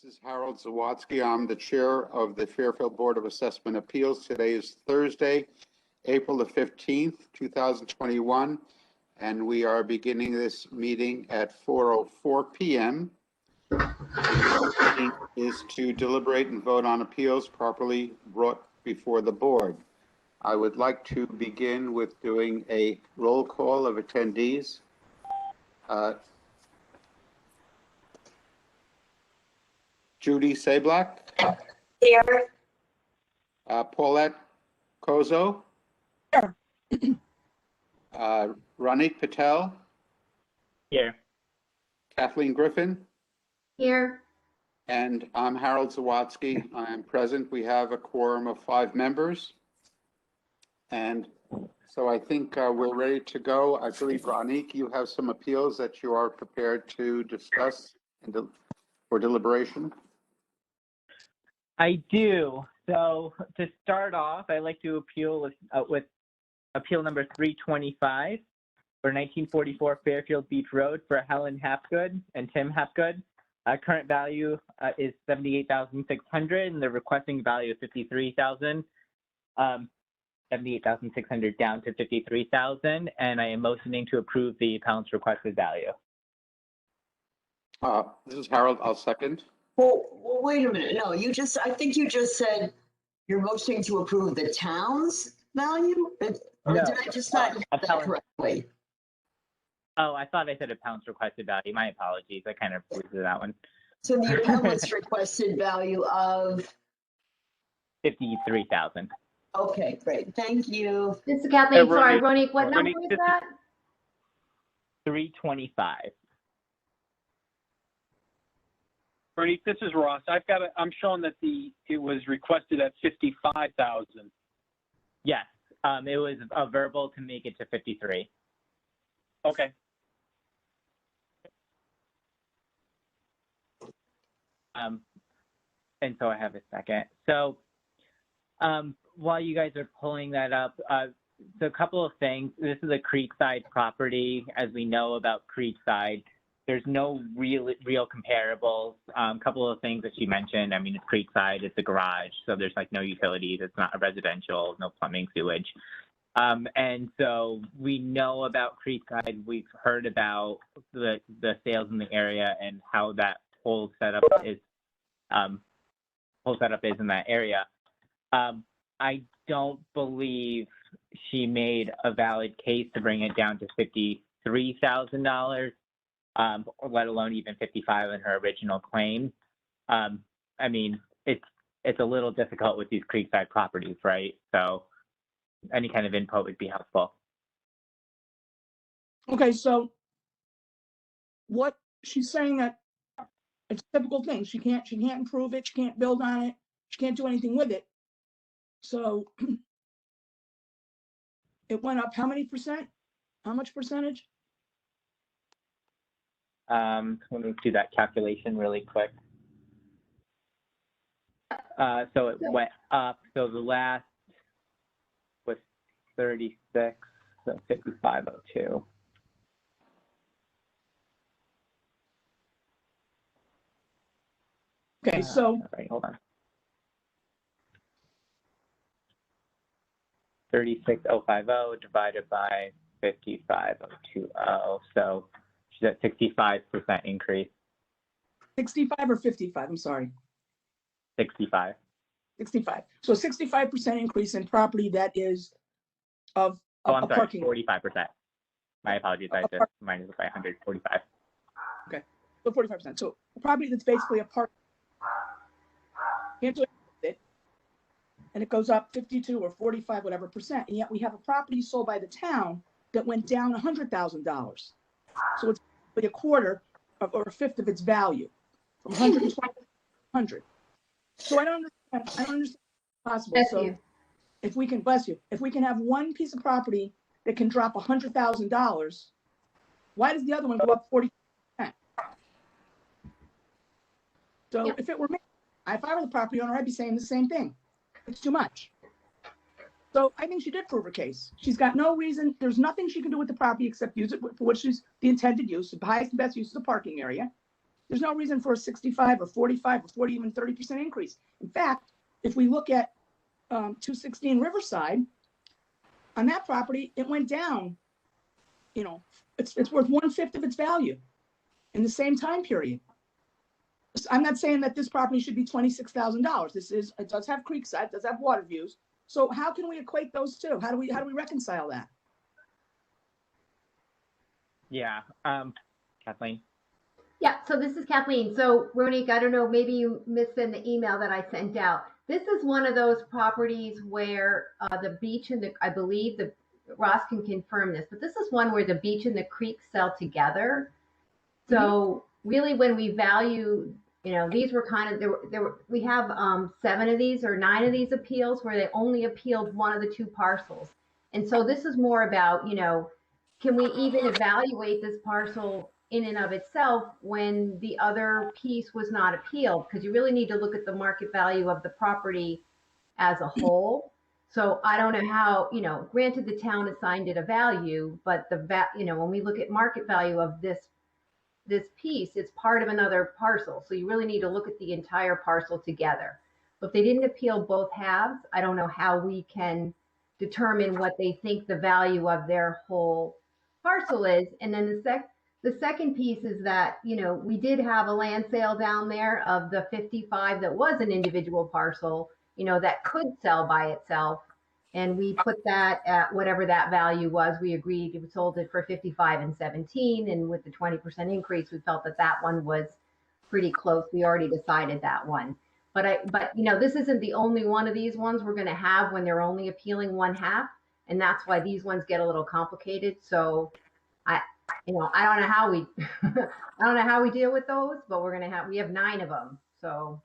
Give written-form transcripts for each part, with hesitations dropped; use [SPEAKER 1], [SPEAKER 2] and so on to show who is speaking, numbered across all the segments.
[SPEAKER 1] This is Harold Zawatsky. I'm the chair of the Fairfield Board of Assessment Appeals. Today is Thursday, April the 15th, 2021, and we are beginning this meeting at 4:04 p.m. The meeting is to deliberate and vote on appeals properly brought before the board. I would like to begin with doing a roll call of attendees. Judy Sablack.
[SPEAKER 2] Here.
[SPEAKER 1] Paulette Kozo.
[SPEAKER 2] Here.
[SPEAKER 1] Ranik Patel.
[SPEAKER 3] Here.
[SPEAKER 1] Kathleen Griffin.
[SPEAKER 2] Here.
[SPEAKER 1] And I'm Harold Zawatsky. I am present. We have a quorum of 5 members. And so I think we're ready to go. I believe, Ranik, you have some appeals that you are prepared to discuss for deliberation.
[SPEAKER 3] I do. So to start off, I'd like to appeal with appeal number 325 for 1944 Fairfield Beach Road for Helen Hapgood and Tim Hapgood. Current value is $78,600, and the requesting value is $53,000. 78,600 down to 53,000, and I am motioning to approve the appellant's requested value.
[SPEAKER 1] This is Harold. I'll second.
[SPEAKER 4] Well, wait a minute. No, I think you just said you're motioning to approve the town's value? Or
[SPEAKER 3] No.
[SPEAKER 4] did I just not hear that correctly?
[SPEAKER 3] Oh, I thought I said appellant's requested value. My apologies. I kind of losed that one.
[SPEAKER 4] So the appellant's requested value of?
[SPEAKER 3] 53,000.
[SPEAKER 4] Okay, great. Thank you.
[SPEAKER 2] This is Kathleen. Sorry, Ronique, what number
[SPEAKER 3] Ronique,
[SPEAKER 2] is that?
[SPEAKER 3] 325.
[SPEAKER 5] Bernie, this is Ross. I'm showing that it was requested at 55,000.
[SPEAKER 3] Yes, it was a verbal to make it to 53.
[SPEAKER 5] Okay.
[SPEAKER 3] And so I have a second. So while you guys are pulling that up, so a couple of things. This is a Creekside property. As we know about Creekside, there's no real comparables. A couple of things that she mentioned. I mean, it's Creekside, it's a garage, so there's like no utilities. It's not a residential, no plumbing, sewage. And so we know about Creekside. We've heard about the sales in the area and how that whole setup is in that area. I don't believe she made a valid case to bring it down to $53,000. Let alone even 55 in her original claim. I mean, it's a little difficult with these Creekside properties, right? So any kind of input would be helpful.
[SPEAKER 6] Okay, so what she's saying that it's a typical thing. She can't improve it. She can't build on it. She can't do anything with it. So it went up how many percent? How much percentage?
[SPEAKER 3] Let me do that calculation really quick. So it went up. So the last was 36, so 5502.
[SPEAKER 6] Okay, so
[SPEAKER 3] all right, hold on. 36,050 divided by 55,020. So she's at 65% increase.
[SPEAKER 6] 65 or 55? I'm sorry.
[SPEAKER 3] 65.
[SPEAKER 6] 65. So 65% increase in property that is of
[SPEAKER 3] I'm sorry,
[SPEAKER 6] parking.
[SPEAKER 3] 45%. My apologies. I just minus it by 145.
[SPEAKER 6] Okay, so 45%. So a property that's basically a park. Can't do anything with it, and it goes up 52 or 45, whatever percent, and yet we have a property sold by the town that went down $100,000. So it's like a quarter or a fifth of its value, from 120 to 100. So I don't understand possible.
[SPEAKER 2] Bless
[SPEAKER 6] So
[SPEAKER 2] you.
[SPEAKER 6] if we can, bless you, if we can have one piece of property that can drop $100,000, why does the other one go up 40%? So if it were me, if I were the property owner, I'd be saying the same thing. It's too much. So I think she did prove her case. She's got no reason. There's nothing she can do with the property except use it for which is the intended use. The highest and best use of the parking area. There's no reason for a 65 or 45 or 40, even 30% increase. In fact, if we look at 216 Riverside, on that property, it went down. You know, it's worth 1/5 of its value in the same time period. I'm not saying that this property should be $26,000. It does have creekside, does have water views. So how can we equate those two? How do we reconcile that?
[SPEAKER 3] Yeah, Kathleen.
[SPEAKER 2] Yeah, so this is Kathleen. So Ronique, I don't know, maybe you missed in the email that I sent out. This is one of those properties where the beach and I believe Ross can confirm this, but this is one where the beach and the creek sell together. So really when we value, these were kind of, we have 7 of these or 9 of these appeals where they only appealed one of the 2 parcels. And so this is more about, can we even evaluate this parcel in and of itself when the other piece was not appealed? Because you really need to look at the market value of the property as a whole. So I don't know how, granted the town assigned it a value, but when we look at market value of this piece, it's part of another parcel. So you really need to look at the entire parcel together. But if they didn't appeal both halves, I don't know how we can determine what they think the value of their whole parcel is. And then the second piece is that, we did have a land sale down there of the 55 that was an individual parcel, that could sell by itself. And we put that at whatever that value was. We agreed, we sold it for 55 and 17. And with the 20% increase, we felt that one was pretty close. We already decided that one. But this isn't the only one of these ones we're going to have when they're only appealing 1/2. And that's why these ones get a little complicated. So I don't know how we, I don't know how we deal with those, but we have 9 of them. So.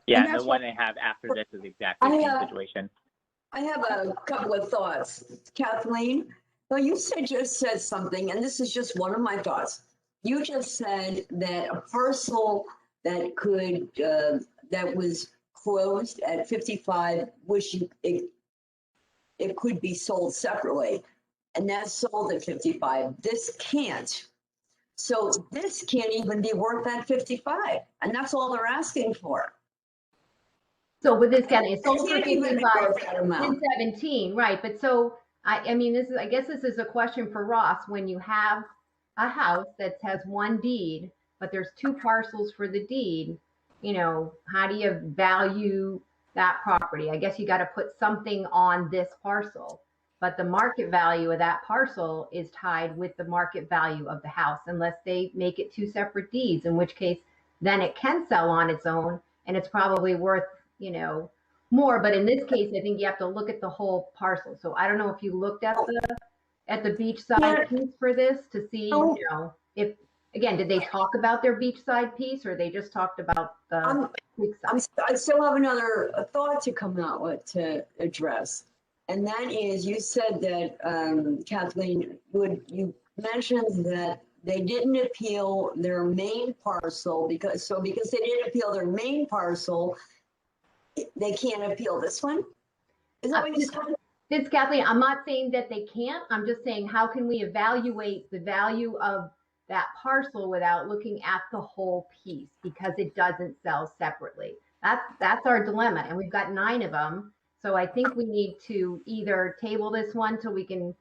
[SPEAKER 3] Yeah, the one they have after this is exactly the same situation.
[SPEAKER 4] I have a couple of thoughts. Kathleen, well, you just said something, and this is just one of my thoughts. You just said that a parcel that that was closed at 55, it could be sold separately, and that's sold at 55. This can't. So this can't even be worth that 55, and that's all they're asking for.
[SPEAKER 2] So with this county, it's sold for 55 and 17, right? But so I mean, I guess this is a question for Ross. When you have a house that has 1 deed, but there's 2 parcels for the deed, how do you value that property? I guess you got to put something on this parcel, but the market value of that parcel is tied with the market value of the house, unless they make it 2 separate deeds, in which case then it can sell on its own and it's probably worth more. But in this case, I think you have to look at the whole parcel. So I don't know if you looked at the beachside piece for this to see, if, again, did they talk about their beachside piece or they just talked about the creekside?
[SPEAKER 4] I still have another thought to come out with to address. And that is, you said that, Kathleen, you mentioned that they didn't appeal their main parcel because they didn't appeal their main parcel, they can't appeal this one? Is that what you said?
[SPEAKER 2] This, Kathleen, I'm not saying that they can't. I'm just saying, how can we evaluate the value of that parcel without looking at the whole piece, because it doesn't sell separately? That's our dilemma, and we've got 9 of them. So I think we need to either table this one so we can,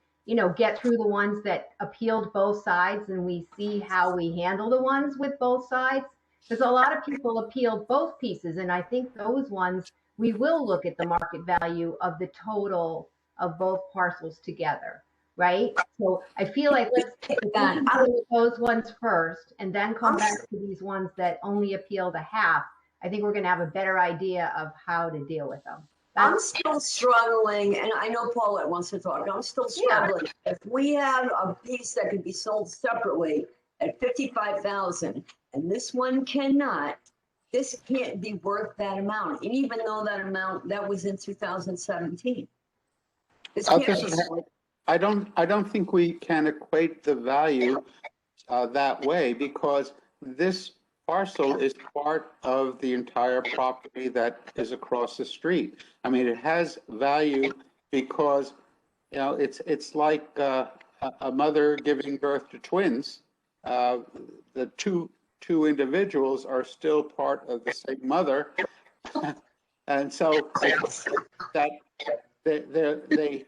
[SPEAKER 2] get through the ones that appealed both sides and we see how we handle the ones with both sides. Because a lot of people appealed both pieces, and I think those ones, we will look at the market value of the total of both parcels together, right? So I feel like let's deal with those ones first and then come back to these ones that only appealed 1/2. I think we're going to have a better idea of how to deal with them.
[SPEAKER 4] I'm still struggling, and I know Paulette wants to talk. I'm still struggling. Yeah. If we have a piece that could be sold separately at 55,000, and this one cannot, this can't be worth that amount. And even though that amount, that was in 2017.
[SPEAKER 1] I don't think we can equate the value that way, because this parcel is part of the entire property that is across the street. I mean, it has value because, it's like a mother giving birth to twins. The 2 two individuals are still part of the same mother. And so that they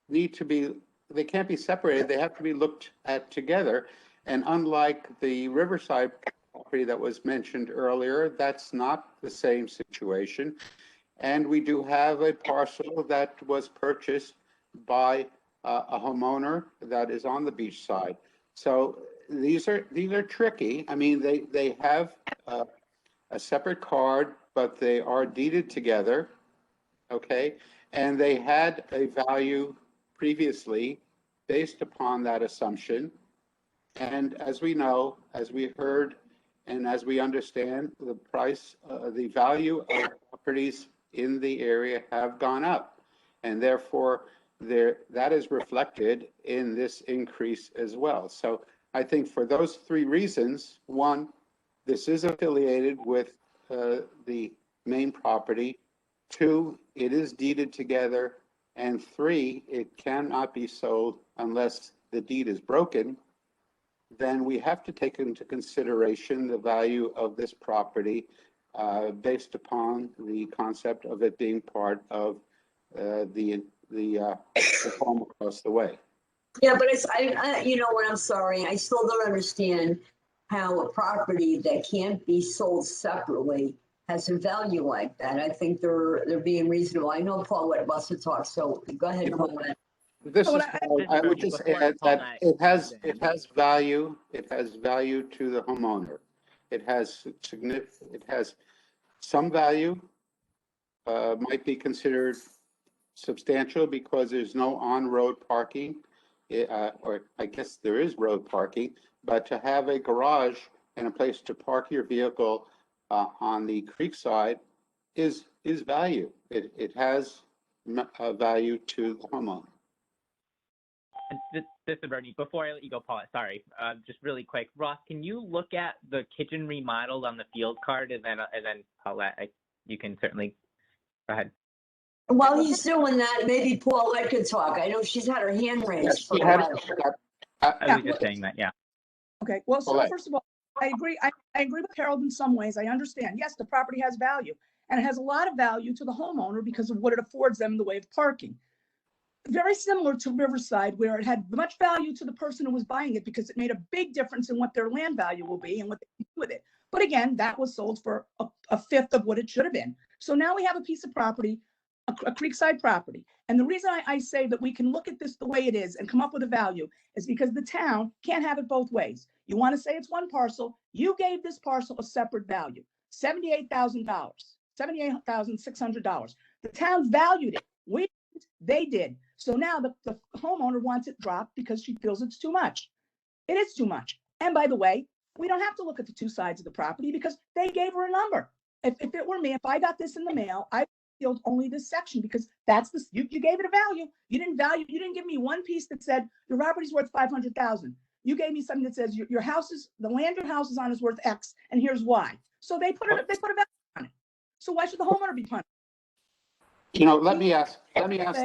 [SPEAKER 1] need to be, they can't be separated. They have to be looked at together. And unlike the Riverside property that was mentioned earlier, that's not the same situation. And we do have a parcel that was purchased by a homeowner that is on the beach side. So these are tricky. I mean, they have a separate card, but they are deeded together, okay? And they had a value previously based upon that assumption. And as we know, as we heard, and as we understand, the price, the value of properties in the area have gone up. And therefore, that is reflected in this increase as well. So I think for those three reasons, one, this is affiliated with the main property. Two, it is deeded together. And three, it cannot be sold unless the deed is broken. Then we have to take into consideration the value of this property based upon the concept of it being part of the home across the way.
[SPEAKER 4] Yeah, but you know what, I'm sorry, I still don't understand how a property that can't be sold separately has a value like that. I think they're being reasonable. I know Paulette wants to talk, so go ahead, Paulette.
[SPEAKER 1] This is, I would just add that it has value. It has value to the homeowner. It has some value, might be considered substantial because there's no on-road parking, or I guess there is road parking, but to have a garage and a place to park your vehicle on the creek side is value. It has value to the homeowner.
[SPEAKER 3] This is Bernie. Before I let you go, Paul, sorry, just really quick. Ross, can you look at the kitchen remodeled on the field card, and then Paulette, you can certainly go ahead.
[SPEAKER 4] While he's doing that, maybe Paulette could talk. I know she's had her hand raised for a while.
[SPEAKER 3] I was just saying that, yeah.
[SPEAKER 6] Okay, well, so first of all, I agree. I agree with Harold in some ways. I understand. Yes, the property has value, and it has a lot of value to the homeowner because of what it affords them in the way of parking. Very similar to Riverside, where it had much value to the person who was buying it because it made a big difference in what their land value will be and what they can do with it. But again, that was sold for a fifth of what it should have been. So now we have a piece of property, a creekside property. And the reason I say that we can look at this the way it is and come up with a value is because the town can't have it both ways. You want to say it's one parcel, you gave this parcel a separate value, $78,000, $78,600. The town valued it. They did. So now the homeowner wants it dropped because she feels it's too much. It is too much. And by the way, we don't have to look at the two sides of the property because they gave her a number. If it were me, if I got this in the mail, I appealed only this section because that's you gave it a value. You didn't give me one piece that said your property's worth $500,000. You gave me something that says your house is, the land your house is on is worth X, and here's why. So they put a value on it. So why should the homeowner be punished?
[SPEAKER 1] You know, let me ask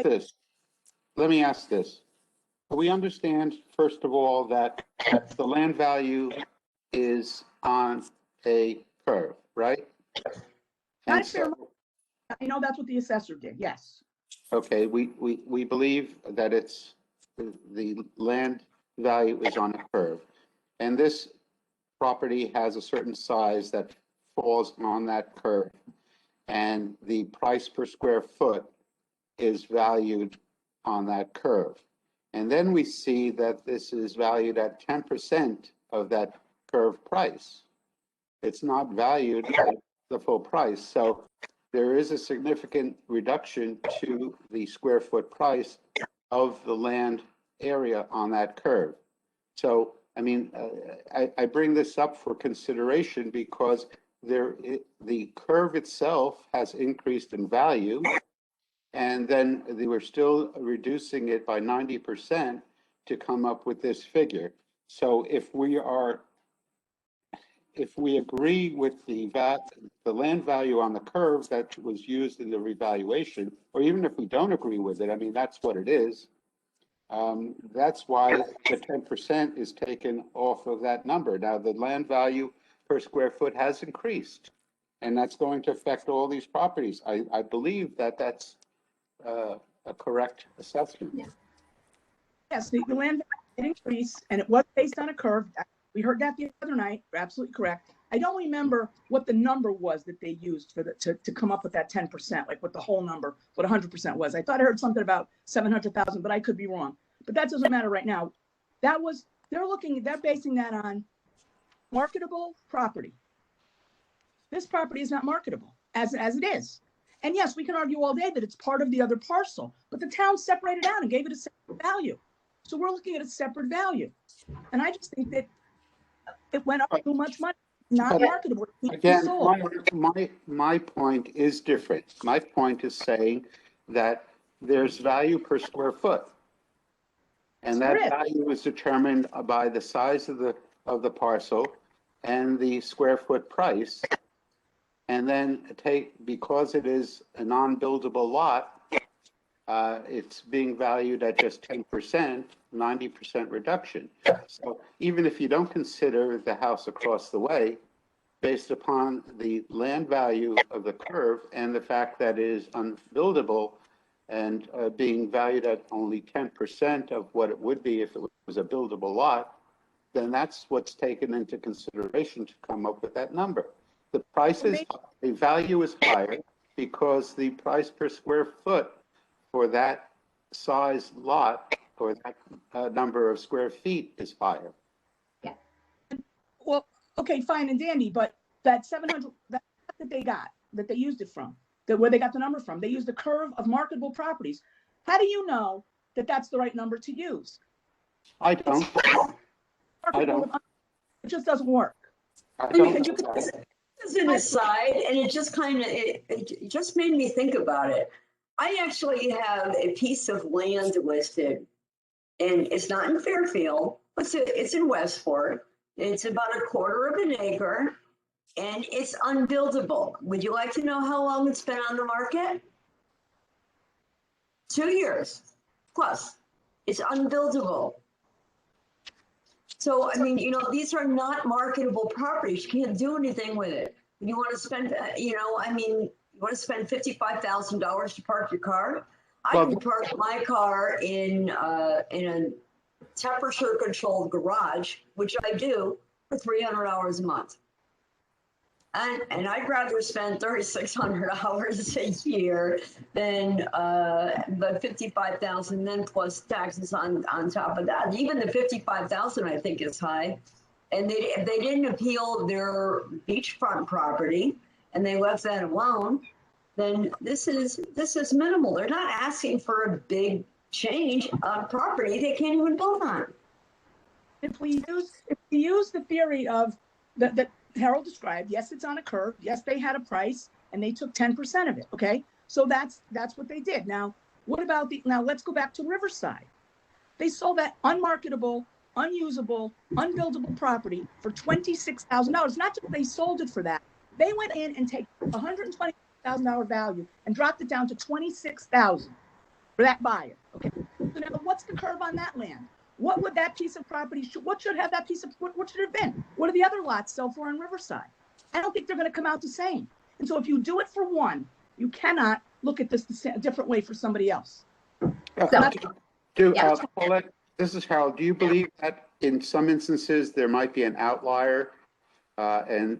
[SPEAKER 1] this. We understand, first of all, that the land value is on a curve, right?
[SPEAKER 6] Not fair. I know that's what the assessor did, yes.
[SPEAKER 1] Okay, we believe that it's, the land value is on a curve. And this property has a certain size that falls on that curve. And the price per square foot is valued on that curve. And then we see that this is valued at 10% of that curve price. It's not valued at the full price. So there is a significant reduction to the square foot price of the land area on that curve. So, I mean, I bring this up for consideration because the curve itself has increased in value, and then they were still reducing it by 90% to come up with this figure. So if we agree with the land value on the curve that was used in the revaluation, or even if we don't agree with it, I mean, that's what it is. That's why the 10% is taken off of that number. Now, the land value per square foot has increased. And that's going to affect all these properties. I believe that that's a correct assessment.
[SPEAKER 6] Yes, the land value increased, and it was based on a curve. We heard that the other night. You're absolutely correct. I don't remember what the number was that they used for to come up with that 10%, like what the whole number, what 100% was. I thought I heard something about 700,000, but I could be wrong. But that doesn't matter right now. They're basing that on marketable property. This property is not marketable as it is. And yes, we can argue all day that it's part of the other parcel, but the town separated out and gave it a separate value. So we're looking at a separate value. And I just think that it went up too much money, not marketable.
[SPEAKER 1] Again, my point is different. My point is saying that there's value per square foot. And that value is determined by the size of the parcel and the square foot price. And then because it is a non-buildable lot, it's being valued at just 10%, 90% reduction. So even if you don't consider the house across the way, based upon the land value of the curve and the fact that it is unbuildable and being valued at only 10% of what it would be if it was a buildable lot, then that's what's taken into consideration to come up with that number. The price is, the value is higher because the price per square foot for that size lot or that number of square feet is higher.
[SPEAKER 2] Yeah.
[SPEAKER 6] Well, okay, fine and dandy, but that 700 that they got, that they used it from, where they got the number from, they used the curve of marketable properties. How do you know that that's the right number to use?
[SPEAKER 1] I don't.
[SPEAKER 6] It just doesn't work.
[SPEAKER 4] As an aside, and it just it just made me think about it. I actually have a piece of land listed, and it's not in Fairfield, but it's in Westport. It's about 1/4 of an acre, and it's unbuildable. Would you like to know how long it's been on the market? 2 years plus. It's unbuildable. So, I mean, these are not marketable properties. You can't do anything with it. You want to spend, you want to spend $55,000 to park your car? I can park my car in a temperature-controlled garage, which I do, for $300 a month. And I'd rather spend $3,600 a year than the $55,000 then plus taxes on top of that. Even the $55,000 I think is high. And they didn't appeal their beachfront property and they left that alone. Then this is minimal. They're not asking for a big change on property they can't even build on.
[SPEAKER 6] If we use the theory of that Harold described, yes, it's on a curve. Yes, they had a price and they took 10% of it. Okay. So that's what they did. Now, what about now let's go back to Riverside. They sold that unmarketable, unusable, unbuildable property for $26,000. Not just they sold it for that. They went in and take $120,000 value and dropped it down to $26,000 for that buyer. Okay. So now what's the curve on that land? What would that piece of property, what should have been? What do the other lots sell for in Riverside? I don't think they're going to come out the same. And so if you do it for one, you cannot look at this a different way for somebody else.
[SPEAKER 1] Paulette, this is Harold. Do you believe that in some instances there might be an outlier? And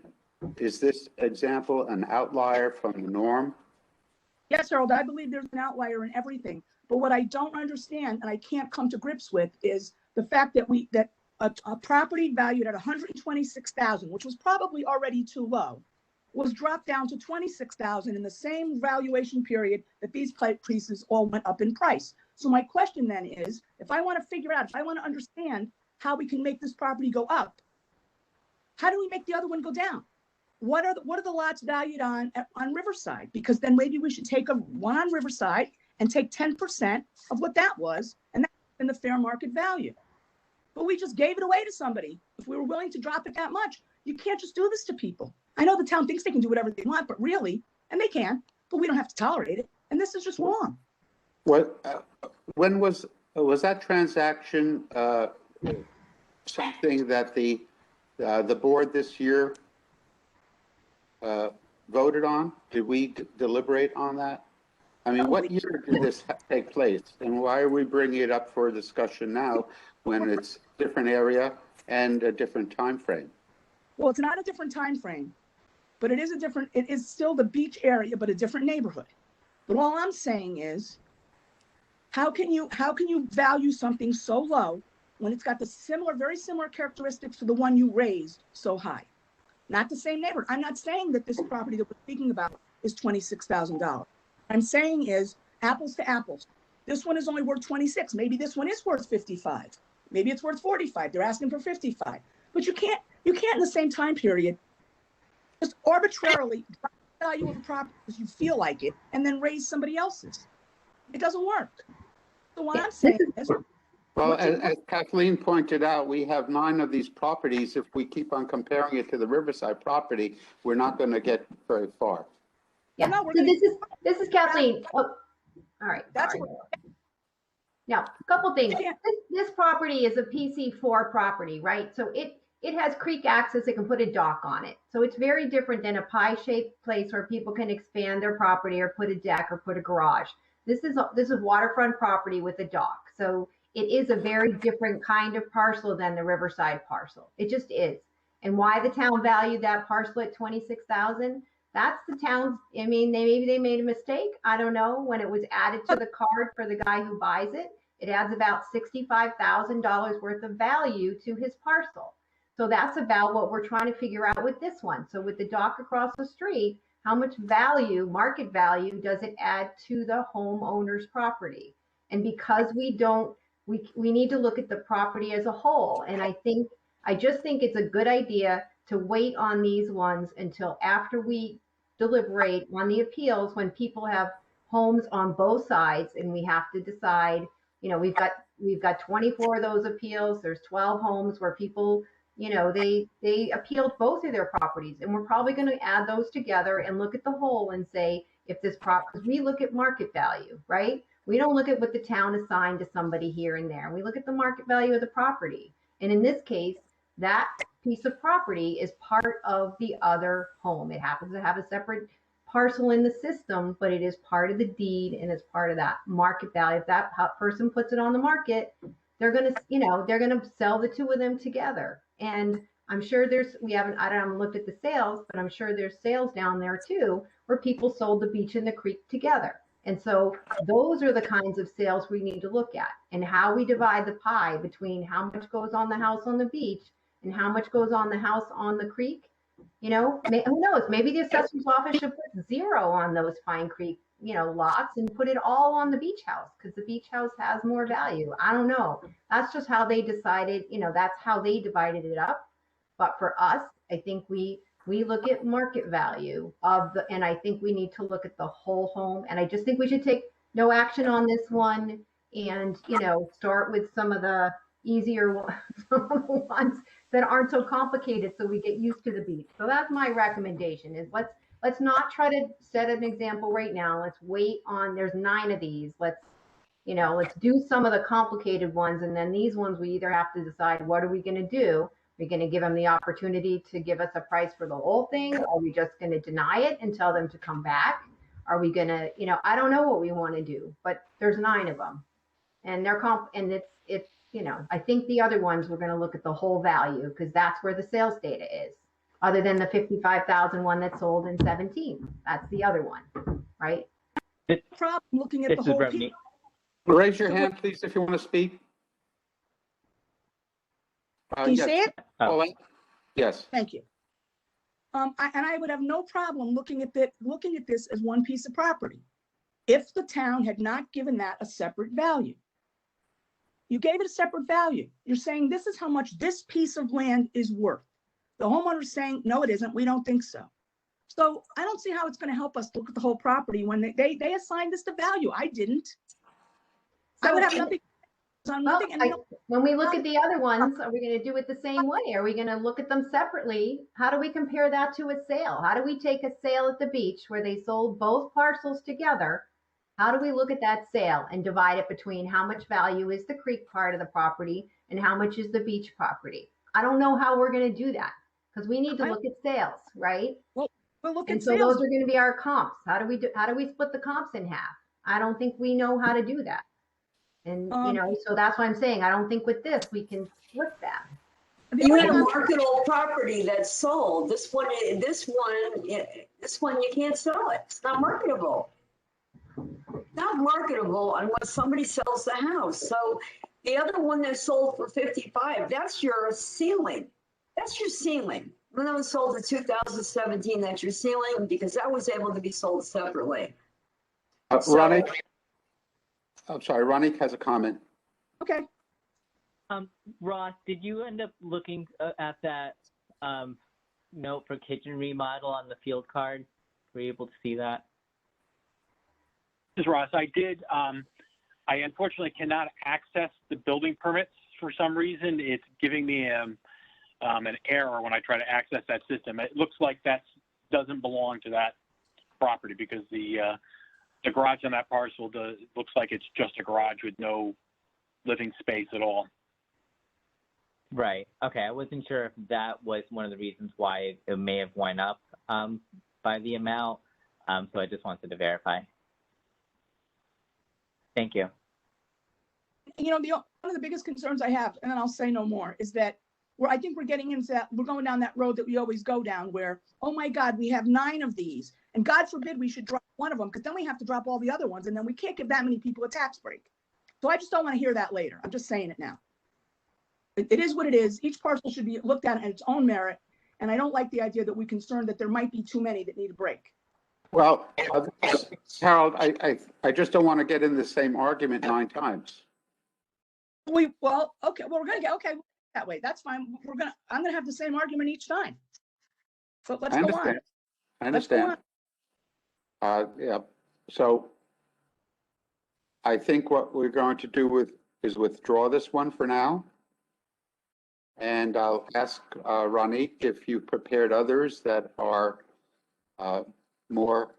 [SPEAKER 1] is this example an outlier from the norm?
[SPEAKER 6] Yes, Harold, I believe there's an outlier in everything. But what I don't understand, and I can't come to grips with, is the fact that a property valued at $126,000, which was probably already too low, was dropped down to $26,000 in the same valuation period that these pieces all went up in price. So my question then is, if I want to understand how we can make this property go up, how do we make the other one go down? What are the lots valued on Riverside? Because then maybe we should take one on Riverside and take 10% of what that was, and that's in the fair market value. But we just gave it away to somebody. If we were willing to drop it that much, you can't just do this to people. I know the town thinks they can do whatever they want, but really, and they can, but we don't have to tolerate it. And this is just wrong.
[SPEAKER 1] When was that transaction something that the board this year voted on? Did we deliberate on that? I mean, what year did this take place? And why are we bringing it up for discussion now when it's a different area and a different time frame?
[SPEAKER 6] Well, it's not a different time frame, but it is still the beach area, but a different neighborhood. But all I'm saying is, how can you value something so low when it's got the very similar characteristics to the one you raised so high? Not the same neighborhood. I'm not saying that this property that we're speaking about is $26,000. I'm saying is apples to apples. This one is only worth 26. Maybe this one is worth 55. Maybe it's worth 45. They're asking for 55. But you can't in the same time period just arbitrarily drop the value of a property because you feel like it and then raise somebody else's. It doesn't work. So what I'm saying is,
[SPEAKER 1] well, as Kathleen pointed out, we have 9 of these properties. If we keep on comparing it to the Riverside property, we're not going to get very far.
[SPEAKER 2] Yeah.
[SPEAKER 6] No,
[SPEAKER 2] So this is Kathleen. Oh, all right.
[SPEAKER 6] That's
[SPEAKER 2] Sorry. Now, a couple things. This property is a PC4 property, right? So it has creek access. It can put a dock on it. So it's very different than a pie-shaped place where people can expand their property or put a deck or put a garage. This is waterfront property with a dock. So it is a very different kind of parcel than the Riverside parcel. It just is. And why the town valued that parcel at $26,000? That's the town's. I mean, maybe they made a mistake. I don't know. When it was added to the card for the guy who buys it, it adds about $65,000 worth of value to his parcel. So that's about what we're trying to figure out with this one. So with the dock across the street, how much value, market value, does it add to the homeowner's property? And because we don't, we need to look at the property as a whole. And I just think it's a good idea to wait on these ones until after we deliberate on the appeals, when people have homes on both sides and we have to decide, you know, we've got 24 of those appeals. There's 12 homes where people, you know, they appealed both of their properties, and we're probably going to add those together and look at the whole and say, if this because we look at market value, right? We don't look at what the town assigned to somebody here and there. We look at the market value of the property. And in this case, that piece of property is part of the other home. It happens to have a separate parcel in the system, but it is part of the deed and it's part of that market value. If that person puts it on the market, they're going to sell the two of them together. And I'm sure I haven't looked at the sales, but I'm sure there's sales down there too, where people sold the beach and the creek together. And so those are the kinds of sales we need to look at, and how we divide the pie between how much goes on the house on the beach and how much goes on the house on the creek. You know, who knows? Maybe the assessor's office should put 0 on those Pine Creek, you know, lots and put it all on the beach house because the beach house has more value. I don't know. That's just how they decided, you know, that's how they divided it up. But for us, I think we look at market value and I think we need to look at the whole home. And I just think we should take no action on this one and, you know, start with some of the easier ones that aren't so complicated so we get used to the beach. So that's my recommendation is let's not try to set an example right now. Let's wait on, there's 9 of these. Let's do some of the complicated ones. And then these ones, we either have to decide, what are we going to do? We're going to give them the opportunity to give us a price for the whole thing. Are we just going to deny it and tell them to come back? Are we going to, you know, I don't know what we want to do, but there's 9 of them and and it's, you know, I think the other ones, we're going to look at the whole value because that's where the sales data is, other than the 55,000 one that sold in 17. That's the other one, right?
[SPEAKER 6] Problem looking at the whole piece.
[SPEAKER 1] Raise your hand, please, if you want to speak.
[SPEAKER 6] Can you see it?
[SPEAKER 1] Pauline? Yes.
[SPEAKER 6] Thank you. I would have no problem looking at this as one piece of property if the town had not given that a separate value. You gave it a separate value. You're saying this is how much this piece of land is worth. The homeowner's saying, no, it isn't. We don't think so. So I don't see how it's going to help us look at the whole property when they assigned this the value. I didn't. So I would have nothing.
[SPEAKER 2] When we look at the other ones, are we going to do it the same way? Are we going to look at them separately? How do we compare that to a sale? How do we take a sale at the beach where they sold both parcels together? How do we look at that sale and divide it between how much value is the creek part of the property and how much is the beach property? I don't know how we're going to do that because we need to look at sales, right?
[SPEAKER 6] Well, Well, look
[SPEAKER 2] And
[SPEAKER 6] at
[SPEAKER 2] so
[SPEAKER 6] sales.
[SPEAKER 2] those are going to be our comps. How do we split the comps in half? I don't think we know how to do that. And, so that's why I'm saying, I don't think with this, we can split that.
[SPEAKER 6] The
[SPEAKER 4] You
[SPEAKER 6] only
[SPEAKER 4] had a
[SPEAKER 6] one-
[SPEAKER 4] marketable property that's sold. This one you can't sell it. It's not marketable. Not marketable unless somebody sells the house. So the other one that sold for 55, that's your ceiling. That's your ceiling. When that was sold in 2017, that's your ceiling because that was able to be sold separately.
[SPEAKER 1] Ronnie, I'm sorry, Ronnie has a comment.
[SPEAKER 6] Okay.
[SPEAKER 3] Ross, did you end up looking at that note for kitchen remodel on the field card? Were you able to see that?
[SPEAKER 5] This is Ross. I did. I unfortunately cannot access the building permits for some reason. It's giving me an error when I try to access that system. It looks like that doesn't belong to that property because the garage on that parcel looks like it's just a garage with no living space at all.
[SPEAKER 3] Right. Okay. I wasn't sure if that was one of the reasons why it may have went up by the amount. So I just wanted to verify. Thank you.
[SPEAKER 6] One of the biggest concerns I have, and then I'll say no more, is that I think we're getting into that, we're going down that road that we always go down where, oh my God, we have 9 of these. And God forbid we should drop one of them because then we have to drop all the other ones. And then we can't give that many people a tax break. So I just don't want to hear that later. I'm just saying it now. It is what it is. Each parcel should be looked at its own merit. And I don't like the idea that we're concerned that there might be too many that need a break.
[SPEAKER 1] Well, Harold, I just don't want to get in the same argument 9 times.
[SPEAKER 6] Okay. Well, we're going to get, okay, that way. That's fine. I'm going to have the same argument each time. So let's go on.
[SPEAKER 1] I understand. Yeah. So I think what we're going to do is withdraw this one for now. And I'll ask Ronnie if you prepared others that are more,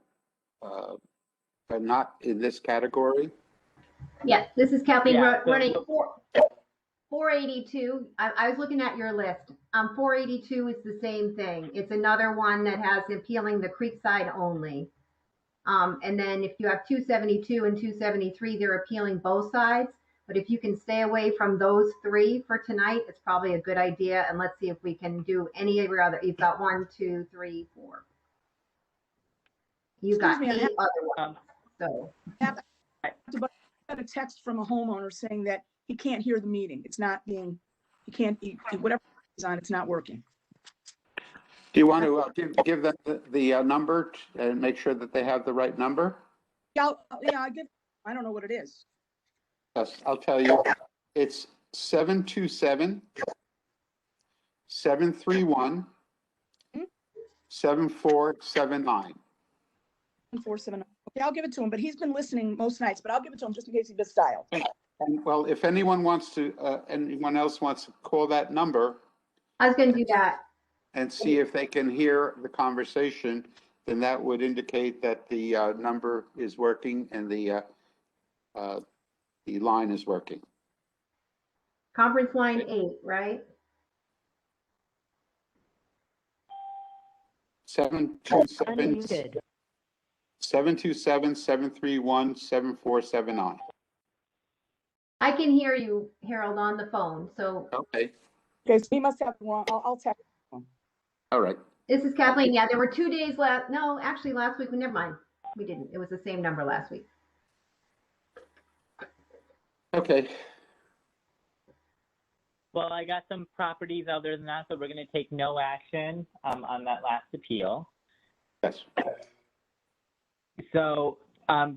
[SPEAKER 1] not in this category.
[SPEAKER 2] Yeah, this is Kathleen
[SPEAKER 3] Yeah,
[SPEAKER 2] running 482. I was looking at your list. 482 is the same thing. It's another one that has appealing the Creekside only. And then if you have 272 and 273, they're appealing both sides. But if you can stay away from those 3 for tonight, it's probably a good idea. And let's see if we can do any of your other. You've got 1, 2, 3, 4. You've got 8 other ones. So
[SPEAKER 6] I got a text from a homeowner saying that he can't hear the meeting. It's not being, whatever is on, it's not working.
[SPEAKER 1] Do you want to give them the number and make sure that they have the right number?
[SPEAKER 6] Yeah, I don't know what it is.
[SPEAKER 1] Yes, I'll tell you. It's 727 731 7479.
[SPEAKER 6] 479. Okay, I'll give it to him, but he's been listening most nights, but I'll give it to him just in case he missed dial.
[SPEAKER 1] And well, if anyone else wants to call that number
[SPEAKER 2] I was going to do that.
[SPEAKER 1] and see if they can hear the conversation, then that would indicate that the number is working and the line is working.
[SPEAKER 2] Conference line 8, right?
[SPEAKER 1] 727 731 7479.
[SPEAKER 2] I can hear you, Harold, on the phone. So
[SPEAKER 1] Okay.
[SPEAKER 6] Okay, so he must have the wrong, I'll text him.
[SPEAKER 1] All right.
[SPEAKER 2] this is Kathleen. Yeah, there were 2 days last. No, actually last week. Never mind. We didn't. It was the same number last week.
[SPEAKER 1] Okay.
[SPEAKER 3] Well, I got some properties other than that, so we're going to take no action on that last appeal.
[SPEAKER 1] Yes.
[SPEAKER 3] So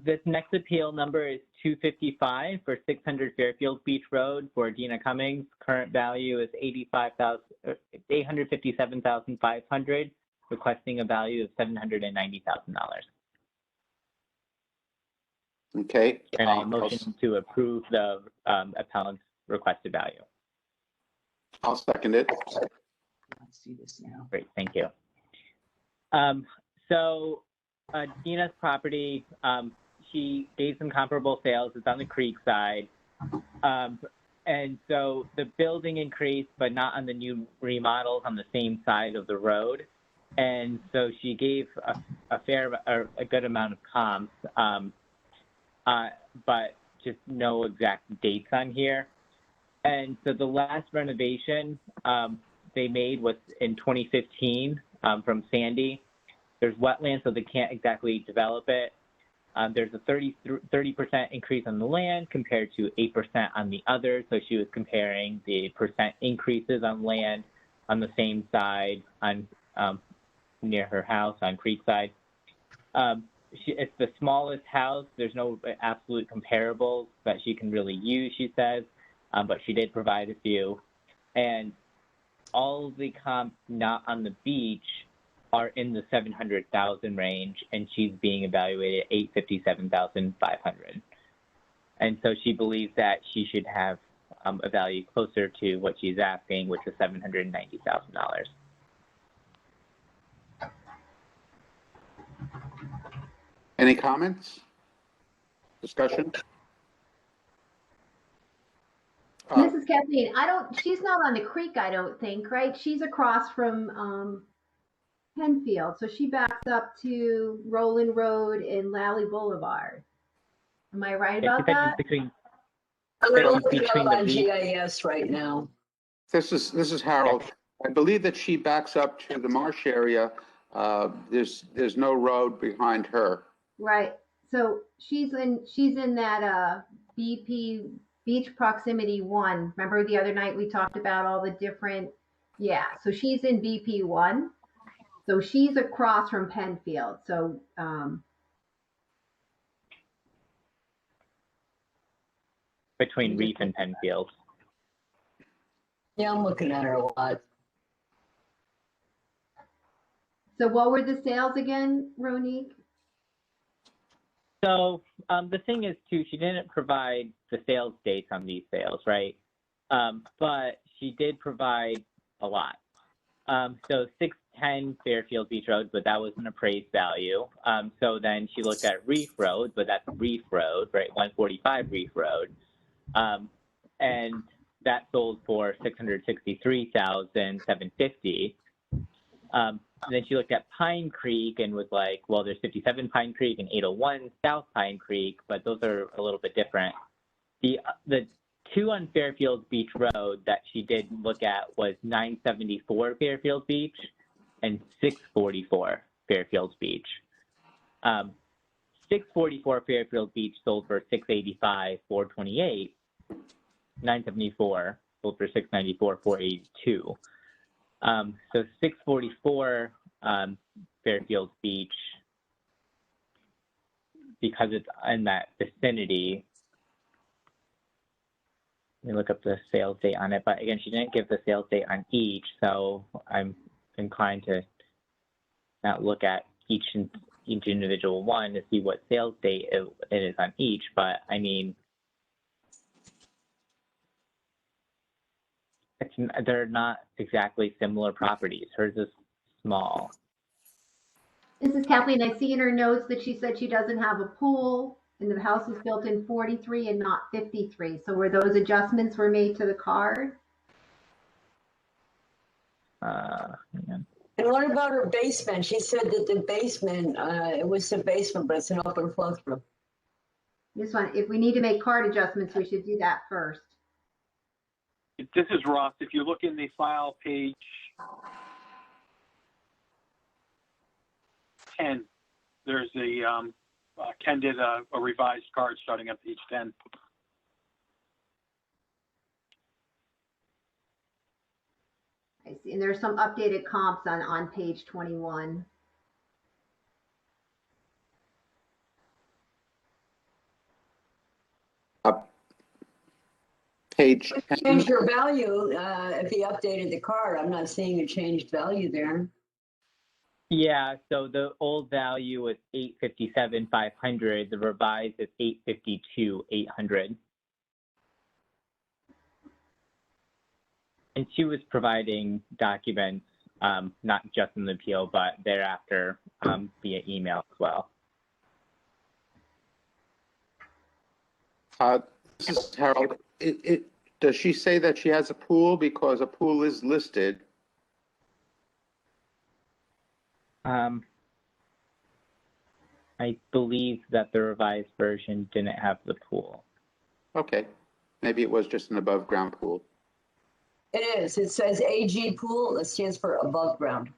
[SPEAKER 3] this next appeal number is 255 for 600 Fairfield Beach Road for Dina Cummings. Current value is $857,500, requesting a value of $790,000.
[SPEAKER 1] Okay.
[SPEAKER 3] And I motion to approve the appellant's requested value.
[SPEAKER 1] I'll second it.
[SPEAKER 6] Let's see this now.
[SPEAKER 3] Great, thank you. So Dina's property, she gave some comparable sales. It's on the creek side. And so the building increased, but not on the new remodels on the same side of the road. And so she gave a good amount of comps, but just no exact dates on here. And so the last renovation they made was in 2015 from Sandy. There's wetlands, so they can't exactly develop it. There's a 30% increase on the land compared to 8% on the others. So she was comparing the percent increases on land on the same side on near her house on Creekside. It's the smallest house. There's no absolute comparables that she can really use, she says, but she did provide a few. And all the comps not on the beach are in the 700,000 range, and she's being evaluated at 857,500. And so she believes that she should have a value closer to what she's asking, which is $790,000.
[SPEAKER 1] Any comments? Discussion?
[SPEAKER 2] Mrs. Kathleen, she's not on the creek, I don't think, right? She's across from Penfield, so she backs up to Roland Road and Lally Boulevard. Am I right about that?
[SPEAKER 4] I'm going to look it
[SPEAKER 3] between
[SPEAKER 4] up
[SPEAKER 3] the
[SPEAKER 4] on
[SPEAKER 3] beach.
[SPEAKER 4] GIS right now.
[SPEAKER 1] This is Harold. I believe that she backs up to the marsh area. There's no road behind her.
[SPEAKER 2] Right. So she's in that BP Beach Proximity 1. Remember the other night we talked about all the different, yeah. So she's in BP 1. So she's across from Penfield. So
[SPEAKER 3] Between Reef and Penfield.
[SPEAKER 4] Yeah, I'm looking at her a lot.
[SPEAKER 2] So what were the sales again, Ronique?
[SPEAKER 3] So the thing is, too, she didn't provide the sales dates on these sales, right? But she did provide a lot. So 610 Fairfield Beach Road, but that was an appraised value. So then she looked at Reef Road, but that's Reef Road, right? 145 Reef Road. And that sold for $663,750. Then she looked at Pine Creek and was like, well, there's 57 Pine Creek and 801 South Pine Creek, but those are a little bit different. The two on Fairfield Beach Road that she did look at was 974 Fairfield Beach and 644 Fairfield Beach. 644 Fairfield Beach sold for $685,428. 974 sold for $694,482. So 644 Fairfield Beach, because it's in that vicinity. Let me look up the sales date on it, but again, she didn't give the sales date on each, so I'm inclined to not look at each individual one to see what sales date it is on each, but I mean, they're not exactly similar properties. Hers is small.
[SPEAKER 2] This is Kathleen. I see in her notes that she said she doesn't have a pool and the house was built in 43 and not 53. So were those adjustments were made to the card?
[SPEAKER 4] And what about her basement? She said that the basement, it was the basement, but it's an open flow through.
[SPEAKER 2] This one, if we need to make card adjustments, we should do that first.
[SPEAKER 5] This is Ross. If you look in the file, page 10, there's Ken did a revised card starting at page 10.
[SPEAKER 2] I see, and there's some updated comps on page 21.
[SPEAKER 1] Page 10.
[SPEAKER 4] Change your value if he updated the card. I'm not seeing a changed value there.
[SPEAKER 3] Yeah, so the old value was $857,500. The revised is $852,800. And she was providing documents, not just in the appeal, but thereafter via email as well.
[SPEAKER 1] This is Harold. Does she say that she has a pool? Because a pool is listed.
[SPEAKER 3] I believe that the revised version didn't have the pool.
[SPEAKER 1] Okay, maybe it was just an above-ground pool.
[SPEAKER 4] It is. It says AG pool. That stands for above ground.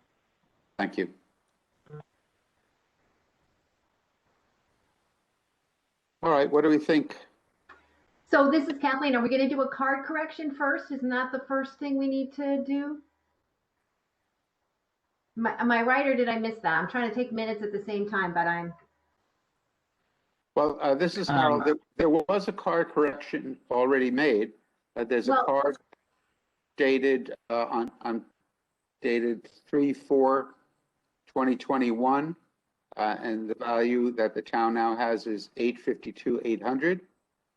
[SPEAKER 1] Thank you. All right, what do we think?
[SPEAKER 2] So this is Kathleen. Are we going to do a card correction first? Isn't that the first thing we need to do? Am I right, or did I miss that? I'm trying to take minutes at the same time, but I'm.
[SPEAKER 1] Well, this is Harold. There was a card correction already made. There's a
[SPEAKER 2] Well-
[SPEAKER 1] card dated on dated 3/4/2021, and the value that the town now has is $852,800.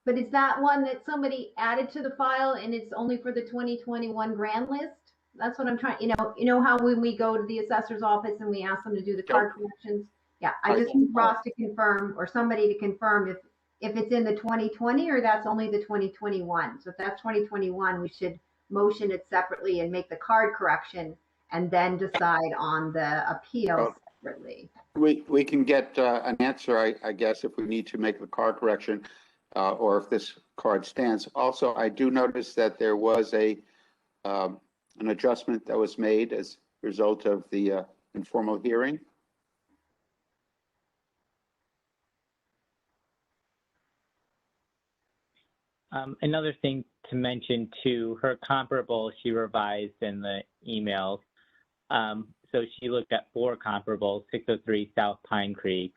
[SPEAKER 2] But is that one that somebody added to the file and it's only for the 2021 grand list? That's what I'm trying, you know how when we go to the assessor's office and we ask them to do the card corrections? Yeah, I just need Ross to confirm, or somebody to confirm if it's in the 2020 or that's only the 2021. So if that's 2021, we should motion it separately and make the card correction and then decide on the appeal separately.
[SPEAKER 1] We can get an answer, I guess, if we need to make the card correction, or if this card stands. Also, I do notice that there was an adjustment that was made as a result of the informal hearing.
[SPEAKER 3] Another thing to mention too, her comparable she revised in the emails. So she looked at 4 comparables: 603 South Pine Creek,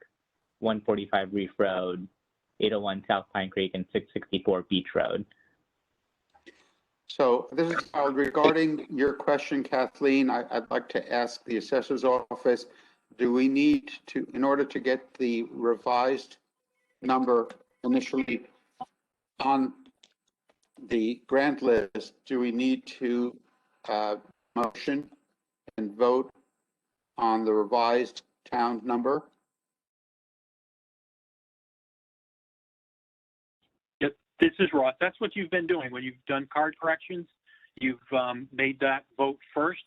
[SPEAKER 3] 145 Reef Road, 801 South Pine Creek, and 664 Beach Road.
[SPEAKER 1] So this is Harold. Regarding your question, Kathleen, I'd like to ask the assessor's office, do we need to, in order to get the revised number initially on the grant list, do we need to motion and vote on the revised town number?
[SPEAKER 5] Yep, this is Ross. That's what you've been doing. When you've done card corrections, you've made that vote first,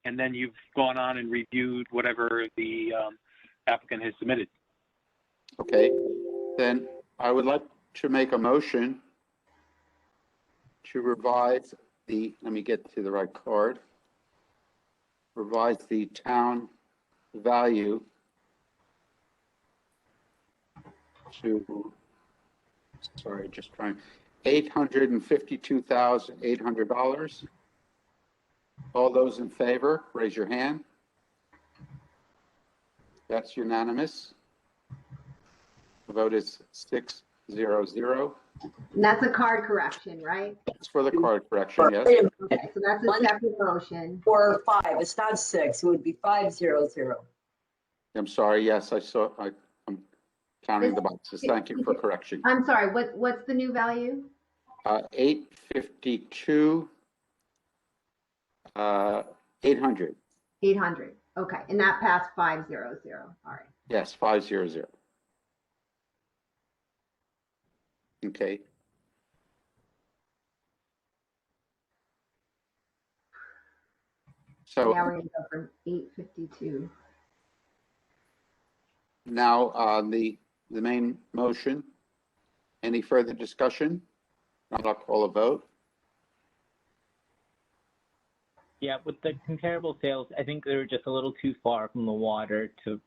[SPEAKER 5] and then you've gone on and reviewed whatever the applicant has submitted.
[SPEAKER 1] Okay, then I would like to make a motion to revise the, let me get to the right card, revise the town value to, sorry, just trying, $852,800. All those in favor, raise your hand. That's unanimous. The vote is 6-0-0.
[SPEAKER 2] And that's a card correction, right?
[SPEAKER 1] It's for the card correction, yes.
[SPEAKER 4] Wait a minute.
[SPEAKER 2] Okay, so that's a separate motion.
[SPEAKER 4] Or 5. It's not 6. It would be 500.
[SPEAKER 1] I'm sorry, yes, I saw, I'm counting the boxes. Thank you for correction.
[SPEAKER 2] I'm sorry, what's the new value?
[SPEAKER 1] 852, 800.
[SPEAKER 2] 800. Okay, and that passed 500. All right.
[SPEAKER 1] Yes, 500. Okay. So
[SPEAKER 2] Now we're going to go from 852.
[SPEAKER 1] now on the main motion, any further discussion? I'll call a vote.
[SPEAKER 3] Yeah, with the comparable sales, I think they were just a little too far from the water to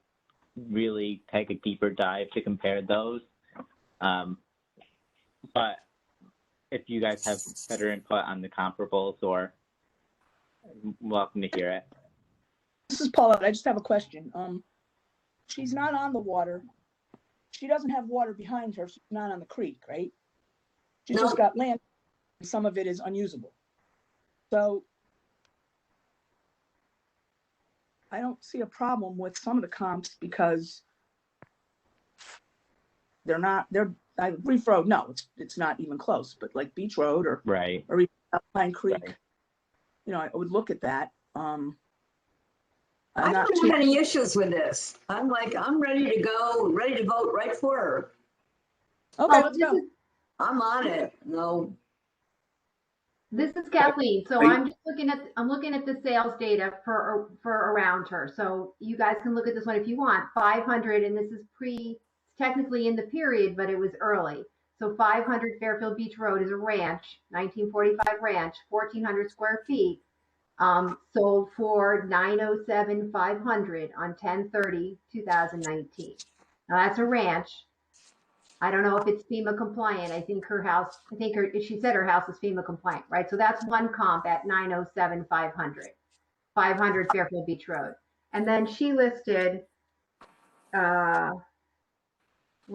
[SPEAKER 3] really take a deeper dive to compare those. But if you guys have better input on the comparables, or I'm welcome to hear it.
[SPEAKER 6] This is Paula. I just have a question. She's not on the water. She doesn't have water behind her. So she's not on the creek, right? She's just got land. And some of it is unusable. So I don't see a problem with some of the comps because Reef Road, no, it's not even close, but like Beach Road or
[SPEAKER 3] Right.
[SPEAKER 6] Pine Creek,
[SPEAKER 3] Right.
[SPEAKER 6] you know, I would look at that.
[SPEAKER 4] I don't have any issues with this. I'm ready to go, ready to vote right for her.
[SPEAKER 6] Okay,
[SPEAKER 2] Oh,
[SPEAKER 6] let's
[SPEAKER 2] this
[SPEAKER 6] go.
[SPEAKER 2] is-
[SPEAKER 4] I'm on it. No,
[SPEAKER 2] This is Kathleen. So
[SPEAKER 1] Right.
[SPEAKER 2] I'm looking at the sales data for around her. So you guys can look at this one if you want. 500, and this is technically in the period, but it was early. So 500 Fairfield Beach Road is a ranch, 1945 ranch, 1,400 square feet. Sold for $907,500 on 10/30/2019. Now that's a ranch. I don't know if it's FEMA compliant. She said her house is FEMA compliant, right? So that's one comp at 907,500, 500 Fairfield Beach Road. And then she listed,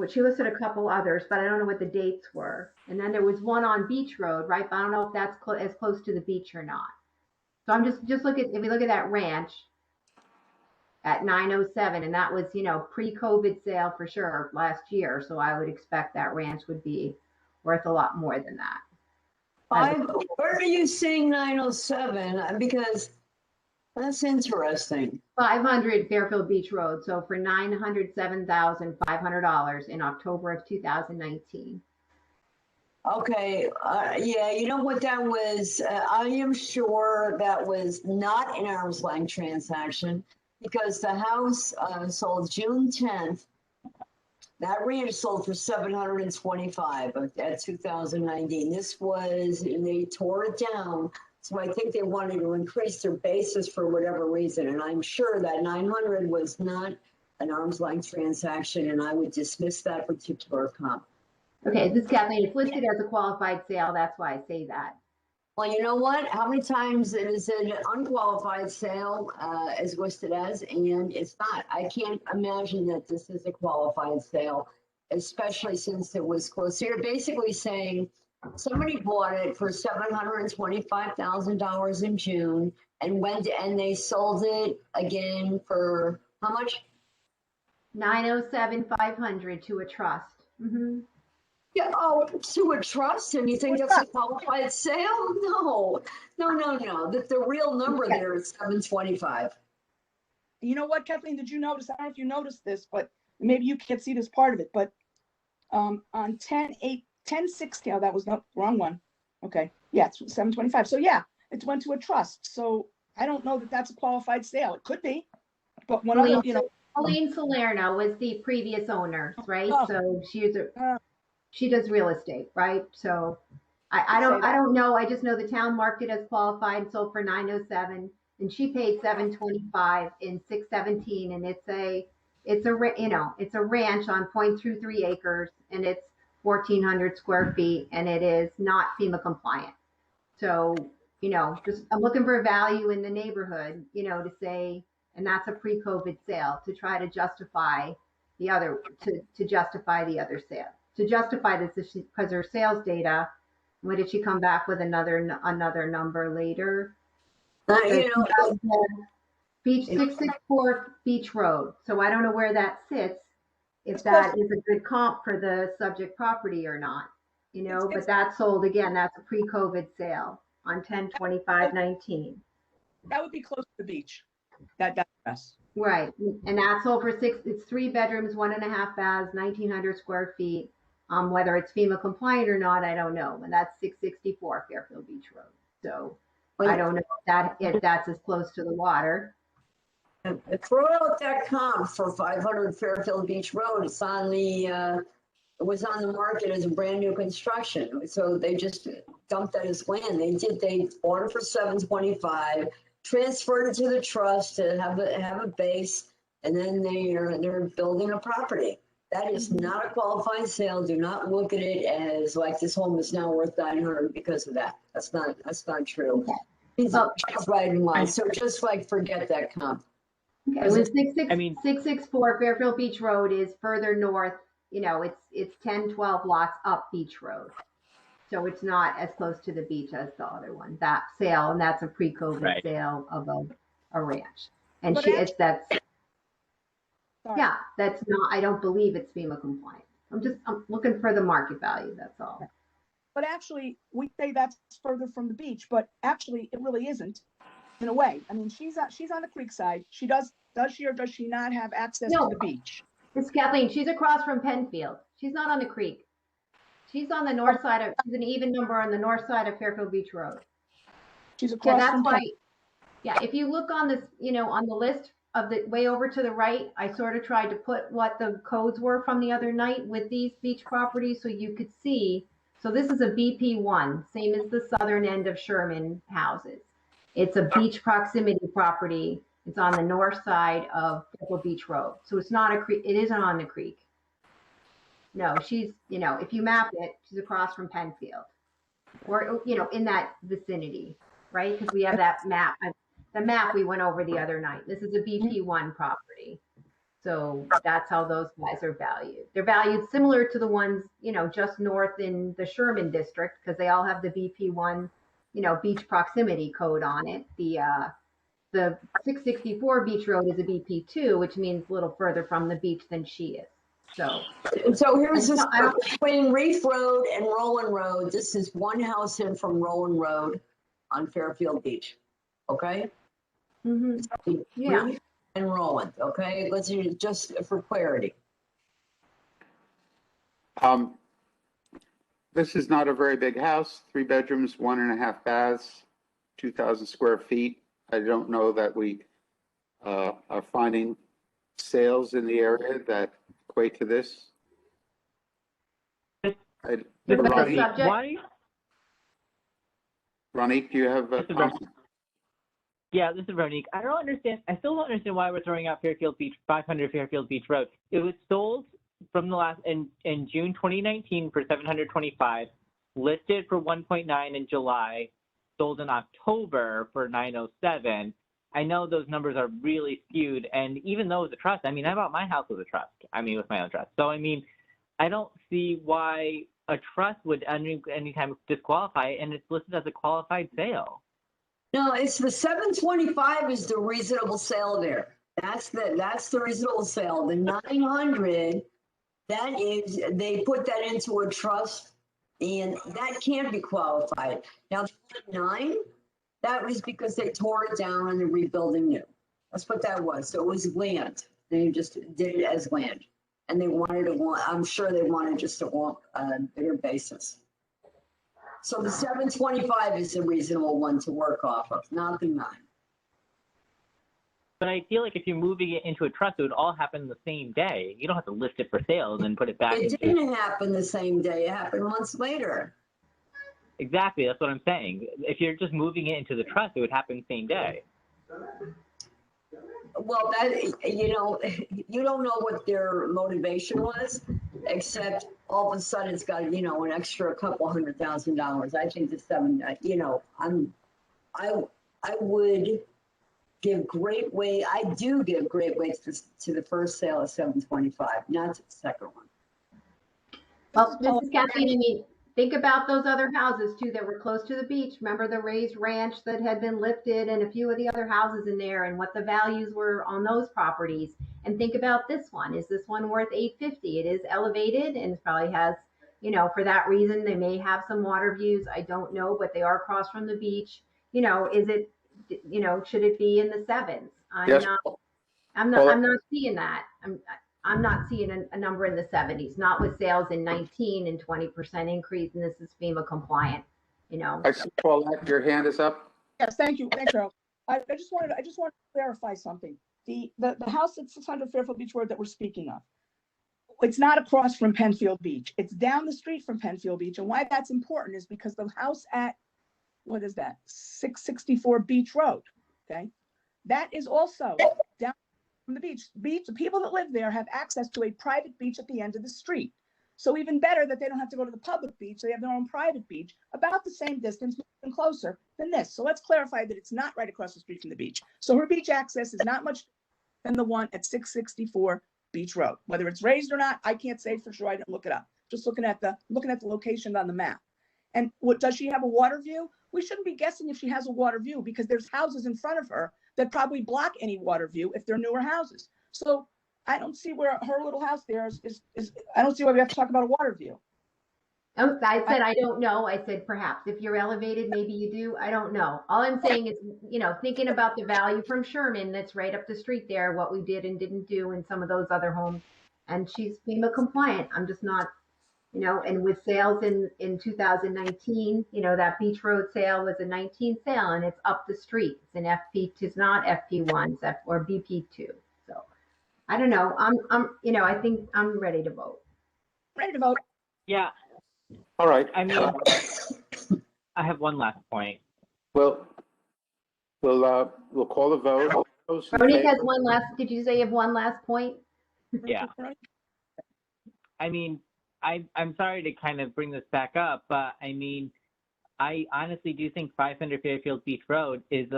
[SPEAKER 2] she listed a couple others, but I don't know what the dates were. And then there was one on Beach Road, right? But I don't know if that's as close to the beach or not. So I'm just if we look at that ranch at 907, and that was, pre-COVID sale for sure last year. So I would expect that ranch would be worth a lot more than that.
[SPEAKER 4] Where are you seeing 907? Because that's interesting.
[SPEAKER 2] 500 Fairfield Beach Road. So for $907,500 in October of 2019.
[SPEAKER 4] Okay, yeah, you know what that was? I am sure that was not an arm's length transaction because the house sold June 10th. That ranch sold for $725 at 2019. This was, and they tore it down. So I think they wanted to increase their basis for whatever reason. And I'm sure that 900 was not an arm's length transaction, and I would dismiss that particular comp.
[SPEAKER 2] Okay, this is Kathleen. It's listed as a qualified sale. That's why I say that.
[SPEAKER 4] Well, you know what? How many times it is an unqualified sale as listed as, and it's not. I can't imagine that this is a qualified sale, especially since it was close. So you're basically saying somebody bought it for $725,000 in June and they sold it again for how much?
[SPEAKER 2] $907,500 to a trust. Mm-hmm.
[SPEAKER 4] Yeah, oh, to a trust, and you think that's a qualified sale? No. The real number there is 725.
[SPEAKER 6] You know what, Kathleen, did you notice? I don't know if you noticed this, but maybe you can't see this part of it, but on 10/16, oh, that was not wrong one. Okay, yeah, it's 725. So yeah, it went to a trust. So I don't know that that's a qualified sale. It could be, but when
[SPEAKER 2] Elaine Salerno was the previous owner, right?
[SPEAKER 6] Oh.
[SPEAKER 2] So she does real estate, right? So I don't know. I just know the town marked it as qualified, sold for 907, and she paid 725 in 617, and it's a ranch on 0.23 acres, and it's 1,400 square feet, and it is not FEMA compliant. So just I'm looking for value in the neighborhood, to say, and that's a pre-COVID sale to try to justify the other sale. To justify this because her sales data, when did she come back with another number later? Beach 664 Beach Road. So I don't know where that sits, if that is a good comp for the subject property or not, but that sold again. That's a pre-COVID sale on 10/25/19.
[SPEAKER 6] that would be close to the beach. That's
[SPEAKER 2] Right, and that's sold for it's 3 bedrooms, 1.5 baths, 1,900 square feet. Whether it's FEMA compliant or not, I don't know. And that's 664 Fairfield Beach Road. So I don't know if that's as close to the water.
[SPEAKER 4] Throw out that comp for 500 Fairfield Beach Road. It's on it was on the market as a brand new construction. So they just dumped that as land. They bought it for 725, transferred it to the trust to have a base, and then they're building a property. That is not a qualified sale. Do not look at it as like this home is now worth 900 because of that. That's not true. It's right in line. So just forget that comp.
[SPEAKER 2] Okay, it was 664 Fairfield Beach Road is further north. It's 10, 12 lots up Beach Road. So it's not as close to the beach as the other one. That sale, and that's a pre-COVID sale of a ranch. And that's not, I don't believe it's FEMA compliant. I'm looking for the market value, that's all.
[SPEAKER 6] But actually, we say that's further from the beach, but actually it really isn't in a way. I mean, she's on the creek side. Does she or does she not have access to the beach?
[SPEAKER 2] It's Kathleen. She's across from Penfield. She's not on the creek. She's on the north side she's an even number on the north side of Fairfield Beach Road.
[SPEAKER 6] She's
[SPEAKER 2] Yeah,
[SPEAKER 6] across
[SPEAKER 2] that's
[SPEAKER 6] from
[SPEAKER 2] why,
[SPEAKER 6] Penn.
[SPEAKER 2] yeah, if you look on this, on the list of the way over to the right, I sort of tried to put what the codes were from the other night with these beach properties so you could see. So this is a BP1, same as the southern end of Sherman houses. It's a beach proximity property. It's on the north side of Purple Beach Road. So it's not a creek, it isn't on the creek. No, she's, if you map it, she's across from Penfield or, in that vicinity, right? Because we have that map, the map we went over the other night. This is a BP1 property. So that's how those guys are valued. They're valued similar to the ones, just north in the Sherman district, because they all have the BP1, beach proximity code on it. The 664 Beach Road is a BP2, which means a little further from the beach than she is. So
[SPEAKER 4] here's this, between Reef Road and Roland Road, this is one house in from Roland Road on Fairfield Beach, okay?
[SPEAKER 2] Yeah.
[SPEAKER 4] Reef and Roland, okay? Let's just for clarity.
[SPEAKER 1] This is not a very big house, 3 bedrooms, 1.5 baths, 2,000 square feet. I don't know that we are finding sales in the area that equate to this.
[SPEAKER 3] Why?
[SPEAKER 1] Ronique, do you have a comment?
[SPEAKER 3] Yeah, this is Ronique. I still don't understand why we're throwing out Fairfield Beach, 500 Fairfield Beach Road. It was sold from in June 2019 for $725, listed for 1.9 in July, sold in October for 907. I know those numbers are really skewed, and even though it's a trust, I bought my house with a trust. With my own trust. So I don't see why a trust would anytime disqualify it, and it's listed as a qualified sale.
[SPEAKER 4] No, it's the 725 is the reasonable sale there. That's the reasonable sale. The 900, that is, they put that into a trust, and that can't be qualified. Now, 9, that was because they tore it down and they're rebuilding new. That's what that was. So it was land. They just did it as land. And they I'm sure they wanted just a bigger basis. So the 725 is a reasonable one to work off of, not the 9.
[SPEAKER 3] But I feel like if you're moving it into a trust, it would all happen the same day. You don't have to list it for sale and then put it back.
[SPEAKER 4] It didn't happen the same day. It happened months later.
[SPEAKER 3] Exactly. That's what I'm saying. If you're just moving it into the trust, it would happen the same day.
[SPEAKER 4] Well, you don't know what their motivation was, except all of a sudden it's got, an extra couple $100,000. I think the 7, I would give great weight. I do give great weight to the first sale of 725, not to the second one.
[SPEAKER 2] Well, Mrs. Kathleen, think about those other houses too that were close to the beach. Remember the raised ranch that had been lifted and a few of the other houses in there and what the values were on those properties. And think about this one. Is this one worth $850? It is elevated and it probably has, for that reason, they may have some water views. I don't know, but they are across from the beach. Is it, should it be in the 7s? I'm not seeing that. I'm not seeing a number in the 70s, not with sales in 19 and 20% increase, and this is FEMA compliant,
[SPEAKER 1] I see, Paulette, your hand is up.
[SPEAKER 6] Yes, thank you. Thanks, Charles. I just wanted to clarify something. The house at 600 Fairfield Beach Road that we're speaking of, it's not across from Penfield Beach. It's down the street from Penfield Beach. And why that's important is because the house at, 664 Beach Road, okay? That is also down from the beach. The people that live there have access to a private beach at the end of the street. So even better that they don't have to go to the public beach. They have their own private beach, about the same distance and closer than this. So let's clarify that it's not right across the street from the beach. So her beach access is not much than the one at 664 Beach Road. Whether it's raised or not, I can't say for sure. I didn't look it up. Just looking at the location on the map. And does she have a water view? We shouldn't be guessing if she has a water view because there's houses in front of her that probably block any water view if they're newer houses. So I don't see where her little house there is I don't see why we have to talk about a water view.
[SPEAKER 2] Oh, I said, I don't know. I said, perhaps if you're elevated, maybe you do. I don't know. All I'm saying is, thinking about the value from Sherman, that's right up the street there, what we did and didn't do in some of those other homes. And she's FEMA compliant. I'm just not You know, and with sales in 2019, you know, that Beach Road sale was a 19 sale and it's up the street. It's an FP, it's not FP1, it's F or BP2. So I don't know. you know, I think I'm ready to vote.
[SPEAKER 6] Ready to vote.
[SPEAKER 3] Yeah,
[SPEAKER 1] All right.
[SPEAKER 3] I mean, I have one last point.
[SPEAKER 1] We'll call the vote. Those in
[SPEAKER 2] Monique has
[SPEAKER 1] favor-
[SPEAKER 2] one last, did you say you have one last point?
[SPEAKER 3] Yeah. I mean, I'm sorry to kind of bring this back up, but I mean, I honestly do think 500 Fairfield Beach Road is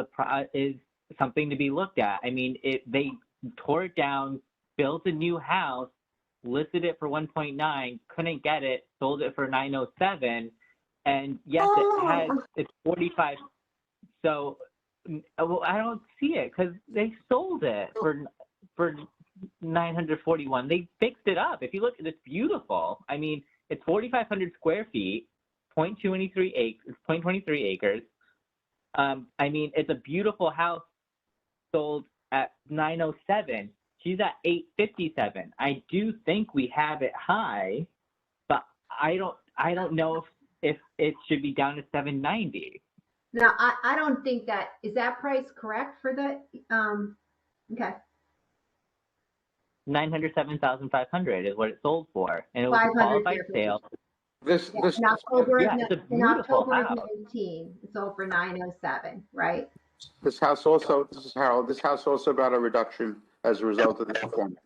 [SPEAKER 3] something to be looked at. I mean, they tore it down, built a new house, listed it for 1.9, couldn't get it, sold it for 907, and yes, it's 45. So well, I don't see it because they sold it for 941. They fixed it up. If you look, it's beautiful. I mean, it's 4,500 square feet, 0.23 acres. 0.23 acres. I mean, it's a beautiful house. Sold at 907. She's at 857. I do think we have it high, but I don't know if it should be down to 790.
[SPEAKER 2] Now, I don't think is that price correct for the, okay.
[SPEAKER 3] 907,500 is what it sold for, and it was a
[SPEAKER 2] 500
[SPEAKER 3] qualified
[SPEAKER 2] Fairfield.
[SPEAKER 3] sale.
[SPEAKER 1] This,
[SPEAKER 2] Yeah,
[SPEAKER 1] this,
[SPEAKER 2] in October,
[SPEAKER 3] Yeah, it's a
[SPEAKER 2] in
[SPEAKER 3] beautiful
[SPEAKER 2] October
[SPEAKER 3] house.
[SPEAKER 2] of 19, it sold for 907, right?
[SPEAKER 1] this house also, this is Harold, this house also got a reduction as a result of this performance.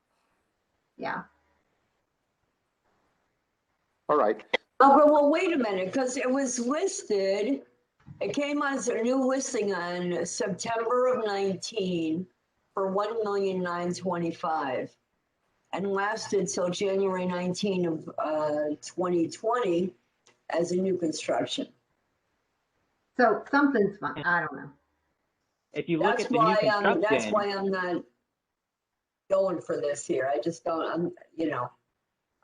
[SPEAKER 2] Yeah.
[SPEAKER 1] All right.
[SPEAKER 4] Oh, well, wait a minute, because it was listed, it came as a new listing on September of 19 for 1,925,000 and lasted till January 19 of 2020 as a new construction.
[SPEAKER 2] So something's fun. I don't know.
[SPEAKER 3] If you look
[SPEAKER 4] That's
[SPEAKER 3] at the new
[SPEAKER 4] why
[SPEAKER 3] construction,
[SPEAKER 4] that's why I'm not going for this here. I just don't,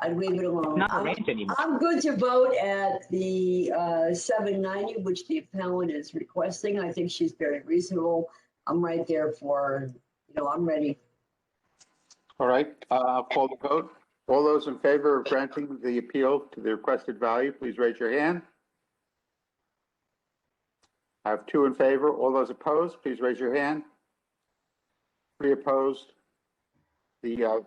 [SPEAKER 4] I'd leave it alone.
[SPEAKER 3] it's not a ranch anymore.
[SPEAKER 4] I'm good to vote at the 790, which the appellant is requesting. I think she's very reasonable. I'm right there for, I'm ready.
[SPEAKER 1] All right, I'll call the vote. All those in favor of granting the appeal to the requested value, please raise your hand. I have 2 in favor. All those opposed, please raise your hand. 3 opposed. The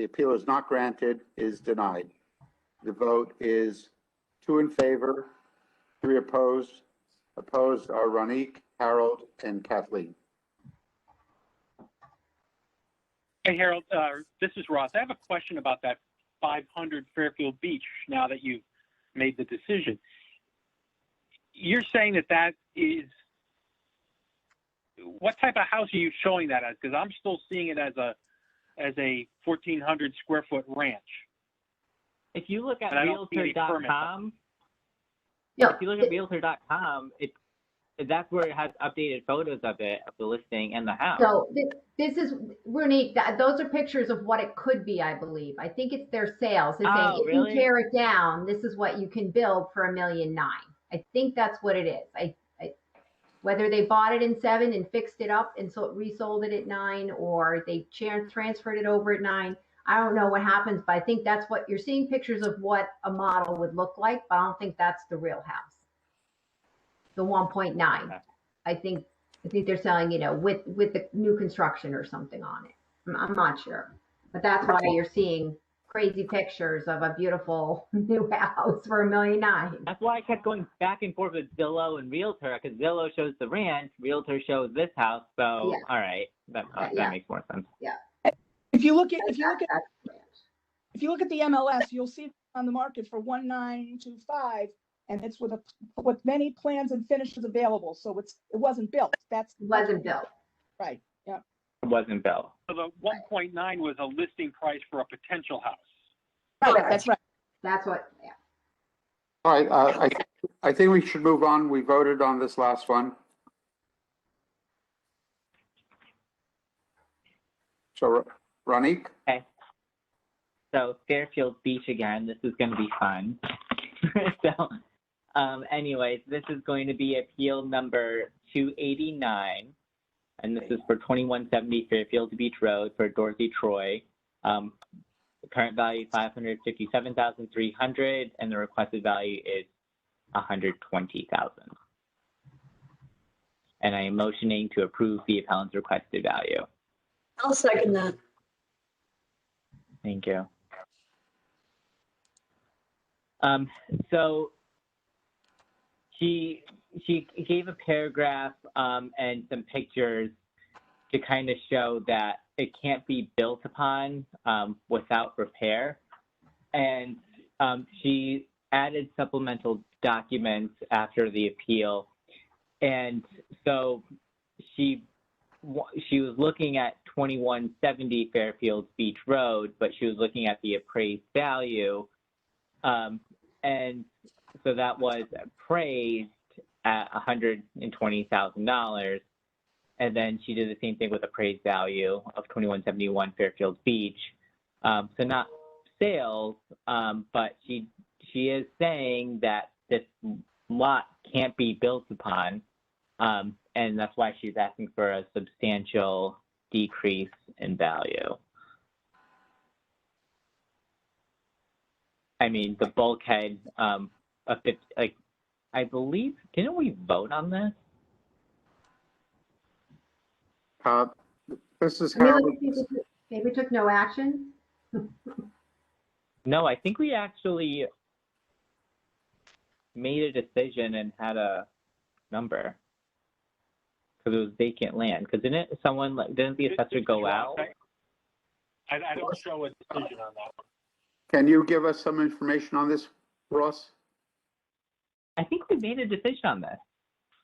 [SPEAKER 1] appeal is not granted, is denied. The vote is 2 in favor, 3 opposed. Opposed are Ronique, Harold, and Kathleen.
[SPEAKER 5] Hey, Harold, this is Ross. I have a question about that 500 Fairfield Beach now that you've made the decision. You're saying that is, what type of house are you showing that as? Because I'm still seeing it as a 1,400 square foot ranch.
[SPEAKER 3] If you look at
[SPEAKER 5] And I don't see any permits.
[SPEAKER 3] Realtor.com,
[SPEAKER 2] No,
[SPEAKER 3] if you look at Realtor.com, that's where it has updated photos of it, of the listing and the house.
[SPEAKER 2] so this is, Rooney, those are pictures of what it could be, I believe. I think it's their sales. They're saying, if
[SPEAKER 3] really?
[SPEAKER 2] you tear it down, this is what you can build for $1.9 million. I think that's what it is. Whether they bought it in 7 and fixed it up and so resold it at 9, or they transferred it over at 9. I don't know what happens, but I think that's what you're seeing, pictures of what a model would look like, but I don't think that's the real house. The 1.9.
[SPEAKER 3] Okay.
[SPEAKER 2] I think they're selling, with the new construction or something on it. I'm not sure, but that's why you're seeing crazy pictures of a beautiful new house for $1.9 million.
[SPEAKER 3] That's why I kept going back and forth with Zillow and Realtor, because Zillow shows the ranch, Realtor shows this house. So,
[SPEAKER 2] Yeah.
[SPEAKER 3] all right, that makes more sense.
[SPEAKER 6] If you look at
[SPEAKER 2] That's
[SPEAKER 6] the MLS, you'll see it on the market for 1,925, and it's with many plans and finishes available. So it wasn't built.
[SPEAKER 2] it wasn't built.
[SPEAKER 6] Right. Yeah.
[SPEAKER 3] It wasn't built.
[SPEAKER 5] So the 1.9 was a listing price for a potential house.
[SPEAKER 6] Right. That's right.
[SPEAKER 2] That's what. Yeah.
[SPEAKER 1] All right, I think we should move on. We voted on this last one. So, Ronique?
[SPEAKER 3] Okay. So Fairfield Beach again. This is going to be fun. So, anyways, this is going to be appeal number 289, and this is for 2170 Fairfield Beach Road for Dorothy Troy. The current value $557,300, and the requested value is $120,000. And I am motioning to approve the appellant's requested value.
[SPEAKER 4] I'll second that.
[SPEAKER 3] Thank you. So she gave a paragraph and some pictures to kind of show that it can't be built upon without repair. And she added supplemental documents after the appeal. And so she was looking at 2170 Fairfield Beach Road, but she was looking at the appraised value. And so that was appraised at $120,000. And then she did the same thing with appraised value of 2171 Fairfield Beach. So not sales, but she is saying that this lot can't be built upon. And that's why she's asking for a substantial decrease in value. I mean, the bulkhead, I believe, didn't we vote on this?
[SPEAKER 1] This is
[SPEAKER 2] I mean,
[SPEAKER 1] how,
[SPEAKER 2] maybe we took no action.
[SPEAKER 3] No, I think we actually made a decision and had a number because it was vacant land. Because didn't the assessor go out?
[SPEAKER 5] I don't show a decision on that one.
[SPEAKER 1] can you give us some information on this, Ross?
[SPEAKER 3] I think we made a decision on this.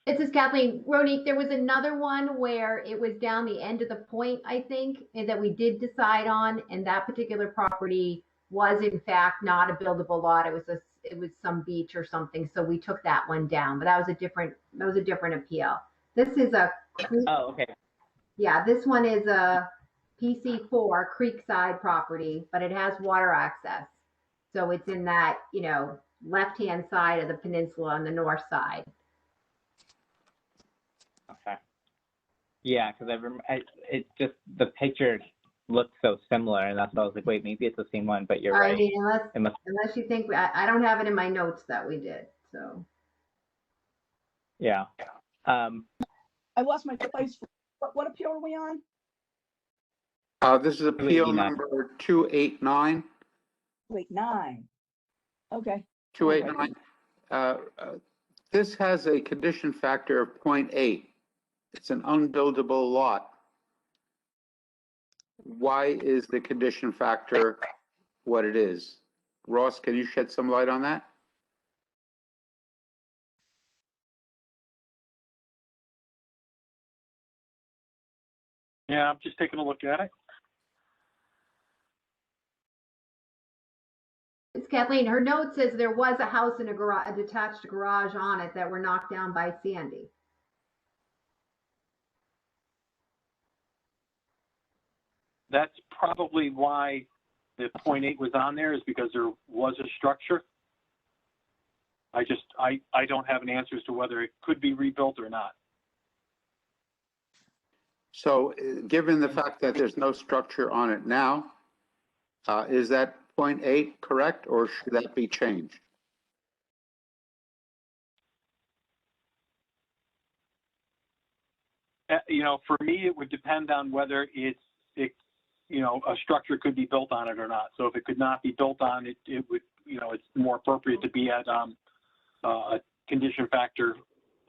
[SPEAKER 2] This is Kathleen. Ronique, there was another one where it was down the end of the point, I think, and that we did decide on, and that particular property was in fact not a buildable lot. It was some beach or something, so we took that one down. But that was a different appeal. This is a
[SPEAKER 3] Oh, okay.
[SPEAKER 2] Yeah, this one is a PC4 Creekside property, but it has water access. So it's in that, left-hand side of the peninsula on the north side.
[SPEAKER 3] Okay. Yeah, because I remember it's just the picture looked so similar, and that's why I was like, wait, maybe it's the same one. But you're right.
[SPEAKER 2] I mean, unless you think I don't have it in my notes that we did. So.
[SPEAKER 3] Yeah.
[SPEAKER 6] I lost my place. What appeal are we on?
[SPEAKER 1] This is appeal
[SPEAKER 3] 289.
[SPEAKER 1] number 289.
[SPEAKER 6] Wait, 9. Okay.
[SPEAKER 1] 289. This has a condition factor of 0.8. It's an unbuildable lot. Why is the condition factor what it is? Ross, can you shed some light on that?
[SPEAKER 5] Yeah, I'm just taking a look at it.
[SPEAKER 2] It's Kathleen. Her note says there was a house and a detached garage on it that were knocked down by Sandy.
[SPEAKER 5] That's probably why the 0.8 was on there, is because there was a structure. I don't have an answer as to whether it could be rebuilt or not.
[SPEAKER 1] So given the fact that there's no structure on it now, is that 0.8 correct, or should that be changed?
[SPEAKER 5] For me, it would depend on whether a structure could be built on it or not. So if it could not be built on, it would, it's more appropriate to be at a condition factor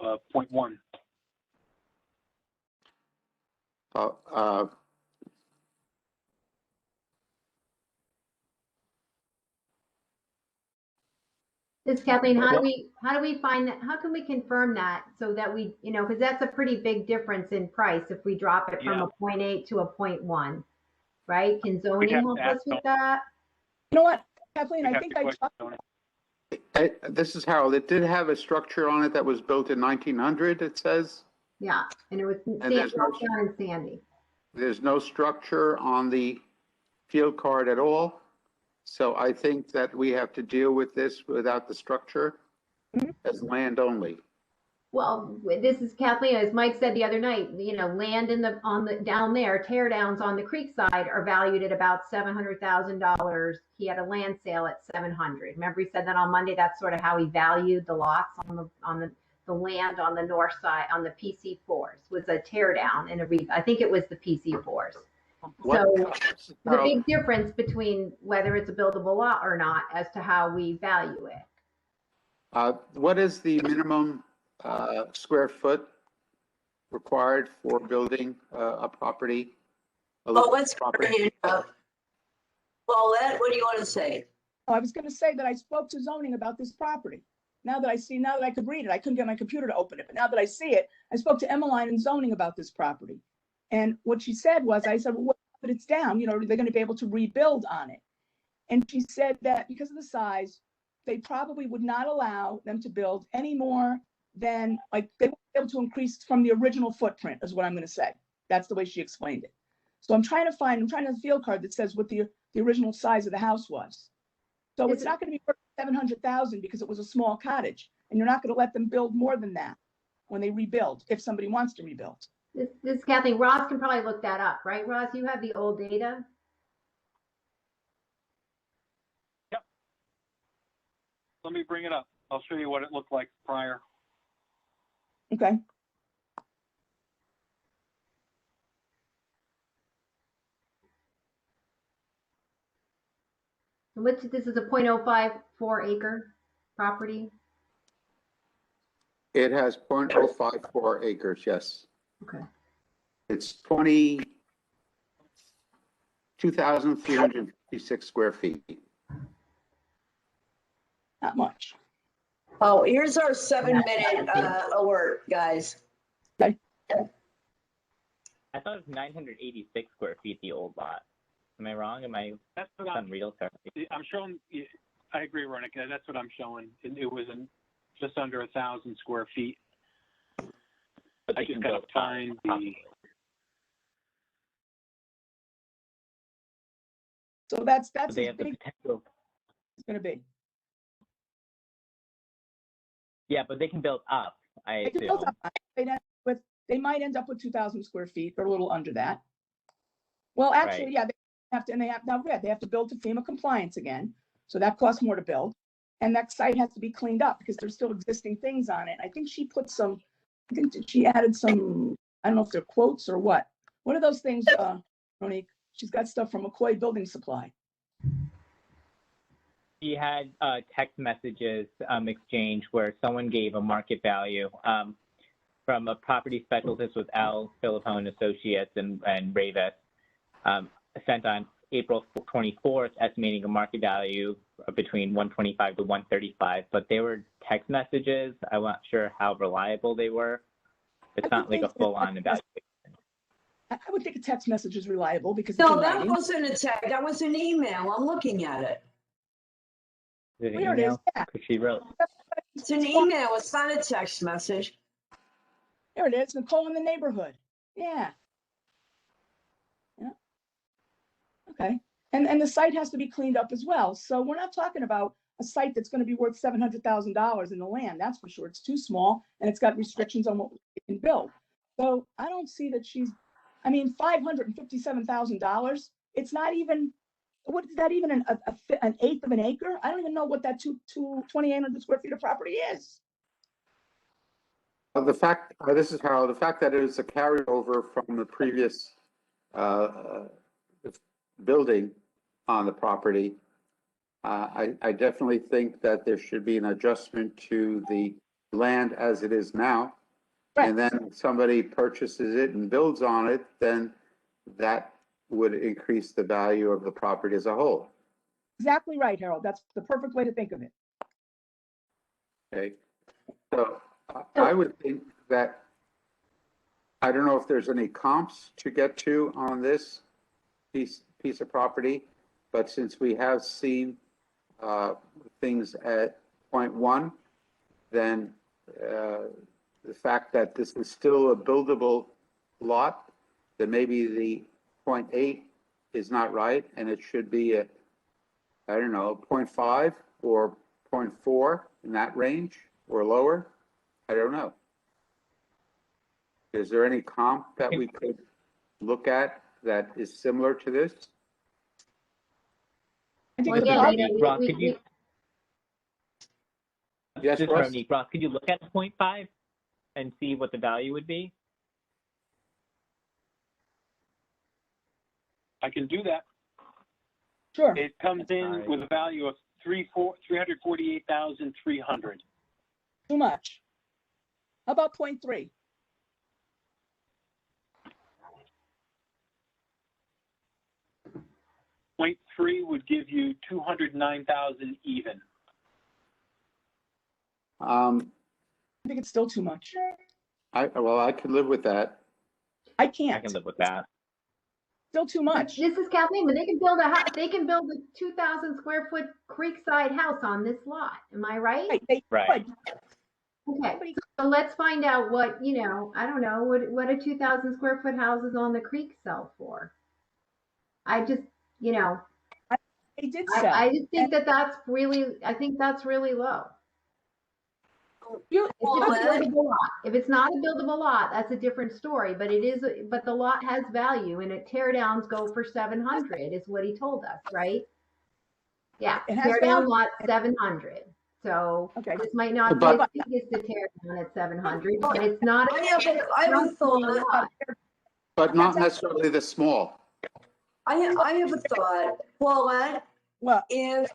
[SPEAKER 5] 0.1.
[SPEAKER 2] This is Kathleen. How do we find that? How can we confirm that so that we, because that's a pretty big difference in price if we drop it from a 0.8 to a 0.1, right? Can zoning help us with that?
[SPEAKER 6] You know what, Kathleen? I think
[SPEAKER 1] This is Harold. It did have a structure on it that was built in 1900, it says.
[SPEAKER 2] Yeah, and it was
[SPEAKER 1] there's
[SPEAKER 2] down in Sandy.
[SPEAKER 1] There's no structure on the field card at all. So I think that we have to deal with this without the structure as land only.
[SPEAKER 2] Well, this is Kathleen. As Mike said the other night, land down there, tear downs on the creek side are valued at about $700,000. He had a land sale at 700. Remember, he said that on Monday. That's sort of how he valued the lots on the land on the north side on the PC4s was a tear down and I think it was the PC4s. So the big difference between whether it's a buildable lot or not as to how we value it.
[SPEAKER 1] What is the minimum square foot required for building a property?
[SPEAKER 4] Well, let's bring it up. Paulette, what do you want to say?
[SPEAKER 6] Oh, I was going to say that I spoke to zoning about this property. Now that I could read it, I couldn't get my computer to open it, but now that I see it, I spoke to Emmeline in zoning about this property. And what she said was, I said, well, what if it's down? They're going to be able to rebuild on it. And she said that because of the size, they probably would not allow them to build any more than, like, they won't be able to increase from the original footprint, is what I'm going to say. That's the way she explained it. So I'm trying to find a field card that says what the original size of the house was. So it's not going to be 700,000 because it was a small cottage, and you're not going to let them build more than that when they rebuild, if somebody wants to rebuild.
[SPEAKER 2] This is Kathleen. Ross can probably look that up, right? Ross, you have the old data.
[SPEAKER 5] Yep. Let me bring it up. I'll show you what it looked like prior.
[SPEAKER 6] Okay.
[SPEAKER 2] This is a 0.054 acre property.
[SPEAKER 1] It has 0.054 acres, yes.
[SPEAKER 2] Okay.
[SPEAKER 1] It's 2,356 square feet.
[SPEAKER 6] Not much.
[SPEAKER 4] Oh, here's our 7-minute alert, guys.
[SPEAKER 6] Okay.
[SPEAKER 3] I thought it was 986 square feet, the old lot. Am I wrong?
[SPEAKER 5] That's what
[SPEAKER 3] on Realtor?
[SPEAKER 5] I'm showing. I agree, Veronica. That's what I'm showing. It was just under 1,000 square feet.
[SPEAKER 3] But
[SPEAKER 5] I just got to find the.
[SPEAKER 6] So that's
[SPEAKER 3] They
[SPEAKER 6] as
[SPEAKER 3] have the
[SPEAKER 6] big as
[SPEAKER 3] potential.
[SPEAKER 6] it's going to be.
[SPEAKER 3] Yeah, but they can build up. I
[SPEAKER 6] They can build
[SPEAKER 3] assume.
[SPEAKER 6] up. They might end up with 2,000 square feet or a little under that. Well, actually,
[SPEAKER 3] Right.
[SPEAKER 6] yeah, they have to build to FEMA compliance again. So that costs more to build. And that site has to be cleaned up because there's still existing things on it. I think she added some, I don't know if they're quotes or what. What are those things, Monique? She's got stuff from McCoy Building Supply.
[SPEAKER 3] She had text messages exchange where someone gave a market value from a property specialist with Al Filippo and Associates and Ravis, sent on April 24th, estimating a market value between 125 to 135, but they were text messages. I'm not sure how reliable they were. It's not like a full-on evaluation.
[SPEAKER 6] I would think a text message is reliable because it's
[SPEAKER 4] No,
[SPEAKER 6] in
[SPEAKER 4] that
[SPEAKER 6] writing.
[SPEAKER 4] wasn't a text. That was an email. I'm looking at it.
[SPEAKER 3] Is it an
[SPEAKER 6] Here it is,
[SPEAKER 3] email?
[SPEAKER 6] yeah.
[SPEAKER 3] Because she wrote.
[SPEAKER 4] It's an email. It's not a text message.
[SPEAKER 6] There it is, Nicole in the neighborhood. Yeah. Yeah. Okay. And the site has to be cleaned up as well. So we're not talking about a site that's going to be worth $700,000 in the land. That's for sure. It's too small and it's got restrictions on what it can build. So I don't see that $557,000. It's not even, what is that even an eighth of an acre? I don't even know what that 2,800 square feet of property is.
[SPEAKER 1] The fact, this is Harold, the fact that it is a carryover from the previous building on the property, I definitely think that there should be an adjustment to the land as it is now.
[SPEAKER 6] Right.
[SPEAKER 1] And then somebody purchases it and builds on it, then that would increase the value of the property as a whole.
[SPEAKER 6] Exactly right, Harold. That's the perfect way to think of it.
[SPEAKER 1] Okay, so I would think that, I don't know if there's any comps to get to on this piece of property, but since we have seen things at 0.1, then the fact that this is still a buildable lot, then maybe the 0.8 is not right, and it should be a, I don't know, 0.5 or 0.4 in that range or lower. I don't know. Is there any comp that we could look at that is similar to this?
[SPEAKER 6] I think
[SPEAKER 2] Well,
[SPEAKER 6] the
[SPEAKER 2] again,
[SPEAKER 6] property-
[SPEAKER 2] you know,
[SPEAKER 3] Ross,
[SPEAKER 2] we-
[SPEAKER 3] could you?
[SPEAKER 1] Yes,
[SPEAKER 3] This is
[SPEAKER 1] Russ?
[SPEAKER 3] Ronique. Ross, could you look at 0.5 and see what the value would be?
[SPEAKER 5] I can do that.
[SPEAKER 6] Sure.
[SPEAKER 5] It comes
[SPEAKER 3] That's
[SPEAKER 5] in
[SPEAKER 3] fine.
[SPEAKER 5] with a value of 348,300.
[SPEAKER 6] Too much. How about 0.3?
[SPEAKER 5] Point three would give you 209,000 even.
[SPEAKER 6] I think it's still too much.
[SPEAKER 1] Well, I could live with that.
[SPEAKER 6] I
[SPEAKER 3] I
[SPEAKER 6] can't.
[SPEAKER 3] can live with that.
[SPEAKER 6] Still too much.
[SPEAKER 2] This is Kathleen, but they can build a house, they can build a 2,000 square foot creekside house on this lot. Am I right?
[SPEAKER 6] Right, they
[SPEAKER 3] Right.
[SPEAKER 6] could.
[SPEAKER 2] Okay, so let's find out what, you know, I don't know, what a 2,000 square foot houses on the creek sell for. I just, you know,
[SPEAKER 6] They did sell.
[SPEAKER 2] I just think that that's really, I think that's really low.
[SPEAKER 6] You,
[SPEAKER 2] It's not a
[SPEAKER 4] Paulette,
[SPEAKER 2] buildable lot. If it's not a buildable lot, that's a different story, but it is, but the lot has value and tear downs go for 700 is what he told us, right? Yeah,
[SPEAKER 6] It has
[SPEAKER 2] tear down
[SPEAKER 6] value.
[SPEAKER 2] lot 700. So
[SPEAKER 6] okay.
[SPEAKER 2] this might not be
[SPEAKER 1] But-
[SPEAKER 2] as big as the tear down at 700, but it's not.
[SPEAKER 4] I have a thought.
[SPEAKER 2] lot.
[SPEAKER 1] But not necessarily the small.
[SPEAKER 4] I have a thought. Paulette,
[SPEAKER 6] Well,
[SPEAKER 4] if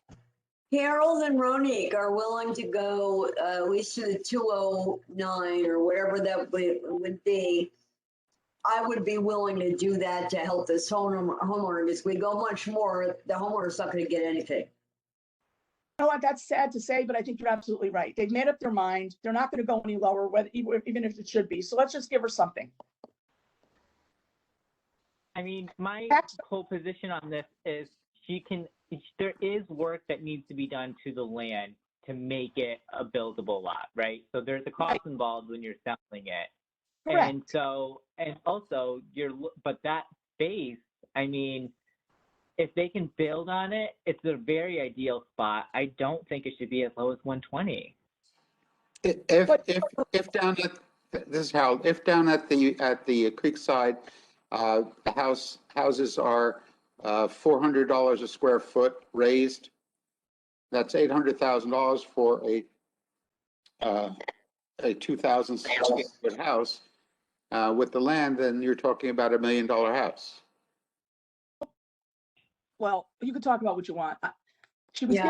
[SPEAKER 4] Harold and Ronique are willing to go at least to the 209 or whatever that would be, I would be willing to do that to help this homeowner. Because we go much more, the homeowner's not going to get anything.
[SPEAKER 6] you know what? That's sad to say, but I think you're absolutely right. They've made up their mind. They're not going to go any lower, whether even if it should be. So let's just give her something.
[SPEAKER 3] I mean, my
[SPEAKER 6] That's-
[SPEAKER 3] whole position on this is there is work that needs to be done to the land to make it a buildable lot, right? So there's a cost involved when you're selling it.
[SPEAKER 6] Correct.
[SPEAKER 3] And so, and also but that space, I mean, if they can build on it, it's a very ideal spot. I don't think it should be as low as 120.
[SPEAKER 1] If down at, this is how, if down at the Creekside, the houses are $400 a square foot raised, that's $800,000 for a 2,000 square foot house. With the land, then you're talking about $1 million house.
[SPEAKER 6] Well, you can talk about what you want. She was
[SPEAKER 4] Yeah.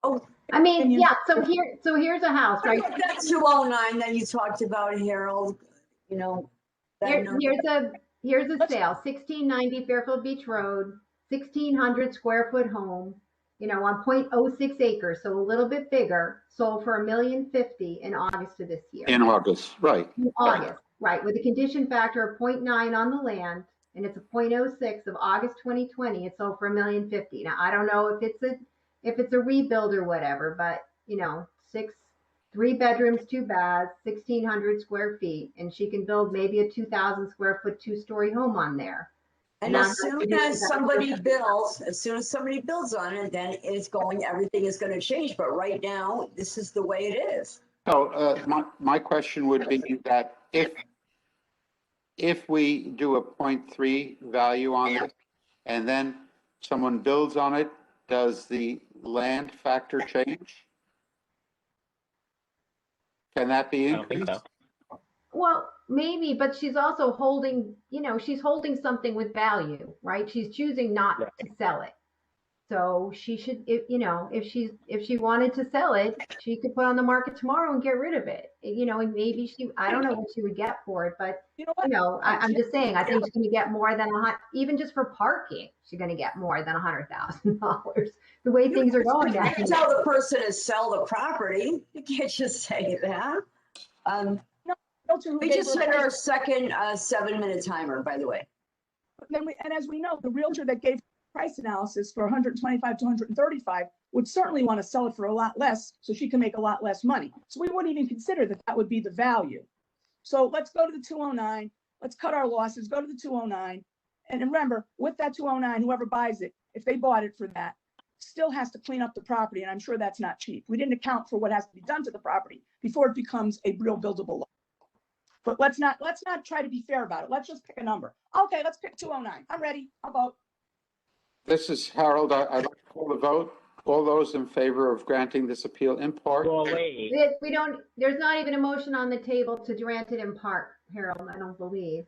[SPEAKER 6] giving,
[SPEAKER 2] I mean,
[SPEAKER 6] Opinion.
[SPEAKER 2] yeah, so here's a house, right?
[SPEAKER 4] That 209 that you talked about, Harold, you know. that number.
[SPEAKER 2] Here's a
[SPEAKER 6] Let's-
[SPEAKER 2] sale, 1690 Fairfield Beach Road, 1,600 square foot home, you know, on 0.06 acres, so a little bit bigger, sold for $1,050,000 in August of this year.
[SPEAKER 1] In August, right.
[SPEAKER 2] In August, right, with a condition factor of 0.9 on the land, and it's a 0.06 of August 2020, it sold for $1,050,000. Now, I don't know if it's a rebuild or whatever, but, you know, 3 bedrooms, 2 baths, 1,600 square feet, and she can build maybe a 2,000 square foot 2-story home on there.
[SPEAKER 4] And as soon as somebody builds on it, then everything is going to change. But right now, this is the way it is.
[SPEAKER 1] So my question would be that if we do a 0.3 value on it and then someone builds on it, does the land factor change? Can that be
[SPEAKER 3] I don't think
[SPEAKER 1] increased?
[SPEAKER 3] so.
[SPEAKER 2] Well, maybe, but she's also holding, you know, she's holding something with value, right? She's choosing not
[SPEAKER 3] Right.
[SPEAKER 2] to sell it. So she should, if she wanted to sell it, she could put on the market tomorrow and get rid of it. You know, and maybe I don't know what she would get for it, but
[SPEAKER 6] you know what?
[SPEAKER 2] I'm just saying, I think she's going to get more than even just for parking, she's going to get more than $100,000. The way things are going
[SPEAKER 4] You
[SPEAKER 2] now.
[SPEAKER 4] can tell the person to sell the property. You can't just say that.
[SPEAKER 6] Realtor who
[SPEAKER 4] We
[SPEAKER 6] gave
[SPEAKER 4] just
[SPEAKER 6] her a
[SPEAKER 4] hit our
[SPEAKER 6] price-
[SPEAKER 4] second 7-minute timer, by the way.
[SPEAKER 6] and as we know, the realtor that gave price analysis for 125 to 135 would certainly want to sell it for a lot less so she can make a lot less money. So we wouldn't even consider that would be the value. So let's go to the 209. Let's cut our losses, go to the 209. And remember, with that 209, whoever buys it, if they bought it for that, still has to clean up the property. And I'm sure that's not cheap. We didn't account for what has to be done to the property before it becomes a real buildable lot. But let's not try to be fair about it. Let's just pick a number. Okay, let's pick 209. I'm ready. I'll vote.
[SPEAKER 1] This is Harold. I'd like to call the vote. All those in favor of granting this appeal in part?
[SPEAKER 3] Well, wait.
[SPEAKER 2] We don't, there's not even a motion on the table to grant it in part, Harold, I don't believe.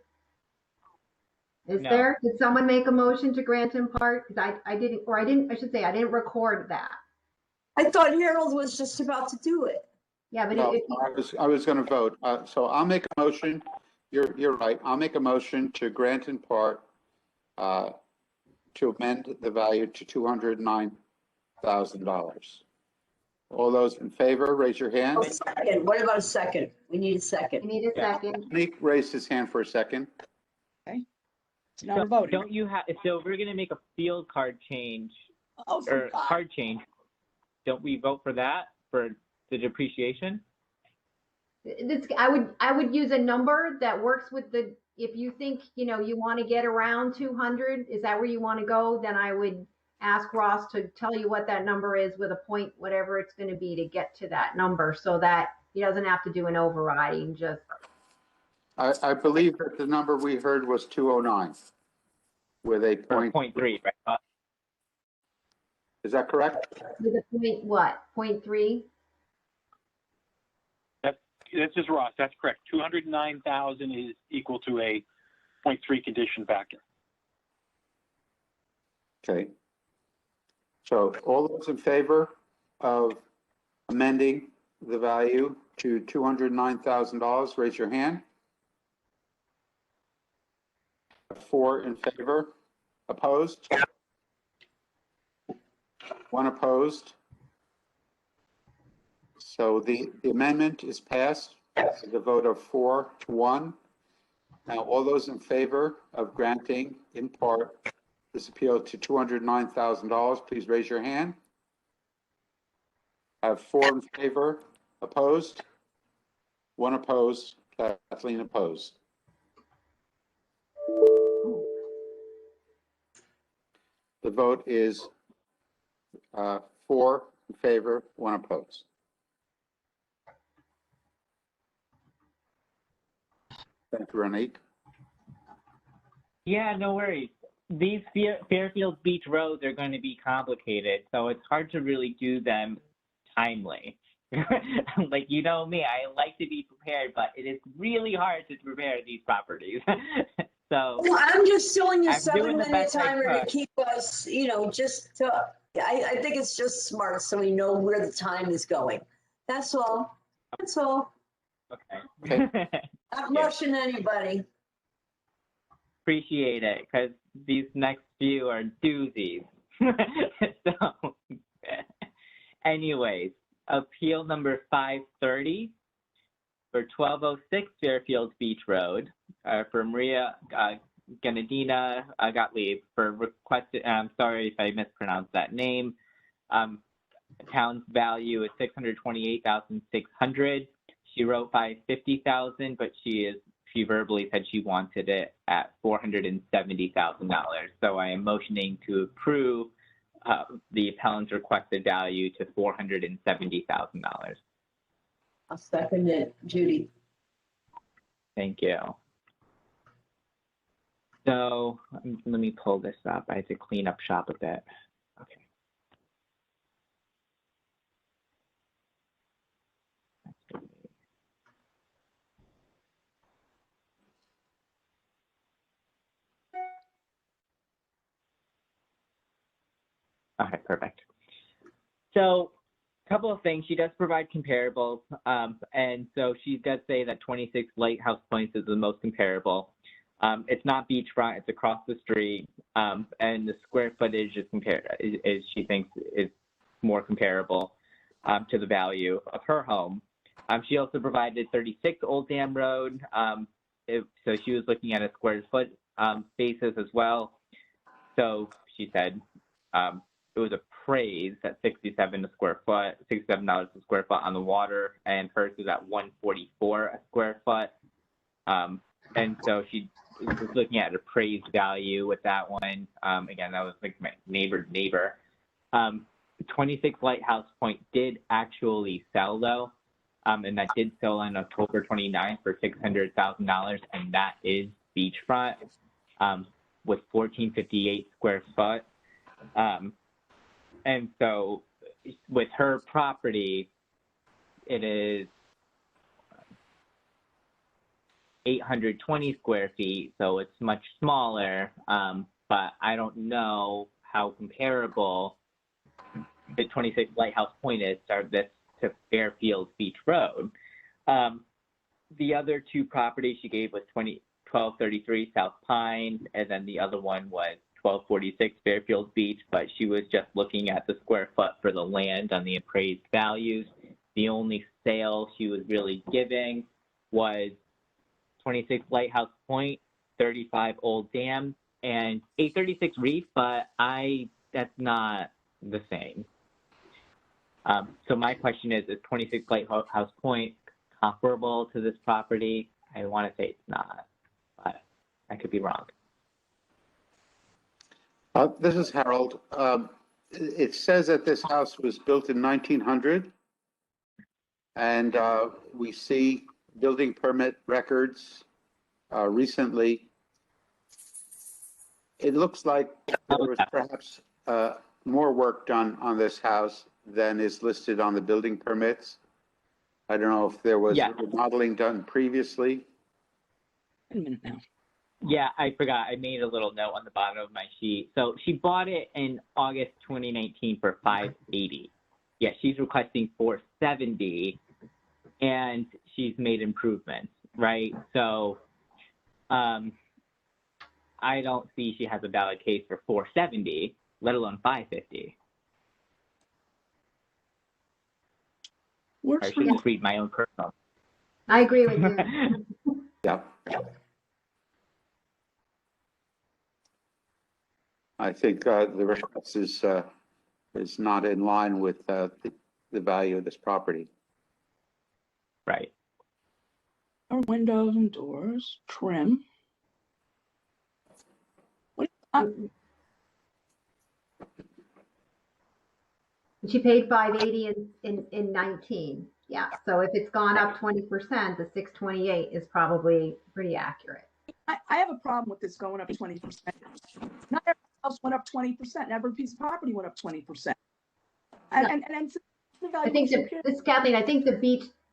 [SPEAKER 2] Is
[SPEAKER 3] No.
[SPEAKER 2] there? Did someone make a motion to grant in part? Because I didn't, I should say, I didn't record that.
[SPEAKER 4] I thought Harold was just about to do it.
[SPEAKER 2] Yeah, but
[SPEAKER 1] No,
[SPEAKER 2] if,
[SPEAKER 1] I was going to vote. So I'll make a motion. You're right. I'll make a motion to grant in part, to amend the value to $209,000. All those in favor, raise your hand.
[SPEAKER 4] Oh, second. What about a second? We need a
[SPEAKER 2] we
[SPEAKER 4] second.
[SPEAKER 2] need a
[SPEAKER 3] Yeah.
[SPEAKER 2] second.
[SPEAKER 1] Nick raised his hand for a second.
[SPEAKER 6] So now we're voting.
[SPEAKER 3] Don't you have, so if we're going to make a field card change
[SPEAKER 6] Oh, for
[SPEAKER 3] or
[SPEAKER 6] God.
[SPEAKER 3] card change, don't we vote for that, for the depreciation?
[SPEAKER 2] This, I would use a number that works with the, if you think, you know, you want to get around 200, is that where you want to go? Then I would ask Ross to tell you what that number is with a point, whatever it's going to be to get to that number so that he doesn't have to do an overriding, just.
[SPEAKER 1] I believe that the number we heard was 209 with a
[SPEAKER 3] Or
[SPEAKER 1] point.
[SPEAKER 3] 0.3, right?
[SPEAKER 1] Is that correct?
[SPEAKER 2] With a point what? 0.3?
[SPEAKER 5] This is Ross. That's correct. 209,000 is equal to a 0.3 condition factor.
[SPEAKER 1] Okay. So all those in favor of amending the value to $209,000, raise your hand. 4 in favor. Opposed? 1 opposed. So the amendment is passed with a vote of 4-1. Now, all those in favor of granting in part this appeal to $209,000, please raise your hand. I have 4 in favor. Opposed? 1 opposed. Kathleen opposed. The vote is 4 in favor, 1 opposed. Thank you, Ronique.
[SPEAKER 3] Yeah, no worries. These Fairfield Beach roads are going to be complicated, so it's hard to really do them timely. Like, you know me, I like to be prepared, but it is really hard to prepare these properties. So
[SPEAKER 4] Well, I'm just doing a
[SPEAKER 3] I'm doing the
[SPEAKER 4] 7-minute
[SPEAKER 3] best I
[SPEAKER 4] timer to
[SPEAKER 3] could.
[SPEAKER 4] keep us, you know, just to, I think it's just smart so we know where the time is going. That's all. That's all.
[SPEAKER 3] Okay.
[SPEAKER 4] Not
[SPEAKER 3] Yeah.
[SPEAKER 4] rushing anybody.
[SPEAKER 3] Appreciate it, because these next few are doozies. So, anyways, appeal number 530 for 1206 Fairfield Beach Road for Maria Ganadina Gottlieb for requested, I'm sorry if I mispronounced that name. Town's value is $628,600. She wrote $550,000, but she verbally said she wanted it at $470,000. So I am motioning to approve the appellant's requested value to $470,000.
[SPEAKER 4] I'll second it, Judy.
[SPEAKER 3] Thank you. So let me pull this up. I had to clean up shop a bit. Okay. Okay, perfect. So a couple of things. She does provide comparables. And so she does say that 26 Lighthouse Points is the most comparable. It's not beachfront, it's across the street. And the square footage is she thinks is more comparable to the value of her home. She also provided 36 Old Dam Road. So she was looking at a square foot basis as well. So she said it was appraised at $67 a square foot, $67 a square foot on the water, and hers is at $144 a square foot. And so she was looking at appraised value with that one. Again, that was like my neighbor's neighbor. 26 Lighthouse Point did actually sell though. and that did sell on October 29th for $600,000, and that is beachfront, with 1458 square foot. And so with her property, it is 820 square feet, so it's much smaller, but I don't know how comparable the 26 Lighthouse Point is to Fairfield Beach Road. The other two properties she gave was 1233 South Pine, and then the other one was 1246 Fairfield Beach, but she was just looking at the square foot for the land on the appraised values. The only sale she was really giving was 26 Lighthouse Point, 35 Old Dam, and 836 Reef, but that's not the same. So my question is 26 Lighthouse Point comparable to this property? I want to say it's not, but I could be wrong.
[SPEAKER 1] This is Harold. It says that this house was built in 1900, and we see building permit records recently. It looks like there was perhaps more work done on this house than is listed on the building permits. I don't know if there was remodeling done previously.
[SPEAKER 6] Wait a minute now.
[SPEAKER 3] Yeah, I forgot. I made a little note on the bottom of my sheet. So she bought it in August 2019 for $580. Yeah, she's requesting $470, and she's made improvements, right? So I don't see she has a valid case for $470, let alone $550.
[SPEAKER 6] Works
[SPEAKER 3] I
[SPEAKER 6] for
[SPEAKER 3] should
[SPEAKER 6] me.
[SPEAKER 3] just read my own personal.
[SPEAKER 2] I agree with you.
[SPEAKER 1] Yeah. I think the request is not in line with the value of this property.
[SPEAKER 3] Right.
[SPEAKER 6] Our windows and doors, trim.
[SPEAKER 2] She paid $580 in 19. Yeah. So if it's gone up 20%, the 628 is probably pretty accurate.
[SPEAKER 6] I have a problem with this going up 20%. Not every house went up 20%. Every piece of property went up 20%. And the
[SPEAKER 2] I think
[SPEAKER 6] valuation period,
[SPEAKER 2] this, Kathleen, I think the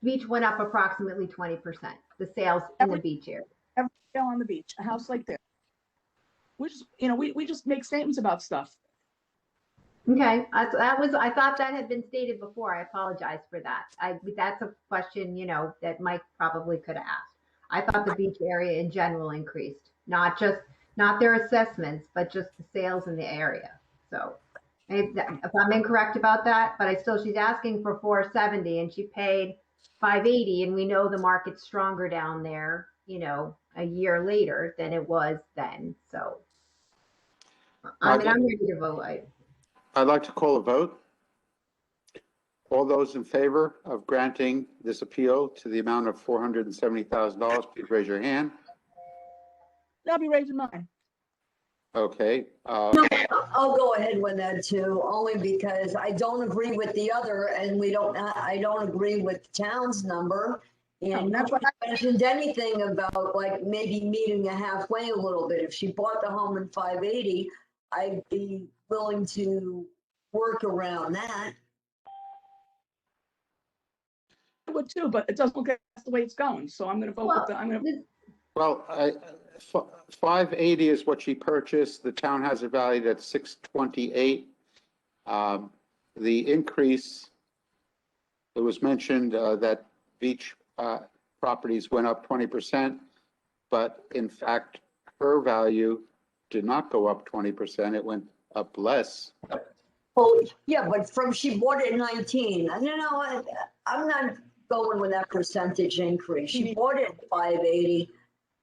[SPEAKER 2] beach went up approximately 20%, the sales in the beach area.
[SPEAKER 6] every sale on the beach, a house like this. We just make statements about stuff.
[SPEAKER 2] Okay, I thought that had been stated before. I apologize for that. That's a question, that Mike probably could have asked. I thought the beach area in general increased, not their assessments, but just the sales in the area. So if I'm incorrect about that, but she's asking for $470 and she paid $580, and we know the market's stronger down there, a year later than it was then. So I'm ready to vote.
[SPEAKER 1] I'd like to call a vote. All those in favor of granting this appeal to the amount of $470,000, please raise your hand.
[SPEAKER 6] I'll be raising mine.
[SPEAKER 1] Okay.
[SPEAKER 4] No, I'll go ahead with that too, only because I don't agree with the other, and I don't agree with the town's number. And
[SPEAKER 6] that's what
[SPEAKER 4] nobody mentioned anything about like maybe meeting halfway a little bit. If she bought the home in 580, I'd be willing to work around that.
[SPEAKER 6] I would too, but it doesn't look like that's the way it's going. So I'm going to vote with the.
[SPEAKER 1] Well, 580 is what she purchased. The town has it valued at 628. The increase, it was mentioned that beach properties went up 20%, but in fact, her value did not go up 20%. It went up less.
[SPEAKER 4] Oh, yeah, but she bought it in 19. No, I'm not going with that percentage increase. She bought it at 580.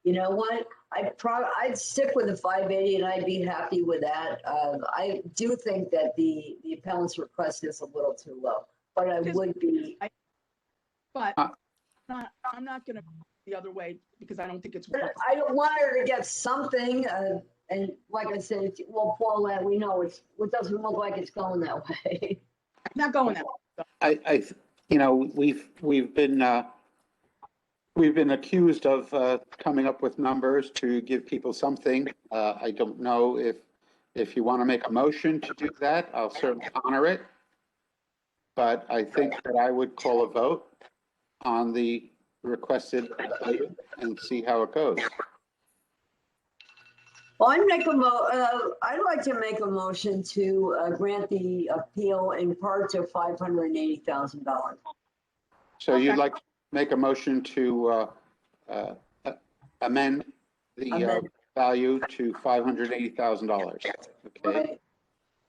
[SPEAKER 4] You know what? I'd stick with the 580 and I'd be happy with that. I do think that the appellant's request is a little too low, but I would be.
[SPEAKER 6] But I'm not going to go the other way because I don't think it's.
[SPEAKER 4] I don't want her to get something. And like I said, well, Paul, we know it doesn't look like it's going that way.
[SPEAKER 6] Not going that way.
[SPEAKER 1] you know, we've been accused of coming up with numbers to give people something. I don't know if you want to make a motion to do that, I'll certainly honor it. But I think that I would call a vote on the requested item and see how it goes.
[SPEAKER 4] Well, I'd like to make a motion to grant the appeal in part to $580,000.
[SPEAKER 1] So you'd like to make a motion to amend the
[SPEAKER 4] Amend.
[SPEAKER 1] value to $580,000. Okay.
[SPEAKER 4] Right.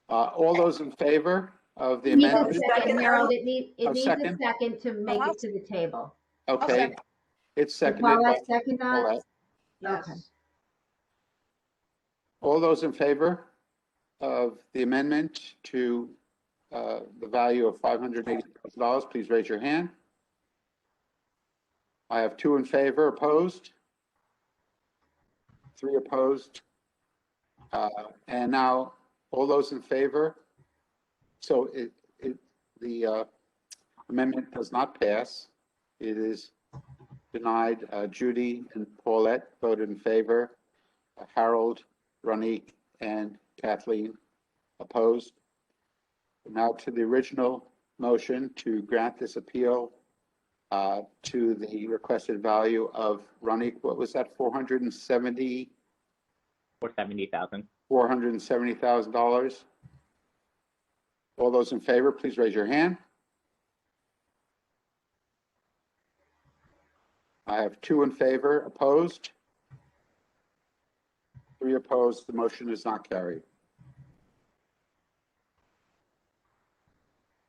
[SPEAKER 1] All those in favor of the
[SPEAKER 2] It needs a
[SPEAKER 1] amendment?
[SPEAKER 2] second, Harold. It
[SPEAKER 1] A
[SPEAKER 2] needs a
[SPEAKER 1] second?
[SPEAKER 2] second to make it to the table.
[SPEAKER 1] Okay,
[SPEAKER 6] second.
[SPEAKER 1] it's
[SPEAKER 2] Did
[SPEAKER 1] seconded by
[SPEAKER 2] Paulette second that?
[SPEAKER 1] Paulette.
[SPEAKER 2] Okay.
[SPEAKER 6] Yes.
[SPEAKER 1] All those in favor of the amendment to the value of $580,000, please raise your hand. I have 2 in favor, opposed? 3 opposed. And now, all those in favor? So the amendment does not pass. It is denied. Judy and Paulette voted in favor. Harold, Ronique, and Kathleen opposed. Now to the original motion to grant this appeal to the requested value of Ronique. What was that? $470,000. $470,000. All those in favor, please raise your hand. I have 2 in favor, opposed. 3 opposed. The motion is not carried.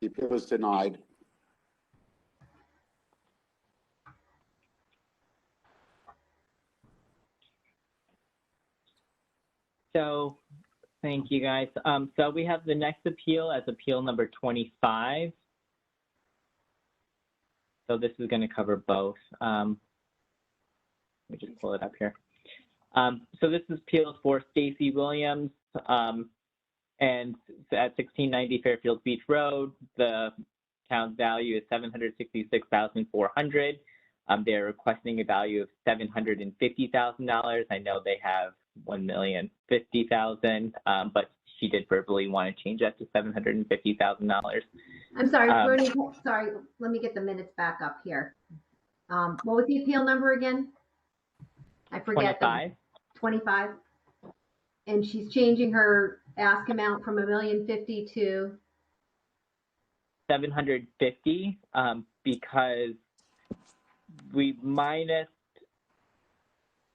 [SPEAKER 1] The appeal is denied.
[SPEAKER 3] So, thank you guys. So we have the next appeal as appeal number 25. So this is going to cover both. Let me just pull it up here. So this is appeal for Stacy Williams, and at 1690 Fairfield Beach Road. The town's value is $766,400. They're requesting a value of $750,000. I know they have $1,050,000, but she did verbally want to change that to $750,000.
[SPEAKER 2] I'm sorry, Bernie, sorry, let me get the minutes back up here. What was the appeal number again? I forget.
[SPEAKER 3] 25.
[SPEAKER 2] 25. And she's changing her ask amount from $1,050,000 to
[SPEAKER 3] $750,000 because we minus,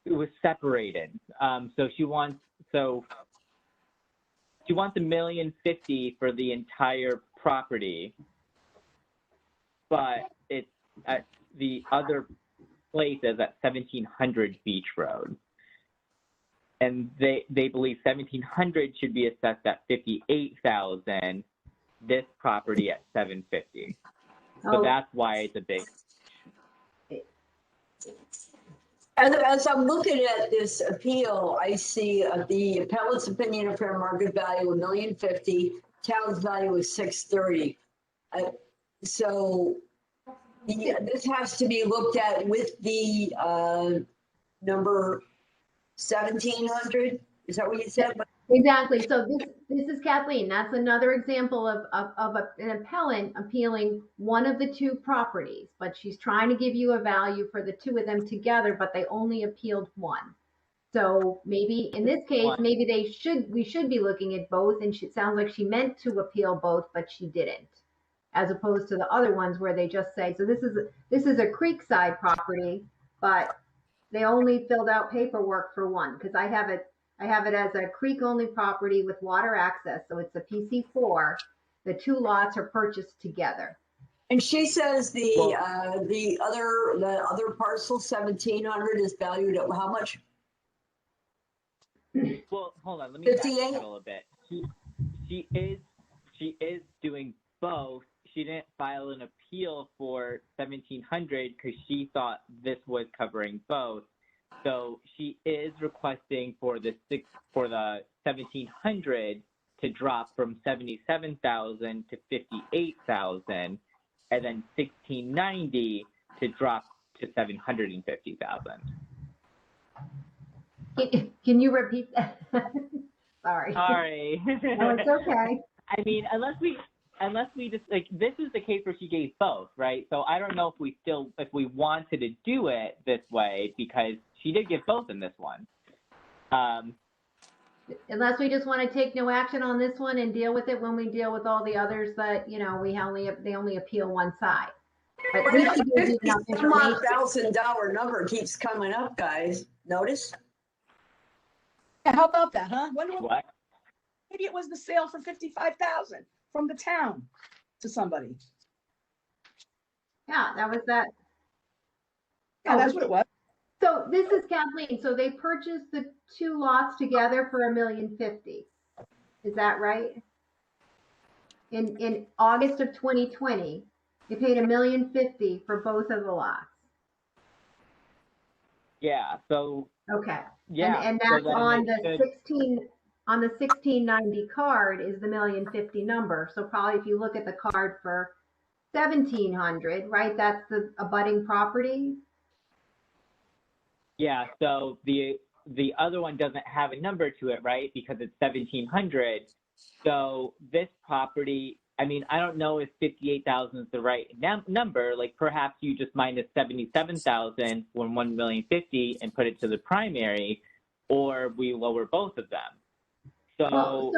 [SPEAKER 3] it was separated. So she wants $1,050,000 for the entire property, but it's at the other place is at 1700 Beach Road. And they believe 1700 should be assessed at $58,000, this property at $750,000. So
[SPEAKER 2] Oh.
[SPEAKER 3] that's why it's a big.
[SPEAKER 4] As I'm looking at this appeal, I see the appellate's opinion of fair market value of $1,050,000, town's value is $630,000. So this has to be looked at with the number 1700. Is that what you said?
[SPEAKER 2] Exactly. So this is Kathleen. That's another example of an appellant appealing one of the 2 properties, but she's trying to give you a value for the 2 of them together, but they only appealed one. So maybe in this case, maybe we should be looking at both, and it sounds like she meant to appeal both, but she didn't, as opposed to the other ones where they just say, so this is a Creekside property, but they only filled out paperwork for one, because I have it as a creek-only property with water access, so it's a PC4. The 2 lots are purchased together.
[SPEAKER 4] And she says the other parcel 1700 is valued at how much?
[SPEAKER 3] Well, hold on. Let me back
[SPEAKER 4] 58?
[SPEAKER 3] up a little bit. She is doing both. She didn't file an appeal for 1700 because she thought this was covering both. So she is requesting for the 1700 to drop from 77,000 to 58,000, and then 1690 to drop to 750,000.
[SPEAKER 2] Can you repeat that? Sorry.
[SPEAKER 3] Sorry.
[SPEAKER 2] No, it's okay.
[SPEAKER 3] I mean, unless we just like, this is the case where she gave both, right? So I don't know if we wanted to do it this way, because she did give both in this one.
[SPEAKER 2] Unless we just want to take no action on this one and deal with it when we deal with all the others that, you know, they only appeal one side. But at least it gives you enough information.
[SPEAKER 4] $1,000 number keeps coming up, guys. Notice?
[SPEAKER 6] Yeah, how about that, huh? Wonder
[SPEAKER 3] What?
[SPEAKER 6] maybe it was the sale for 55,000 from the town to somebody.
[SPEAKER 2] Yeah, that was that.
[SPEAKER 6] Yeah, that's what it was.
[SPEAKER 2] So this is Kathleen. So they purchased the two lots together for $1,050,000. Is that right? In August of 2020, they paid $1,050,000 for both of the lots.
[SPEAKER 3] Yeah. So.
[SPEAKER 2] Okay.
[SPEAKER 3] Yeah.
[SPEAKER 2] And that's
[SPEAKER 3] so
[SPEAKER 2] on the 1690 card is the $1,050,000 number. So probably if you look at the card for 1,700, right? That's the abutting property.
[SPEAKER 3] Yeah, so the other one doesn't have a number to it, right? Because it's 1,700. So this property, I mean, I don't know if 58,000 is the right number. Like perhaps you just minus 77,000 from 1,050,000 and put it to the primary, or we lower both of them. So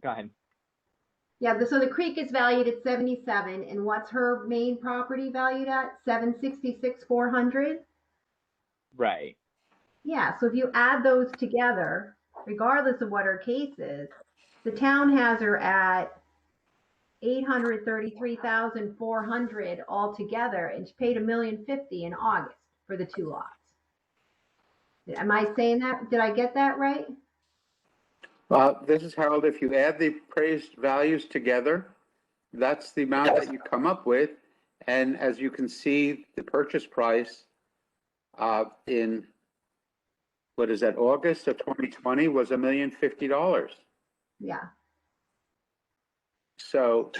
[SPEAKER 3] go ahead.
[SPEAKER 2] Yeah, so the creek is valued at 77, and what's her main property valued at? 766,400.
[SPEAKER 3] Right.
[SPEAKER 2] Yeah, so if you add those together, regardless of what her case is, the town has her at 833,400 altogether, and she paid $1,050,000 in August for the two lots. Am I saying that? Did I get that right?
[SPEAKER 1] This is Harold. If you add the appraised values together, that's the amount that you come up with. And as you can see, the purchase price in, what is that, August of 2020 was $1,050,000.
[SPEAKER 2] Yeah.
[SPEAKER 1] So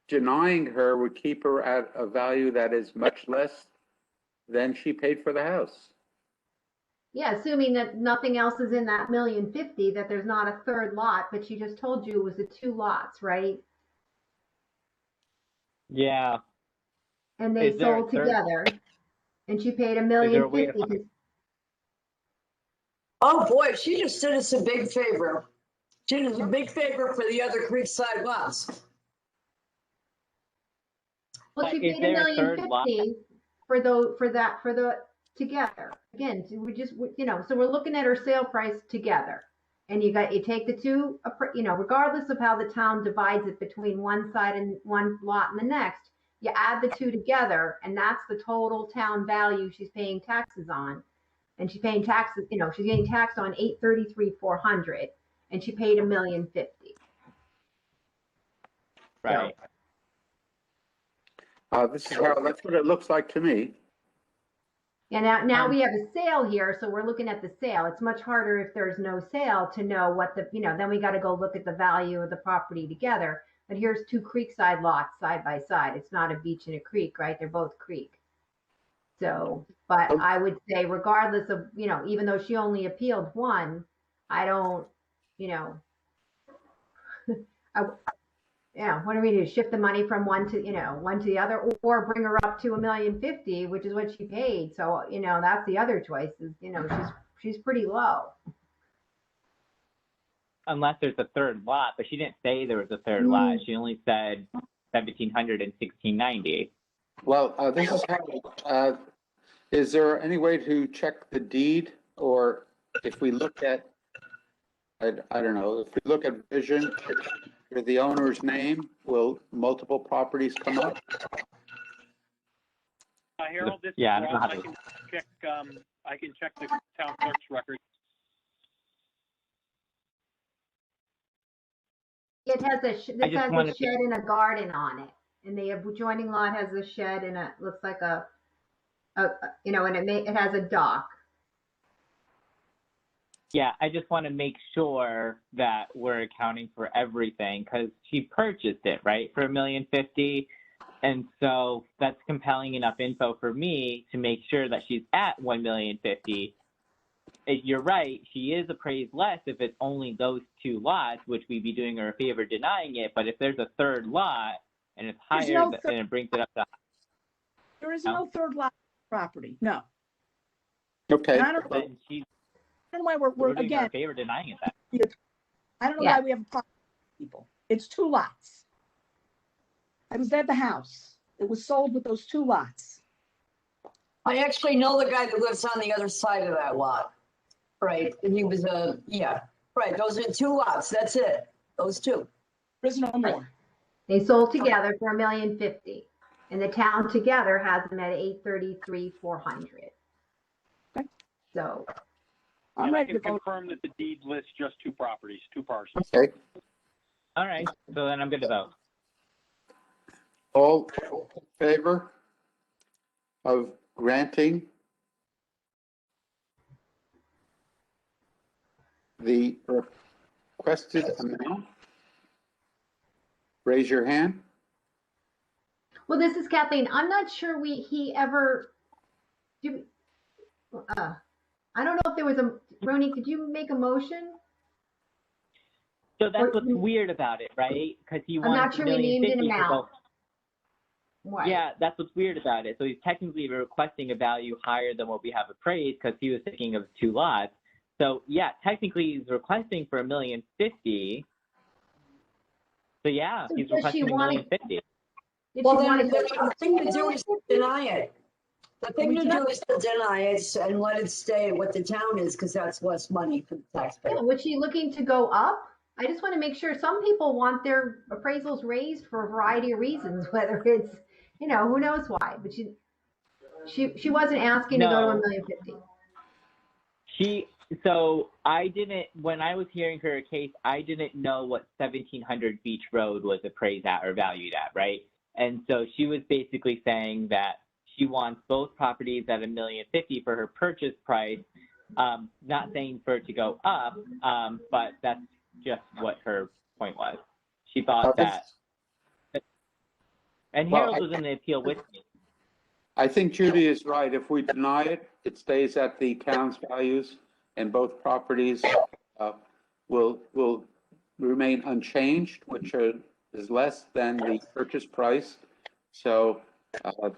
[SPEAKER 1] denying her would keep her at a value that is much less than she paid for the house.
[SPEAKER 2] Yeah, assuming that nothing else is in that $1,050,000, that there's not a third lot, but she just told you it was the two lots, right?
[SPEAKER 3] Yeah.
[SPEAKER 2] And they sold together, and she paid $1,050,000.
[SPEAKER 4] Oh boy, she just did us a big favor. She did us a big favor for the other Creekside lots.
[SPEAKER 2] Well, she paid $1,050,000 for the together. Again, we just, you know, so we're looking at her sale price together, and you take the two, you know, regardless of how the town divides it between one side and one lot and the next, you add the two together, and that's the total town value she's paying taxes on. And she's paying taxes, you know, she's getting taxed on 833,400, and she paid $1,050,000.
[SPEAKER 3] Right.
[SPEAKER 1] This is Harold. That's what it looks like to me.
[SPEAKER 2] Yeah, now we have a sale here, so we're looking at the sale. It's much harder if there's no sale to know what the, you know, then we got to go look at the value of the property together. But here's two creekside lots side by side. It's not a beach and a creek, right? They're both creek. So, but I would say regardless of, you know, even though she only appealed one, I don't, you know, what do we do? Shift the money from one to the other, or bring her up to $1,050,000, which is what she paid. So, you know, that's the other choice is, you know, she's pretty low.
[SPEAKER 3] Unless there's a third lot, but she didn't say there was a third lot. She only said 1,700 and 1690.
[SPEAKER 1] Well, this is Harold. Is there any way to check the deed, or if we look at, I don't know, if we look at vision for the owner's name, will multiple properties come up?
[SPEAKER 5] Harold, this
[SPEAKER 3] Yeah,
[SPEAKER 5] is Rob. I can check the town clerk's record.
[SPEAKER 2] It has a shed and a garden on it, and the adjoining lot has a shed and it looks like you know, and it has a dock.
[SPEAKER 3] Yeah, I just want to make sure that we're accounting for everything because she purchased it, right, for $1,050,000. And so that's compelling enough info for me to make sure that she's at $1,050,000. You're right, she is appraised less if it's only those two lots, which we'd be doing her a favor denying it. But if there's a third lot and it's
[SPEAKER 6] There's
[SPEAKER 3] higher
[SPEAKER 6] no
[SPEAKER 3] and it brings it up to
[SPEAKER 6] There is no third lot property, no.
[SPEAKER 1] Okay.
[SPEAKER 6] And I don't know
[SPEAKER 3] then she's
[SPEAKER 6] why
[SPEAKER 3] we're
[SPEAKER 6] we're
[SPEAKER 3] doing her a
[SPEAKER 6] again,
[SPEAKER 3] favor denying it that.
[SPEAKER 6] I don't know
[SPEAKER 2] Yeah.
[SPEAKER 6] why we have a problem with people. It's two lots. I was at the house. It was sold with those two lots.
[SPEAKER 4] I actually know the guy that lives on the other side of that lot. Right, and he was right, those are two lots, that's it, those two.
[SPEAKER 6] There is no more.
[SPEAKER 2] They sold together for $1,050,000, and the town together has them at $833,400.
[SPEAKER 6] Okay.
[SPEAKER 2] So
[SPEAKER 6] I'm
[SPEAKER 5] And I
[SPEAKER 6] ready
[SPEAKER 5] can
[SPEAKER 6] to vote.
[SPEAKER 5] confirm that the deed lists just two properties, two parcels.
[SPEAKER 1] Okay.
[SPEAKER 3] All right, so then I'm good to vote.
[SPEAKER 1] All in favor of granting the requested amount? Raise your hand.
[SPEAKER 2] well, this is Kathleen. I'm not sure he ever do. I don't know if there was a Roni. Did you make a motion?
[SPEAKER 3] So that's
[SPEAKER 2] Or-
[SPEAKER 3] what's weird about it, right? Because he
[SPEAKER 2] I'm
[SPEAKER 3] wants
[SPEAKER 2] not sure we named an
[SPEAKER 3] $1,050,000 to
[SPEAKER 2] amount.
[SPEAKER 3] go.
[SPEAKER 2] Right.
[SPEAKER 3] Yeah, that's what's weird about it. So he's technically requesting a value higher than what we have appraised because he was thinking of two lots. So yeah, technically he's requesting for $1,050,000. So yeah,
[SPEAKER 2] So
[SPEAKER 3] he's
[SPEAKER 2] does she
[SPEAKER 3] requesting
[SPEAKER 2] want
[SPEAKER 3] $1,050,000.
[SPEAKER 2] Did she
[SPEAKER 4] Well,
[SPEAKER 2] want
[SPEAKER 4] then
[SPEAKER 2] to go
[SPEAKER 4] the thing to do is to deny it. The thing to do is to deny it and let it stay what the town is, because that's less money for the taxpayer.
[SPEAKER 2] Yeah, was she looking to go up? I just want to make sure some people want their appraisals raised for a variety of reasons, whether it's, who knows why, but she wasn't asking to go to
[SPEAKER 3] No.
[SPEAKER 2] $1,050,000.
[SPEAKER 3] So I didn't, when I was hearing her case, I didn't know what 1700 Beach Road was appraised at or valued at, right? And so she was basically saying that she wants both properties at $1,050,000 for her purchase price. Not saying for it to go up, but that's just what her point was. She thought that, and
[SPEAKER 1] Well,
[SPEAKER 3] Harold was in the appeal with me.
[SPEAKER 1] I think Judy is right. If we deny it, it stays at the town's values and both properties will remain unchanged, which is less than the purchase price. So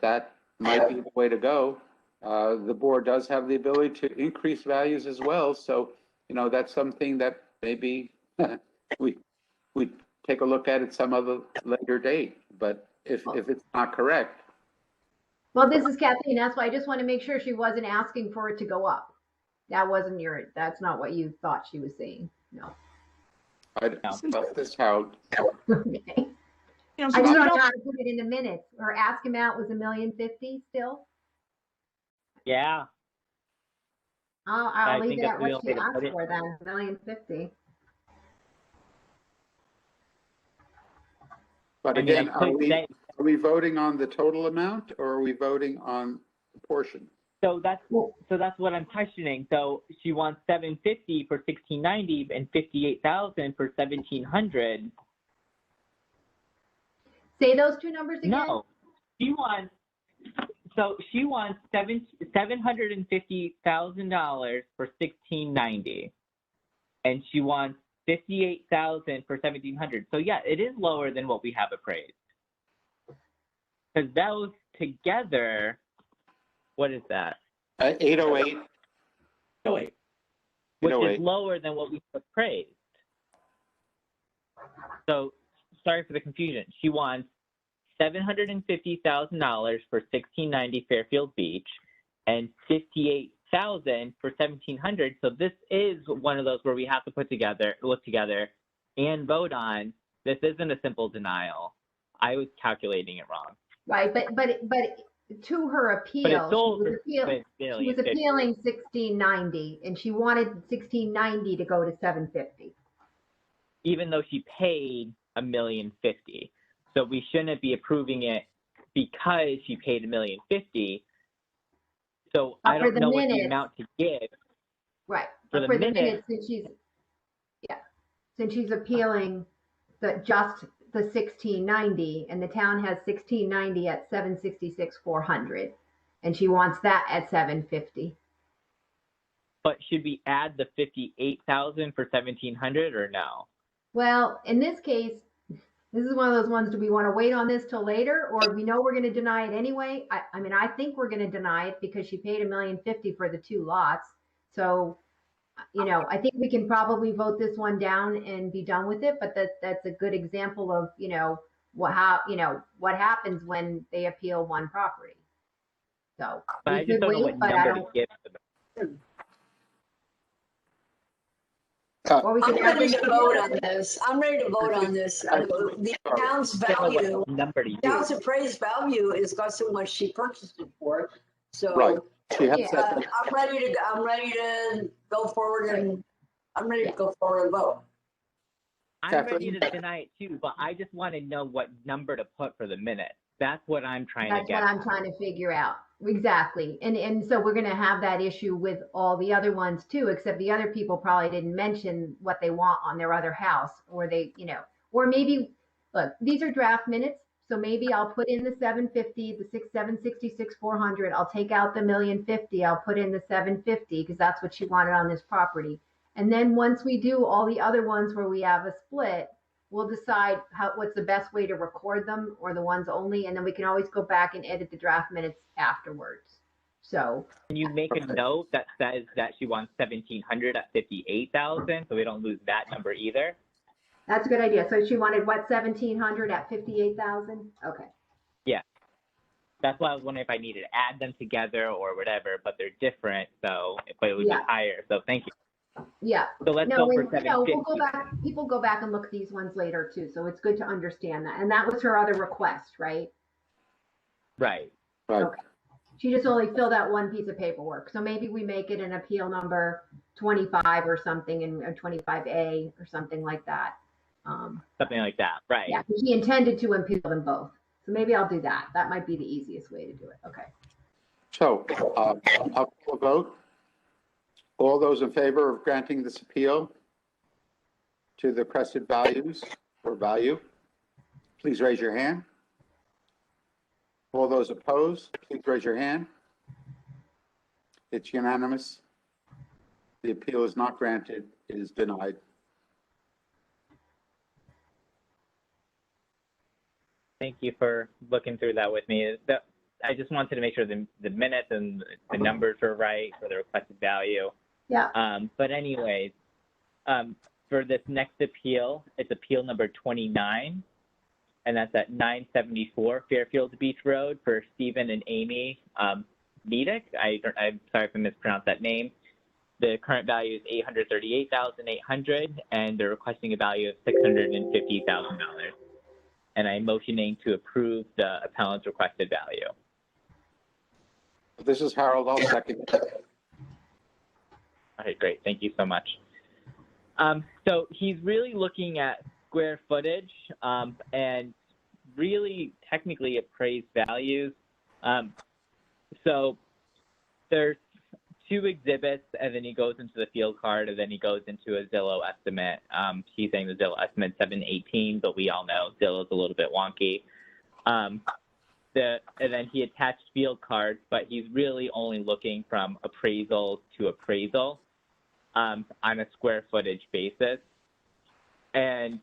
[SPEAKER 1] that might be the way to go. The board does have the ability to increase values as well. So, that's something that maybe we take a look at at some other later date. But if it's not correct.
[SPEAKER 2] Well, this is Kathleen. That's why I just want to make sure she wasn't asking for it to go up. That's not what you thought she was saying. No.
[SPEAKER 1] This how.
[SPEAKER 2] Okay.
[SPEAKER 6] So
[SPEAKER 2] I just
[SPEAKER 6] we
[SPEAKER 2] don't know
[SPEAKER 6] don't-
[SPEAKER 2] how to put it in the minutes. Or ask amount was $1,050,000 still.
[SPEAKER 3] Yeah.
[SPEAKER 2] I'll
[SPEAKER 3] I
[SPEAKER 2] leave
[SPEAKER 3] think
[SPEAKER 2] it
[SPEAKER 3] that's
[SPEAKER 2] at
[SPEAKER 3] the
[SPEAKER 2] what
[SPEAKER 3] way
[SPEAKER 2] she
[SPEAKER 3] to put
[SPEAKER 2] asked
[SPEAKER 3] it.
[SPEAKER 2] for then, $1,050,000.
[SPEAKER 1] But
[SPEAKER 3] I mean,
[SPEAKER 1] again,
[SPEAKER 3] I could say,
[SPEAKER 1] are we voting on the total amount or are we voting on the portion?
[SPEAKER 3] so that's what I'm questioning. So she wants $750,000 for 1690 and $58,000 for 1700.
[SPEAKER 2] Say those two numbers again.
[SPEAKER 3] No, she wants $750,000 for 1690, and she wants $58,000 for 1700. So yeah, it is lower than what we have appraised. Because those together, what is that?
[SPEAKER 1] 808.
[SPEAKER 6] Oh, wait.
[SPEAKER 3] Which
[SPEAKER 1] 808.
[SPEAKER 3] is lower than what we have appraised. So sorry for the confusion. She wants $750,000 for 1690 Fairfield Beach and $58,000 for 1700. So this is one of those where we have to look together and vote on. This isn't a simple denial. I was calculating it wrong.
[SPEAKER 2] Right, but to her appeal,
[SPEAKER 3] But it's sold
[SPEAKER 2] she was appealing 1690, and she wanted 1690 to go to 750.
[SPEAKER 3] Even though she paid $1,050,000. So we shouldn't be approving it because she paid $1,050,000. So I don't know what the amount to give.
[SPEAKER 2] Right,
[SPEAKER 3] For the
[SPEAKER 2] For the
[SPEAKER 3] minute,
[SPEAKER 2] minute, since she's appealing just the 1690, and the town has 1690 at 766,400, and she wants that at 750.
[SPEAKER 3] but should we add the 58,000 for 1,700 or no?
[SPEAKER 2] Well, in this case, this is one of those ones, do we want to wait on this till later, or we know we're going to deny it anyway? I mean, I think we're going to deny it because she paid $1,050,000 for the 2 lots. So, you know, I think we can probably vote this one down and be done with it, but that's a good example of, you know, what happens when they appeal one property. So
[SPEAKER 3] But I
[SPEAKER 2] we
[SPEAKER 3] just
[SPEAKER 2] could
[SPEAKER 3] don't know
[SPEAKER 2] wait,
[SPEAKER 3] what
[SPEAKER 2] but I
[SPEAKER 3] number to
[SPEAKER 2] don't,
[SPEAKER 3] give them.
[SPEAKER 2] or we
[SPEAKER 4] I'm
[SPEAKER 2] could add
[SPEAKER 4] ready
[SPEAKER 2] this
[SPEAKER 4] to vote on this. I'm ready to vote on this. The town's value,
[SPEAKER 3] Number to
[SPEAKER 4] town's
[SPEAKER 3] use.
[SPEAKER 4] appraised value is got so much she purchased it for. So
[SPEAKER 1] Right. She has
[SPEAKER 2] Yeah.
[SPEAKER 1] that,
[SPEAKER 4] I'm ready to go forward and I'm ready to go forward and vote.
[SPEAKER 3] I'm ready
[SPEAKER 1] Kathleen?
[SPEAKER 3] to deny it too, but I just want to know what number to put for the minute. That's what I'm trying to
[SPEAKER 2] That's
[SPEAKER 3] get
[SPEAKER 2] what I'm trying to figure out. Exactly. And so we're going to have that issue with all the other ones too, except the other people probably didn't mention what they want on their other house, or they, you know, or maybe, look, these are draft minutes. So maybe I'll put in the 750, the 766, 400. I'll take out the $1,050,000. I'll put in the 750 because that's what she wanted on this property. And then once we do all the other ones where we have a split, we'll decide what's the best way to record them, or the ones only, and then we can always go back and edit the draft minutes afterwards. So
[SPEAKER 3] Can you make a note that says that she wants 1,700 at 58,000, so we don't lose that number either?
[SPEAKER 2] that's a good idea. So she wanted what, 1,700 at 58,000? Okay.
[SPEAKER 3] That's why I was wondering if I needed to add them together or whatever, but they're different, so but it would
[SPEAKER 2] Yeah.
[SPEAKER 3] be higher. So thank you.
[SPEAKER 2] Yeah.
[SPEAKER 3] So let's
[SPEAKER 2] No,
[SPEAKER 3] go for
[SPEAKER 2] and, you know,
[SPEAKER 3] 750.
[SPEAKER 2] we'll go back. People go back and look at these ones later too. So it's good to understand that. And that was her other request, right?
[SPEAKER 3] Right.
[SPEAKER 1] right.
[SPEAKER 2] Okay. She just only filled out one piece of paperwork. So maybe we make it an appeal number 25 or something, and 25A or something like that.
[SPEAKER 3] Something like that. Right.
[SPEAKER 2] Yeah, she intended to appeal them both. So maybe I'll do that. That might be the easiest way to do it. Okay.
[SPEAKER 1] So I'll call a vote. All those in favor of granting this appeal to the crested values or value, please raise your hand. All those opposed, please raise your hand. It's unanimous. The appeal is not granted. It is denied.
[SPEAKER 3] Thank you for looking through that with me. I just wanted to make sure the minutes and the numbers were right for the requested value.
[SPEAKER 2] Yeah.
[SPEAKER 3] But anyways, for this next appeal, it's appeal number 29, and that's at 974 Fairfield Beach Road for Stephen and Amy Medic. I'm sorry if I mispronounced that name. The current value is $838,800, and they're requesting a value of $650,000. And I'm motioning to approve the appellant's requested value.
[SPEAKER 1] This is Harold. I'll second it.
[SPEAKER 3] Okay, great. Thank you so much. So he's really looking at square footage and really technically appraised values. So there's 2 exhibits, and then he goes into the field card, and then he goes into a Zillow estimate. He's saying the Zillow estimate 718, but we all know Zillow's a little bit wonky. And then he attached field cards, but he's really only looking from appraisal to appraisal on a square footage basis. And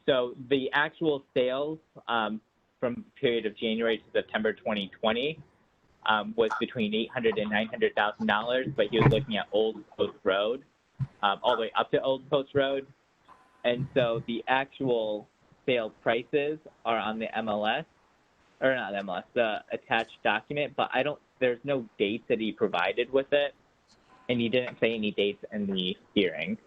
[SPEAKER 3] so the actual sales from the period of January to September 2020 was between $800,000 and $900,000, but he was looking at Old Post Road, all the way up to Old Post Road. And so the actual sale prices are on the MLS, or not MLS, the attached document, but there's no dates that he provided with it, and he didn't say any dates in the hearing.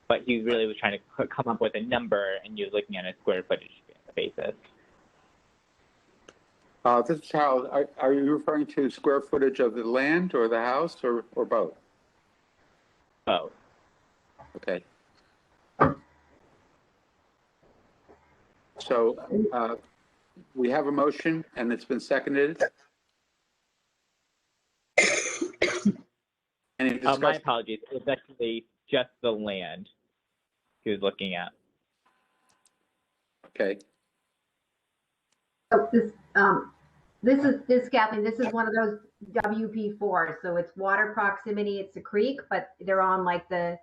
[SPEAKER 3] But he really was trying to come up with a number, and he was looking at a square footage basis.
[SPEAKER 1] This is Harold. Are you referring to square footage of the land or the house or both?
[SPEAKER 3] Oh,
[SPEAKER 1] Okay. So we have a motion and it's been seconded. Any
[SPEAKER 3] My
[SPEAKER 1] discussion?
[SPEAKER 3] apologies. It's actually just the land he was looking at.
[SPEAKER 1] Okay.
[SPEAKER 2] So this Kathleen, this is one of those WP4s. So it's water proximity. It's a creek, but they're on like the,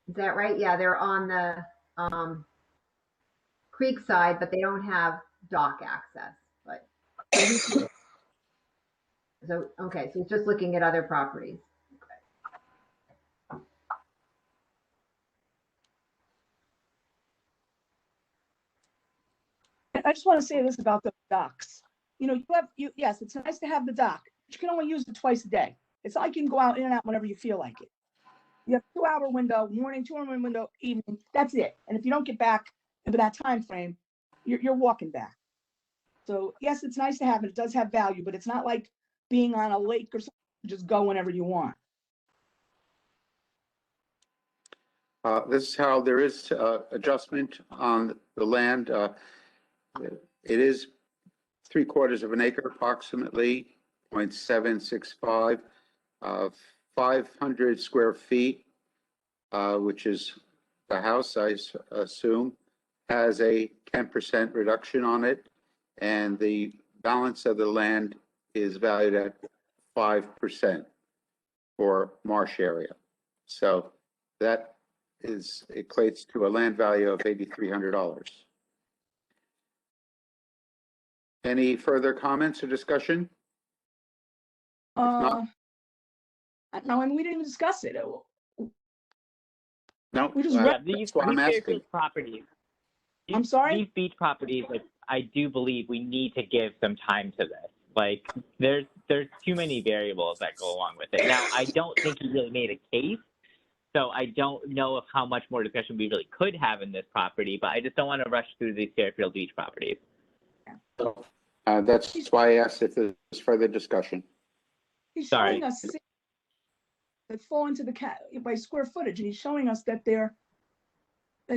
[SPEAKER 2] is that right? Yeah, they're on the creek side, but they don't have dock access. But so okay, so it's just looking at other properties.
[SPEAKER 6] I just want to say this about the docks. You know, yes, it's nice to have the dock, but you can only use it twice a day. It's like you can go out in and out whenever you feel like it. You have 2-hour window, morning, 2-hour window, evening, that's it. And if you don't get back into that time frame, you're walking back. So yes, it's nice to have it. It does have value, but it's not like being on a lake or something. You just go whenever you want.
[SPEAKER 1] This is how there is adjustment on the land. It is 3/4 of an acre, approximately 0.765, 500 square feet, which is the house, I assume, has a 10% reduction on it, and the balance of the land is valued at 5% for marsh area. So that equates to a land value of $8,300. Any further comments or discussion?
[SPEAKER 6] No, I mean, we didn't even discuss it.
[SPEAKER 1] No,
[SPEAKER 6] We just
[SPEAKER 3] Yeah,
[SPEAKER 1] that's why I'm asking.
[SPEAKER 3] Fairfield properties.
[SPEAKER 6] I'm sorry?
[SPEAKER 3] These beach properties, like, I do believe we need to give some time to this. Like, there's too many variables that go along with it. Now, I don't think he really made a case, so I don't know of how much more discussion we really could have in this property, but I just don't want to rush through these Fairfield beach properties.
[SPEAKER 1] That's why I asked if there's further discussion.
[SPEAKER 6] He's
[SPEAKER 3] Sorry.
[SPEAKER 6] showing us that fall into the by square footage, and he's showing us that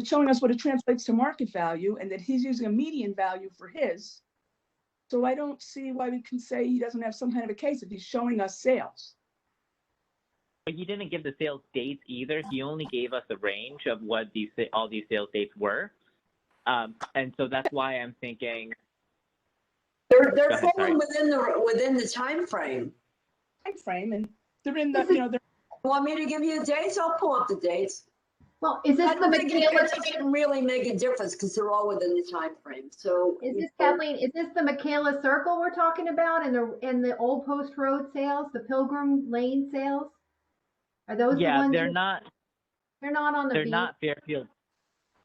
[SPEAKER 6] showing us what it translates to market value, and that he's using a median value for his. So I don't see why we can say he doesn't have some kind of a case if he's showing us sales.
[SPEAKER 3] But he didn't give the sales dates either. He only gave us a range of what all these sales dates were. And so that's why I'm thinking.
[SPEAKER 4] They're
[SPEAKER 3] ahead,
[SPEAKER 4] falling within the time frame.
[SPEAKER 6] Time frame, and they're in the, you know, they're.
[SPEAKER 4] Want me to give you the dates? I'll pull up the dates.
[SPEAKER 2] Well, is this
[SPEAKER 4] I
[SPEAKER 2] the
[SPEAKER 4] don't think
[SPEAKER 2] Michaela?
[SPEAKER 4] it doesn't really make a difference because they're all within the time frame. So
[SPEAKER 2] Is this Kathleen? Is this the Michaela Circle we're talking about, and the Old Post Road sales, the Pilgrim Lane sales? Are those the ones?
[SPEAKER 3] They're not.
[SPEAKER 2] They're not on the
[SPEAKER 3] They're
[SPEAKER 2] beach.
[SPEAKER 3] not Fairfield.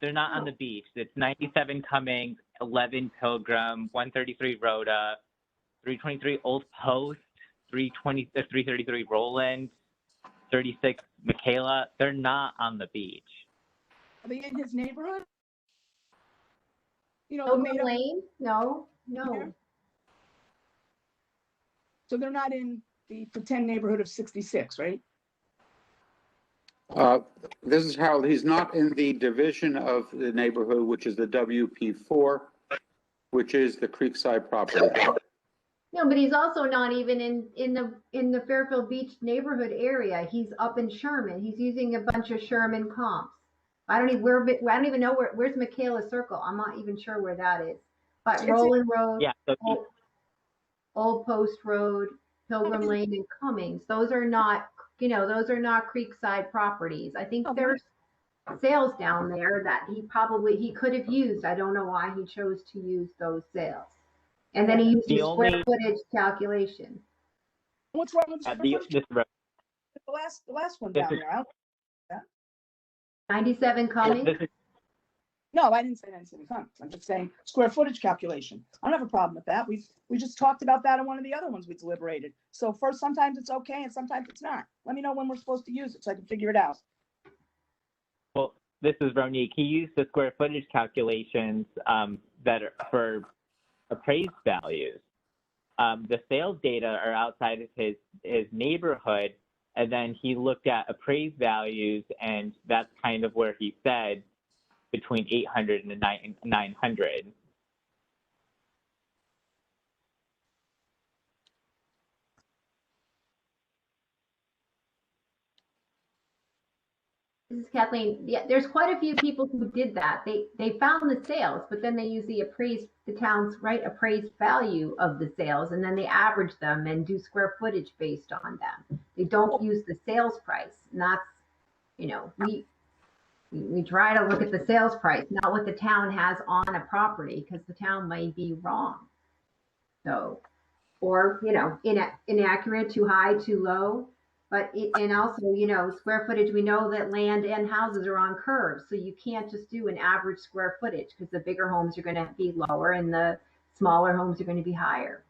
[SPEAKER 3] They're not on the beach. It's 97 Cummings, 11 Pilgrim, 133 Rhoda, 323 Old Post, 333 Roland, 36 Michaela. They're not on the beach.
[SPEAKER 6] Are they in his neighborhood? You know,
[SPEAKER 2] Pilgrim Lane? No.
[SPEAKER 6] Yeah. So they're not in the pretend neighborhood of 66, right?
[SPEAKER 1] This is Harold. He's not in the division of the neighborhood, which is the WP4, which is the Creekside property.
[SPEAKER 2] No, but he's also not even in the Fairfield Beach neighborhood area. He's up in Sherman. He's using a bunch of Sherman comps. I don't even know where's Michaela Circle. I'm not even sure where that is. But Roland Road,
[SPEAKER 3] Yeah. So
[SPEAKER 2] Old Post Road, Pilgrim Lane, and Cummings. Those are not, those are not Creekside properties. I think there's sales down there that he could have used. I don't know why he chose to use those sales. And then he used the square footage calculation.
[SPEAKER 6] What's wrong with the last one down
[SPEAKER 3] is,
[SPEAKER 6] there?
[SPEAKER 2] 97 Cummings?
[SPEAKER 6] No, I didn't say 97 Cummings. I'm just saying square footage calculation. I don't have a problem with that. We just talked about that in one of the other ones we deliberated. So first, sometimes it's okay and sometimes it's not. Let me know when we're supposed to use it so I can figure it out.
[SPEAKER 3] Well, this is Ronique. He used the square footage calculations that are for appraised values. The sales data are outside of his neighborhood, and then he looked at appraised values, and that's kind of where he said between 800 and 900.
[SPEAKER 2] this is Kathleen. Yeah, there's quite a few people who did that. They found the sales, but then they use the town's appraised value of the sales, and then they average them and do square footage based on them. They don't use the sales price. And that's, we try to look at the sales price, not what the town has on a property, because the town might be wrong. So, or inaccurate, too high, too low. But and also, square footage, we know that land and houses are on curves. So you can't just do an average square footage, because the bigger homes are going to be lower and the smaller homes are going to be higher.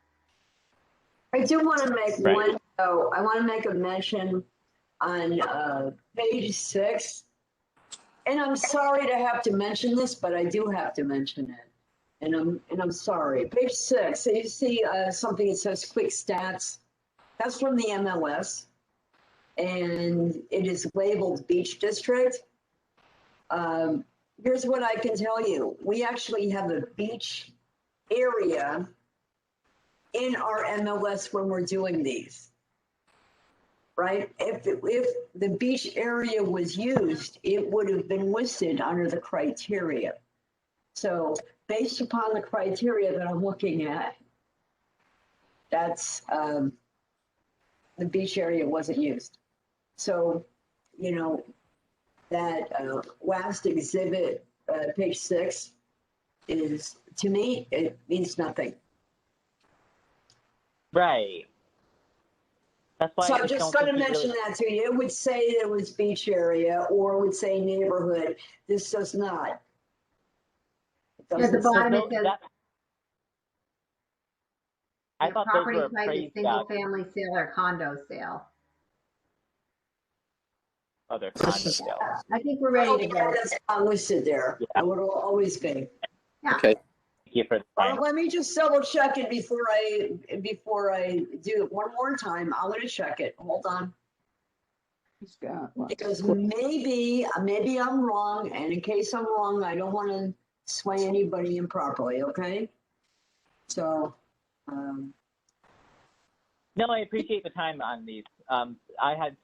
[SPEAKER 4] I do want to make I want to make a mention on page 6. And I'm sorry to have to mention this, but I do have to mention it. And I'm sorry. Page 6, so you see something that says quick stats. That's from the MLS. And it is labeled Beach District. Here's what I can tell you. We actually have a beach area in our MLS when we're doing these, right? If the beach area was used, it would have been listed under the criteria. So based upon the criteria that I'm looking at, that's the beach area wasn't used. So, that last exhibit, page 6, is, to me, it means nothing.
[SPEAKER 3] Right. That's why
[SPEAKER 4] So I'm just going to mention that to you. It would say it was beach area, or it would say neighborhood. This does not.
[SPEAKER 2] At the bottom it says,
[SPEAKER 3] I thought those
[SPEAKER 2] property
[SPEAKER 3] were
[SPEAKER 2] type is
[SPEAKER 3] appraised
[SPEAKER 2] single family sale or condo sale.
[SPEAKER 3] other condo sales.
[SPEAKER 2] I think we're ready to go.
[SPEAKER 4] That's not listed there.
[SPEAKER 3] Yeah.
[SPEAKER 4] It would always be.
[SPEAKER 2] Yeah.
[SPEAKER 1] Okay,
[SPEAKER 3] Thank you for the time.
[SPEAKER 4] Let me just double check it before I do it one more time. I'm going to check it. Hold on.
[SPEAKER 6] He's got,
[SPEAKER 4] Because maybe I'm wrong, and in case I'm wrong, I don't want to sway anybody improperly, okay? So,
[SPEAKER 3] No, I appreciate the time on these. I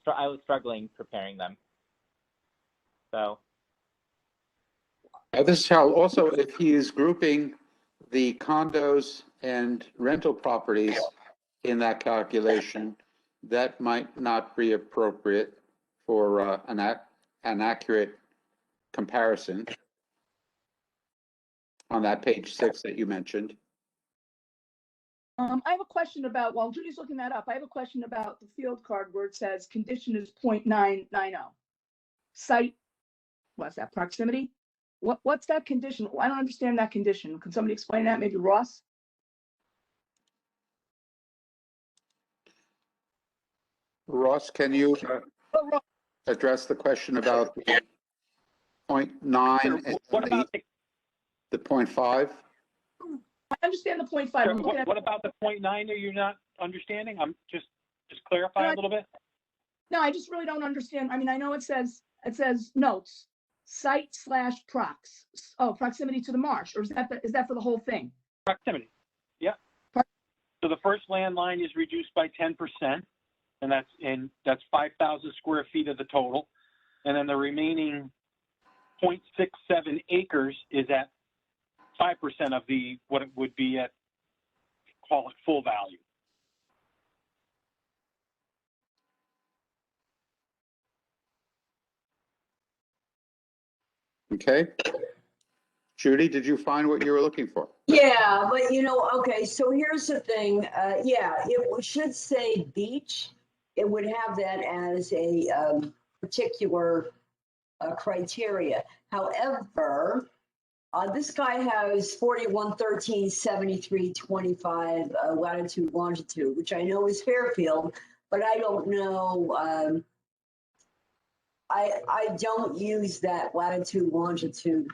[SPEAKER 3] was struggling preparing them. So.
[SPEAKER 1] this is how, also, if he is grouping the condos and rental properties in that calculation, that might not be appropriate for an accurate comparison on that page 6 that you mentioned.
[SPEAKER 6] I have a question about, while Judy's looking that up, I have a question about the field card where it says condition is 0.990. Site, what's that, proximity? What's that condition? I don't understand that condition. Can somebody explain that? Maybe Ross?
[SPEAKER 1] Ross, can you address the question about the 0.9 and
[SPEAKER 5] What about
[SPEAKER 1] the 0.5?
[SPEAKER 6] I understand the 0.5.
[SPEAKER 5] What about the 0.9 are you not understanding? I'm just clarify a little bit.
[SPEAKER 6] No, I just really don't understand. I mean, I know it says notes, site / prox. Oh, proximity to the marsh, or is that for the whole thing?
[SPEAKER 5] Proximity. Yeah. So the first land line is reduced by 10%, and that's 5,000 square feet of the total. And then the remaining 0.67 acres is at 5% of what it would be at, call it full value.
[SPEAKER 1] Okay. Judy, did you find what you were looking for?
[SPEAKER 4] yeah, but okay, so here's the thing. Yeah, it should say beach. It would have that as a particular criteria. However, this guy has 4113 7325 latitude longitude, which I know is Fairfield, but I don't know. I don't use that latitude longitude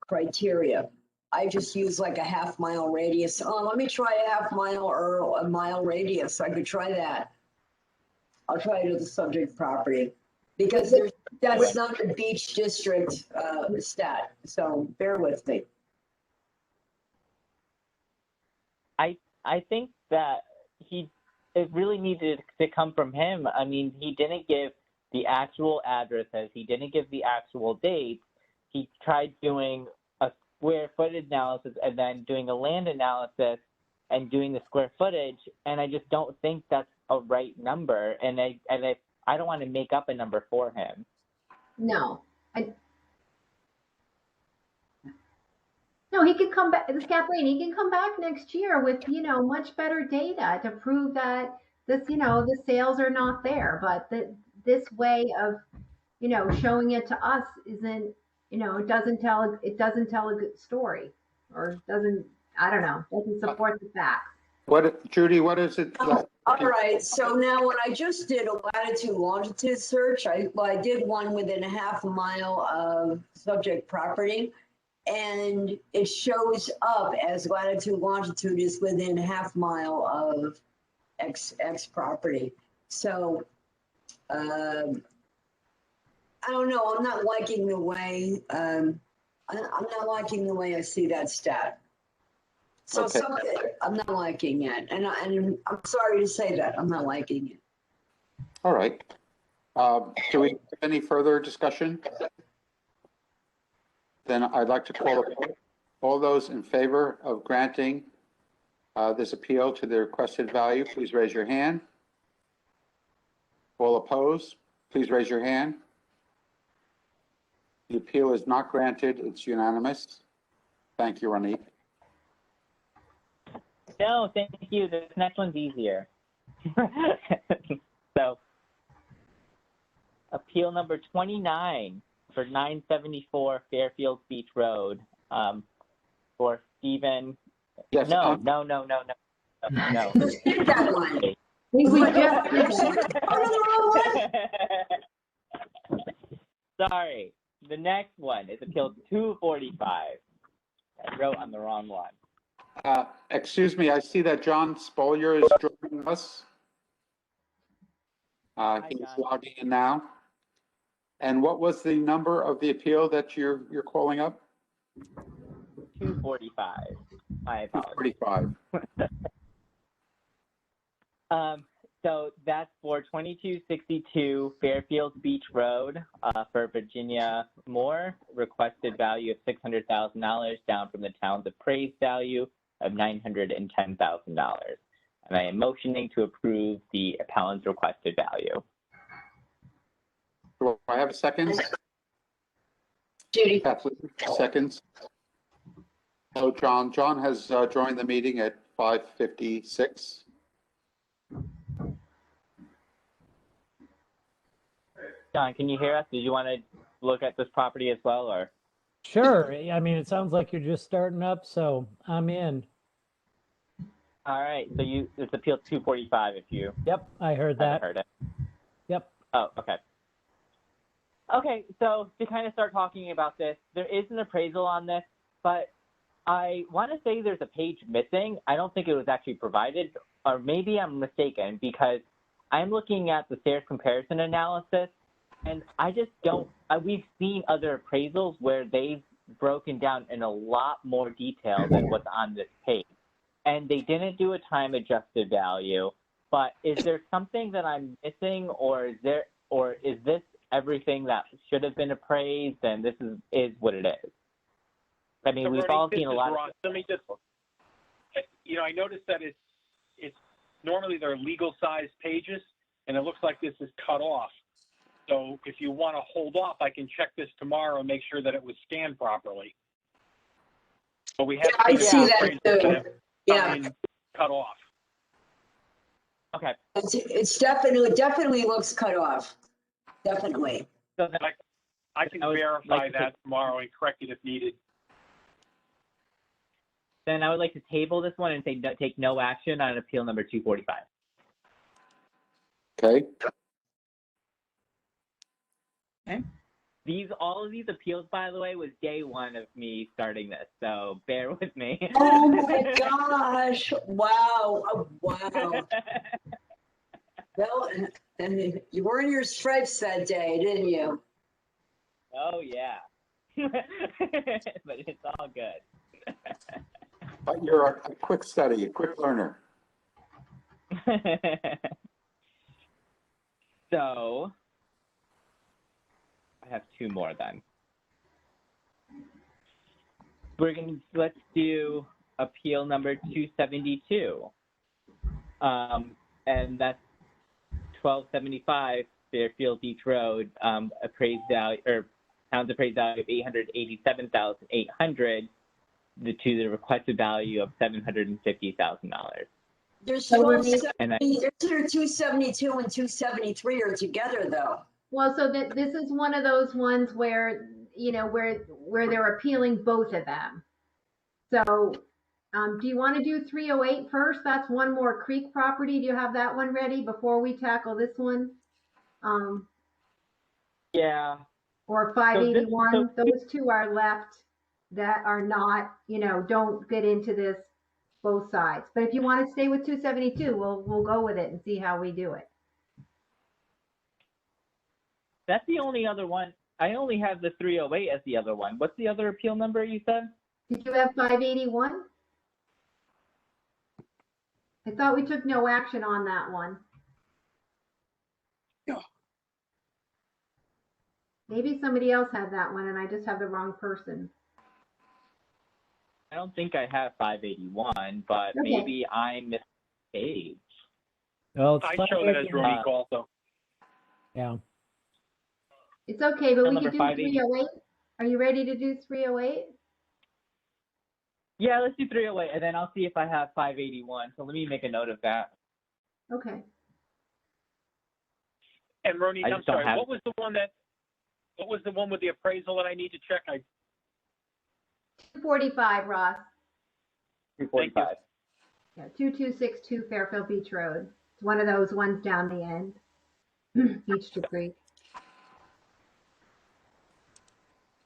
[SPEAKER 4] criteria. I just use like a half-mile radius. Oh, let me try a half-mile or a mile radius. I could try that. I'll try it with the subject property because that's not a beach district stat. So bear with me.
[SPEAKER 3] I think that it really needed to come from him. I mean, he didn't give the actual addresses. He didn't give the actual dates. He tried doing a square footage analysis and then doing a land analysis and doing the square footage. And I just don't think that's a right number. And I don't want to make up a number for him.
[SPEAKER 2] No. No, he could come back, this Kathleen, he can come back next year with, much better data to prove that this, the sales are not there. But this way of, showing it to us isn't, it doesn't tell a good story, or doesn't support the facts.
[SPEAKER 1] Judy, what is it?
[SPEAKER 4] All right, so now when I just did a latitude longitude search, I did one within a half a mile of subject property, and it shows up as latitude longitude is within a half mile of X property. So I don't know. I'm not liking the way I'm not liking the way I see that stat. So
[SPEAKER 1] Okay.
[SPEAKER 4] something I'm not liking it, and I'm sorry to say that I'm not liking it.
[SPEAKER 1] All right. Do we have any further discussion? Then I'd like to call upon all those in favor of granting this appeal to the requested value, please raise your hand. All opposed, please raise your hand. The appeal is not granted. It's unanimous. Thank you, Ronit.
[SPEAKER 3] No, thank you. This next one's easier. So, appeal number 29 for 974 Fairfield Beach Road for Stephen.
[SPEAKER 1] Yes.
[SPEAKER 3] No.
[SPEAKER 4] Who did that one?
[SPEAKER 2] We
[SPEAKER 4] Oh,
[SPEAKER 2] just did that.
[SPEAKER 4] the wrong one?
[SPEAKER 3] Sorry. The next one is appeal 245. I wrote on the wrong one.
[SPEAKER 1] Excuse me, I see that John Spolier is joining us. He's
[SPEAKER 3] John.
[SPEAKER 1] logging in now. And what was the number of the appeal that you're calling up?
[SPEAKER 3] 245. I apologize.
[SPEAKER 1] 45.
[SPEAKER 3] So that's for 2262 Fairfield Beach Road for Virginia Moore, requested value of $600,000 down from the town's appraised value of $910,000. And I am motioning to approve the appellant's requested value.
[SPEAKER 1] Do I have a second?
[SPEAKER 4] Judy.
[SPEAKER 1] Kathleen, seconds. Hello, John. John has joined the meeting at 5:56.
[SPEAKER 3] John, can you hear us? Did you want to look at this property as well, or?
[SPEAKER 7] Sure. I mean, it sounds like you're just starting up, so I'm in.
[SPEAKER 3] All right. So it's appeal 245 if you
[SPEAKER 7] Yep, I heard
[SPEAKER 3] haven't
[SPEAKER 7] that.
[SPEAKER 3] heard it.
[SPEAKER 7] Yep.
[SPEAKER 3] Oh, okay. Okay, so to kind of start talking about this, there is an appraisal on this, but I want to say there's a page missing. I don't think it was actually provided, or maybe I'm mistaken, because I'm looking at the stairs comparison analysis, and I just don't, we've seen other appraisals where they've broken down in a lot more detail than what's on this page. And they didn't do a time adjusted value, but is there something that I'm missing, or is this everything that should have been appraised, and this is what it is? I mean,
[SPEAKER 5] So,
[SPEAKER 3] we've
[SPEAKER 5] Bernie,
[SPEAKER 3] all
[SPEAKER 5] this
[SPEAKER 3] seen a
[SPEAKER 5] is
[SPEAKER 3] lot
[SPEAKER 5] Ron.
[SPEAKER 3] of.
[SPEAKER 5] Let me just, I noticed that it's normally they're legal size pages, and it looks like this is cut off. So if you want to hold off, I can check this tomorrow and make sure that it was scanned properly. But we have
[SPEAKER 4] Yeah, I see that
[SPEAKER 5] appraisals
[SPEAKER 4] too.
[SPEAKER 5] that have
[SPEAKER 4] Yeah,
[SPEAKER 5] been cut off.
[SPEAKER 3] Okay,
[SPEAKER 4] it's definitely looks cut off. Definitely.
[SPEAKER 3] so then,
[SPEAKER 5] I can
[SPEAKER 3] I would
[SPEAKER 5] verify
[SPEAKER 3] like to
[SPEAKER 5] that tomorrow and correct it if needed.
[SPEAKER 3] then I would like to table this one and say take no action on appeal number 245.
[SPEAKER 1] Okay.
[SPEAKER 3] All of these appeals, by the way, was day one of me starting this, so bear with me.
[SPEAKER 4] Oh my gosh! Wow! Oh, wow! Well, and you were in your stripes that day, didn't you?
[SPEAKER 3] Oh yeah, but it's all good.
[SPEAKER 1] But you're a quick study, a quick learner.
[SPEAKER 3] So, I have two more then. Let's do appeal number 272. And that's 1275 Fairfield Beach Road, appraised value, or town's appraised value of $887,800 to the requested value of $750,000.
[SPEAKER 4] There's
[SPEAKER 2] So we're
[SPEAKER 4] 272 and 273 are together though.
[SPEAKER 2] Well, so that this is one of those ones where, you know, where they're appealing both of them. So, do you want to do 308 first? That's one more creek property. Do you have that one ready before we tackle this one?
[SPEAKER 3] Yeah.
[SPEAKER 2] Or 581. Those two are left that are not, you know, don't get into this both sides. But if you want to stay with 272, we'll go with it and see how we do it.
[SPEAKER 3] That's the only other one. I only have the 308 as the other one. What's the other appeal number you said?
[SPEAKER 2] Did you have 581? I thought we took no action on that one.
[SPEAKER 6] No.
[SPEAKER 2] Maybe somebody else had that one and I just have the wrong person.
[SPEAKER 3] I don't think I have 581, but
[SPEAKER 2] Okay.
[SPEAKER 3] maybe I missed the page.
[SPEAKER 7] Well, it's
[SPEAKER 5] I show that as Ronique also.
[SPEAKER 7] Yeah.
[SPEAKER 2] It's okay, but we
[SPEAKER 3] Number
[SPEAKER 2] could do
[SPEAKER 3] 580.
[SPEAKER 2] 308. Are you ready to do 308?
[SPEAKER 3] Yeah, let's do 308, and then I'll see if I have 581. So let me make a note of that.
[SPEAKER 2] Okay.
[SPEAKER 5] And Ronique,
[SPEAKER 3] I
[SPEAKER 5] I'm
[SPEAKER 3] just don't
[SPEAKER 5] sorry,
[SPEAKER 3] have-
[SPEAKER 5] what was the one with the appraisal that I need to check?
[SPEAKER 2] 245, Ross.
[SPEAKER 3] 345.
[SPEAKER 2] Yeah, 2262 Fairfield Beach Road. It's one of those ones down the end. Beach to Creek.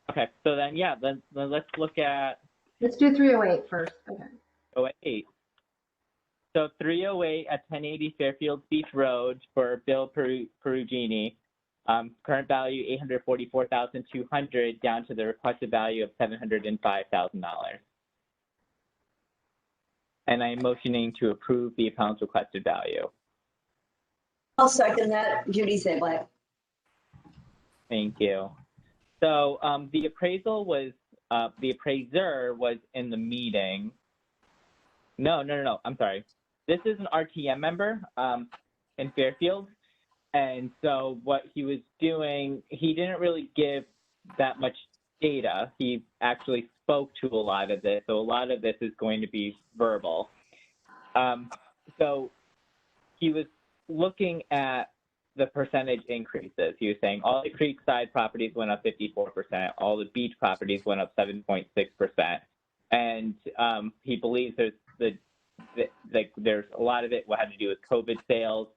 [SPEAKER 3] Okay, so then, yeah, then let's look at
[SPEAKER 2] Let's do 308 first. Okay.
[SPEAKER 3] 08. So 308 at 1080 Fairfield Beach Road for Bill Perugini. Current value $844,200 down to the requested value of $705,000. And I'm motioning to approve the appellant's requested value.
[SPEAKER 4] I'll second that. Judy Sablack.
[SPEAKER 3] Thank you. So the appraisal was, the appraiser was in the meeting. No, I'm sorry. This is an RTM member in Fairfield. And so what he was doing, he didn't really give that much data. He actually spoke to a lot of this. So a lot of this is going to be verbal. So he was looking at the percentage increases. He was saying all the creekside properties went up 54%, all the beach properties went up 7.6%. And he believes there's a lot of it had to do with COVID sales.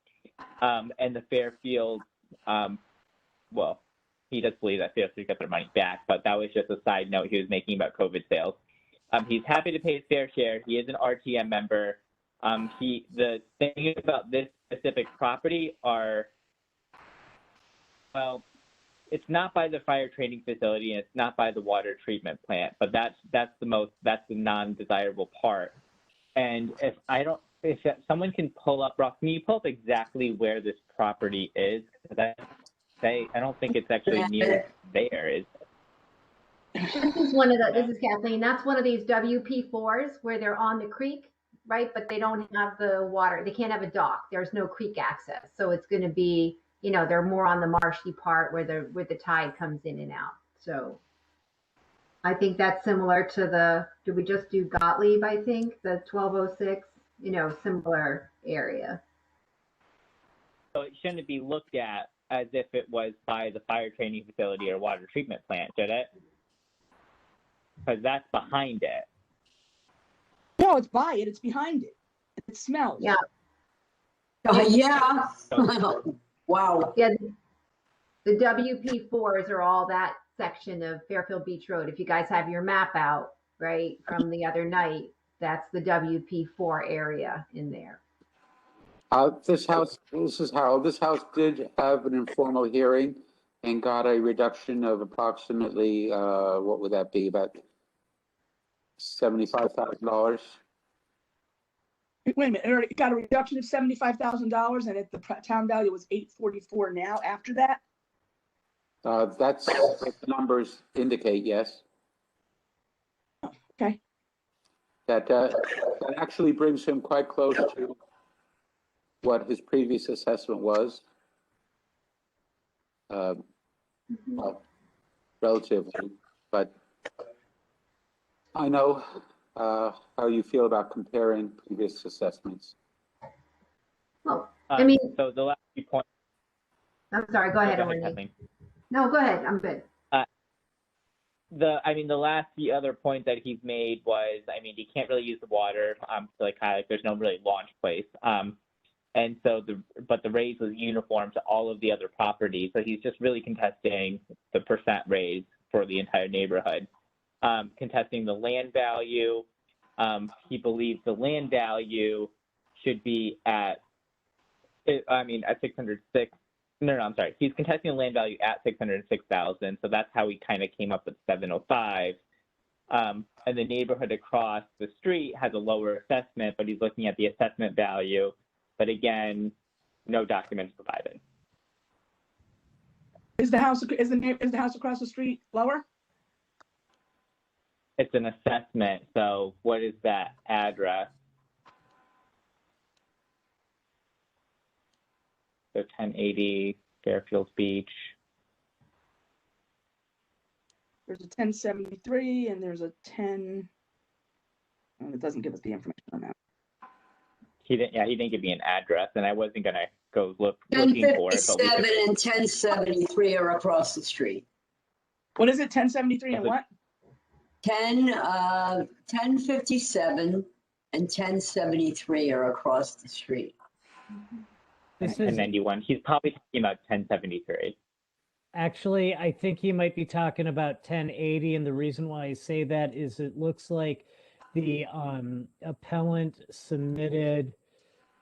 [SPEAKER 3] And the Fairfield, well, he does believe that Fairfield got their money back, but that was just a side note he was making about COVID sales. He's happy to pay his fair share. He is an RTM member. The thing about this specific property are, well, it's not by the fire training facility and it's not by the water treatment plant, but that's the non-desirable part. And if someone can pull up, Ross, can you pull up exactly where this property is? Because I don't think it's actually near there. Is
[SPEAKER 2] This is one of the, this is Kathleen, that's one of these WP4s where they're on the creek, right? But they don't have the water. They can't have a dock. There's no creek access. So it's going to be, you know, they're more on the marshy part where the tide comes in and out. So I think that's similar to did we just do Gottlieb, I think, the 1206, you know, similar area.
[SPEAKER 3] so it shouldn't be looked at as if it was by the fire training facility or water treatment plant, should it? Because that's behind it.
[SPEAKER 6] No, it's by it. It's behind it. It smells.
[SPEAKER 2] Yeah.
[SPEAKER 4] Yeah. Wow.
[SPEAKER 2] Yeah, the WP4s are all that section of Fairfield Beach Road. If you guys have your map out, right, from the other night, that's the WP4 area in there.
[SPEAKER 1] This is Harold. This house did have an informal hearing and got a reduction of approximately, what would that be, about $75,000?
[SPEAKER 6] Wait a minute. It got a reduction of $75,000 and the town value was $844 now after that?
[SPEAKER 1] That's what the numbers indicate, yes.
[SPEAKER 6] Okay.
[SPEAKER 1] That actually brings him quite close to what his previous assessment was. Well, relatively, but I know how you feel about comparing previous assessments.
[SPEAKER 2] Well, I mean,
[SPEAKER 3] So the last few points.
[SPEAKER 2] I'm sorry, go ahead, Wendy.
[SPEAKER 3] Kathleen.
[SPEAKER 2] No, go ahead, I'm good.
[SPEAKER 3] The last the other point that he's made was, he can't really use the water, so there's no really launch place. And so but the raise was uniform to all of the other properties. So he's just really contesting the percent raise for the entire neighborhood. Contesting the land value. He believes the land value should be at 606. No, I'm sorry. He's contesting the land value at 606,000. So that's how he kind of came up with 705. And the neighborhood across the street has a lower assessment, but he's looking at the assessment value. But again, no documents provided.
[SPEAKER 6] Is the house across the street lower?
[SPEAKER 3] It's an assessment. So what is that address? So 1080 Fairfield Beach.
[SPEAKER 6] There's a 1073 and there's a 10. And it doesn't give us the information on that.
[SPEAKER 3] He didn't give me an address, and I wasn't gonna go looking for it. But
[SPEAKER 4] 1057 and 1073 are across the street.
[SPEAKER 6] What is it? 1073 and what?
[SPEAKER 4] 1057 and 1073 are across the street.
[SPEAKER 7] This is
[SPEAKER 3] 1091. He's probably talking about 1073.
[SPEAKER 7] actually, I think he might be talking about 1080, and the reason why I say that is it looks like the appellant submitted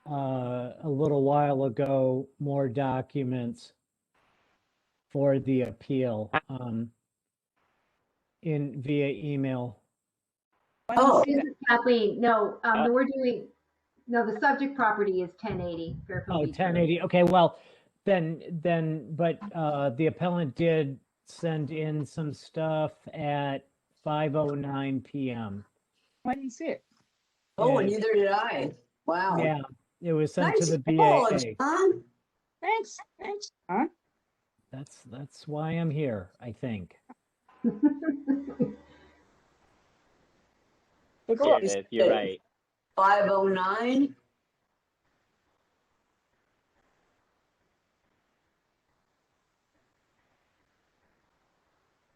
[SPEAKER 7] a little while ago more documents for the appeal via email.
[SPEAKER 4] Oh.
[SPEAKER 2] This is Kathleen. No, the subject property is 1080 Fairfield
[SPEAKER 7] Oh,
[SPEAKER 2] Beach.
[SPEAKER 7] 1080. Okay, well, but the appellant did send in some stuff at 5:09 p.m.
[SPEAKER 6] I didn't see it.
[SPEAKER 4] Oh,
[SPEAKER 7] Yeah.
[SPEAKER 4] neither did I. Wow.
[SPEAKER 7] Yeah, it was sent to
[SPEAKER 4] Nice
[SPEAKER 7] the
[SPEAKER 4] ball,
[SPEAKER 7] BAA.
[SPEAKER 4] John.
[SPEAKER 6] Thanks. Huh?
[SPEAKER 7] That's why I'm here, I think.
[SPEAKER 4] Look
[SPEAKER 3] Here
[SPEAKER 4] up.
[SPEAKER 3] it is. You're right.
[SPEAKER 4] 509.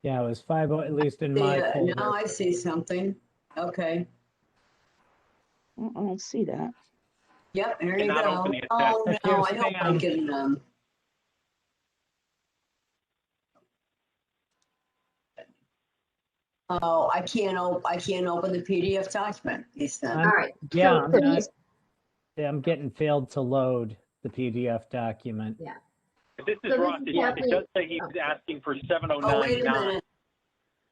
[SPEAKER 7] Yeah, it was 5:00, at least in my
[SPEAKER 4] Yeah,
[SPEAKER 7] folder.
[SPEAKER 4] now I see something. Okay.
[SPEAKER 6] I don't see that.
[SPEAKER 4] Yep, there you
[SPEAKER 5] Cannot
[SPEAKER 4] go.
[SPEAKER 5] open the
[SPEAKER 4] Oh,
[SPEAKER 7] attachment.
[SPEAKER 4] no, I
[SPEAKER 7] Here's
[SPEAKER 4] hope I
[SPEAKER 7] Sam.
[SPEAKER 4] can, oh, I can't open the PDF document. He's done.
[SPEAKER 2] All right.
[SPEAKER 7] Yeah,
[SPEAKER 2] So
[SPEAKER 7] I'm getting failed to load the PDF document.
[SPEAKER 5] This
[SPEAKER 2] So
[SPEAKER 5] is
[SPEAKER 2] this
[SPEAKER 5] Ross.
[SPEAKER 2] is
[SPEAKER 5] It
[SPEAKER 2] Kathleen.
[SPEAKER 5] does say he's
[SPEAKER 2] Okay.
[SPEAKER 5] asking for
[SPEAKER 4] Oh, wait a
[SPEAKER 5] 709.9.
[SPEAKER 4] minute.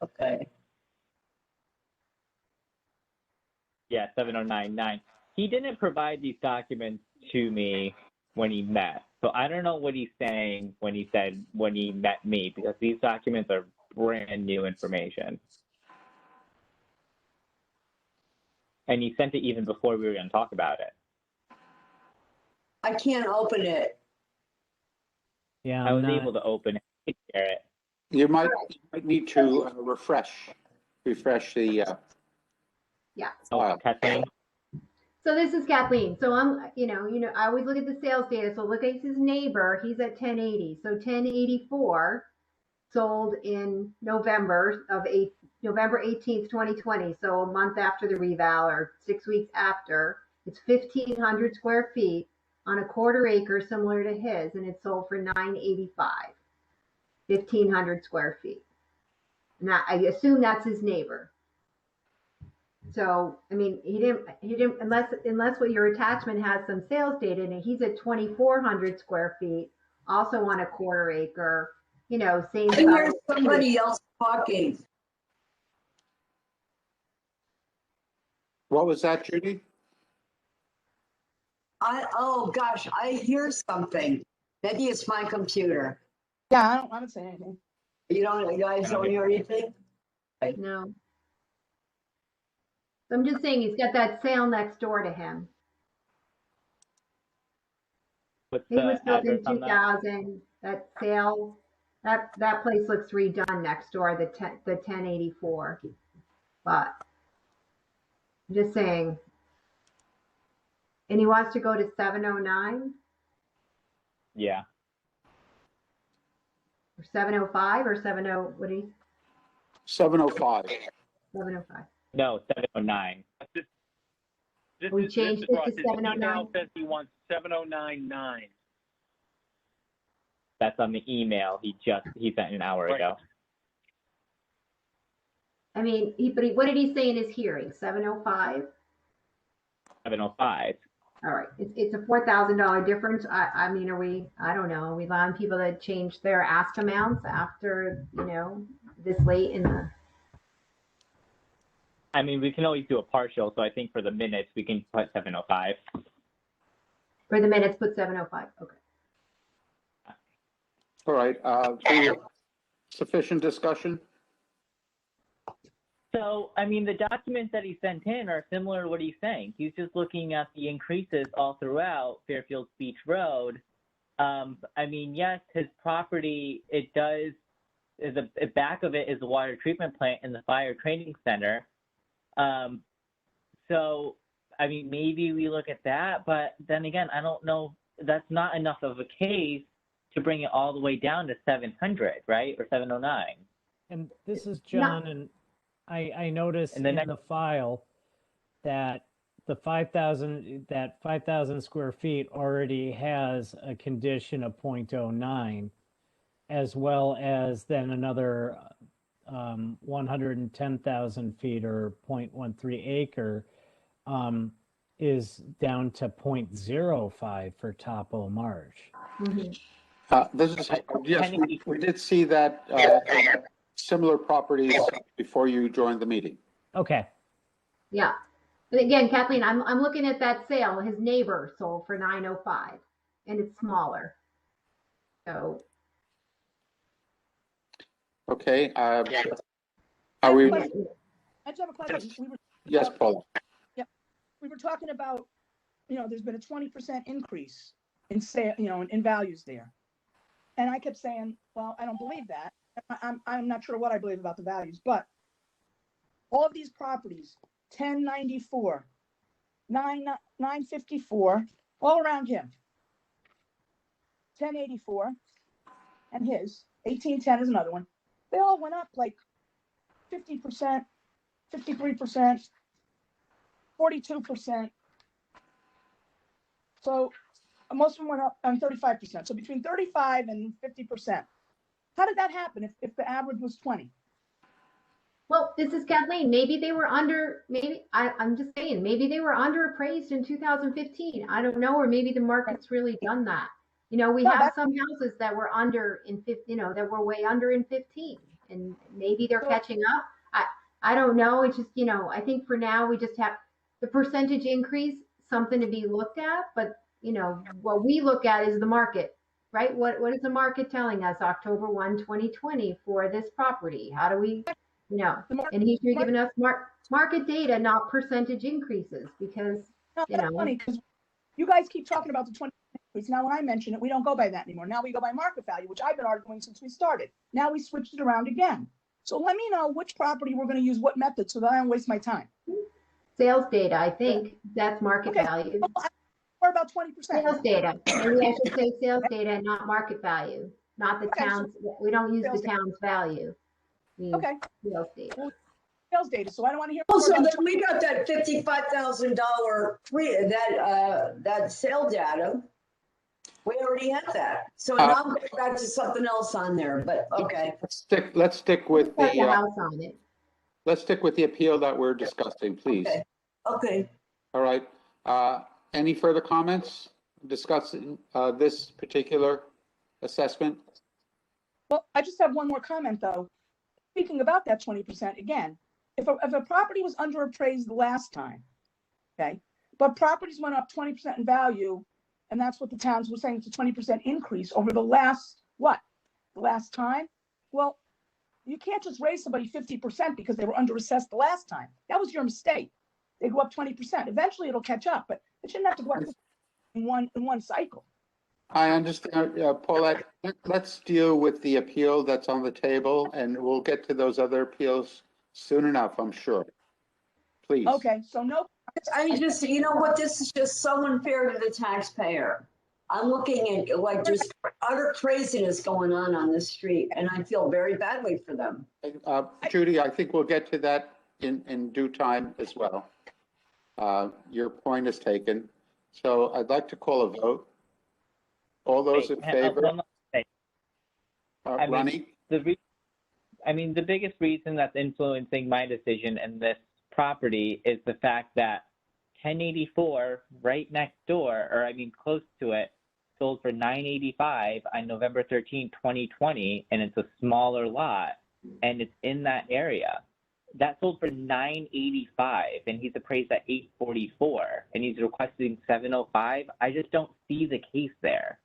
[SPEAKER 4] Okay.
[SPEAKER 3] Yeah, 709.9. He didn't provide these documents to me when he met. So I don't know what he's saying when he said when he met me, because these documents are brand new information. And he sent it even before we were going to talk about it.
[SPEAKER 4] I can't open it.
[SPEAKER 7] Yeah,
[SPEAKER 3] I was
[SPEAKER 7] I'm not-
[SPEAKER 3] able to open it, share it.
[SPEAKER 1] You might need to refresh the
[SPEAKER 2] Yeah.
[SPEAKER 1] file.
[SPEAKER 3] Kathleen?
[SPEAKER 2] So this is Kathleen. So I'm, I always look at the sales data. So look at his neighbor. He's at 1080. So 1084 sold in November 18th, 2020. So a month after the reval or 6 weeks after. It's 1,500 square feet on a quarter acre, similar to his, and it sold for $985. 1,500 square feet. Now I assume that's his neighbor. So, I mean, he didn't, unless what your attachment has some sales data in it, he's at 2,400 square feet, also on a quarter acre, same
[SPEAKER 4] I hear
[SPEAKER 2] size.
[SPEAKER 4] somebody else talking.
[SPEAKER 1] What was that, Judy?
[SPEAKER 4] Oh gosh, I hear something. Maybe it's my computer.
[SPEAKER 6] Yeah, I'm not saying anything.
[SPEAKER 4] You guys don't hear anything?
[SPEAKER 2] No. So I'm just saying he's got that sale next door to him.
[SPEAKER 3] What's
[SPEAKER 2] He was
[SPEAKER 3] the
[SPEAKER 2] built
[SPEAKER 3] address
[SPEAKER 2] in
[SPEAKER 3] on that?
[SPEAKER 2] 2000, that sale, that place looks redone next door, the 1084. But I'm just saying. And he wants to go to 709
[SPEAKER 3] Yeah.
[SPEAKER 2] or 705 or 70, what do you,
[SPEAKER 1] 705.
[SPEAKER 2] 705.
[SPEAKER 3] No, 709.
[SPEAKER 2] We changed it to
[SPEAKER 5] Ross. His
[SPEAKER 2] 709?
[SPEAKER 5] email says he wants 7099.
[SPEAKER 3] That's on the email he sent an hour
[SPEAKER 5] Right.
[SPEAKER 3] ago.
[SPEAKER 2] I mean, what did he say in his hearing? 705?
[SPEAKER 3] 705.
[SPEAKER 2] All right, it's a $4,000 difference. I mean, I don't know, are we allowing people to change their ask amounts after, this late in the,
[SPEAKER 3] I mean, we can always do a partial, so I think for the minutes we can put 705.
[SPEAKER 2] for the minutes, put 705, okay.
[SPEAKER 1] All right, sufficient discussion?
[SPEAKER 3] So, I mean, the documents that he sent in are similar to what he's saying. He's just looking at the increases all throughout Fairfield Beach Road. I mean, yes, his property, the back of it is the water treatment plant and the fire training center. So, I mean, maybe we look at that, but then again, I don't know, that's not enough of a case to bring it all the way down to 700, right? Or 709.
[SPEAKER 7] And this is John, and I noticed in the file that the 5,000 square feet already has a condition of 0.09, as well as then another 110,000 feet or 0.13 acre is down to 0.05 for Topo Marsh.
[SPEAKER 1] Yes, we did see that similar properties before you joined the meeting.
[SPEAKER 7] Okay.
[SPEAKER 2] Yeah. But again, Kathleen, I'm looking at that sale. His neighbor sold for 905, and it's smaller. So.
[SPEAKER 1] Okay. Are we?
[SPEAKER 6] I just have a question.
[SPEAKER 1] Yes, Paul.
[SPEAKER 6] Yep. We were talking about, there's been a 20% increase in in values there. And I kept saying, well, I don't believe that. I'm not sure what I believe about the values, but all of these properties, 1094, 954, all around him, 1084, and his 1810 is another one. They all went up like 50%, 53%, 42%. So most of them went up on 35%. So between 35 and 50%. How did that happen if the average was 20?
[SPEAKER 2] Well, this is Kathleen. Maybe they were I'm just saying, maybe they were underappraised in 2015. I don't know, or maybe the market's really done that. We have some houses that were under in 15, that were way under in 15, and maybe they're catching up. I don't know. It's just, I think for now we just have the percentage increase, something to be looked at, but what we look at is the market. Right? What is the market telling us October 1, 2020 for this property? How do we, and he should be giving us market data, not percentage increases, because,
[SPEAKER 6] That's funny because you guys keep talking about the 20% increase. Now, when I mention it, we don't go by that anymore. Now we go by market value, which I've been arguing since we started. Now we switched it around again. So let me know which property we're going to use what method so that I don't waste my time.
[SPEAKER 2] Sales data, I think that's market value.
[SPEAKER 6] Or about 20%.
[SPEAKER 2] Sales data. Maybe I should say sales data, not market value, not the town's. We don't use the town's value.
[SPEAKER 6] Okay.
[SPEAKER 2] Sales data.
[SPEAKER 6] Sales data. So I don't want to hear.
[SPEAKER 4] Also, then we got that $55,000 that sale data. We already have that. So now I'm going back to something else on there. But okay.
[SPEAKER 1] Let's stick with
[SPEAKER 2] the house on it.
[SPEAKER 1] Let's stick with the appeal that we're discussing, please.
[SPEAKER 4] Okay.
[SPEAKER 1] All right. Any further comments discussing this particular assessment?
[SPEAKER 6] Well, I just have one more comment though. Speaking about that 20%, again, if a property was underappraised the last time, okay, but properties went up 20% in value, and that's what the towns were saying, it's a 20% increase over the last, the last time. Well, you can't just raise somebody 50% because they were underassessed the last time. That was your mistake. They go up 20%. Eventually it'll catch up, but it shouldn't have to go up in one cycle.
[SPEAKER 1] I understand, Paulette. Let's deal with the appeal that's on the table, and we'll get to those other appeals soon enough, I'm sure. Please.
[SPEAKER 6] Okay, so no,
[SPEAKER 4] I just, you know what, this is just so unfair to the taxpayer. I'm looking at like just utter craziness going on this street, and I feel very badly for them.
[SPEAKER 1] Judy, I think we'll get to that in due time as well. Your point is taken. So I'd like to call a vote. All those in favor?
[SPEAKER 3] One last thing.
[SPEAKER 1] Ronnie?
[SPEAKER 3] The biggest reason that's influencing my decision in this property is the fact that 1084 right next door, or close to it, sold for $985 on November 13, 2020, and it's a smaller lot, and it's in that area. That sold for $985, and he's appraised at $844, and he's requesting $705. I just don't see the case there.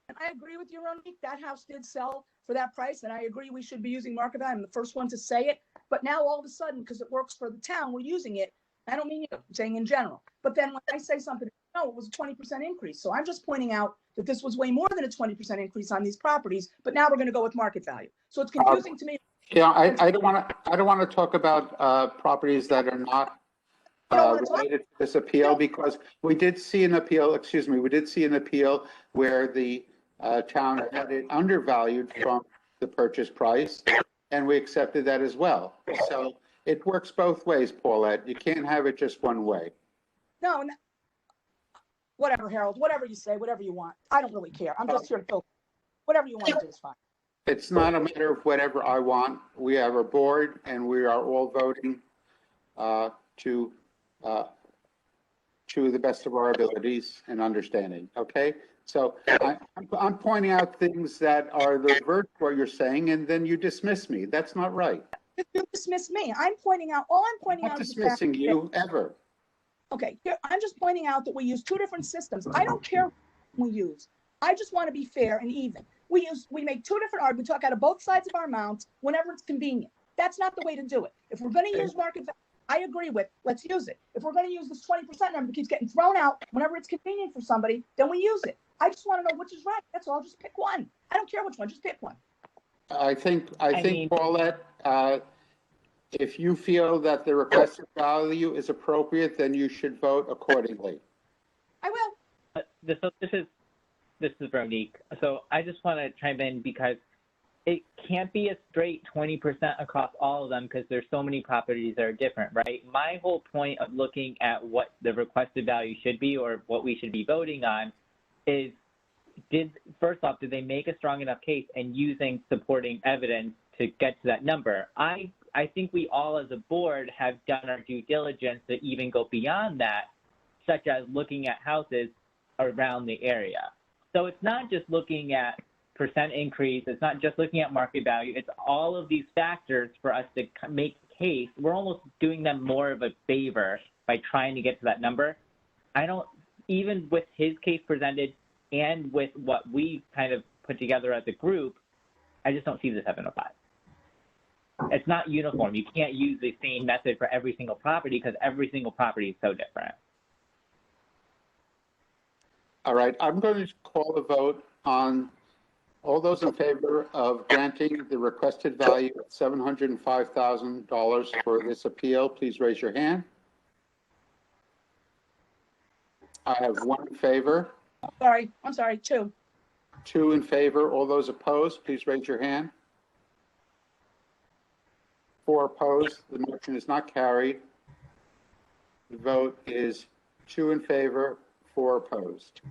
[SPEAKER 6] and I agree with you, Ronnie. That house did sell for that price, and I agree we should be using market value. I'm the first one to say it, but now all of a sudden, because it works for the town, we're using it. I don't mean you, I'm saying in general. But then when I say something, no, it was a 20% increase. So I'm just pointing out that this was way more than a 20% increase on these properties, but now we're going to go with market value. So it's confusing to me.
[SPEAKER 1] Yeah, I don't want to talk about properties that are not related to this appeal, because we did see an appeal, where the town had it undervalued from the purchase price, and we accepted that as well. So it works both ways, Paulette. You can't have it just one way.
[SPEAKER 6] No, whatever, Harold, whatever you say, whatever you want. I don't really care. I'm just here to fill. Whatever you want to do is fine.
[SPEAKER 1] It's not a matter of whatever I want. We have a board, and we are all voting to the best of our abilities and understanding, okay? So I'm pointing out things that are the reverse of what you're saying, and then you dismiss me. That's not right.
[SPEAKER 6] You dismiss me. I'm pointing out, all I'm pointing
[SPEAKER 1] I'm
[SPEAKER 6] out
[SPEAKER 1] not
[SPEAKER 6] is the fact
[SPEAKER 1] dismissing you ever.
[SPEAKER 6] okay, I'm just pointing out that we use two different systems. I don't care what we use. I just want to be fair and even. We make two different arguments. We talk out of both sides of our mouths whenever it's convenient. That's not the way to do it. If we're going to use market value, I agree with, let's use it. If we're going to use this 20% number that keeps getting thrown out whenever it's convenient for somebody, then we use it. I just want to know which is right. That's all. Just pick one. I don't care which one. Just pick one.
[SPEAKER 1] I think, Paulette, if you feel that the requested value is appropriate, then you should vote accordingly.
[SPEAKER 6] I will.
[SPEAKER 3] This is Veronique. So I just want to chime in because it can't be a straight 20% across all of them because there's so many properties that are different, right? My whole point of looking at what the requested value should be or what we should be voting on is, first off, did they make a strong enough case and using supporting evidence to get to that number? I think we all as a board have done our due diligence to even go beyond that, such as looking at houses around the area. So it's not just looking at percent increase. It's not just looking at market value. It's all of these factors for us to make a case. We're almost doing them more of a favor by trying to get to that number. Even with his case presented and with what we kind of put together as a group, I just don't see the 705. It's not uniform. You can't use the same method for every single property because every single property is so different.
[SPEAKER 1] All right, I'm going to call the vote on all those in favor of granting the requested value of $705,000 for this appeal. Please raise your hand. I have one in favor.
[SPEAKER 6] I'm sorry, two.
[SPEAKER 1] Two in favor. All those opposed, please raise your hand. Four opposed. The motion is not carried. The vote is 2 in favor, 4 opposed.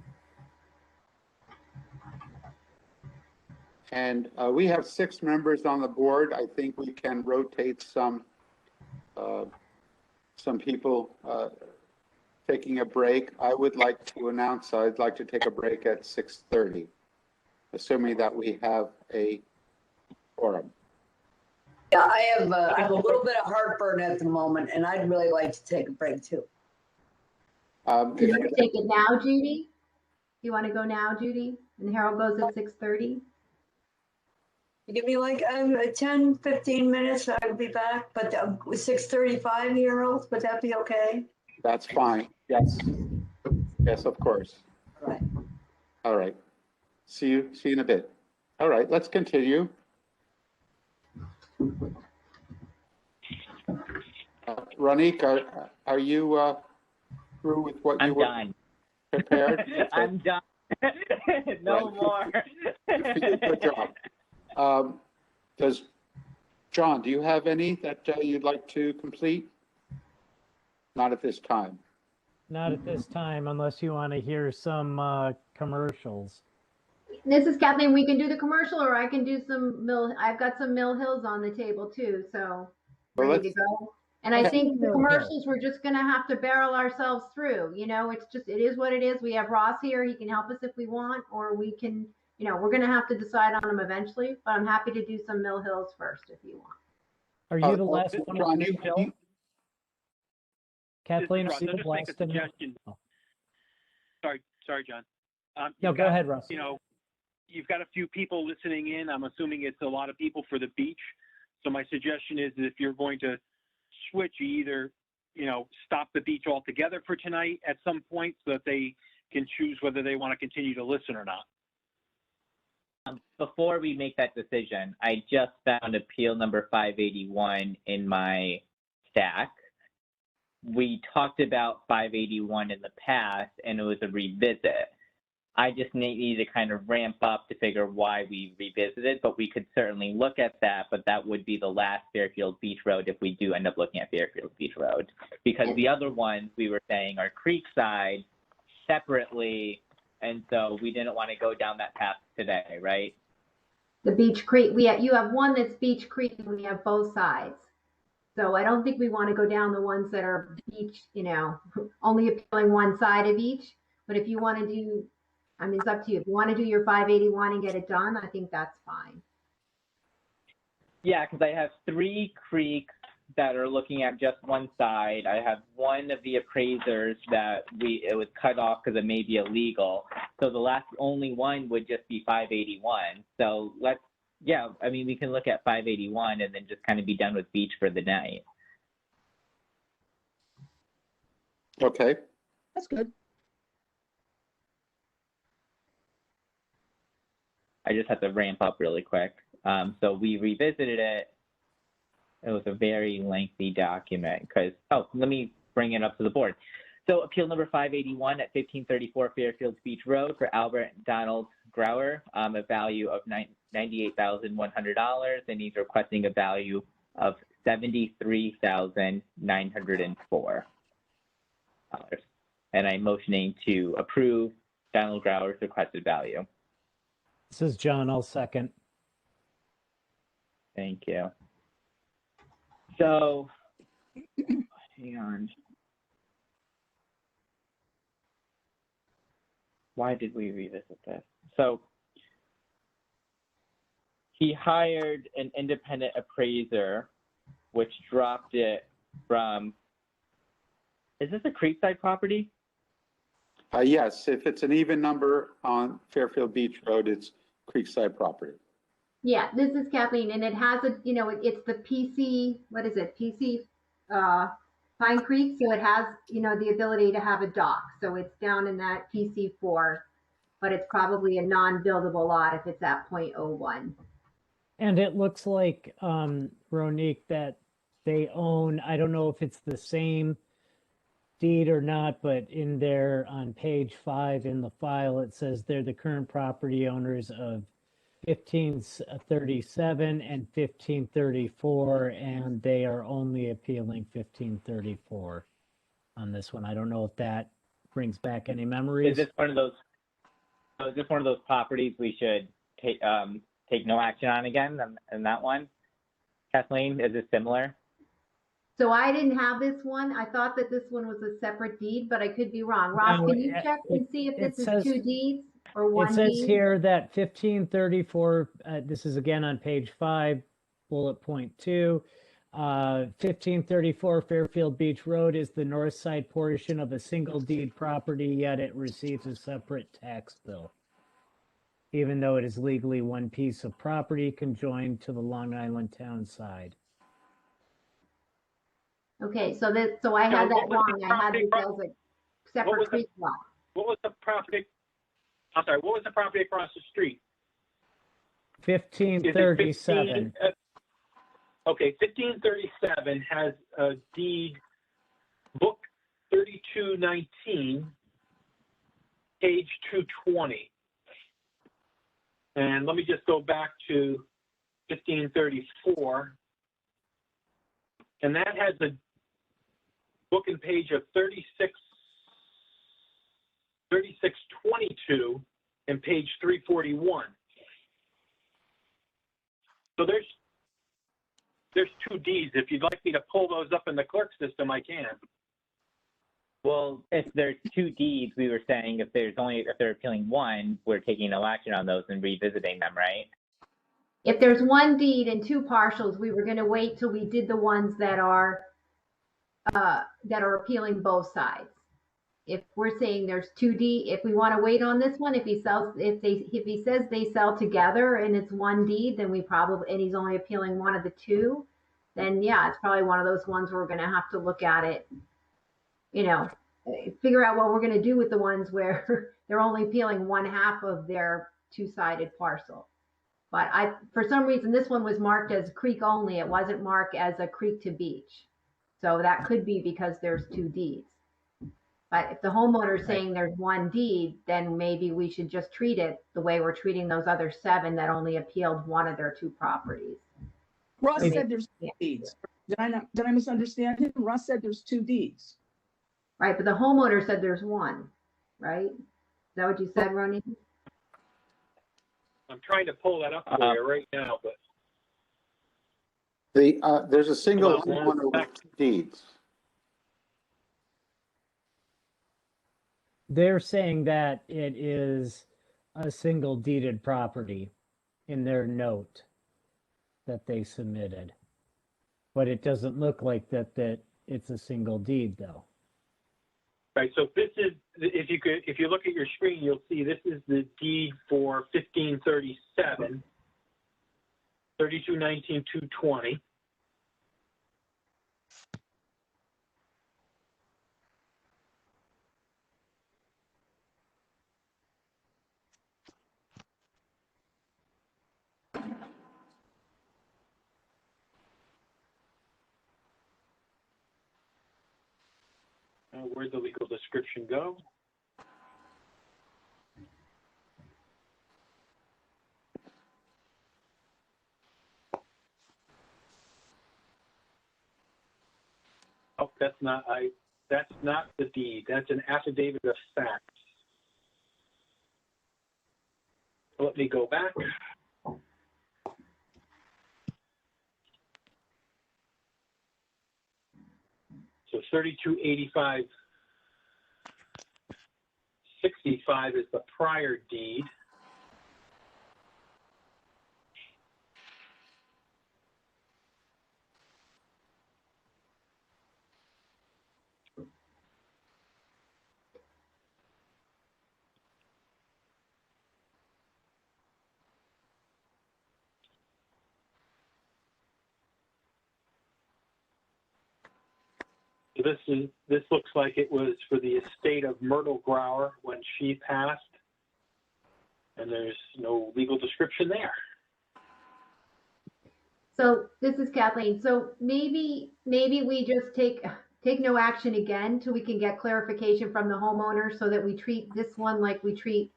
[SPEAKER 1] And we have 6 members on the board. I think we can rotate some people taking a break. I would like to announce I'd like to take a break at 6:30, assuming that we have a quorum.
[SPEAKER 4] Yeah, I have a little bit of heartburn at the moment, and I'd really like to take a break too.
[SPEAKER 2] Can you take it now, Judy? You want to go now, Judy? And Harold goes at 6:30?
[SPEAKER 4] Give me like 10, 15 minutes, I'll be back, but 6:35 here, Earl, would that be okay?
[SPEAKER 1] That's fine. Yes. Yes, of course.
[SPEAKER 4] All right.
[SPEAKER 1] All right. See you in a bit. All right, let's continue. Ronique, are you through with what you
[SPEAKER 3] I'm
[SPEAKER 1] were
[SPEAKER 3] done.
[SPEAKER 1] prepared?
[SPEAKER 3] I'm done. No more.
[SPEAKER 1] Good job. John, do you have any that you'd like to complete? Not at this time.
[SPEAKER 7] Not at this time, unless you want to hear some commercials.
[SPEAKER 2] This is Kathleen. We can do the commercial, or I can do some Mill. I've got some Mill Hills on the table too, so
[SPEAKER 1] Well,
[SPEAKER 2] ready to go. And I
[SPEAKER 7] let's
[SPEAKER 2] think
[SPEAKER 7] do
[SPEAKER 2] the
[SPEAKER 7] Mill
[SPEAKER 2] commercials, we're just gonna have to barrel ourselves through. You know, it is what it is. We have Ross here. He can help us if we want, or we can, we're gonna have to decide on them eventually. But I'm happy to do some Mill Hills first if you want.
[SPEAKER 7] Are you the last
[SPEAKER 1] John,
[SPEAKER 7] one on the bill? Kathleen, are
[SPEAKER 5] Ross,
[SPEAKER 7] you
[SPEAKER 5] I'll
[SPEAKER 7] the
[SPEAKER 5] just make a
[SPEAKER 7] last in the-
[SPEAKER 5] suggestion.
[SPEAKER 7] Oh.
[SPEAKER 5] Sorry, John.
[SPEAKER 7] No,
[SPEAKER 5] You've
[SPEAKER 7] go
[SPEAKER 5] got,
[SPEAKER 7] ahead, Russ.
[SPEAKER 5] You've got a few people listening in. I'm assuming it's a lot of people for the beach. So my suggestion is that if you're going to switch, you either, stop the beach altogether for tonight at some point so that they can choose whether they want to continue to listen or not.
[SPEAKER 3] Before we make that decision, I just found appeal number 581 in my stack. We talked about 581 in the past, and it was a revisit. I just need to kind of ramp up to figure why we revisited, but we could certainly look at that, but that would be the last Fairfield Beach Road if we do end up looking at Fairfield Beach Road. Because the other ones we were saying are Creekside separately, and so we didn't want to go down that path today, right?
[SPEAKER 2] The Beach Creek, you have one that's Beach Creek, and we have both sides. So I don't think we want to go down the ones that are beach, only appealing one side of each. But if you want to do, it's up to you. If you want to do your 581 and get it done, I think that's fine.
[SPEAKER 3] Yeah, because I have 3 creeks that are looking at just one side. I have one of the appraisers that it was cut off because it may be illegal. So the only one would just be 581. So we can look at 581 and then just kind of be done with beach for the night.
[SPEAKER 1] Okay.
[SPEAKER 6] That's good.
[SPEAKER 3] I just have to ramp up really quick. So we revisited it. It was a very lengthy document let me bring it up to the board. So appeal number 581 at 1534 Fairfield Beach Road for Albert Donald Grauer, a value of $98,100, and he's requesting a value of $73,904. And I'm motioning to approve Donald Grauer's requested value.
[SPEAKER 7] This is John. I'll second.
[SPEAKER 3] Thank you. So, hang on. Why did we revisit this? So, he hired an independent appraiser, which dropped it from, is this a Creekside property?
[SPEAKER 1] Yes, if it's an even number on Fairfield Beach Road, it's Creekside property.
[SPEAKER 2] Yeah, this is Kathleen, and it has it's the PC, what is it? PC Pine Creek. So it has, the ability to have a dock. So it's down in that PC4, but it's probably a non-buildable lot if it's at 0.01.
[SPEAKER 7] And it looks like, Ronique, that they own, I don't know if it's the same deed or not, but in there on page 5 in the file, it says they're the current property owners of 1537 and 1534, and they are only appealing 1534 on this one. I don't know if that brings back any memories.
[SPEAKER 3] Is this one of those properties we should take no action on again in that one? Kathleen, is it similar?
[SPEAKER 2] So I didn't have this one. I thought that this one was a separate deed, but I could be wrong. Ross,
[SPEAKER 7] No,
[SPEAKER 2] can you check and see if this is 2 deeds or 1
[SPEAKER 7] It says
[SPEAKER 2] deed?
[SPEAKER 7] here that 1534, this is again on page 5, bullet point 2. 1534 Fairfield Beach Road is the north side portion of a single deed property, yet it receives a separate tax bill. even though it is legally one piece of property conjoined to the Long Island town side.
[SPEAKER 2] Okay, so I had that wrong. I had this as a separate creek lot.
[SPEAKER 5] What was the property? I'm sorry, what was the property across the street?
[SPEAKER 7] 1537.
[SPEAKER 5] Okay, 1537 has a deed, book 3219, page 220. And let me just go back to 1534. And that has a book and page of 3622 and page 341. So there's two deeds. If you'd like me to pull those up in the clerk system, I can.
[SPEAKER 3] Well, if there's two deeds, we were saying if they're appealing one, we're taking no action on those and revisiting them, right?
[SPEAKER 2] If there's one deed and two partials, we were going to wait till we did the ones that are appealing both sides. If we're saying there's two deed, if we want to wait on this one, if he says they sell together and it's one deed, then and he's only appealing one of the two, then yeah, it's probably one of those ones where we're going to have to look at it, figure out what we're going to do with the ones where they're only appealing one half of their two-sided parcel. But for some reason, this one was marked as creek only. It wasn't marked as a creek to beach. So that could be because there's two deeds. But if the homeowner's saying there's one deed, then maybe we should just treat it the way we're treating those other 7 that only appealed one of their 2 properties.
[SPEAKER 6] Ross said there's 2 deeds. Did I misunderstand him? Ross said there's 2 deeds.
[SPEAKER 2] Right, but the homeowner said there's one, right? Is that what you said, Ronnie?
[SPEAKER 5] I'm trying to pull that up for you right now, but
[SPEAKER 1] there's a single homeowner with 2 deeds.
[SPEAKER 7] They're saying that it is a single deeded property in their note that they submitted. But it doesn't look like that it's a single deed though.
[SPEAKER 5] right. So this is, if you look at your screen, you'll see this is the deed for 1537, 3219 220. Where'd the legal description go? Oh, that's not the deed. That's an affidavit of fact. Let me go back. So 3285/65 is the prior deed. This looks like it was for the estate of Myrtle Grauer when she passed, and there's no legal description there.
[SPEAKER 2] So this is Kathleen. So maybe we just take no action again till we can get clarification from the homeowner, so that we treat this one like we treat,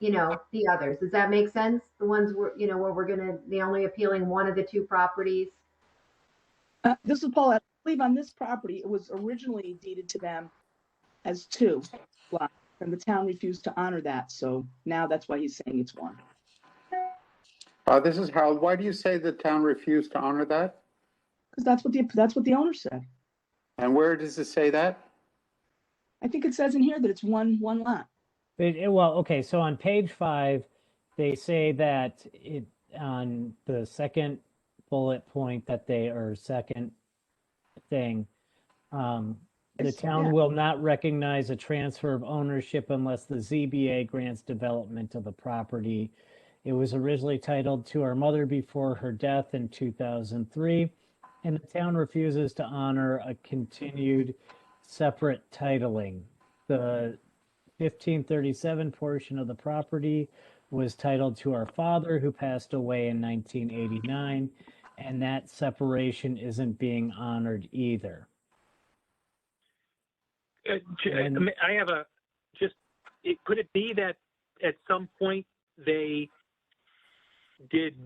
[SPEAKER 2] the others. Does that make sense? The ones where they're only appealing one of the 2 properties.
[SPEAKER 6] This is Paul. I believe on this property, it was originally deeded to them as 2 lots, and the town refused to honor that. So now that's why he's saying it's 1.
[SPEAKER 1] This is Harold. Why do you say the town refused to honor that?
[SPEAKER 6] Because that's what the owner said.
[SPEAKER 1] And where does it say that?
[SPEAKER 6] I think it says in here that it's one lot.
[SPEAKER 7] Well, okay, so on page 5, they say that on the second bullet point or second thing, The town
[SPEAKER 6] Yeah.
[SPEAKER 7] will not recognize a transfer of ownership unless the ZBA grants development of the property. It was originally titled to our mother before her death in 2003, and the town refuses to honor a continued separate titling. The 1537 portion of the property was titled to our father, who passed away in 1989, and that separation isn't being honored either.
[SPEAKER 5] I have could it be that at some point they did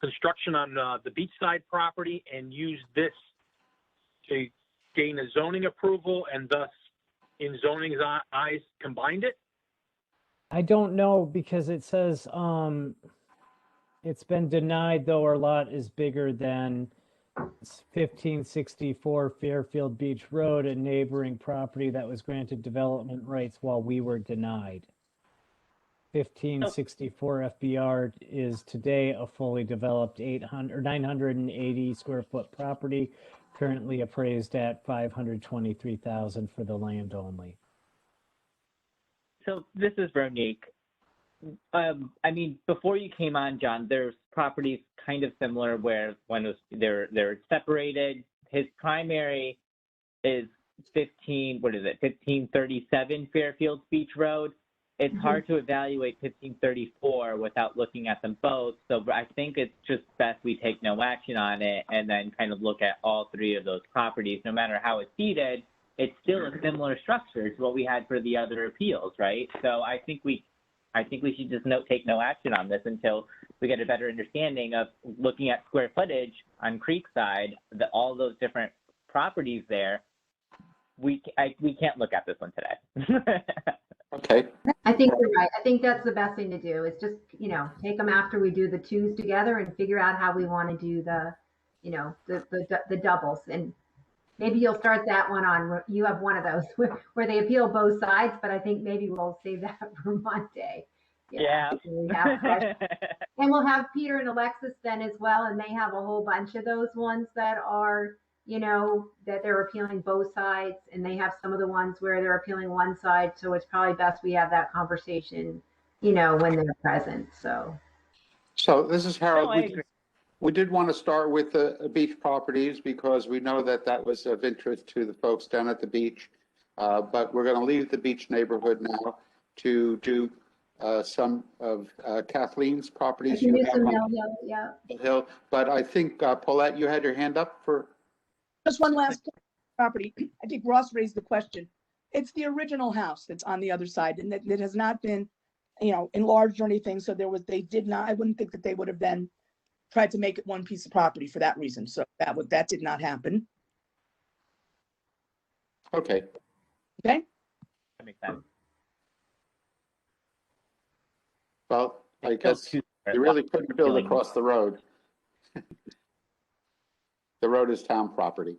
[SPEAKER 5] construction on the beachside property and used this to gain a zoning approval and thus in zoning's eyes combined it?
[SPEAKER 7] I don't know because it says it's been denied though our lot is bigger than 1564 Fairfield Beach Road, a neighboring property that was granted development rights while we were denied. 1564 FBR is today a fully developed 980 square foot property, currently appraised at $523,000 for the land only.
[SPEAKER 3] So this is Veronique. I mean, before you came on, John, there's properties kind of similar where they're separated. His primary is 1537 Fairfield Beach Road. It's hard to evaluate 1534 without looking at them both. So I think it's just best we take no action on it and then kind of look at all three of those properties. No matter how it's deeded, it's still a similar structure to what we had for the other appeals, right? So I think we should just take no action on this until we get a better understanding of looking at square footage on Creekside, all those different properties there. We can't look at this one today.
[SPEAKER 1] Okay.
[SPEAKER 2] I think you're right. I think that's the best thing to do is just, take them after we do the twos together and figure out how we want to do the doubles. And maybe you'll start that one on, you have one of those where they appeal both sides, but I think maybe we'll save that for Monday.
[SPEAKER 3] Yeah.
[SPEAKER 2] And we'll have Peter and Alexis then as well, and they have a whole bunch of those ones that are, that they're appealing both sides, and they have some of the ones where they're appealing one side, so it's probably best we have that conversation, when they're present, so.
[SPEAKER 1] So this is Harold.
[SPEAKER 3] No, I agree.
[SPEAKER 1] We did want to start with the beach properties because we know that was of interest to the folks down at the beach. But we're going to leave the beach neighborhood now to do some of Kathleen's properties.
[SPEAKER 2] I can do some Mill Hill, yeah.
[SPEAKER 1] Mill Hill. But I think, Paulette, you had your hand up for?
[SPEAKER 6] Just one last property. I think Ross raised the question. It's the original house that's on the other side, and that has not been, enlarged or anything. So I wouldn't think that they would have then tried to make it one piece of property for that reason. So that did not happen.
[SPEAKER 1] Okay.
[SPEAKER 6] Okay.
[SPEAKER 3] That makes sense.
[SPEAKER 1] Well, I guess you really couldn't build across the road. The road is town property.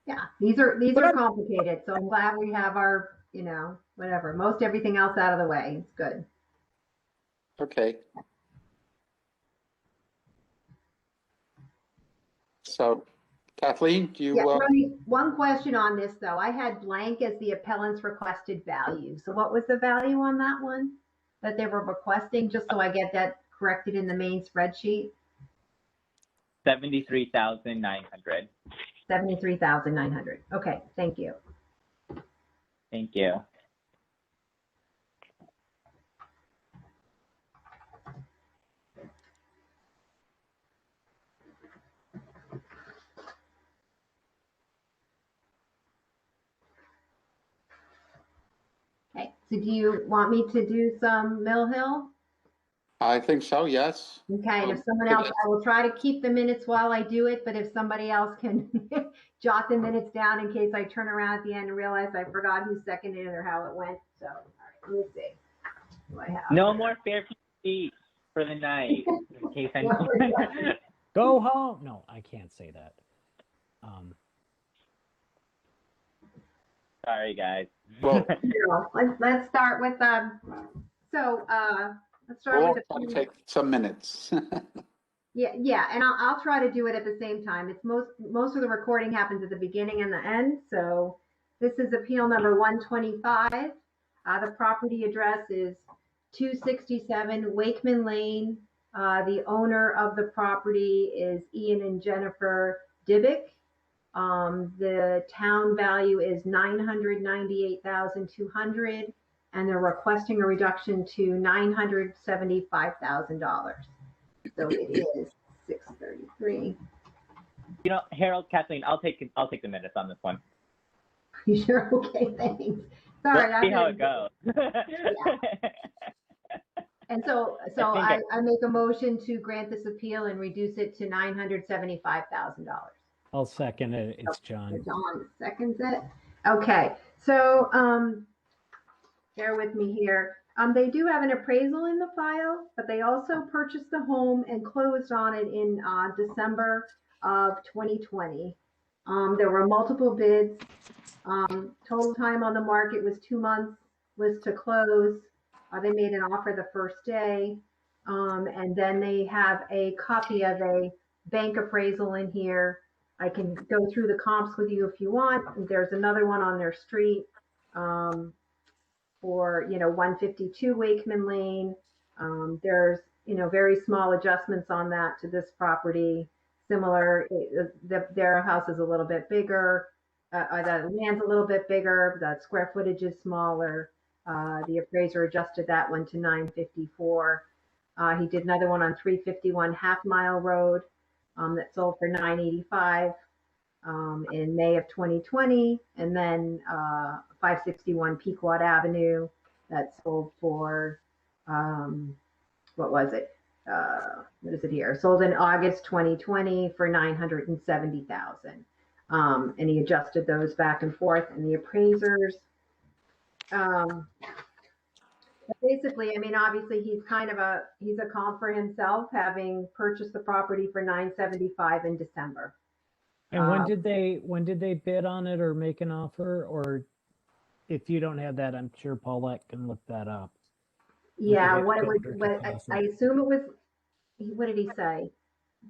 [SPEAKER 2] Yeah, these are complicated, so I'm glad we have our, whatever, most everything else out of the way. It's good.
[SPEAKER 1] Okay. So, Kathleen, do you?
[SPEAKER 2] Yeah, one question on this though. I had blank as the appellant's requested value. So what was the value on that one that they were requesting, just so I get that corrected in the main spreadsheet?
[SPEAKER 3] 73,900.
[SPEAKER 2] 73,900. Okay, thank you.
[SPEAKER 3] Thank you.
[SPEAKER 2] Okay, so do you want me to do some Mill Hill?
[SPEAKER 1] I think so, yes.
[SPEAKER 2] Okay, and if someone else, I will try to keep the minutes while I do it, but if somebody else can jot the minutes down in case I turn around at the end and realize I forgot who seconded it or how it went. So, all right, let me see. What do I have?
[SPEAKER 3] No more Fairfield Beach for the night, in case anyone.
[SPEAKER 7] Go home. No, I can't say that.
[SPEAKER 3] Sorry, guys.
[SPEAKER 1] Well,
[SPEAKER 2] let's start with let's start
[SPEAKER 1] we'll
[SPEAKER 2] with the
[SPEAKER 1] take some minutes.
[SPEAKER 2] Yeah, and I'll try to do it at the same time. It's most of the recording happens at the beginning and the end. So this is appeal number 125. The property address is 267 Wakeman Lane. The owner of the property is Ian and Jennifer Dibbick. The town value is $998,200, and they're requesting a reduction to $975,000. So it is 6:33.
[SPEAKER 3] You know, Harold, Kathleen, I'll take the minutes on this one.
[SPEAKER 2] You sure? Okay, thanks. Sorry,
[SPEAKER 3] We'll see how it goes.
[SPEAKER 2] And so I make a motion to grant this appeal and reduce it to $975,000.
[SPEAKER 7] I'll second it. It's John.
[SPEAKER 2] John seconds it. Okay, so bear with me here. They do have an appraisal in the file, but they also purchased the home and closed on it in December of 2020. There were multiple bids. Total time on the market was 2 months. List to close. They made an offer the first day, and then they have a copy of a bank appraisal in here. I can go through the comps with you if you want. There's another one on their street. For 152 Wakeman Lane. There's very small adjustments on that to this property. Similar, their house is a little bit bigger, the land's a little bit bigger, the square footage is smaller. The appraiser adjusted that one to 954. He did another one on 351 Half Mile Road that sold for 985 in May of 2020, and then 561 Pequot Avenue that sold for what was it? What is it here? Sold in August 2020 for $970,000. And he adjusted those back and forth, and the appraisers. Basically, I mean, obviously he's a comp for himself, having purchased the property for $975 in December.
[SPEAKER 7] And when did they bid on it or make an offer? Or if you don't have that, I'm sure Paulette can look that up.
[SPEAKER 2] Yeah, I assume it was, what did he say?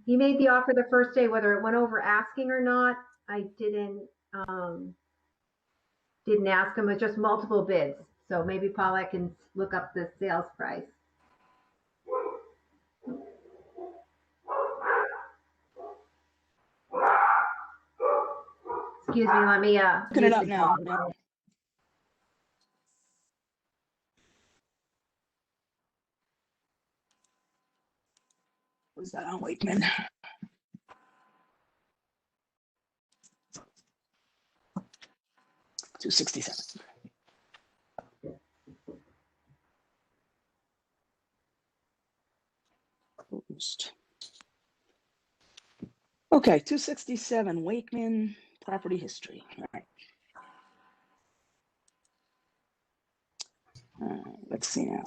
[SPEAKER 2] He made the offer the first day, whether it went over asking or not. I didn't ask him. It was just multiple bids. So maybe Paulette can look up the sales price. Excuse me, let me
[SPEAKER 6] Looking it up now. Was that on Wakeman? $267. Okay, 267 Wakeman property history. All right. Let's see now.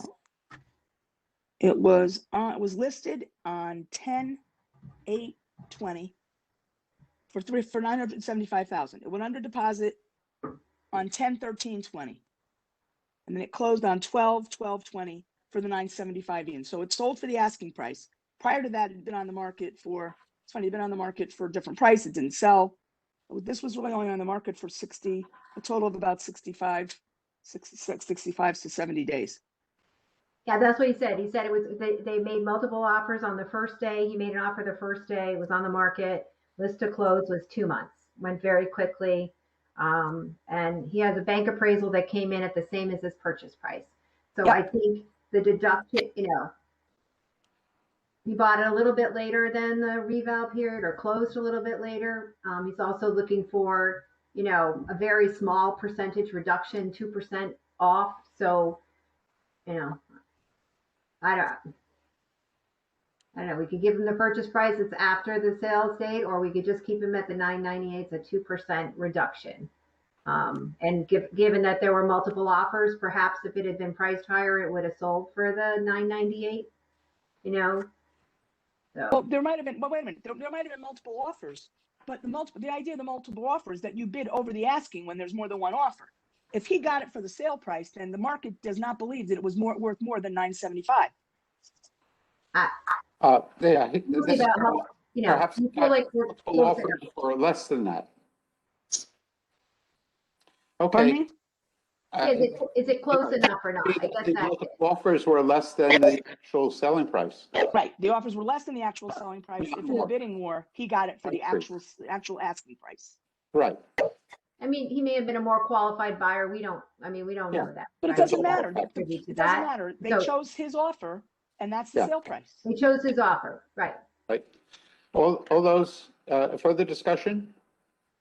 [SPEAKER 6] It was listed on 10/8/20 for $975,000. It went under deposit on 10/13/20, and then it closed on 12/12/20 for the $975 in. So it sold for the asking price. Prior to that, it had been on the market for, it's funny, it'd been on the market for a different price. It didn't sell. This was really only on the market for a total of about 65 to 70 days.
[SPEAKER 2] Yeah, that's what he said. He said it was they made multiple offers on the first day. He made an offer the first day. It was on the market. List to close was 2 months. Went very quickly. And he has a bank appraisal that came in at the same as his purchase price. So yeah. I think the deduction, he bought it a little bit later than the reval period, or closed a little bit later. He's also looking for, a very small percentage reduction, 2% off. So, I don't know. We could give him the purchase price. It's after the sales date, or we could just keep him at the $998. It's a 2% reduction. And given that there were multiple offers, perhaps if it had been priced higher, it would have sold for the $998. So.
[SPEAKER 6] Well, there might have been. But wait a minute. There might have been multiple offers. But the idea of the multiple offers is that you bid over the asking when there's more than one offer. If he got it for the sale price, then the market does not believe that it was worth more than $975.
[SPEAKER 1] Yeah.
[SPEAKER 2] Mostly about how, you know,
[SPEAKER 1] Perhaps
[SPEAKER 2] you feel like we're
[SPEAKER 1] multiple
[SPEAKER 2] close
[SPEAKER 1] offers
[SPEAKER 2] enough.
[SPEAKER 1] for less than that.
[SPEAKER 6] Pardon
[SPEAKER 1] Okay.
[SPEAKER 6] me?
[SPEAKER 2] Is it close enough or not? I guess
[SPEAKER 1] The
[SPEAKER 2] that's
[SPEAKER 1] multiple
[SPEAKER 2] it.
[SPEAKER 1] offers were less than the actual selling price.
[SPEAKER 6] Right, the offers were less than the actual selling price. If in the bidding war, he got it for the actual asking price.
[SPEAKER 1] Right.
[SPEAKER 2] I mean, he may have been a more qualified buyer. We don't
[SPEAKER 1] Yeah.
[SPEAKER 2] know that.
[SPEAKER 6] But it
[SPEAKER 2] right?
[SPEAKER 6] doesn't
[SPEAKER 2] We don't
[SPEAKER 6] matter.
[SPEAKER 2] attribute to
[SPEAKER 6] It doesn't
[SPEAKER 2] that.
[SPEAKER 6] matter. They
[SPEAKER 2] So-
[SPEAKER 6] chose his offer, and that's the
[SPEAKER 1] Yeah.
[SPEAKER 6] sale price.
[SPEAKER 2] They chose his offer, right?
[SPEAKER 1] Right. All those, further discussion?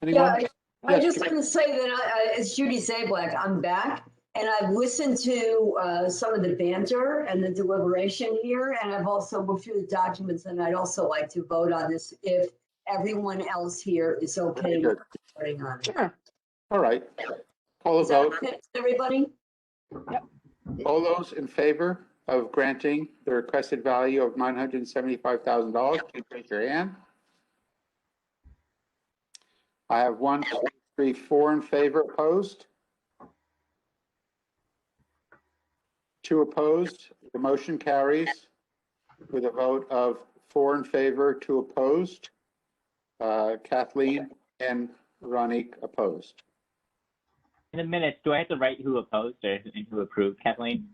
[SPEAKER 4] Yeah,
[SPEAKER 1] Anyone?
[SPEAKER 4] I
[SPEAKER 1] Yes,
[SPEAKER 4] just
[SPEAKER 1] Judy.
[SPEAKER 4] want to say that it's Judy Zablack. I'm back, and I've listened to some of the banter and the deliberation here, and I've also looked through the documents, and I'd also like to vote on this if everyone else here is okay with voting on it.
[SPEAKER 6] Sure.
[SPEAKER 1] All right. Call a
[SPEAKER 4] Is that
[SPEAKER 1] vote.
[SPEAKER 4] okay with everybody?
[SPEAKER 1] All those in favor of granting the requested value of $975,000, please raise your hand. I have 1, 2, 3, 4 in favor, opposed. 2 opposed. The motion carries with a vote of 4 in favor, 2 opposed. Kathleen and Ronique opposed.
[SPEAKER 3] In the minutes, do I have to write who opposed or who approved, Kathleen?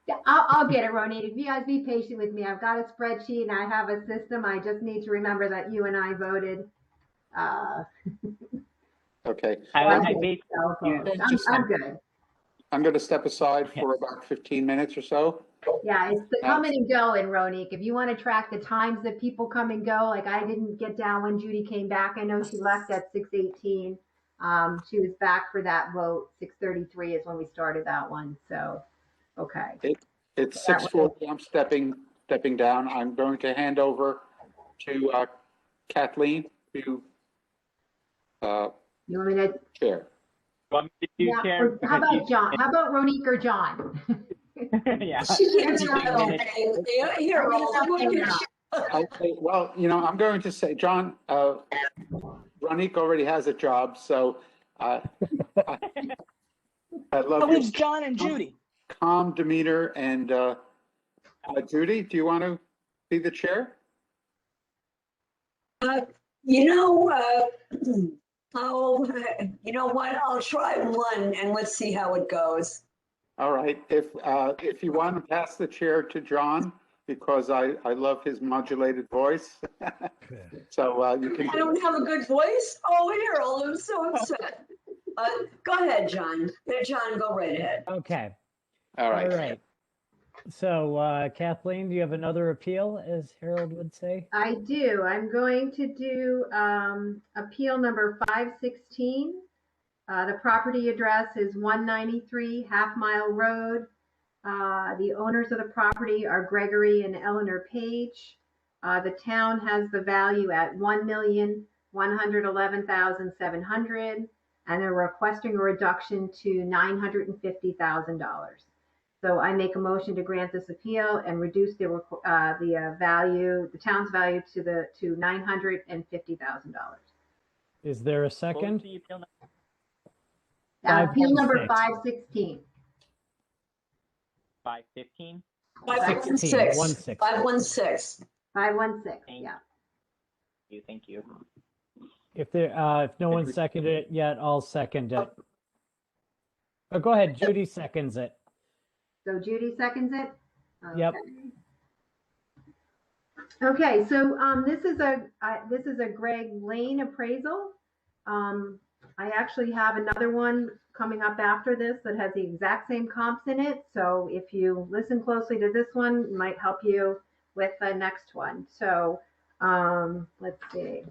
[SPEAKER 2] Yeah, I'll get it, Ronit. If you guys be patient with me, I've got a spreadsheet and I have a system. I just need to remember that you and I voted.
[SPEAKER 1] Okay.
[SPEAKER 3] I
[SPEAKER 2] I'm
[SPEAKER 3] basically
[SPEAKER 2] good.
[SPEAKER 1] I'm going to step aside for about 15 minutes or so.
[SPEAKER 2] Yeah, it's the coming and going, Ronique. If you want to track the times that people come and go, like I didn't get down when Judy came back. I know she left at 6:18. She was back for that vote. 6:33 is when we started that one. So, okay.
[SPEAKER 1] It's 6:40. I'm stepping down. I'm going to hand over to Kathleen to
[SPEAKER 2] You want me to?
[SPEAKER 1] chair.
[SPEAKER 3] want me to do
[SPEAKER 2] Yeah.
[SPEAKER 3] chair?
[SPEAKER 2] Or how about John? How about Ronique or John?
[SPEAKER 3] Yeah.
[SPEAKER 4] She can't do it all. Here,
[SPEAKER 1] Well, I'm going to say, John, Ronique already has a job, so I love
[SPEAKER 6] That
[SPEAKER 1] your
[SPEAKER 6] leaves John and Judy.
[SPEAKER 1] calm demeanor. And Judy, do you want to be the chair?
[SPEAKER 4] You know, you know what? I'll try one and let's see how it goes.
[SPEAKER 1] All right. If you want to pass the chair to John, because I love his modulated voice. So you can.
[SPEAKER 4] I don't have a good voice? Oh, Harold, I'm so upset. Go ahead, John. John, go right ahead.
[SPEAKER 7] Okay.
[SPEAKER 1] All right.
[SPEAKER 7] All right. So, Kathleen, do you have another appeal, as Harold would say?
[SPEAKER 2] I do. I'm going to do appeal number 516. The property address is 193 Half Mile Road. The owners of the property are Gregory and Eleanor Page. The town has the value at $1,111,700, and they're requesting a reduction to $950,000. So I make a motion to grant this appeal and reduce the value, the town's value to $950,000.
[SPEAKER 7] Is there a
[SPEAKER 3] What was
[SPEAKER 7] second?
[SPEAKER 3] the appeal number?
[SPEAKER 2] Appeal number
[SPEAKER 7] 516.
[SPEAKER 2] 516.
[SPEAKER 3] 515?
[SPEAKER 4] 516.
[SPEAKER 2] 516, yeah.
[SPEAKER 3] Thank you.
[SPEAKER 7] If no one seconded it yet, I'll second it. Oh, go ahead, Judy seconds it.
[SPEAKER 2] So Judy seconds it?
[SPEAKER 7] Yep.
[SPEAKER 2] Okay, so this is a Greg Lane appraisal. I actually have another one coming up after this that has the exact same comps in it. So if you listen closely to this one, it might help you with the next one. So let's see.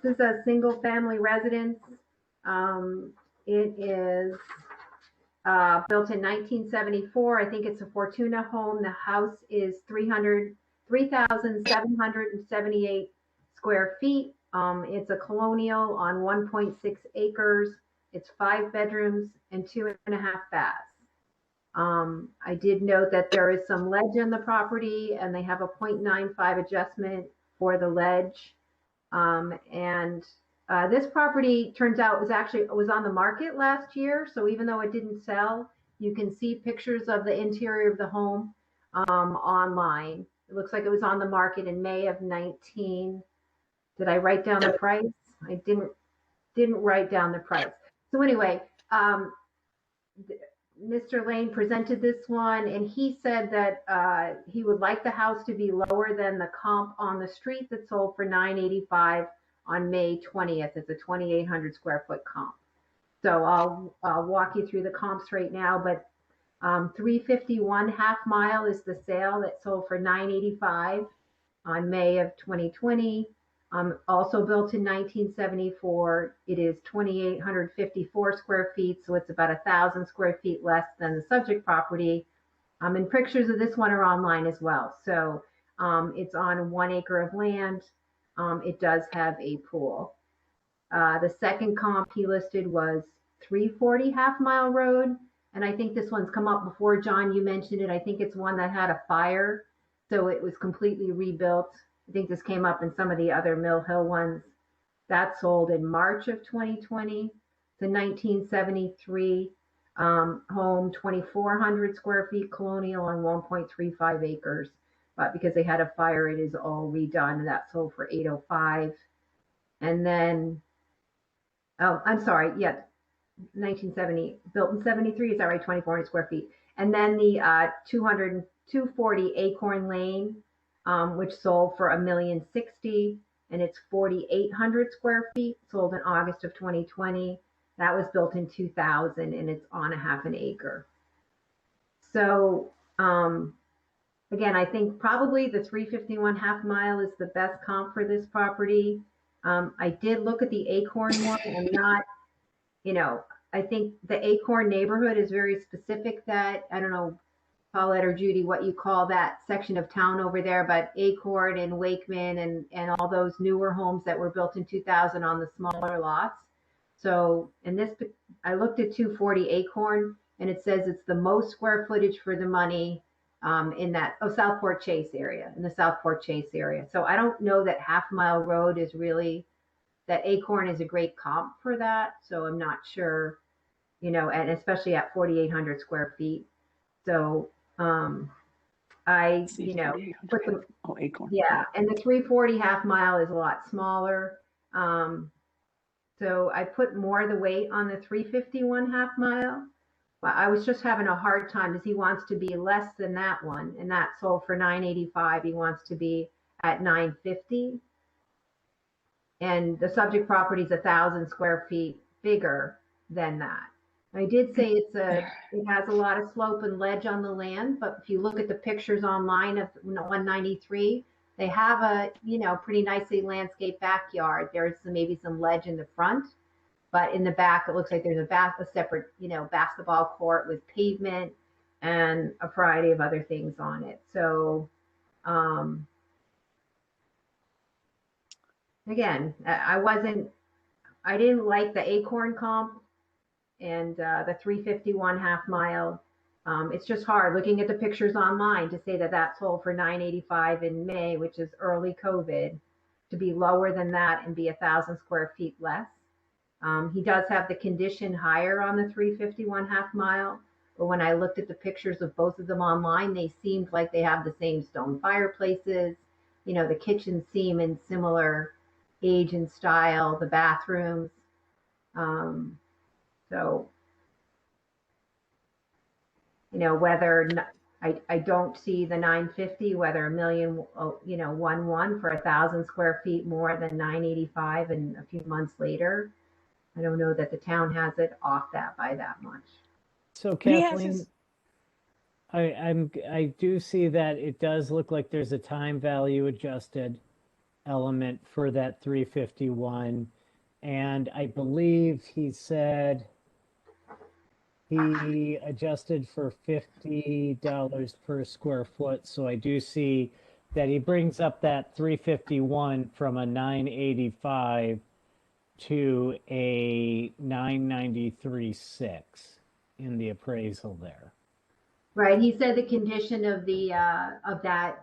[SPEAKER 2] This is a single family residence. It is built in 1974. I think it's a Fortuna home. The house is 3,778 square feet. It's a colonial on 1.6 acres. It's 5 bedrooms and 2.5 baths. I did note that there is some ledge on the property and they have a 0.95 adjustment for the ledge. This property turns out was on the market last year. So even though it didn't sell, you can see pictures of the interior of the home online. It looks like it was on the market in May of 19. Did I write down the price? I didn't write down the price. So anyway, Mr. Lane presented this one, and he said that he would like the house to be lower than the comp on the street that sold for $985 on May 20th. It's a 2,800 square foot comp. So I'll walk you through the comps right now, but 351 half mile is the sale that sold for $985 on May of 2020. Also built in 1974. It is 2,854 square feet, so it's about 1,000 square feet less than the subject property. And pictures of this one are online as well. So it's on 1 acre of land. It does have a pool. The second comp he listed was 340 Half Mile Road. And I think this one's come up before, John, you mentioned it. I think it's one that had a fire, so it was completely rebuilt. I think this came up in some of the other Mill Hill ones. That sold in March of 2020. It's a 1973 home, 2,400 square feet, colonial on 1.35 acres. But because they had a fire, it is all redone. That sold for $805. And then, oh, I'm sorry, yeah, 1970, built in 73, is that right? 2,400 square feet. And then the 240 Acorn Lane, which sold for $1,060,000, and it's 4,800 square feet, sold in August of 2020. That was built in 2000, and it's on a half an acre. So again, I think probably the 351 half mile is the best comp for this property. I did look at the Acorn one, and not, I think the Acorn neighborhood is very specific. That, I don't know, Paulette or Judy, what you call that section of town over there, but Acorn and Wakeman and all those newer homes that were built in 2000 on the smaller lots. So in this, I looked at 240 Acorn, and it says it's the most square footage for the money in that Southport Chase area, in the Southport Chase area. So I don't know that Half Mile Road is really, that Acorn is a great comp for that. So I'm not sure, and especially at 4,800 square feet. So I, put them,
[SPEAKER 6] Acorn.
[SPEAKER 2] yeah, and the 340 half mile is a lot smaller. So I put more of the weight on the 351 half mile, but I was just having a hard time because he wants to be less than that one, and that sold for $985. He wants to be at $950. And the subject property is 1,000 square feet bigger than that. I did say it has a lot of slope and ledge on the land, but if you look at the pictures online of 193, they have a, pretty nicely landscaped backyard. There's maybe some ledge in the front, but in the back, it looks like there's a separate, basketball court with pavement and a variety of other things on it. So, again, I didn't like the Acorn comp and the 351 half mile. It's just hard looking at the pictures online to say that that sold for $985 in May, which is early COVID, to be lower than that and be 1,000 square feet less. He does have the condition higher on the 351 half mile, but when I looked at the pictures of both of them online, they seemed like they have the same stone fireplaces. The kitchens seem in similar age and style, the bathrooms. So, whether I don't see the 950, whether $1,000,000, for 1,000 square feet more than 985, and a few months later, I don't know that the town has it off that by that much.
[SPEAKER 7] So Kathleen, I do see that it does look like there's a time value adjusted element for that 351, and I believe he said he adjusted for $50 per square foot. So I do see that he brings up that 351 from a 985 to a 993.6 in the appraisal there.
[SPEAKER 2] Right. He said the condition of that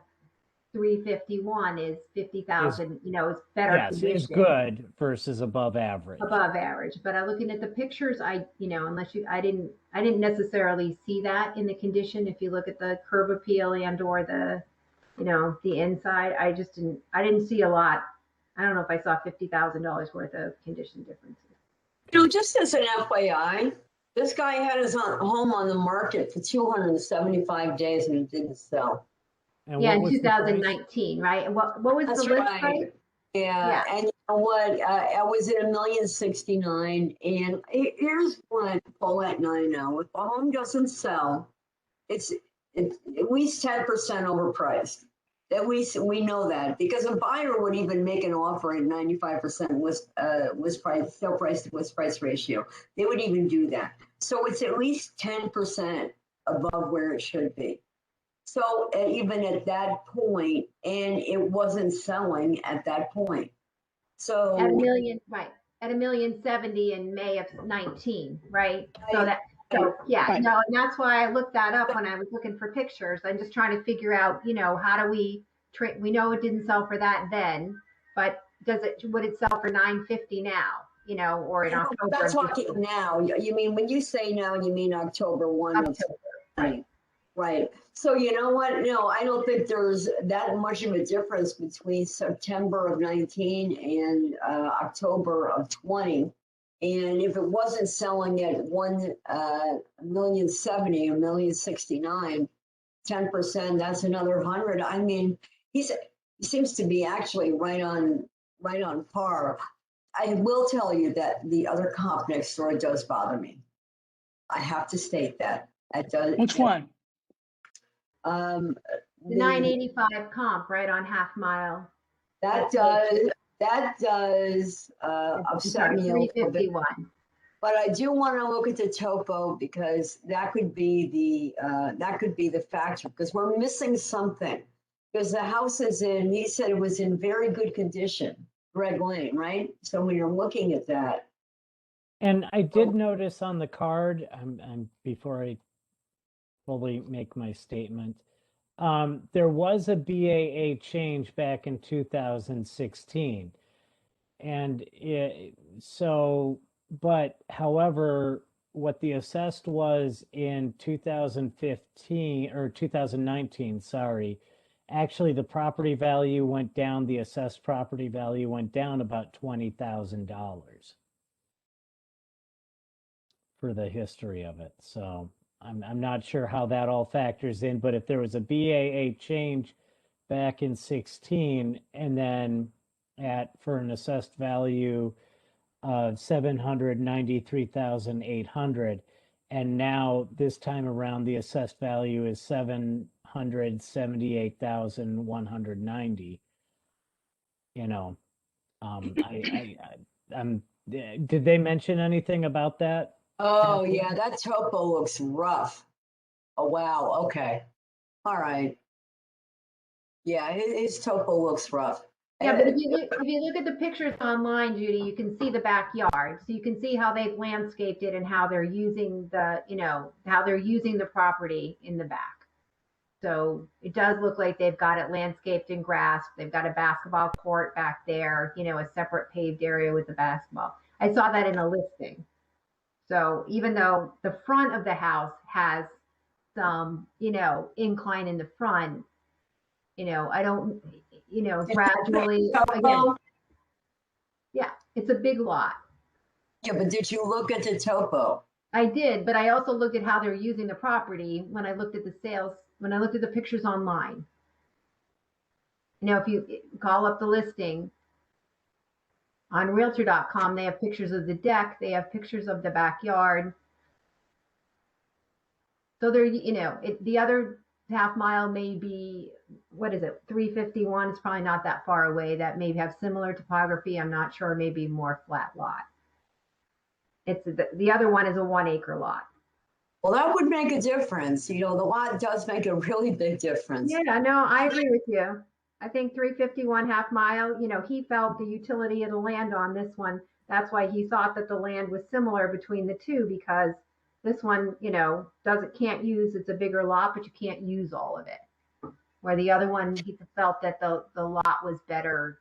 [SPEAKER 2] 351 is 50,000, is better.
[SPEAKER 7] Yes, is good versus above average.
[SPEAKER 2] Above average. But looking at the pictures, I didn't necessarily see that in the condition. If you look at the curb appeal and or the the inside. I didn't see a lot. I don't know if I saw $50,000 worth of condition differences.
[SPEAKER 4] Just as an FYI, this guy had his home on the market for 275 days and it didn't sell.
[SPEAKER 7] And
[SPEAKER 2] Yeah,
[SPEAKER 7] what
[SPEAKER 2] in
[SPEAKER 7] was the price?
[SPEAKER 2] 2019, right? And what was
[SPEAKER 4] That's
[SPEAKER 2] the list
[SPEAKER 4] right.
[SPEAKER 2] price?
[SPEAKER 4] Yeah, and you know what? I was at $1,069,000, and here's what Paulette and I know: if a home doesn't sell, it's at least 10% overpriced. At least we know that because a buyer would even make an offer at 95% list price, sale price to list price ratio. They would even do that. So it's at least 10% above where it should be. So even at that point, and it wasn't selling at that point. So
[SPEAKER 2] At $1,070,000 in May of 19, right? So yeah,
[SPEAKER 6] Right.
[SPEAKER 2] no, and that's why I looked that up when I was looking for pictures. I'm just trying to figure out, how do we we know it didn't sell for that then, but would it sell for $950 now, or in October?
[SPEAKER 4] that's talking now. You mean when you say now, you mean October 1?
[SPEAKER 2] October, right.
[SPEAKER 4] Right. So you know what? No, I don't think there's that much of a difference between September of 19 and October of 20. And if it wasn't selling at $1,070,000 or $1,069,000, 10%, that's another 100. I mean, he seems to be actually right on par. I will tell you that the other comp next door does bother me. I have to state that. It does.
[SPEAKER 6] Which one?
[SPEAKER 2] The 985 comp, right, on Half Mile.
[SPEAKER 4] That does upset me a little bit.
[SPEAKER 2] 351.
[SPEAKER 4] But I do want to look at the topo because that could be the factor because we're missing something. Because the house is he said it was in very good condition, Greg Lane, right? So when you're looking at that.
[SPEAKER 7] And I did notice on the card, before I fully make my statement, there was a BAA change back in 2016. And but however, what the assessed was in 2015 or 2019, sorry, actually the property value went down, the assessed property value went down about $20,000 for the history of it. So I'm not sure how that all factors in, but if there was a BAA change back in 16 and then for an assessed value of 793,800, and now this time around the assessed value is 778,190. Did they mention anything about that?
[SPEAKER 4] Oh yeah, that topo looks rough. Oh wow. Okay. All right. Yeah, his topo looks rough.
[SPEAKER 2] Yeah, but if you look at the pictures online, Judy, you can see the backyard. So you can see how they've landscaped it and how they're using the property in the back. So it does look like they've got it landscaped and grassed. They've got a basketball court back there, a separate paved area with the basketball. I saw that in a listing. So even though the front of the house has some, incline in the front, I don't, gradually, again, yeah, it's a big lot.
[SPEAKER 4] Yeah, but did you look at the topo?
[SPEAKER 2] I did, but I also looked at how they're using the property when I looked at the sales, when I looked at the pictures online. If you call up the listing on realtor.com, they have pictures of the deck, they have pictures of the backyard. So they're, the other half mile may be, what is it, 351? It's probably not that far away. That may have similar topography. I'm not sure, maybe more flat lot. It's the other one is a 1 acre lot.
[SPEAKER 4] Well, that would make a difference. The lot does make a really big difference.
[SPEAKER 2] Yeah, no, I agree with you. I think 351 half mile, he felt the utility of the land on this one. That's why he thought that the land was similar between the two, because this one, can't use, it's a bigger lot, but you can't use all of it. Where the other one, he felt that the lot was better,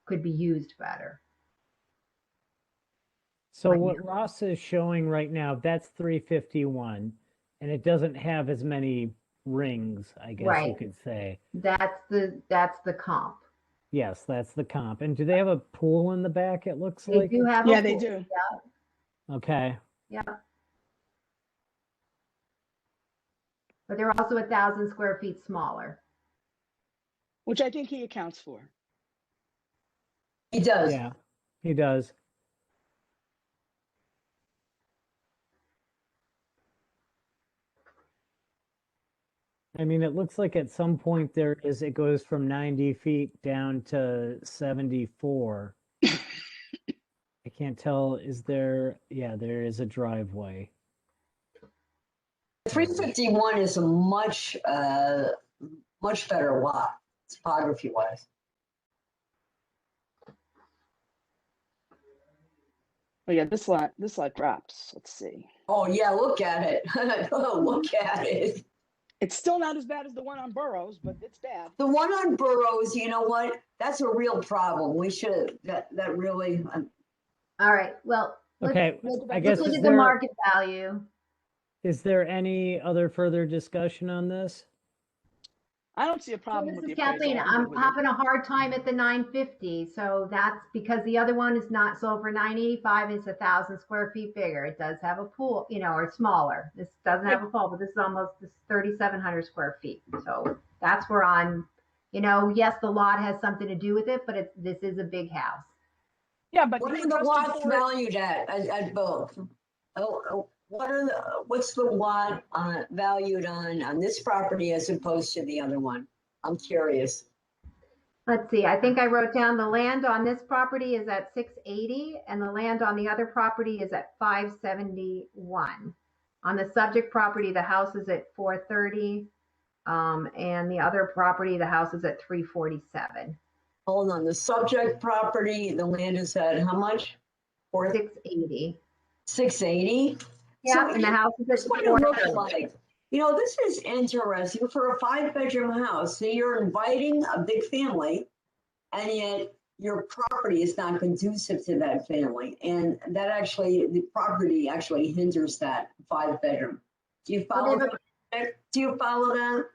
[SPEAKER 2] could be used better.
[SPEAKER 7] So what Ross is showing right now, that's 351, and it doesn't have as many rings, I guess you
[SPEAKER 2] Right.
[SPEAKER 7] could say.
[SPEAKER 2] That's the comp.
[SPEAKER 7] Yes, that's the comp. And do they have a pool in the back, it looks
[SPEAKER 2] They
[SPEAKER 7] like?
[SPEAKER 2] do have
[SPEAKER 6] Yeah,
[SPEAKER 2] a
[SPEAKER 6] they
[SPEAKER 2] pool.
[SPEAKER 6] do.
[SPEAKER 7] Okay.
[SPEAKER 2] Yeah. But they're also 1,000 square feet smaller.
[SPEAKER 6] Which I think he accounts for.
[SPEAKER 4] He does.
[SPEAKER 7] Yeah, he does. I mean, it looks like at some point it goes from 90 feet down to 74. I can't tell, yeah, there is a driveway.
[SPEAKER 4] 351 is a much better lot, topography wise.
[SPEAKER 6] Oh yeah, this lot drops. Let's see.
[SPEAKER 4] Oh yeah, look at it. Oh, look at it.
[SPEAKER 6] It's still not as bad as the one on Burroughs, but it's bad.
[SPEAKER 4] The one on Burroughs, you know what? That's a real problem. We should, that really,
[SPEAKER 2] All right. Well,
[SPEAKER 7] Okay, I guess
[SPEAKER 2] let's look at the market value.
[SPEAKER 7] is there any other further discussion on this?
[SPEAKER 6] I don't see a
[SPEAKER 2] So
[SPEAKER 6] problem
[SPEAKER 2] this
[SPEAKER 6] with
[SPEAKER 2] is
[SPEAKER 6] the appraisal.
[SPEAKER 2] Kathleen. I'm having a hard time at the 950. So that's because the other one is not sold for 985. It's 1,000 square feet bigger. It does have a pool, or smaller. This doesn't have a pool, but this is almost 3,700 square feet. So that's where I'm, yes, the lot has something to do with it, but this is a big house.
[SPEAKER 6] Yeah, but
[SPEAKER 4] what are the lots valued at both? What's the lot valued on this property as opposed to the other one? I'm curious.
[SPEAKER 2] Let's see. I think I wrote down the land on this property is at 680 and the land on the other property is at 571. On the subject property, the house is at 430. And the other property, the house is at 347.
[SPEAKER 4] Hold on, the subject property, the land is at how much?
[SPEAKER 2] 680.
[SPEAKER 4] 680?
[SPEAKER 2] Yeah, and the house is at
[SPEAKER 4] That's what it looks
[SPEAKER 2] 430.
[SPEAKER 4] like. This is interesting for a 5-bedroom house. So you're inviting a big family, and yet your property is not conducive to that family. And the property actually hinders that 5-bedroom. Do you follow that? Do you follow that?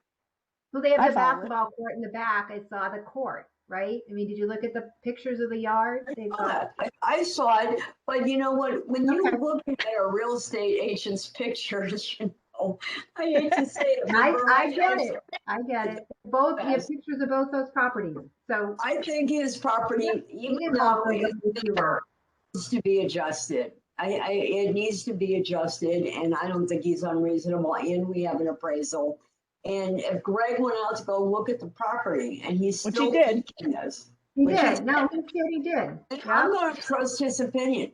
[SPEAKER 2] Well, they have
[SPEAKER 6] I
[SPEAKER 2] the
[SPEAKER 6] follow it.
[SPEAKER 2] basketball court in the back. I saw the court, right? I mean, did you look at the pictures of the yard? They've got.
[SPEAKER 4] I saw it, but you know what? When you
[SPEAKER 2] Okay.
[SPEAKER 4] look at a real estate agent's pictures, I hate to say it.
[SPEAKER 2] I get it. I get it. Both, you have pictures of both those properties. So
[SPEAKER 4] I think his property, even though it needs to be adjusted. It needs to be adjusted, and I don't think he's unreasonable. And we have an appraisal. And if Greg went out to go look at the property, and he's
[SPEAKER 6] Which
[SPEAKER 4] still
[SPEAKER 6] he did.
[SPEAKER 4] thinking this,
[SPEAKER 2] he did. No, he did.
[SPEAKER 4] I'm going to trust his opinion.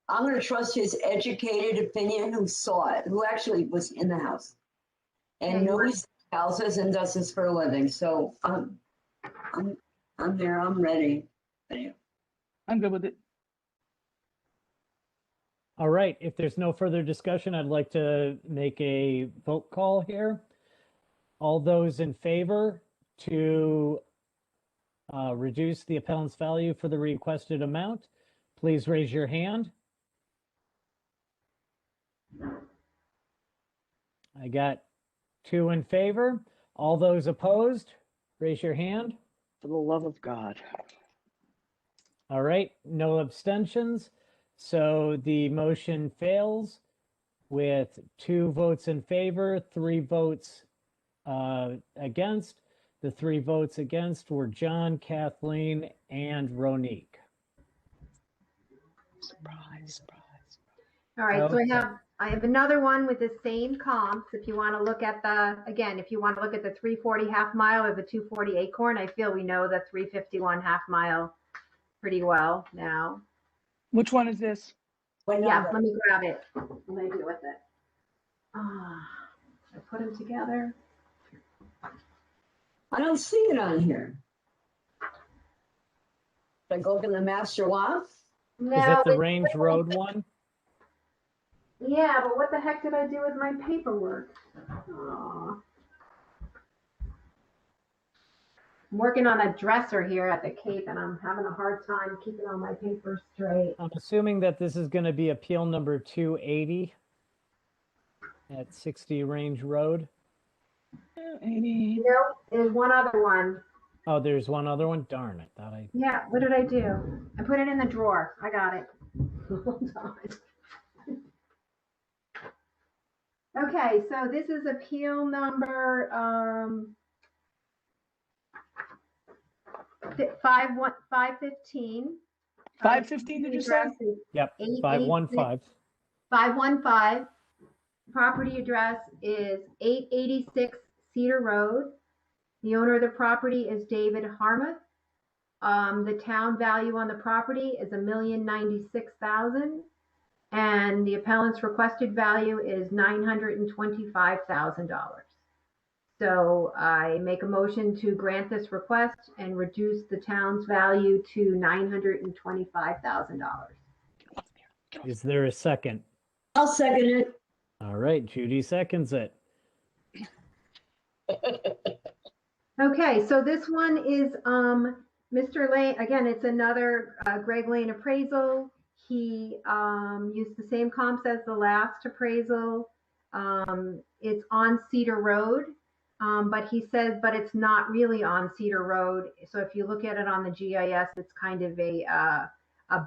[SPEAKER 4] I'm going to trust his educated opinion, who saw it, who actually was in the house and knows houses and does this for a living. So I'm there. I'm ready.
[SPEAKER 6] I'm good with it.
[SPEAKER 7] All right, if there's no further discussion, I'd like to make a vote call here. All those in favor to reduce the appellant's value for the requested amount, please raise your hand. I got 2 in favor. All those opposed, raise your hand.
[SPEAKER 6] For the love of God.
[SPEAKER 7] All right, no abstentions. So the motion fails with 2 votes in favor, 3 votes against. The 3 votes against were John, Kathleen, and Ronique.
[SPEAKER 6] Surprise.
[SPEAKER 2] All right,
[SPEAKER 7] Okay.
[SPEAKER 2] so I have another one with the same comps. If you want to look at the 340 half mile or the 240 acorn, I feel we know the 351 half mile pretty well now.
[SPEAKER 6] Which one is this?
[SPEAKER 2] Yeah, let me grab it. What do I do with it? I put them together.
[SPEAKER 4] I don't see it on here. Should I go look in the master lot?
[SPEAKER 2] No,
[SPEAKER 7] Is that the Range Road one?
[SPEAKER 2] Yeah, but what the heck did I do with my paperwork? Aw. I'm working on a dresser here at the Cape and I'm having a hard time keeping all my papers straight.
[SPEAKER 7] I'm assuming that this is going to be appeal number 280. at 60 Range Road.
[SPEAKER 6] 80.
[SPEAKER 2] No, there's one other one.
[SPEAKER 7] Oh, there's one other one? Darn it. Thought I.
[SPEAKER 2] Yeah, what did I do? I put it in the drawer. I got it. Hold on. Okay, so this is appeal number 515.
[SPEAKER 6] 515, did you say?
[SPEAKER 2] Address is
[SPEAKER 7] Yep, 515.
[SPEAKER 2] 515. Property address is 886 Cedar Road. The owner of the property is David Harmuth. The town value on the property is $1,096,000, and the appellant's requested value is $925,000. So I make a motion to grant this request and reduce the town's value to $925,000.
[SPEAKER 7] Is there a second?
[SPEAKER 4] I'll second it.
[SPEAKER 7] All right, Judy seconds it.
[SPEAKER 2] Okay, so this one is Mr. Lane. Again, it's another Greg Lane appraisal. He used the same comps as the last appraisal. It's on Cedar Road, but he says, but it's not really on Cedar Road. So if you look at it on the GIS, it's kind of a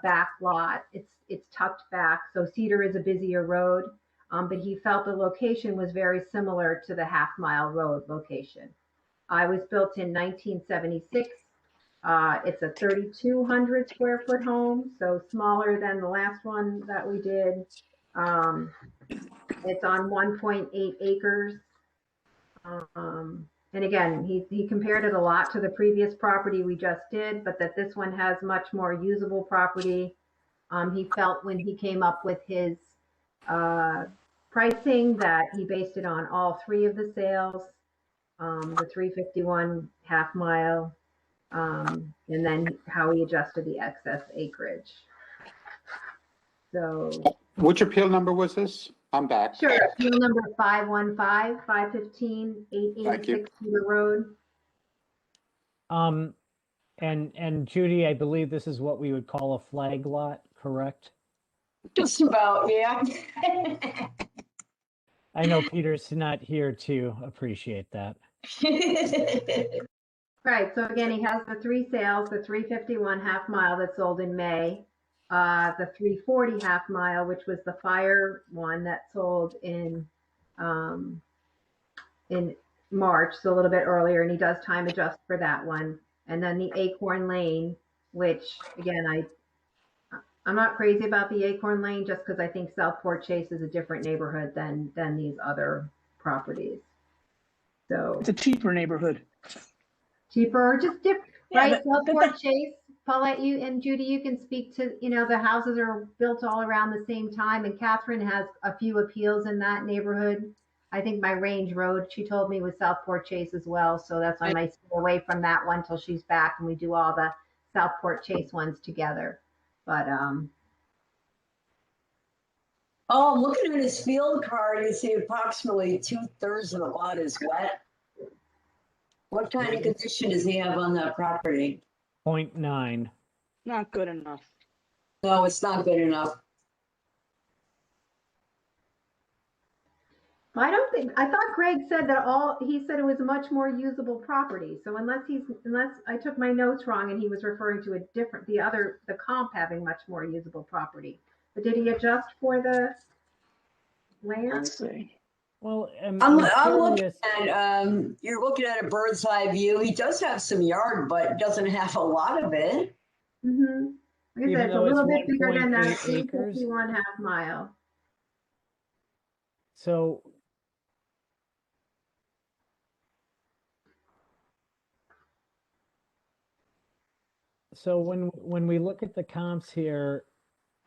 [SPEAKER 2] back lot. It's tucked back. So Cedar is a busier road, but he felt the location was very similar to the Half Mile Road location. I was built in 1976. It's a 3,200 square foot home, so smaller than the last one that we did. It's on 1.8 acres. And again, he compared it a lot to the previous property we just did, but that this one has much more usable property. He felt when he came up with his pricing that he based it on all three of the sales, the 351 half mile, and then how he adjusted the excess acreage. So.
[SPEAKER 1] Which appeal number was this? I'm back.
[SPEAKER 2] Sure, appeal number 515, 515, 886 Cedar Road.
[SPEAKER 7] And Judy, I believe this is what we would call a flag lot, correct?
[SPEAKER 4] Just about, yeah.
[SPEAKER 7] I know Peter's not here to appreciate that.
[SPEAKER 2] Right, so again, he has the three sales, the 351 half mile that sold in May, the 340 half mile, which was the fire one that sold in March, so a little bit earlier, and he does time adjust for that one. And then the Acorn Lane, which again, I'm not crazy about the Acorn Lane just because I think Southport Chase is a different neighborhood than these other properties. So
[SPEAKER 6] It's a cheaper neighborhood.
[SPEAKER 2] cheaper or just different,
[SPEAKER 6] Yeah,
[SPEAKER 2] right? Southport Chase, Paulette, you and Judy, you can speak to, the houses are built all around the same time, and Catherine has a few appeals in that neighborhood. I think my range road, she told me, was Southport Chase as well, so that's why I might stay away from that one till she's back and we do all the Southport Chase ones together. But
[SPEAKER 4] Oh, looking at his field card, you see approximately 2/3 of the lot is wet. What kind of condition does he have on that property?
[SPEAKER 7] 0.9.
[SPEAKER 6] Not good enough.
[SPEAKER 4] No, it's not good enough.
[SPEAKER 2] I don't think, I thought Greg said that he said it was a much more usable property. So unless I took my notes wrong and he was referring to the comp having much more usable property. But did he adjust for the land?
[SPEAKER 6] Let's see.
[SPEAKER 7] Well,
[SPEAKER 4] I'm looking
[SPEAKER 7] curious.
[SPEAKER 4] at, you're looking at a bird's eye view. He does have some yard, but doesn't have a lot of it.
[SPEAKER 2] Mm-hmm. Like I
[SPEAKER 7] Even
[SPEAKER 2] said, it's a
[SPEAKER 7] though it's
[SPEAKER 2] little bit bigger than that
[SPEAKER 7] 1.8 acres?
[SPEAKER 2] 851 half mile.
[SPEAKER 7] So when we look at the comps here,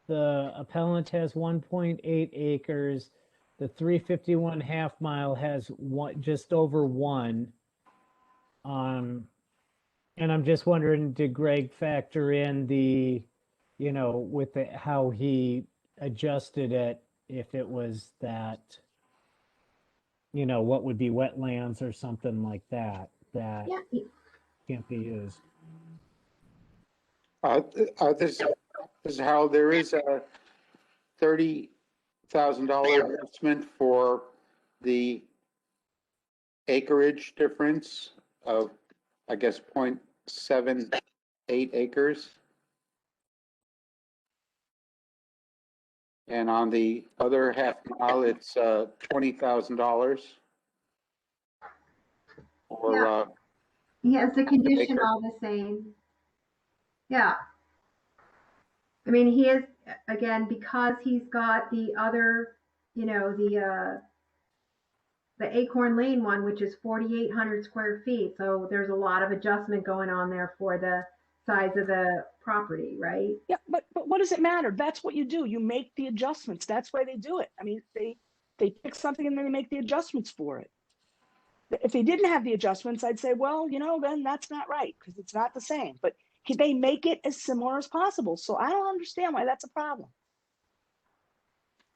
[SPEAKER 7] the appellant has 1.8 acres. The 351 half mile has just over 1. And I'm just wondering, did Greg factor in the, with how he adjusted it, if it was that, what would be wetlands or something like that
[SPEAKER 2] Yeah.
[SPEAKER 7] can't be used.
[SPEAKER 1] This is how there is a $30,000 investment for the acreage difference of, I guess, 0.78 acres. And on the other half mile, it's $20,000. Or,
[SPEAKER 2] Yeah. He has the condition
[SPEAKER 1] acre.
[SPEAKER 2] all the same. Yeah. I mean, he is, again, because he's got the other, you know, the Acorn Lane one, which is 4,800 square feet. So there's a lot of adjustment going on there for the size of the property, right?
[SPEAKER 6] Yeah, but what does it matter? That's what you do. You make the adjustments. That's why they do it. I mean, they pick something and then they make the adjustments for it. If they didn't have the adjustments, I'd say, well, you know, then that's not right because it's not the same. But they make it as similar as possible. So I don't understand why that's a problem.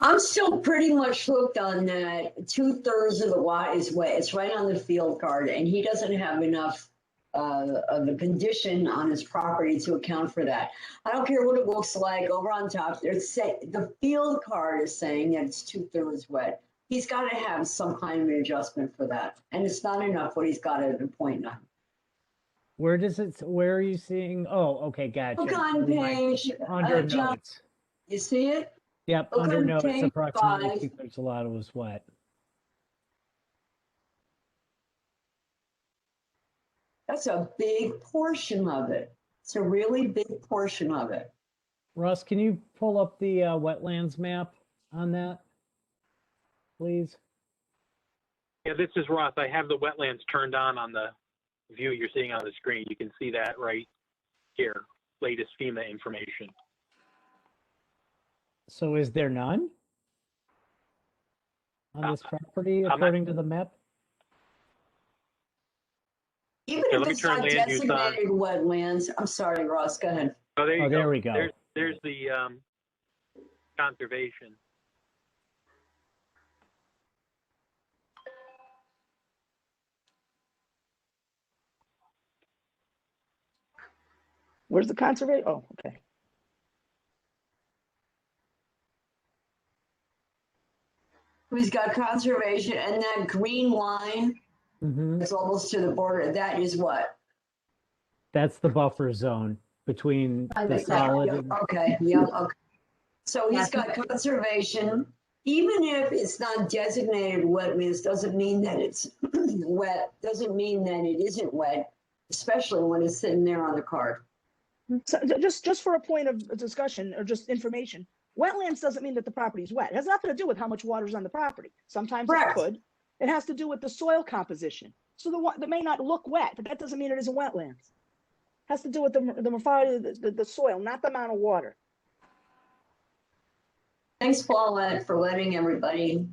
[SPEAKER 4] I'm still pretty much hooked on that 2/3 of the lot is wet. It's right on the field card, and he doesn't have enough of a condition on his property to account for that. I don't care what it looks like over on top. The field card is saying that it's 2/3 wet. He's got to have some kind of an adjustment for that, and it's not enough what he's got at a point now.
[SPEAKER 7] Where does it, where are you seeing? Oh, okay, gotcha.
[SPEAKER 4] Look on page,
[SPEAKER 7] Under
[SPEAKER 4] John,
[SPEAKER 7] notes.
[SPEAKER 4] you see it?
[SPEAKER 7] Yep,
[SPEAKER 4] Look
[SPEAKER 7] under
[SPEAKER 4] on
[SPEAKER 7] notes,
[SPEAKER 4] page
[SPEAKER 7] approximately
[SPEAKER 4] 5.
[SPEAKER 7] 2/3 a lot was wet.
[SPEAKER 4] That's a big portion of it. It's a really big portion of it.
[SPEAKER 7] Russ, can you pull up the wetlands map on that, please?
[SPEAKER 5] Yeah, this is Ross. I have the wetlands turned on the view you're seeing on the screen. You can see that right here, latest FEMA information.
[SPEAKER 7] So is there none on this property according to the map?
[SPEAKER 4] Even
[SPEAKER 5] Yeah,
[SPEAKER 4] if
[SPEAKER 5] let me
[SPEAKER 4] it's
[SPEAKER 5] turn
[SPEAKER 4] not
[SPEAKER 5] land use on.
[SPEAKER 4] designated wetlands, I'm sorry, Ross, go ahead.
[SPEAKER 5] Oh, there you
[SPEAKER 7] Oh,
[SPEAKER 5] go.
[SPEAKER 7] there we go.
[SPEAKER 5] There's the conservation.
[SPEAKER 6] Where's the conservation? Oh, okay.
[SPEAKER 4] We've got conservation, and that green line
[SPEAKER 7] Mm-hmm.
[SPEAKER 4] is almost to the border. That is what?
[SPEAKER 7] That's the buffer zone between
[SPEAKER 2] I
[SPEAKER 7] the
[SPEAKER 2] like that.
[SPEAKER 7] solid
[SPEAKER 4] Yeah,
[SPEAKER 7] and
[SPEAKER 4] okay, yeah, okay. So he's got conservation. Even if it's not designated wetlands, doesn't mean that it's wet, doesn't mean that it isn't wet, especially when it's sitting there on the card.
[SPEAKER 6] So just for a point of discussion or just information, wetlands doesn't mean that the property is wet. It has nothing to do with how much water is on the property. Sometimes
[SPEAKER 4] Correct.
[SPEAKER 6] it could. It has to do with the soil composition. So the one that may not look wet, but that doesn't mean it isn't wetlands. It has to do with the morphology of the soil, not the amount of water.
[SPEAKER 4] Thanks, Paulette, for reminding everybody.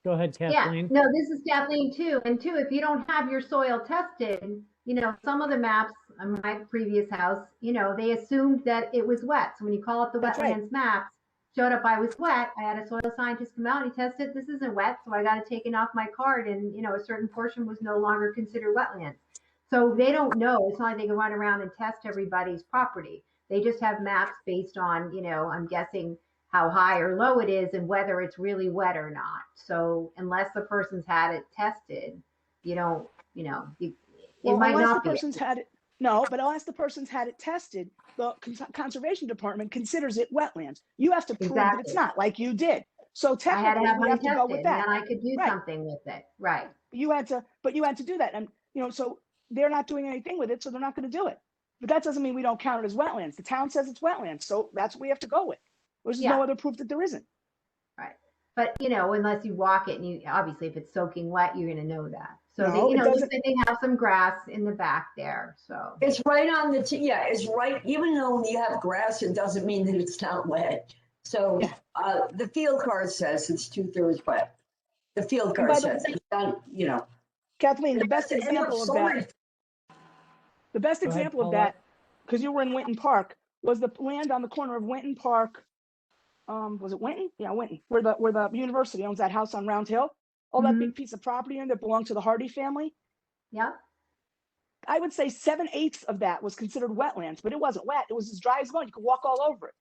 [SPEAKER 7] go ahead,
[SPEAKER 2] Yeah,
[SPEAKER 7] Kathleen.
[SPEAKER 2] no, this is Kathleen too. And two, if you don't have your soil tested, you know, some of the maps on my previous house, you know, they assumed that it was wet. So when you call up the
[SPEAKER 6] That's right.
[SPEAKER 2] wetlands maps, showed up I was wet. I had a soil scientist come out and he tested, this isn't wet. So I got it taken off my card and, you know, a certain portion was no longer considered wetlands. So they don't know. It's not like they can run around and test everybody's property. They just have maps based on, you know, I'm guessing how high or low it is and whether it's really wet or not. So unless the person's had it tested, you don't, you know, it might
[SPEAKER 6] unless
[SPEAKER 2] not
[SPEAKER 6] the
[SPEAKER 2] be.
[SPEAKER 6] person's had it, no, but unless the person's had it tested, the conservation department considers it wetlands. You have to prove that it's
[SPEAKER 2] Exactly.
[SPEAKER 6] not, like you did. So
[SPEAKER 2] I had to
[SPEAKER 6] technically,
[SPEAKER 2] have
[SPEAKER 6] we
[SPEAKER 2] mine
[SPEAKER 6] have to go
[SPEAKER 2] tested
[SPEAKER 6] with
[SPEAKER 2] and
[SPEAKER 6] that.
[SPEAKER 2] then I could do
[SPEAKER 6] Right.
[SPEAKER 2] something with it. Right.
[SPEAKER 6] You had to do that. And, you know, so they're not doing anything with it, so they're not going to do it. But that doesn't mean we don't count it as wetlands. The town says it's wetlands, so that's what we have to go with. There's no other proof that there isn't.
[SPEAKER 2] Right. But, you know, unless you walk it and you, obviously if it's soaking wet, you're going to know that. So,
[SPEAKER 6] No,
[SPEAKER 2] they, you
[SPEAKER 6] it
[SPEAKER 2] know,
[SPEAKER 6] doesn't-
[SPEAKER 2] they have some grass in the back there. So
[SPEAKER 4] It's right on the, it's right, even though you have grass, it doesn't mean that it's not wet. So
[SPEAKER 6] Yeah.
[SPEAKER 4] the field card says it's 2/3 wet. The field
[SPEAKER 6] And
[SPEAKER 4] card
[SPEAKER 6] by the
[SPEAKER 4] says, it's not, you know.
[SPEAKER 6] Kathleen, the best
[SPEAKER 4] And I'm
[SPEAKER 6] example of
[SPEAKER 4] sorry.
[SPEAKER 6] that, the best
[SPEAKER 7] Go ahead,
[SPEAKER 6] example of
[SPEAKER 7] Paulette.
[SPEAKER 6] that, because you were in Winton Park, was the land on the corner of Winton Park. Was it Winton? Yeah, Winton, where the university owns that house on Round Hill. All that big piece of property in that belonged to the Hardy family.
[SPEAKER 2] yeah.
[SPEAKER 6] I would say 7/8 of that was considered wetlands, but it wasn't wet. It was as dry as mud. You could walk all over it.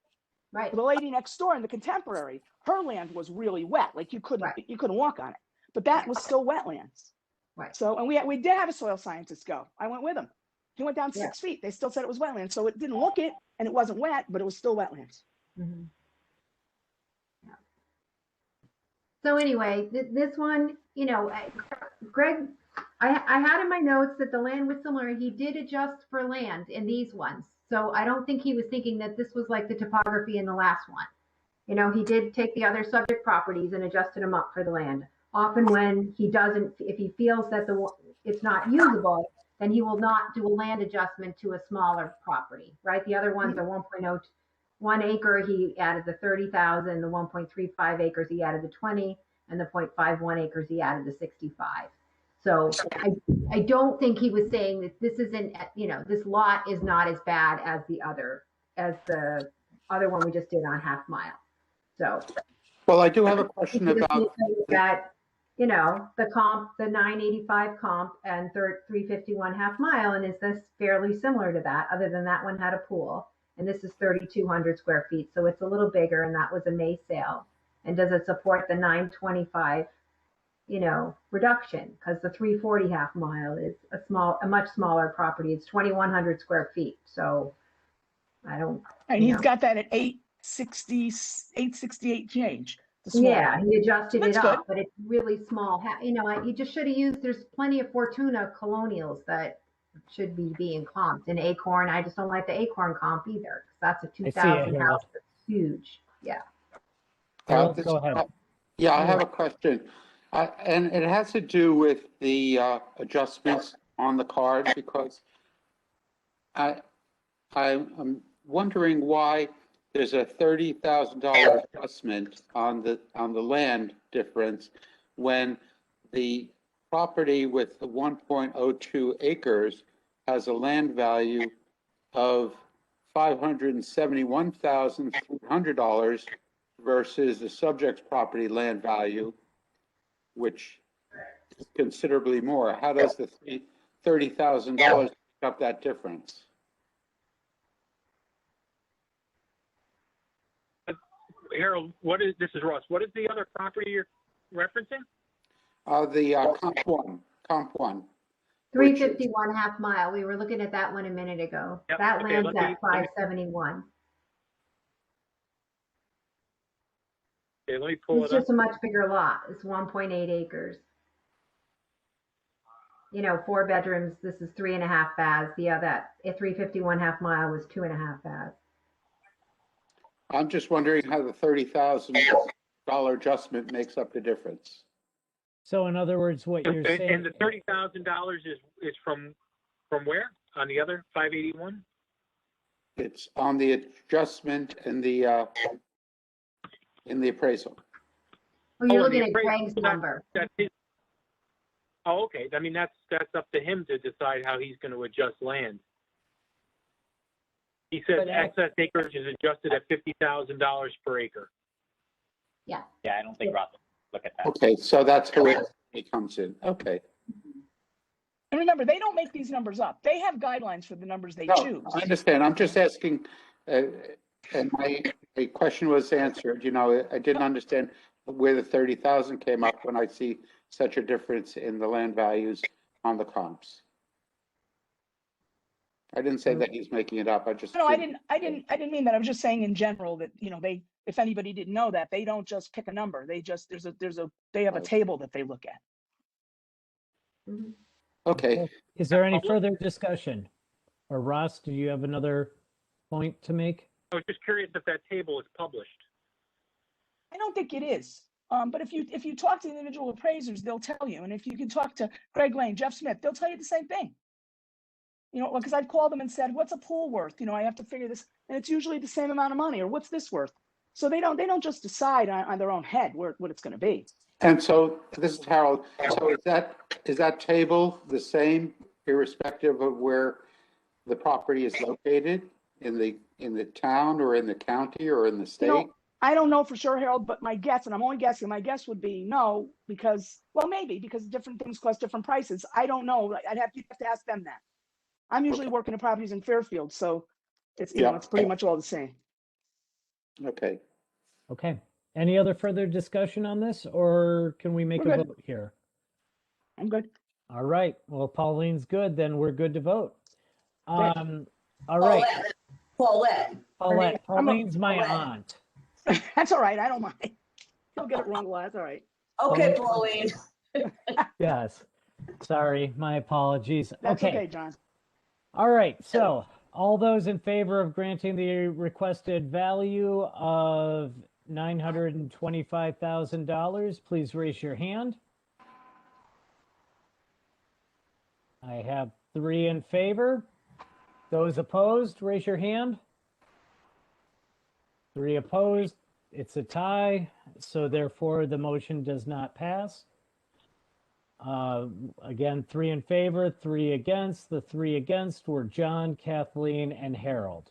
[SPEAKER 2] Right,
[SPEAKER 6] The lady next door in the contemporary, her land was really wet, like you couldn't walk on it, but that was still wetlands.
[SPEAKER 2] right.
[SPEAKER 6] So, and we did have a soil scientist go. I went with him. He went down 6 feet. They still said it was wetlands. So it didn't look it and it wasn't wet, but it was still wetlands.
[SPEAKER 2] Mhm. Yeah. So anyway, this one, you know, Greg, I had in my notes that the land was similar. He did adjust for land in these ones. So I don't think he was thinking that this was like the topography in the last one. You know, he did take the other subject properties and adjusted them up for the land. Often when he doesn't, if he feels that it's not usable, then he will not do a land adjustment to a smaller property, right? The other ones are 1.01 acre, he added the 30,000, the 1.35 acres, he added the 20, and the 0.51 acres, he added the 65. So I don't think he was saying that this isn't, you know, this lot is not as bad as the other one we just did on Half Mile. So.
[SPEAKER 1] Well, I do have a question about
[SPEAKER 2] that, you know, the comp, the 985 comp and 351 Half Mile, and is this fairly similar to that? Other than that one had a pool, and this is 3,200 square feet, so it's a little bigger, and that was a May sale. And does it support the 925, you know, reduction? Because the 340 Half Mile is a much smaller property. It's 2,100 square feet, so I don't.
[SPEAKER 6] And he's got that at 868 change.
[SPEAKER 2] Yeah, he adjusted it
[SPEAKER 6] good.
[SPEAKER 2] up, but it's really small. You know, you just should have used, there's plenty of Fortuna colonials that should be being comped. And Acorn, I just don't like the Acorn comp either, because that's a 2,000 house that's huge. Yeah.
[SPEAKER 7] Harold, go ahead.
[SPEAKER 1] Yeah, I have a question. And it has to do with the adjustments on the card, because I'm wondering why there's a $30,000 adjustment on the land difference when the property with the 1.02 acres has a land value of $571,300 versus the subject's property land value, which is considerably more. How does the $30,000 make up that difference?
[SPEAKER 5] Harold, this is Ross. What is the other property you're referencing?
[SPEAKER 1] The comp one.
[SPEAKER 2] 351 Half Mile. We were looking at that one a minute ago.
[SPEAKER 5] Yep.
[SPEAKER 2] That
[SPEAKER 5] Okay,
[SPEAKER 2] lands at 571.
[SPEAKER 5] Okay, let me pull
[SPEAKER 2] It's
[SPEAKER 5] it up.
[SPEAKER 2] just a much bigger lot. It's 1.8 acres. You know, 4 bedrooms. This is 3.5 baths. That 351 Half Mile was 2.5 baths.
[SPEAKER 1] I'm just wondering how the $30,000 adjustment makes up the difference.
[SPEAKER 7] So in other words, what you're saying.
[SPEAKER 5] And the $30,000 is from where? On the other 581?
[SPEAKER 1] It's on the adjustment in the appraisal.
[SPEAKER 2] Well, you're
[SPEAKER 5] Oh,
[SPEAKER 2] looking
[SPEAKER 5] the
[SPEAKER 2] at
[SPEAKER 5] appraisal,
[SPEAKER 2] Greg's number.
[SPEAKER 5] That's his. Oh, okay. I mean, that's up to him to decide how he's going to adjust land. He says excess acreage is adjusted at $50,000 per acre.
[SPEAKER 2] Yeah.
[SPEAKER 3] Yeah, I don't think Ross will look at that.
[SPEAKER 1] Okay, so that's where it comes in. Okay.
[SPEAKER 6] And remember, they don't make these numbers up. They have guidelines for the numbers they choose.
[SPEAKER 1] I understand. I'm just asking, and my question was answered. You know, I didn't understand where the 30,000 came up when I see such a difference in the land values on the comps. I didn't say that he's making it up. I just.
[SPEAKER 6] No, I didn't mean that. I was just saying in general that, you know, if anybody didn't know that, they don't just pick a number. They just, they have a table that they look at.
[SPEAKER 2] Mm-hmm.
[SPEAKER 1] Okay.
[SPEAKER 7] Is there any further discussion? Or Ross, do you have another point to make?
[SPEAKER 5] I was just curious if that table is published.
[SPEAKER 6] I don't think it is. But if you talk to the individual appraisers, they'll tell you. And if you can talk to Greg Lane, Jeff Smith, they'll tell you the same thing. You know, because I've called them and said, what's a pool worth? You know, I have to figure this, and it's usually the same amount of money, or what's this worth? So they don't just decide on their own head what it's going to be.
[SPEAKER 1] And so this is Harold. So is that table the same irrespective of where the property is located in the town or in the county or in the state?
[SPEAKER 6] You know, I don't know for sure, Harold, but my guess, and I'm only guessing, my guess would be no, because, well, maybe because different things cost different prices. I don't know. You'd have to ask them that. I'm usually working at properties in Fairfield, so it's, you know, it's pretty much all the same.
[SPEAKER 1] Okay.
[SPEAKER 7] Okay. Any other further discussion on this, or can we make
[SPEAKER 6] We're
[SPEAKER 7] a
[SPEAKER 6] good.
[SPEAKER 7] vote here?
[SPEAKER 6] I'm good.
[SPEAKER 7] All right. Well, Pauline's good, then we're good to vote.
[SPEAKER 6] Great.
[SPEAKER 7] All right.
[SPEAKER 4] Paulette.
[SPEAKER 7] Paulette.
[SPEAKER 6] I'm a-
[SPEAKER 7] Pauline's my
[SPEAKER 4] Paulette.
[SPEAKER 7] aunt.
[SPEAKER 6] That's all right. I don't mind. He'll get it wrong a lot. That's all right.
[SPEAKER 4] Okay, Pauline.
[SPEAKER 7] Yes. Sorry, my apologies.
[SPEAKER 6] That's okay, John.
[SPEAKER 7] All right. So, all those in favor of granting the requested value of $925,000, please raise your hand. I have 3 in favor. Those opposed, raise your hand. 3 opposed. It's a tie, so therefore the motion does not pass. Again, 3 in favor, 3 against. The 3 against were John, Kathleen, and Harold.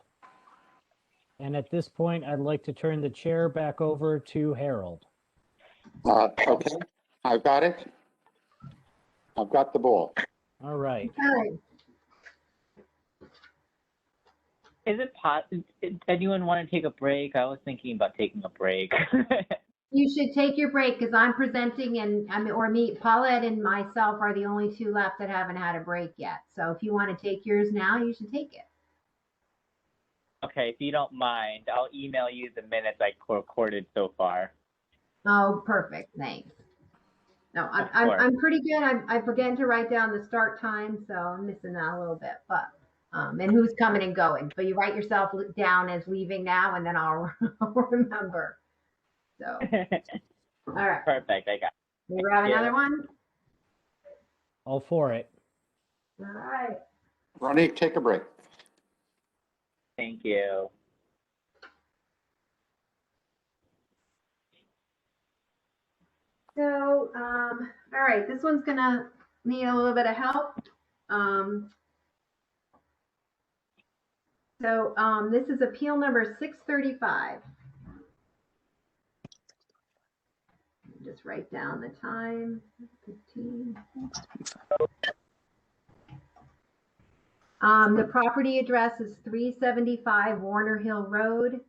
[SPEAKER 7] And at this point, I'd like to turn the chair back over to Harold.
[SPEAKER 1] Okay, I've got it. I've got the ball.
[SPEAKER 7] All right.
[SPEAKER 2] All right.
[SPEAKER 3] Is it anyone want to take a break? I was thinking about taking a break.
[SPEAKER 2] You should take your break because I'm presenting and Paulette and myself are the only 2 left that haven't had a break yet. So if you want to take yours now, you should take it.
[SPEAKER 3] Okay, if you don't mind, I'll email you the minutes I recorded so far.
[SPEAKER 2] Oh, perfect. Thanks. No,
[SPEAKER 3] Of course.
[SPEAKER 2] I'm pretty good. I'm forgetting to write down the start time, so I'm missing that a little bit. But and who's coming and going. But you write yourself down as leaving now, and then I'll remember. So, all right.
[SPEAKER 3] Perfect. I got it.
[SPEAKER 2] We have
[SPEAKER 3] Yeah.
[SPEAKER 2] another one.
[SPEAKER 7] All for it.
[SPEAKER 2] All right.
[SPEAKER 1] Ronnie, take a break.
[SPEAKER 3] Thank you.
[SPEAKER 2] So, all right, this one's gonna need a little bit of help. This is appeal number 635. Just write down the time, 15. The property address is 375 Warner Hill Road.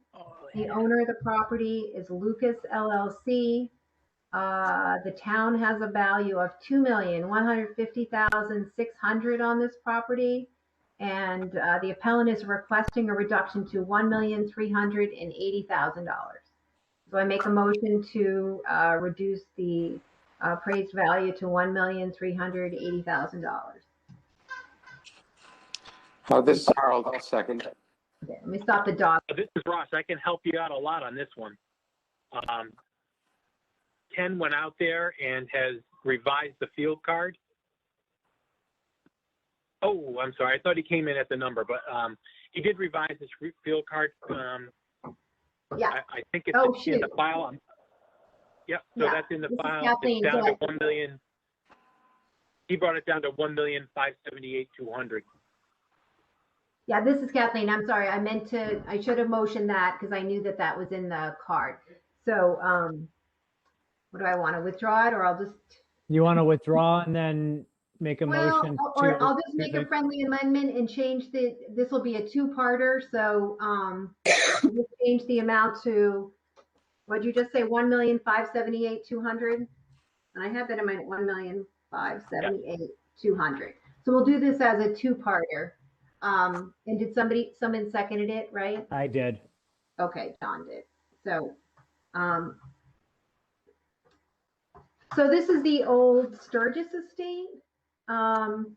[SPEAKER 2] The owner of the property is Lucas LLC. The town has a value of $2,150,600 on this property, and the appellant is requesting a reduction to $1,380,000. So I make a motion to reduce the appraised value to $1,380,000.
[SPEAKER 1] This is Harold, I'll second.
[SPEAKER 2] Okay, let me stop the dog.
[SPEAKER 5] This is Ross. I can help you out a lot on this one. Ken went out there and has revised the field card. Oh, I'm sorry. I thought he came in at the number, but he did revise his field card.
[SPEAKER 2] Yeah.
[SPEAKER 5] I think it's in the file. Yep. So
[SPEAKER 2] Yeah.
[SPEAKER 5] that's in the
[SPEAKER 2] This is
[SPEAKER 5] file.
[SPEAKER 2] Kathleen,
[SPEAKER 5] It's down
[SPEAKER 2] so
[SPEAKER 5] to 1 million. He brought it down to 1,578,200.
[SPEAKER 2] Yeah, this is Kathleen. I'm sorry. I should have motioned that because I knew that that was in the card. So, what do I want to withdraw it, or I'll just?
[SPEAKER 7] You want to withdraw and then make a motion
[SPEAKER 2] or I'll just make a friendly amendment and change this will be a 2-parter. So, we'll change the amount to, what'd you just say? 1,578,200. And I have that in my 1,578,200. So we'll do this as a 2-parter. And did someone seconded it, right?
[SPEAKER 7] I did.
[SPEAKER 2] Okay, John did. So, so this is the old Sturgis estate. And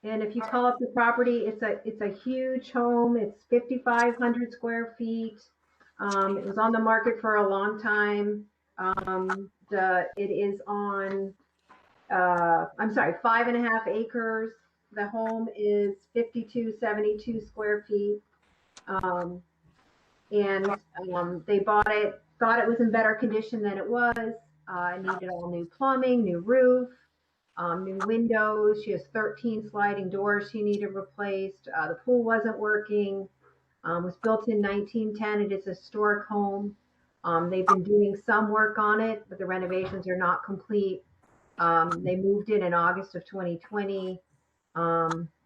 [SPEAKER 2] if you call up the property, it's a huge home. It's 5,500 square feet. It was on the market for a long time. It is on, 5.5 acres. The home is 5,272 square feet. They bought it, thought it was in better condition than it was. It needed all new plumbing, new roof, new windows. She has 13 sliding doors she needed replaced. The pool wasn't working. Was built in 1910. It is a historic home. They've been doing some work on it, but the renovations are not complete. They moved in August of 2020.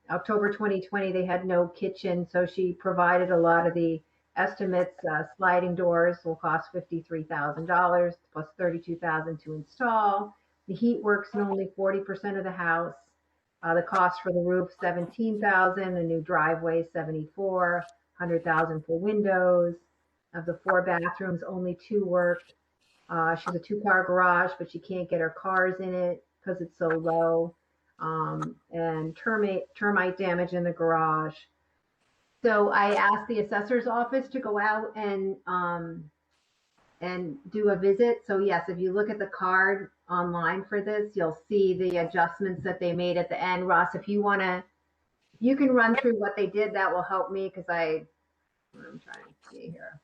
[SPEAKER 2] October 2020, they had no kitchen, so she provided a lot of the estimates sliding doors will cost $53,000 plus $32,000 to install. The heat works in only 40% of the house. The cost for the roof, $17,000. A new driveway, $74,000. $100,000 for windows. Of the 4 bathrooms, only 2 work. She has a 2-car garage, but she can't get her cars in it because it's so low. And termite damage in the garage. So I asked the assessor's office to go out and do a visit. So yes, if you look at the card online for this, you'll see the adjustments that they made at the end. Ross, if you wanna, you can run through what they did. That will help me because I'm trying to see here.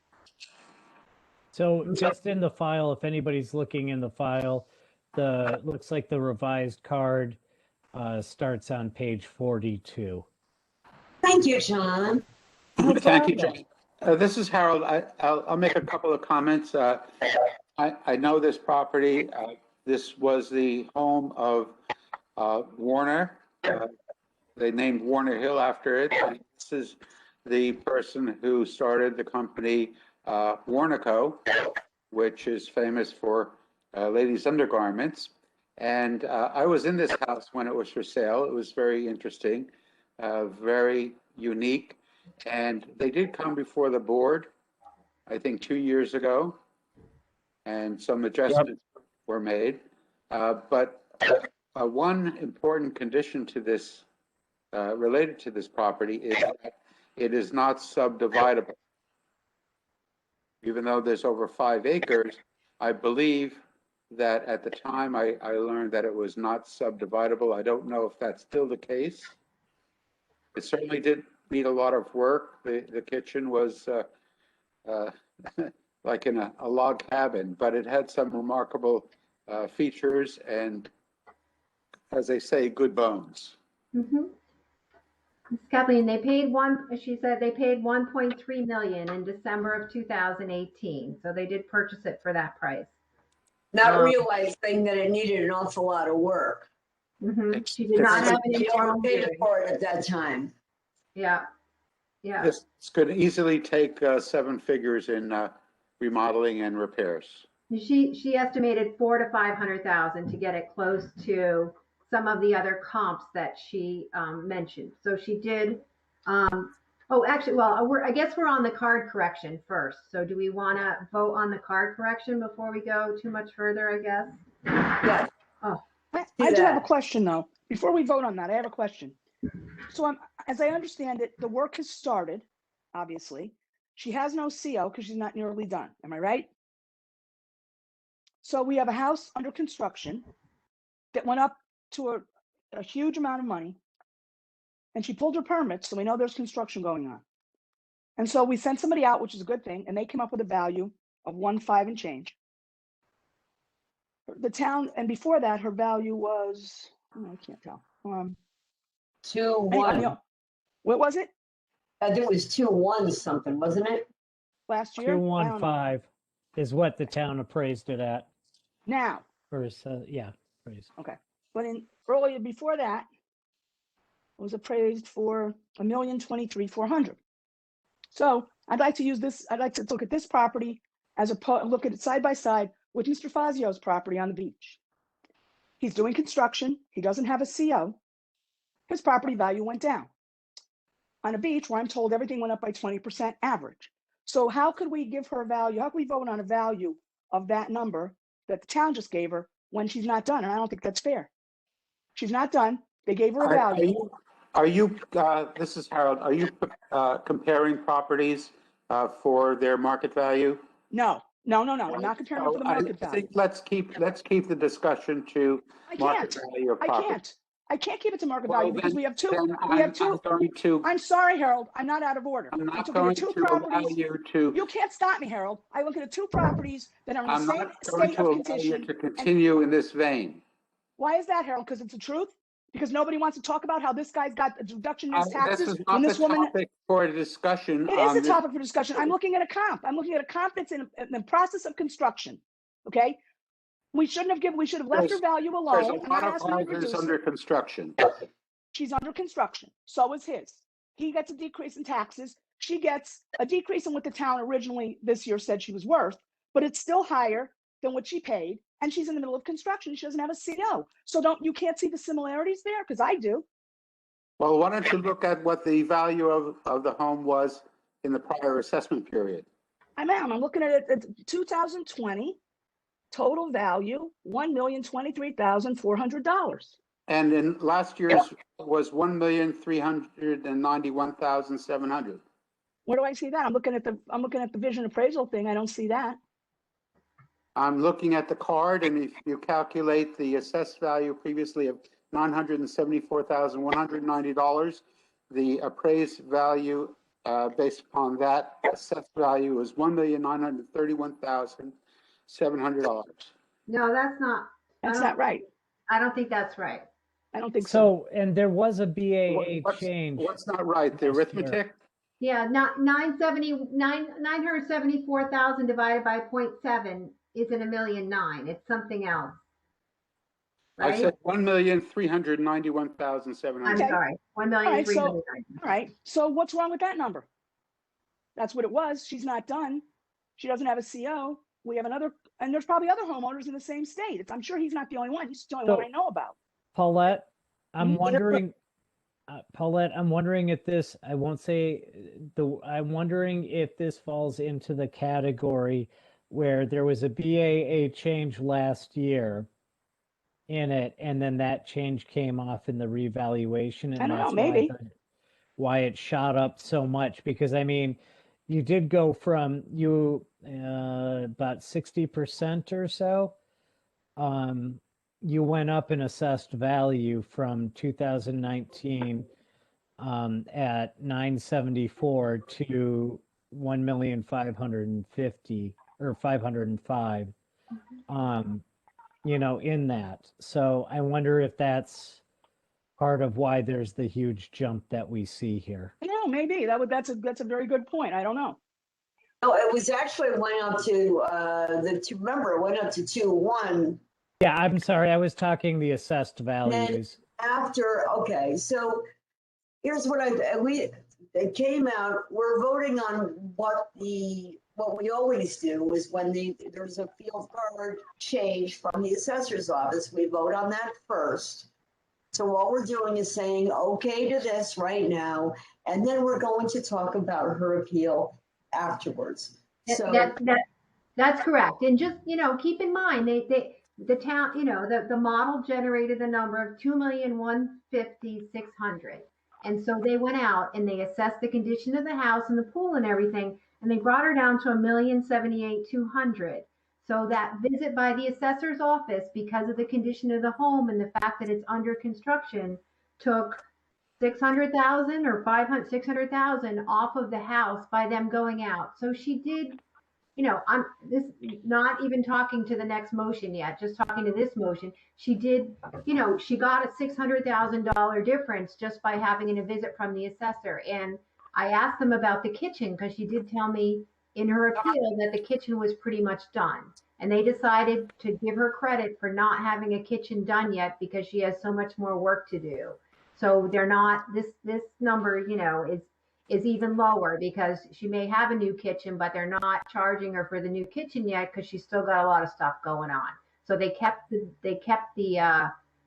[SPEAKER 7] So just in the file, if anybody's looking in the file, looks like the revised card starts on page 42.
[SPEAKER 4] Thank you, John.
[SPEAKER 1] Thank you, John. This is Harold. I'll make a couple of comments. I know this property. This was the home of Warner. They named Warner Hill after it. And this is the person who started the company Warnaco, which is famous for ladies' undergarments. And I was in this house when it was for sale. It was very interesting, very unique. And they did come before the board, I think 2 years ago, and some adjustments were made. But one important condition to this, related to this property, is that it is not subdividable. Even though there's over 5 acres, I believe that at the time I learned that it was not subdividable. I don't know if that's still the case. It certainly did need a lot of work. The kitchen was like in a log cabin, but it had some remarkable features and, as they say, good bones.
[SPEAKER 2] Mm-hmm. Kathleen, she said they paid 1.3 million in December of 2018. So they did purchase it for that price.
[SPEAKER 4] Not realizing that it needed an awful lot of work.
[SPEAKER 2] Mm-hmm. She did not have an internal
[SPEAKER 4] paid
[SPEAKER 2] hearing.
[SPEAKER 4] for it at that time.
[SPEAKER 2] Yeah. Yeah.
[SPEAKER 1] This could easily take 7 figures in remodeling and repairs.
[SPEAKER 2] She estimated 400,000 to 500,000 to get it close to some of the other comps that she mentioned. So she did. Actually, well, I guess we're on the card correction first. So do we want to vote on the card correction before we go too much further, I guess?
[SPEAKER 4] Yeah.
[SPEAKER 2] Oh,
[SPEAKER 6] I do have a question though. Before we vote on that, I have a question. So as I understand it, the work has started, obviously. She has no CO because she's not nearly done. Am I right? So we have a house under construction that went up to a huge amount of money, and she pulled her permits, so we know there's construction going on. And so we sent somebody out, which is a good thing, and they came up with a value of 1.5 and change. The town, and before that, her value was, I can't tell.
[SPEAKER 4] 2-1.
[SPEAKER 6] What was it?
[SPEAKER 4] I think it was 2-1 something, wasn't it?
[SPEAKER 6] Last year?
[SPEAKER 7] 215 is what the town appraised it at.
[SPEAKER 6] Now.
[SPEAKER 7] Yeah, appraised.
[SPEAKER 6] Okay. But earlier before that, it was appraised for $1,023,400. So I'd like to use this. I'd like to look at this property look at it side by side with Mr. Fazio's property on the beach. He's doing construction. He doesn't have a CO. His property value went down. On a beach where I'm told everything went up by 20% average. So how could we give her a value? How could we vote on a value of that number that the town just gave her when she's not done? And I don't think that's fair. She's not done. They gave her a value.
[SPEAKER 1] This is Harold. Are you comparing properties for their market value?
[SPEAKER 6] No. I'm not comparing them for the market value.
[SPEAKER 1] I think let's keep the discussion to market value of property.
[SPEAKER 6] I can't keep it to market value because we have two. I'm sorry, Harold. I'm not out of order.
[SPEAKER 1] I'm not going to allow you to.
[SPEAKER 6] You can't stop me, Harold. I look at 2 properties that are in the same state of condition.
[SPEAKER 1] I'm not going to continue in this vein.
[SPEAKER 6] Why is that, Harold? Because it's the truth? Because nobody wants to talk about how this guy's got a deduction in his taxes.
[SPEAKER 1] This is not the topic for a discussion.
[SPEAKER 6] It is a topic for discussion. I'm looking at a comp. I'm looking at a comp that's in the process of construction. Okay? We should have left her value alone.
[SPEAKER 1] There's a lot of houses under construction.
[SPEAKER 6] She's under construction. So is his. He gets a decrease in taxes she gets a decrease in what the town originally this year said she was worth, but it's still higher than what she paid. And she's in the middle of construction. She doesn't have a CO. So you can't see the similarities there? Because I do.
[SPEAKER 1] Well, why don't you look at what the value of the home was in the prior assessment period?
[SPEAKER 6] I'm looking at it at 2020, total value, $1,023,400.
[SPEAKER 1] And in last year's was 1,391,700.
[SPEAKER 6] Where do I see that? I'm looking at the vision appraisal thing. I don't see that.
[SPEAKER 1] I'm looking at the card, and if you calculate the assessed value previously of $974,190, the appraised value based upon that assessed value was $1,931,700.
[SPEAKER 2] No, that's not.
[SPEAKER 6] That's not right.
[SPEAKER 2] I don't think that's right.
[SPEAKER 6] I don't think so.
[SPEAKER 7] So, and there was a BAA change.
[SPEAKER 1] What's not right? The arithmetic?
[SPEAKER 2] Yeah, not 974,000 divided by 0.7 isn't $1,000,009. It's something else. Right?
[SPEAKER 1] I said 1,391,700.
[SPEAKER 2] I'm sorry,
[SPEAKER 6] All right, so,
[SPEAKER 2] 1,390,000.
[SPEAKER 6] all right. So what's wrong with that number? That's what it was. She's not done. She doesn't have a CO. We have another, and there's probably other homeowners in the same state. I'm sure he's not the only one. He's the only one I know about.
[SPEAKER 7] Paulette, I'm
[SPEAKER 6] Mhm.
[SPEAKER 7] wondering, if this, I won't say I'm wondering if this falls into the category where there was a BAA change last year in it, and then that change came off in the revaluation, and
[SPEAKER 6] I don't know,
[SPEAKER 7] that's
[SPEAKER 6] maybe.
[SPEAKER 7] why it shot up so much. Because I mean, you did go from about 60% or so. You went up in assessed value from 2019 at 974 to 1,550,000 or 505. In that. So I wonder if that's part of why there's the huge jump that we see here.
[SPEAKER 6] No, maybe that's a very good point. I don't know.
[SPEAKER 4] No, it was actually went up to remember it went up to 2.1.
[SPEAKER 7] Yeah, I'm sorry. I was talking the assessed values.
[SPEAKER 4] Okay, so here's what it came out. We're voting on what we always do is when there's a field card change from the assessor's office, we vote on that first. So what we're doing is saying okay to this right now, and then we're going to talk about her appeal afterwards. So
[SPEAKER 2] That's correct. And just, keep in mind, the town, the model generated the number of 2,150,600. And so they went out and they assessed the condition of the house and the pool and everything, and they brought her down to 1,078,200. So that visit by the assessor's office, because of the condition of the home and the fact that it's under construction, took 600,000 or 600,000 off of the house by them going out. So she did, I'm not even talking to the next motion yet, just talking to this motion. She did, she got a $600,000 difference just by having a visit from the assessor. And I asked them about the kitchen because she did tell me in her appeal that the kitchen was pretty much done. And they decided to give her credit for not having a kitchen done yet because she has so much more work to do. So they're not, this number, is even lower because she may have a new kitchen, but they're not charging her for the new kitchen yet because she's still got a lot of stuff going on. So they kept the, if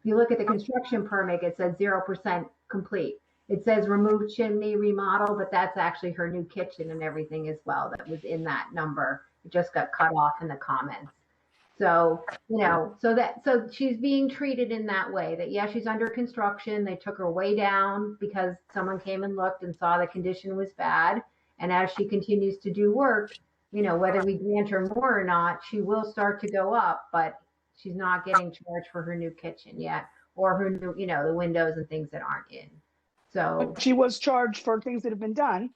[SPEAKER 2] you look at the construction permit, it says 0% complete. It says remove chimney, remodel, but that's actually her new kitchen and everything as well that was in that number. It just got cut off in the comments. So, so she's being treated in that way that, yeah, she's under construction. They took her way down because someone came and looked and saw the condition was bad. And as she continues to do work, whether we grant her more or not, she will start to go up, but she's not getting charged for her new kitchen yet, or her new, the windows and things that aren't in. So
[SPEAKER 6] but she was charged for things that have been done.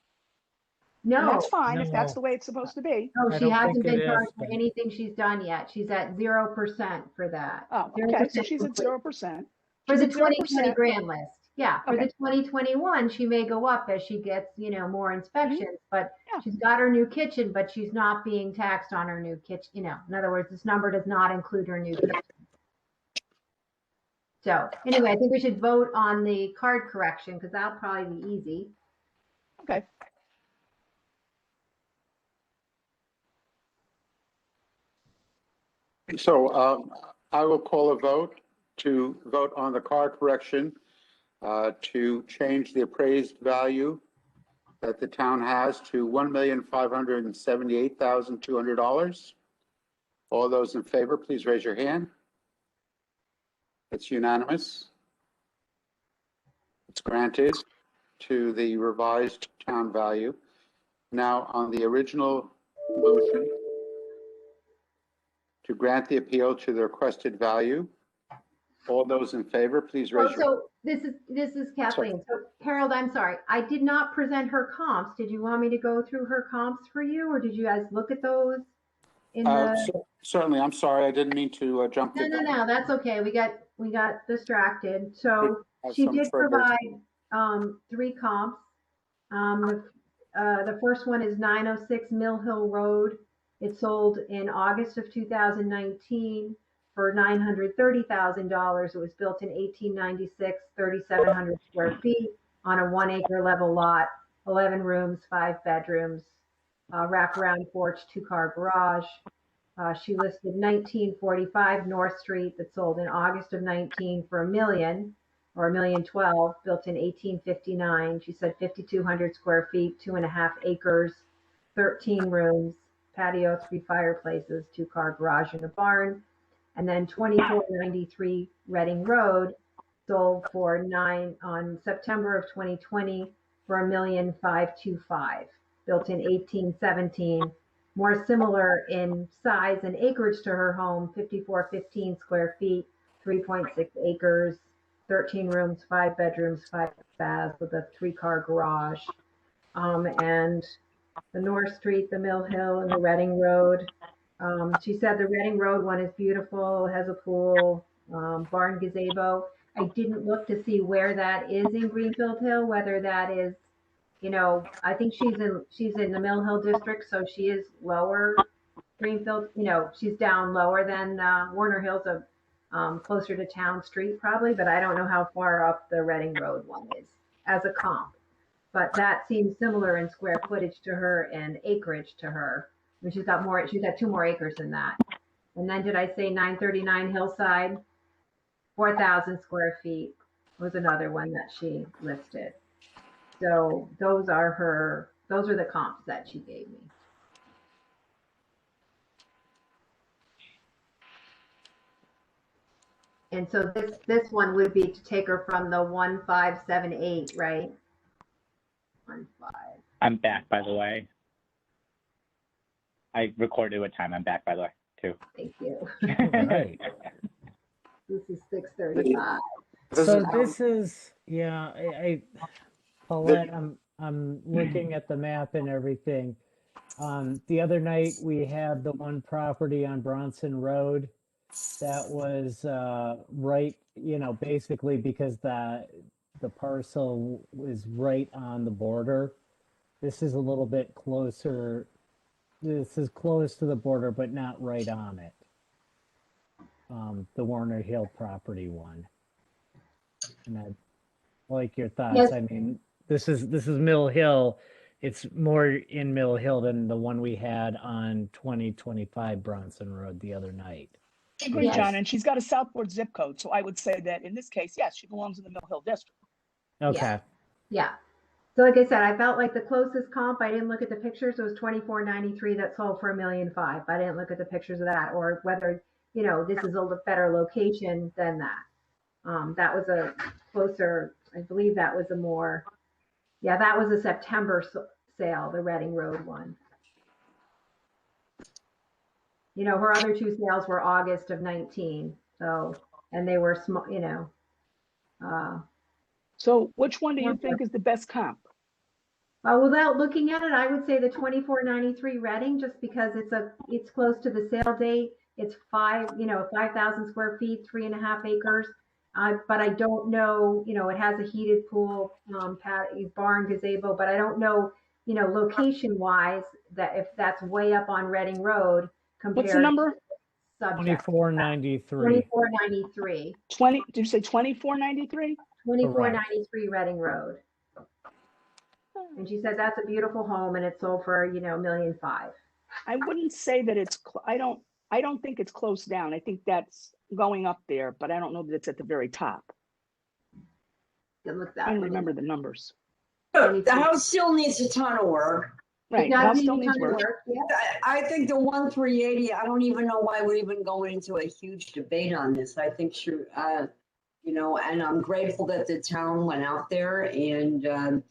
[SPEAKER 2] No,
[SPEAKER 6] and that's fine if
[SPEAKER 7] No.
[SPEAKER 6] that's the way it's supposed to be.
[SPEAKER 2] No,
[SPEAKER 7] I
[SPEAKER 2] she
[SPEAKER 7] don't
[SPEAKER 2] hasn't
[SPEAKER 7] think it
[SPEAKER 2] been charged
[SPEAKER 7] is,
[SPEAKER 2] for
[SPEAKER 7] but-
[SPEAKER 2] anything she's done yet. She's at 0% for that.
[SPEAKER 6] Oh,
[SPEAKER 2] 0%
[SPEAKER 6] okay. So she's at
[SPEAKER 2] complete.
[SPEAKER 6] 0%.
[SPEAKER 2] For
[SPEAKER 6] She's
[SPEAKER 2] the
[SPEAKER 6] at
[SPEAKER 2] 2020
[SPEAKER 6] 0%.
[SPEAKER 2] grand list. Yeah, for
[SPEAKER 6] Okay.
[SPEAKER 2] the 2021, she may go up as she gets, more inspections, but
[SPEAKER 6] Yeah.
[SPEAKER 2] she's got her new kitchen, but she's not being taxed on her new kitchen. In other words, this number does not include her new kitchen. So anyway, I think we should vote on the card correction because that'll probably be easy.
[SPEAKER 6] Okay.
[SPEAKER 1] So I will call a vote to vote on the car correction to change the appraised value that the town has to $1,578,200. All those in favor, please raise your hand. It's unanimous. It's granted to the revised town value. Now, on the original motion to grant the appeal to the requested value, all those in favor, please raise your.
[SPEAKER 2] So this is Kathleen. So Harold, I'm sorry. I did not present her comps. Did you want me to go through her comps for you, or did you guys look at those in the?
[SPEAKER 1] Certainly, I'm sorry. I didn't mean to jump the gun.
[SPEAKER 2] No, that's okay. We got distracted. So
[SPEAKER 1] Have
[SPEAKER 2] she
[SPEAKER 1] some
[SPEAKER 2] did
[SPEAKER 1] further-
[SPEAKER 2] provide 3 comps. The first one is 906 Mill Hill Road. It sold in August of 2019 for $930,000. It was built in 1896, 3,700 square feet on a 1 acre level lot, 11 rooms, 5 bedrooms, wraparound porch, 2-car garage. She listed 1945 North Street that sold in August of 19 for $1 million or $1,012,000, built in 1859. She said 5,200 square feet, 2.5 acres, 13 rooms, patio, 3 fireplaces, 2-car garage and a barn. And then 2493 Reading Road sold for on September of 2020 for $1,525,000, built in 1817. More similar in size and acreage to her home, 5,415 square feet, 3.6 acres, 13 rooms, 5 bedrooms, 5 baths with a 3-car garage. And the North Street, the Mill Hill, and the Reading Road. She said the Reading Road one is beautiful, has a pool, barn gazebo. I didn't look to see where that is in Greenfield Hill, whether that is, I think she's in the Mill Hill district, so she is lower Greenfield, she's down lower than Warner Hills, closer to Town Street probably, but I don't know how far up the Reading Road one is as a comp. But that seems similar in square footage to her and acreage to her. I mean, she's got 2 more acres than that. And then did I say 939 Hillside? 4,000 square feet was another one that she listed. So those are the comps that she gave me. And so this one would be to take her from the 1578, right? 15.
[SPEAKER 3] I'm back, by the way. I recorded what time I'm back, by the way, too.
[SPEAKER 2] Thank you.
[SPEAKER 7] Right.
[SPEAKER 2] This is 6:35.
[SPEAKER 7] So this is, Paulette, I'm looking at the map and everything. The other night we had the one property on Bronson Road that was right, basically because the parcel was right on the border. This is a little bit closer. This is close to the border, but not right on it. The Warner Hill property one. And I like your thoughts.
[SPEAKER 2] Yes.
[SPEAKER 7] I mean, this is Mill Hill. It's more in Mill Hill than the one we had on 2025 Bronson Road the other night.
[SPEAKER 6] I agree,
[SPEAKER 2] Yes.
[SPEAKER 6] John, and she's got a Southport zip code, so I would say that in this case, yes, she belongs in the Mill Hill district.
[SPEAKER 7] Okay.
[SPEAKER 2] Yeah. So like I said, I felt like the closest comp, I didn't look at the pictures, it was 2493 that sold for $1.5 million. I didn't look at the pictures of that, or whether, this is a better location than that. That was a closer, I believe that was that was a September sale, the Reading Road one. Her other 2 sales were August of 19, so, and they were small,
[SPEAKER 6] So which one do you think is the best comp?
[SPEAKER 2] Without looking at it, I would say the 2493 Reading, just because it's close to the sale date. It's 5,000 square feet, 3.5 acres. But I don't know, it has a heated pool, barn, gazebo, but I don't know, location wise, that if that's way up on Reading Road compared.
[SPEAKER 6] What's the number?
[SPEAKER 2] Subject.
[SPEAKER 7] 2493.
[SPEAKER 2] 2493.
[SPEAKER 6] 20, did you say 2493?
[SPEAKER 2] 2493 Reading Road. And she said that's a beautiful home and it sold for, $1.5 million.
[SPEAKER 6] I wouldn't say that I don't I don't think it's close down. I think that's going up there, but I don't know that it's at the very top.
[SPEAKER 2] It looks
[SPEAKER 6] I
[SPEAKER 2] that
[SPEAKER 6] don't
[SPEAKER 2] way.
[SPEAKER 6] remember the numbers.
[SPEAKER 4] The house still needs a ton of work.
[SPEAKER 6] Right,
[SPEAKER 2] It
[SPEAKER 6] the
[SPEAKER 2] does
[SPEAKER 6] house
[SPEAKER 2] need
[SPEAKER 6] still
[SPEAKER 2] a
[SPEAKER 6] needs
[SPEAKER 2] ton of
[SPEAKER 6] work.
[SPEAKER 2] work. Yeah.
[SPEAKER 4] I think the 1,380, I don't even know why we're even going into a huge debate on this. I think sure, you know, and I'm grateful that the town went out there and then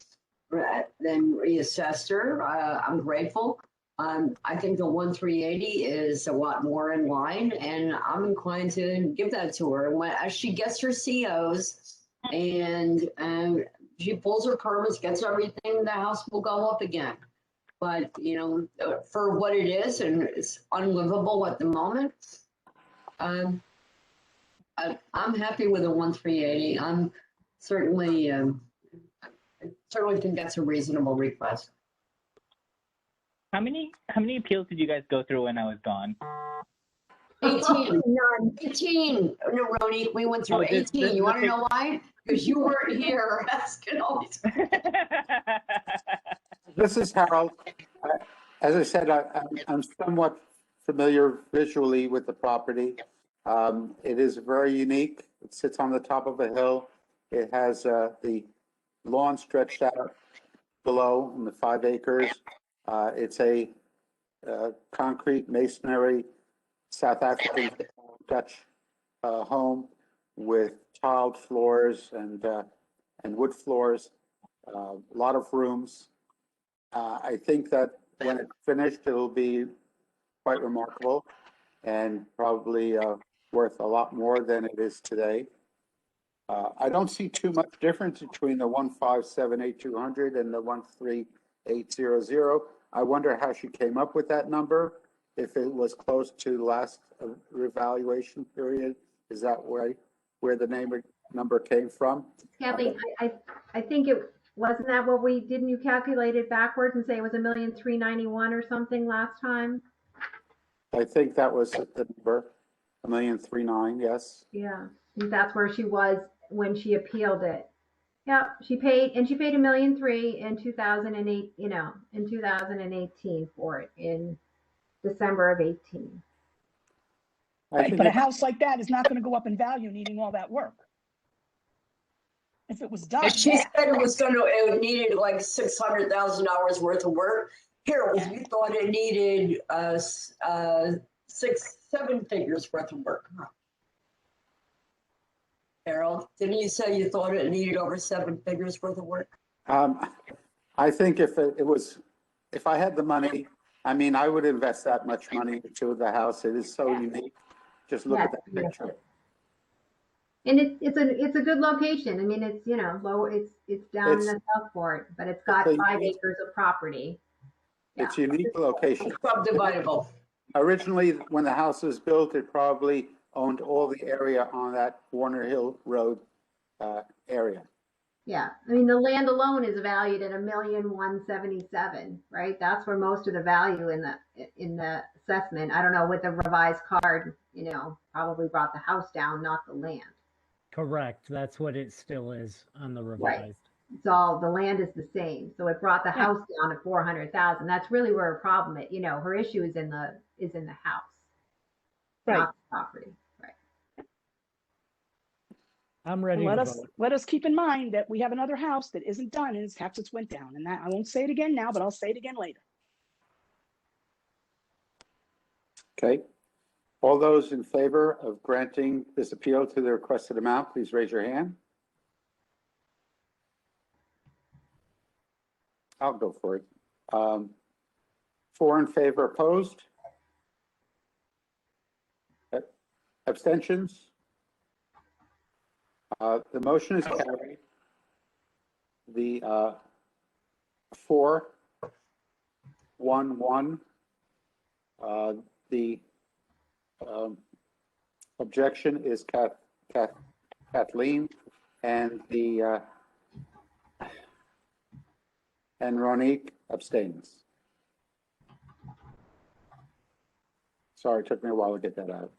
[SPEAKER 4] reassessed her. I'm grateful. I think the 1,380 is a lot more in line, and I'm inclined to give that to her. And as she gets her COs and she pulls her permits, gets everything, the house will go up again. But, you know, for what it is, and it's unlivable at the moment, I'm happy with the 1,380. I'm certainly, I certainly think that's a reasonable request.
[SPEAKER 3] How many appeals did you guys go through when I was gone?
[SPEAKER 4] 18.
[SPEAKER 2] None.
[SPEAKER 4] 18, no, Roni, we went through
[SPEAKER 3] Oh, this-
[SPEAKER 4] 18.
[SPEAKER 3] this-
[SPEAKER 4] You want to
[SPEAKER 3] this-
[SPEAKER 4] know why? Because you weren't here asking all these.
[SPEAKER 1] This is Harold. As I said, I'm somewhat familiar visually with the property. It is very unique. It sits on the top of a hill. It has the lawn stretched out below in the 5 acres. It's a concrete masonry South African Dutch home with tiled floors and wood floors, a lot of rooms. I think that when it's finished, it'll be quite remarkable and probably worth a lot more than it is today. I don't see too much difference between the 1,578,200 and the 1,3800. I wonder how she came up with that number. If it was close to the last revaluation period, is that where the number came from?
[SPEAKER 2] Kathleen, I think it, wasn't that what didn't you calculate it backwards and say it was 1,391,000 or something last time?
[SPEAKER 1] I think that was the number, 1,039,000, yes.
[SPEAKER 2] Yeah, I think that's where she was when she appealed it. Yeah, she paid 1,300,000 in 2008, you know, in 2018 for it in December of 18.
[SPEAKER 6] Right, but a house like that is not going to go up in value needing all that work. If it was done.
[SPEAKER 4] And she said it needed like $600,000 worth of work. Harold, you thought it needed 7 figures worth of work, huh? Harold, didn't you say you thought it needed over 7 figures worth of work?
[SPEAKER 1] I think if I had the money, I mean, I would invest that much money into the house. It is so unique. Just look at that picture.
[SPEAKER 2] And it's a good location. I mean, it's, you know, low, it's down in the Southport, but it's got 5 acres of property.
[SPEAKER 1] It's a unique location.
[SPEAKER 4] Subdividable.
[SPEAKER 1] Originally, when the house was built, it probably owned all the area on that Warner Hill Road area.
[SPEAKER 2] Yeah, I mean, the land alone is valued at $1,177,000, right? That's where most of the value in the assessment. I don't know, with the revised card, you know, probably brought the house down, not the land.
[SPEAKER 7] Correct. That's what it still is on the revised.
[SPEAKER 2] Right. It's all, the land is the same, so it brought the house down to 400,000. That's really where her problem is. You know, her issue is in the house,
[SPEAKER 6] Right.
[SPEAKER 2] not the property.
[SPEAKER 7] I'm ready to vote.
[SPEAKER 6] Let us keep in mind that we have another house that isn't done and its taxes went down. And that, I won't say it again now, but I'll say it again later.
[SPEAKER 1] Okay. All those in favor of granting this appeal to the requested amount, please raise your hand. I'll go for it. 4 in favor, opposed? Abstentions? The motion is carried. The 4-1-1. The objection is Kathleen, and and Ronique abstains. Sorry, it took me a while to get that out.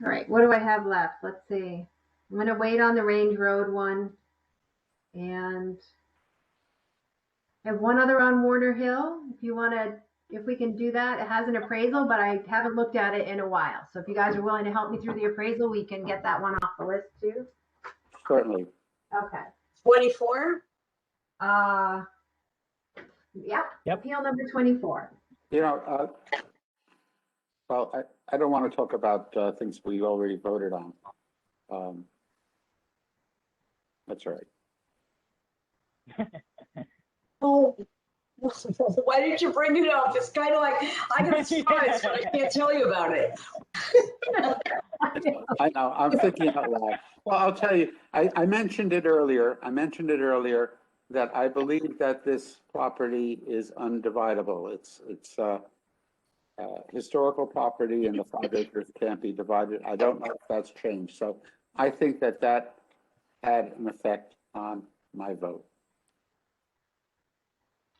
[SPEAKER 2] All right, what do I have left? Let's see. I'm going to wait on the Range Road one. And have one other on Warner Hill. If you want to, if we can do that, it has an appraisal, but I haven't looked at it in a while. So if you guys are willing to help me through the appraisal, we can get that one off the list too.
[SPEAKER 1] Certainly.
[SPEAKER 2] Okay.
[SPEAKER 4] 24?
[SPEAKER 2] Yep.
[SPEAKER 7] Yep.
[SPEAKER 2] Appeal number 24.
[SPEAKER 1] You know, well, I don't want to talk about things we already voted on. That's all right.
[SPEAKER 4] Oh, why didn't you bring it up? It's kind of like, I got a surprise, but I can't tell you about it.
[SPEAKER 1] I know, I'm thinking out loud. Well, I'll tell you, I mentioned it earlier. I mentioned it earlier that I believe that this property is undividable. It's historical property and the 5 acres can't be divided. I don't know if that's changed. So I think that that had an effect on my vote.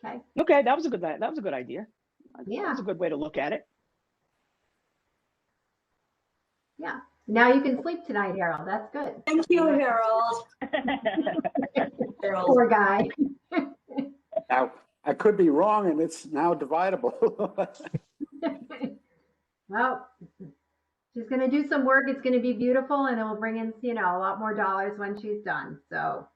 [SPEAKER 2] Okay.
[SPEAKER 6] Okay, that was a good idea.
[SPEAKER 2] Yeah.
[SPEAKER 6] That was a good way to look at it.
[SPEAKER 2] Yeah. Now you can sleep tonight, Harold. That's good.
[SPEAKER 4] Thank you, Harold. Harold.
[SPEAKER 2] Poor guy.
[SPEAKER 1] Now, I could be wrong and it's now dividable.
[SPEAKER 2] Well, she's going to do some work. It's going to be beautiful and it will bring in, you know, a lot more dollars when she's done. So,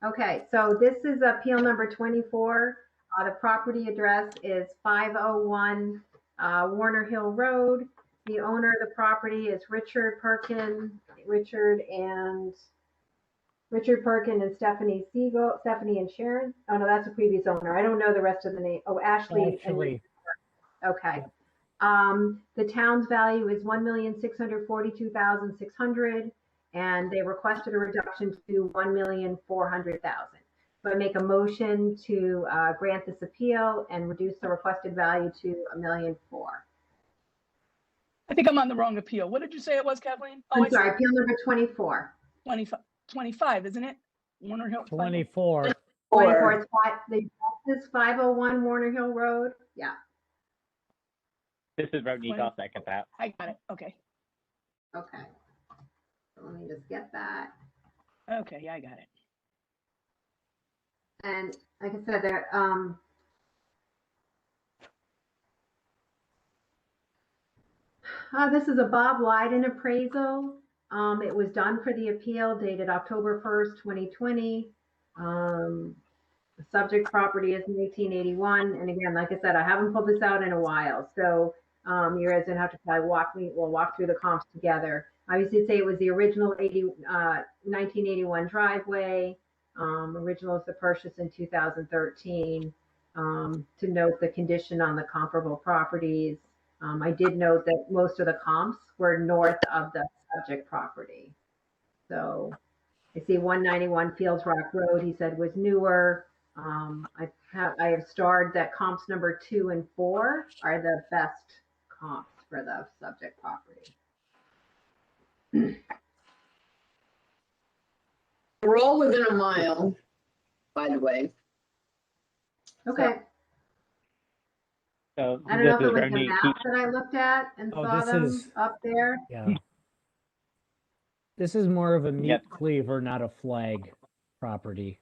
[SPEAKER 2] okay. So this is appeal number 24. The property address is 501 Warner Hill Road. The owner of the property is Richard Perkin and Stephanie Siegel, Stephanie and Sharon. Oh no, that's a previous owner. I don't know the rest of the name. Oh, Ashley. Okay. The town's value is $1,642,600, and they requested a reduction to $1,400,000. So I make a motion to grant this appeal and reduce the requested value to $1,400,000.
[SPEAKER 6] I think I'm on the wrong appeal. What did you say it was, Kathleen? Oh,
[SPEAKER 2] I'm sorry, appeal number 24.
[SPEAKER 6] 25, isn't it? Warner Hill.
[SPEAKER 7] 24.
[SPEAKER 2] 24. It's this is 501 Warner Hill Road. Yeah.
[SPEAKER 3] This is Rodney. I'll second that.
[SPEAKER 6] I got it. Okay.
[SPEAKER 2] Okay. So let me just get that.
[SPEAKER 6] Okay. Yeah, I got it.
[SPEAKER 2] And like I said, there, this is a Bob Lydon appraisal. It was done for the appeal dated October 1st, 2020. The subject property is 1881. And again, like I said, I haven't pulled this out in a while. So you guys gonna have to probably we'll walk through the comps together. Obviously, say it was the original 1981 driveway. Original is the purchase in 2013. To note the condition on the comparable properties. I did note that most of the comps were north of the subject property. So I see 191 Fields Rock Road, he said was newer. I have starred that comps number 2 and 4 are the best comps for the subject property.
[SPEAKER 4] We're all within a mile, by the way.
[SPEAKER 2] Okay.
[SPEAKER 3] So
[SPEAKER 2] I don't know if
[SPEAKER 3] this
[SPEAKER 2] it
[SPEAKER 3] is
[SPEAKER 2] was the
[SPEAKER 3] Rodney.
[SPEAKER 2] map that I looked at and saw
[SPEAKER 7] this
[SPEAKER 2] them
[SPEAKER 7] is-
[SPEAKER 2] up there.
[SPEAKER 7] Yeah. This is more of a meat
[SPEAKER 3] Yep.
[SPEAKER 7] cleaver, not a flag property.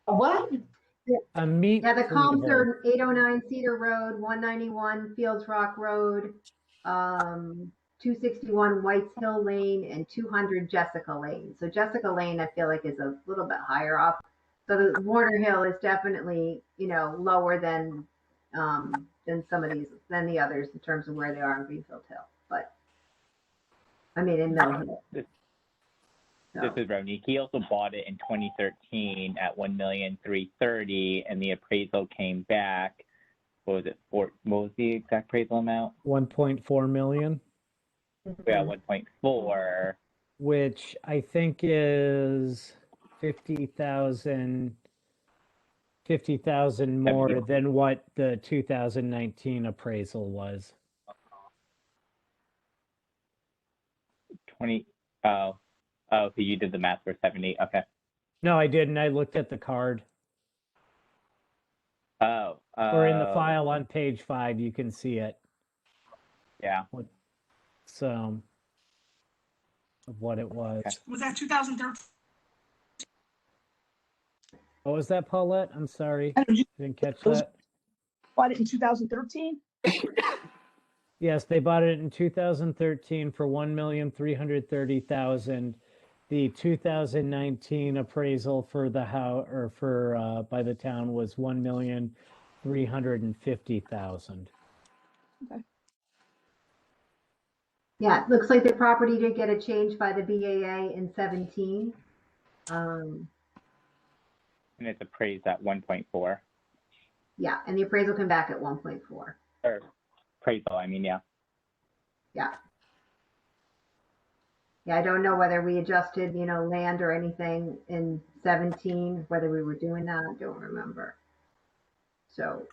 [SPEAKER 4] What?
[SPEAKER 7] A meat
[SPEAKER 2] Yeah, the comps
[SPEAKER 7] cleaver.
[SPEAKER 2] are 809 Cedar Road, 191 Fields Rock Road, 261 Whites Hill Lane, and 200 Jessica Lane. So Jessica Lane, I feel like, is a little bit higher up. So the Warner Hill is definitely, you know, lower than some of these, than the others in terms of where they are in Greenfield Hill. But I mean, in Mill Hill.
[SPEAKER 3] This
[SPEAKER 2] So,
[SPEAKER 3] is Rodney. He also bought it in 2013 at $1,330,000, and the appraisal came back. What was it? What was the exact appraisal amount?
[SPEAKER 7] 1.4 million,
[SPEAKER 3] Yeah, 1.4.
[SPEAKER 7] which I think is 50,000 more than what the 2019 appraisal was.
[SPEAKER 3] 20. Oh, so you did the math for 70. Okay.
[SPEAKER 7] No, I didn't. I looked at the card.
[SPEAKER 3] Oh.
[SPEAKER 7] Or in the file on page 5, you can see it.
[SPEAKER 3] Yeah.
[SPEAKER 7] So, of what it was.
[SPEAKER 3] Okay.
[SPEAKER 6] Was that 2013?
[SPEAKER 7] What was that, Paulette? I'm sorry.
[SPEAKER 6] I don't know, you
[SPEAKER 7] Didn't catch
[SPEAKER 6] Those-
[SPEAKER 7] that.
[SPEAKER 6] bought it in 2013?
[SPEAKER 7] Yes, they bought it in 2013 for 1,330,000. The 2019 appraisal for the house or for by the town was 1,350,000.
[SPEAKER 2] Yeah, it looks like the property did get a change by the BAA in 17.
[SPEAKER 3] And it's appraised at 1.4.
[SPEAKER 2] Yeah, and the appraisal came back at 1.4.
[SPEAKER 3] Or appraisal, I mean, yeah.
[SPEAKER 2] Yeah. Yeah, I don't know whether we adjusted, land or anything in 17, whether we were doing that, I don't remember. So,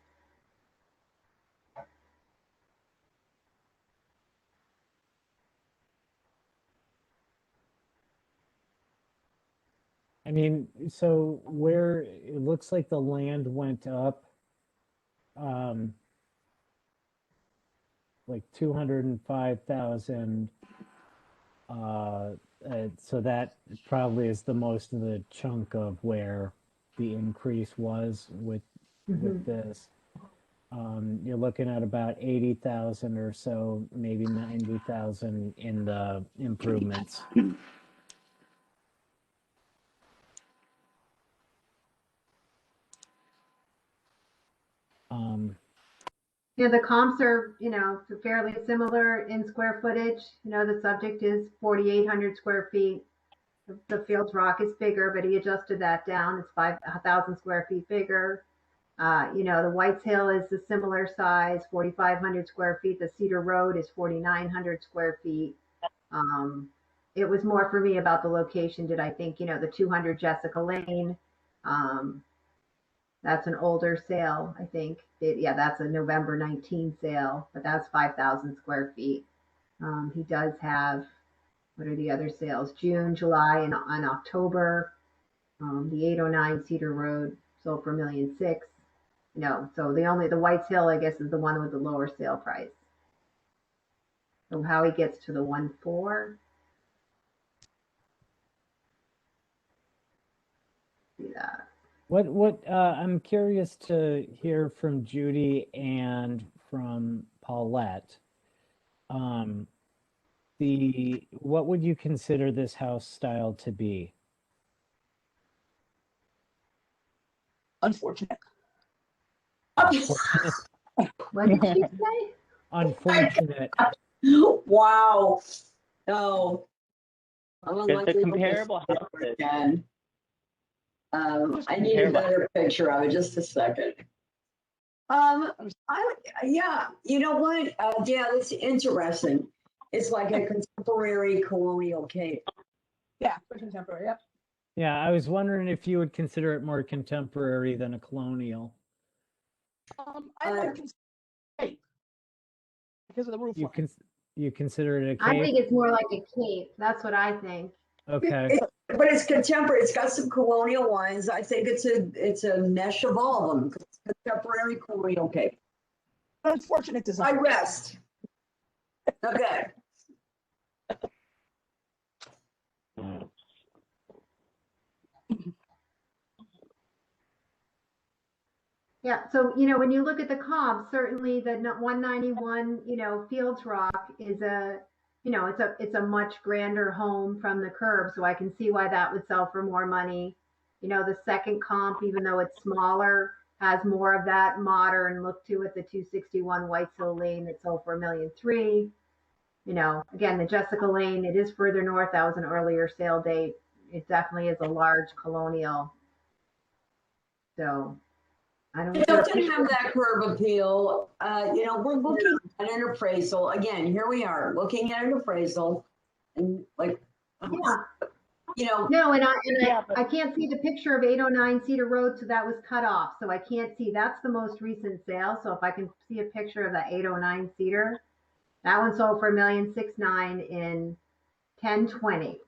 [SPEAKER 7] I mean, so where it looks like the land went up, like 205,000. So that probably is the most of the chunk of where the increase was with this. You're looking at about 80,000 or so, maybe 90,000 in the improvements.
[SPEAKER 2] the comps are, fairly similar in square footage. The subject is 4,800 square feet. The Fields Rock is bigger, but he adjusted that down. It's 5,000 square feet bigger. The White's Hill is a similar size, 4,500 square feet. The Cedar Road is 4,900 square feet. It was more for me about the location. Did I think, the 200 Jessica Lane, that's an older sale, I think. That's a November 19 sale, but that's 5,000 square feet. He does have, what are the other sales? June, July, and October. The 809 Cedar Road sold for $1.6 million. So the White's Hill, I guess, is the one with the lower sale price. So how he gets to the 1.4. See that.
[SPEAKER 7] What I'm curious to hear from Judy and from Paulette. What would you consider this house style to be?
[SPEAKER 6] Unfortunate.
[SPEAKER 7] Unfortunate.
[SPEAKER 2] What did she say?
[SPEAKER 7] Unfortunate.
[SPEAKER 4] Wow. No.
[SPEAKER 3] The comparable houses.
[SPEAKER 4] Again. I need a better picture of it. Just a second. Yeah, you know what? Yeah, that's interesting. It's like a contemporary colonial cape.
[SPEAKER 6] Yeah, for contemporary, yep.
[SPEAKER 7] Yeah, I was wondering if you would consider it more contemporary than a colonial.
[SPEAKER 6] I would consider cape because of the roof line.
[SPEAKER 7] You consider it a cape?
[SPEAKER 2] I think it's more like a cape. That's what I think.
[SPEAKER 7] Okay.
[SPEAKER 4] But it's contemporary. It's got some colonial lines. I think it's a mesh of all of them. Contemporary colonial cape.
[SPEAKER 6] Unfortunate
[SPEAKER 4] I
[SPEAKER 6] design.
[SPEAKER 4] rest. Okay.
[SPEAKER 2] Yeah, so when you look at the comps, certainly the 191, Fields Rock is it's a much grander home from the curb, so I can see why that would sell for more money. The second comp, even though it's smaller, has more of that modern look to it. The 261 White's Hill Lane that sold for $1.3 million. Again, the Jessica Lane, it is further north. That was an earlier sale date. It definitely is a large colonial. So I don't know.
[SPEAKER 4] It doesn't have that curb appeal. We're looking at an appraisal. Again, here we are looking at an appraisal and
[SPEAKER 2] No, and I can't see the picture of 809 Cedar Road, so that was cut off. So I can't see, that's the most recent sale. So if I can see a picture of that 809 Cedar, that one sold for $1.69 million in 1020.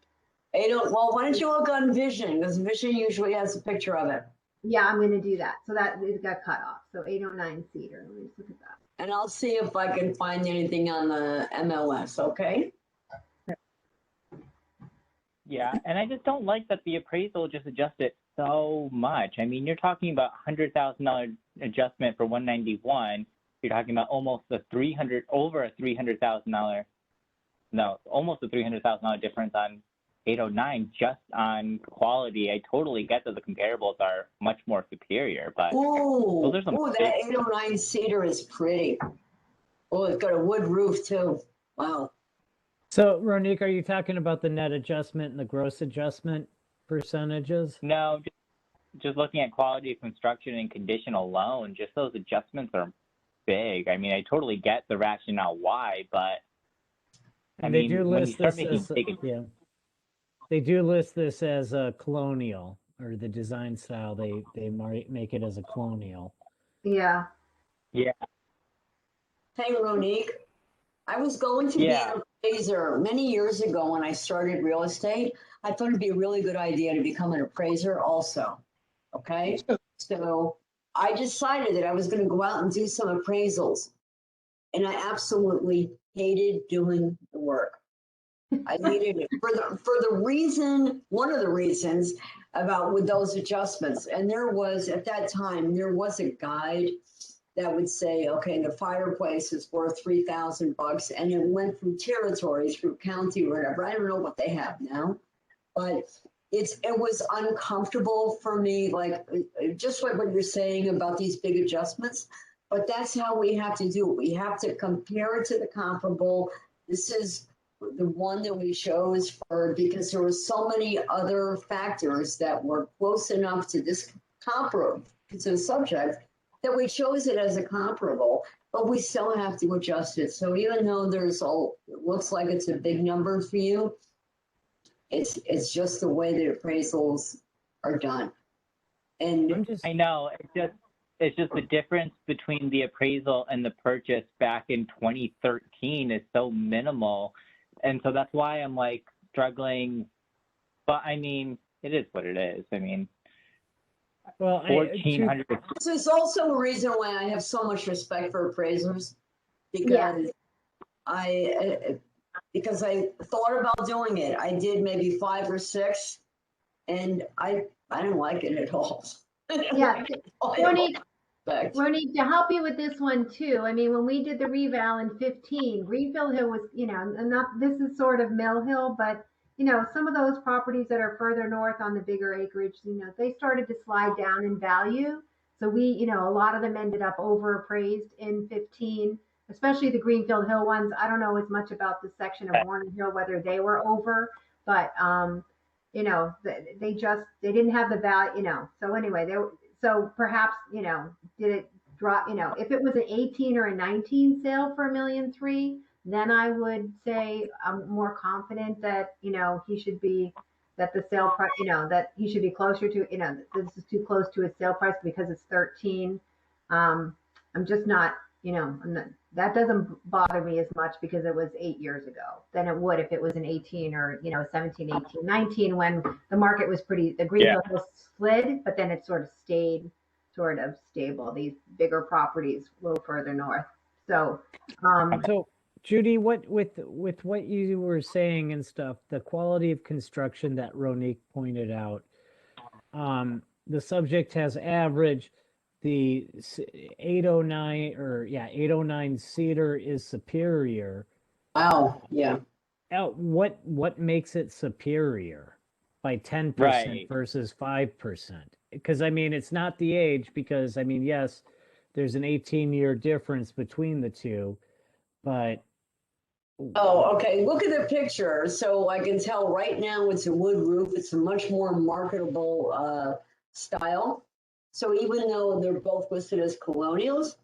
[SPEAKER 4] Well, why don't you look on Vision? Because Vision usually has a picture of it.
[SPEAKER 2] Yeah, I'm going to do that. So that it got cut off. So 809 Cedar. Let me just look at that.
[SPEAKER 4] And I'll see if I can find anything on the MLS, okay?
[SPEAKER 3] Yeah, and I just don't like that the appraisal just adjusted so much. I mean, you're talking about $100,000 adjustment for 191. You're talking about almost over a $300,000, no, almost a $300,000 difference on 809 just on quality. I totally get that the comparables are much more superior, but
[SPEAKER 4] Ooh,
[SPEAKER 3] those are some
[SPEAKER 4] ooh, that
[SPEAKER 3] big,
[SPEAKER 4] 809 cedar is pretty. Oh, it's got a wood roof too. Wow.
[SPEAKER 7] So, Ronique, are you talking about the net adjustment and the gross adjustment percentages?
[SPEAKER 3] no, just looking at quality of construction and condition alone, just those adjustments are big. I mean, I totally get the rationale why, but I
[SPEAKER 7] And they
[SPEAKER 3] mean,
[SPEAKER 7] do
[SPEAKER 3] when you
[SPEAKER 7] list
[SPEAKER 3] start
[SPEAKER 7] this
[SPEAKER 3] making
[SPEAKER 7] as,
[SPEAKER 3] big,
[SPEAKER 7] yeah, they do list this as a colonial, or the design style. They make it as a colonial.
[SPEAKER 2] Yeah.
[SPEAKER 3] yeah,
[SPEAKER 4] Hey, Ronique, I was going to be
[SPEAKER 3] yeah,
[SPEAKER 4] an appraiser many years ago when I started real estate. I thought it'd be a really good idea to become an appraiser also. Okay. So I decided that I was going to go out and do some appraisals. And I absolutely hated doing the work. I hated it for the reason, one of the reasons about with those adjustments. And there was, at that time, there was a guide that would say, okay, the fireplace is worth $3,000, and it went through territory, through county, or whatever. I don't know what they have now, but it was uncomfortable for me, like just like what you're saying about these big adjustments. But that's how we have to do it. We have to compare it to the comparable. This is the one that we chose for because there were so many other factors that were close enough to this comparable to the subject that we chose it as a comparable, but we still have to adjust it. So even though there's all, it looks like it's a big number for you, it's just the way the appraisals are done. And
[SPEAKER 3] I know. It's just the difference between the appraisal and the purchase back in 2013 is so minimal. And so that's why I'm like struggling. But I mean, it is what it is. I mean,
[SPEAKER 7] Well,
[SPEAKER 3] 1,400.
[SPEAKER 4] this is also a reason why I have so much respect for appraisers because
[SPEAKER 2] Yeah.
[SPEAKER 4] because I thought about doing it. I did maybe 5 or 6, and I didn't like it at all.
[SPEAKER 2] Yeah. Ronique,
[SPEAKER 4] Respect.
[SPEAKER 2] Ronique, to help you with this one too, I mean, when we did the reval in 15, Greenfield Hill was, and not, this is sort of Mill Hill, but, some of those properties that are further north on the bigger acreage, they started to slide down in value. So we, a lot of them ended up overappraised in 15, especially the Greenfield Hill ones. I don't know as much about the section of Warner Hill, whether they were over, but, they didn't have the value, so anyway, so perhaps, did it drop, if it was an 18 or a 19 sale for $1.3 million, then I would say I'm more confident that, he should be, that the sale price, that he should be closer to, this is too close to his sale price because it's 13. I'm just not, that doesn't bother me as much because it was 8 years ago than it would if it was an 18 or, 17, 18, 19, when the market was the Greenfield Hill slid, but then it sort of stayed sort of stable, these bigger properties a little further north. So,
[SPEAKER 7] So Judy, with what you were saying and stuff, the quality of construction that Ronique pointed out, the subject has average, the 809 cedar is superior.
[SPEAKER 4] Wow. Yeah.
[SPEAKER 7] What makes it superior by 10%
[SPEAKER 3] Right.
[SPEAKER 7] versus 5%? Because I mean, it's not the age, because I mean, yes, there's an 18-year difference between the two, but
[SPEAKER 4] Oh, okay. Look at the picture. So I can tell right now it's a wood roof. It's a much more marketable style. So even though they're both listed as colonials,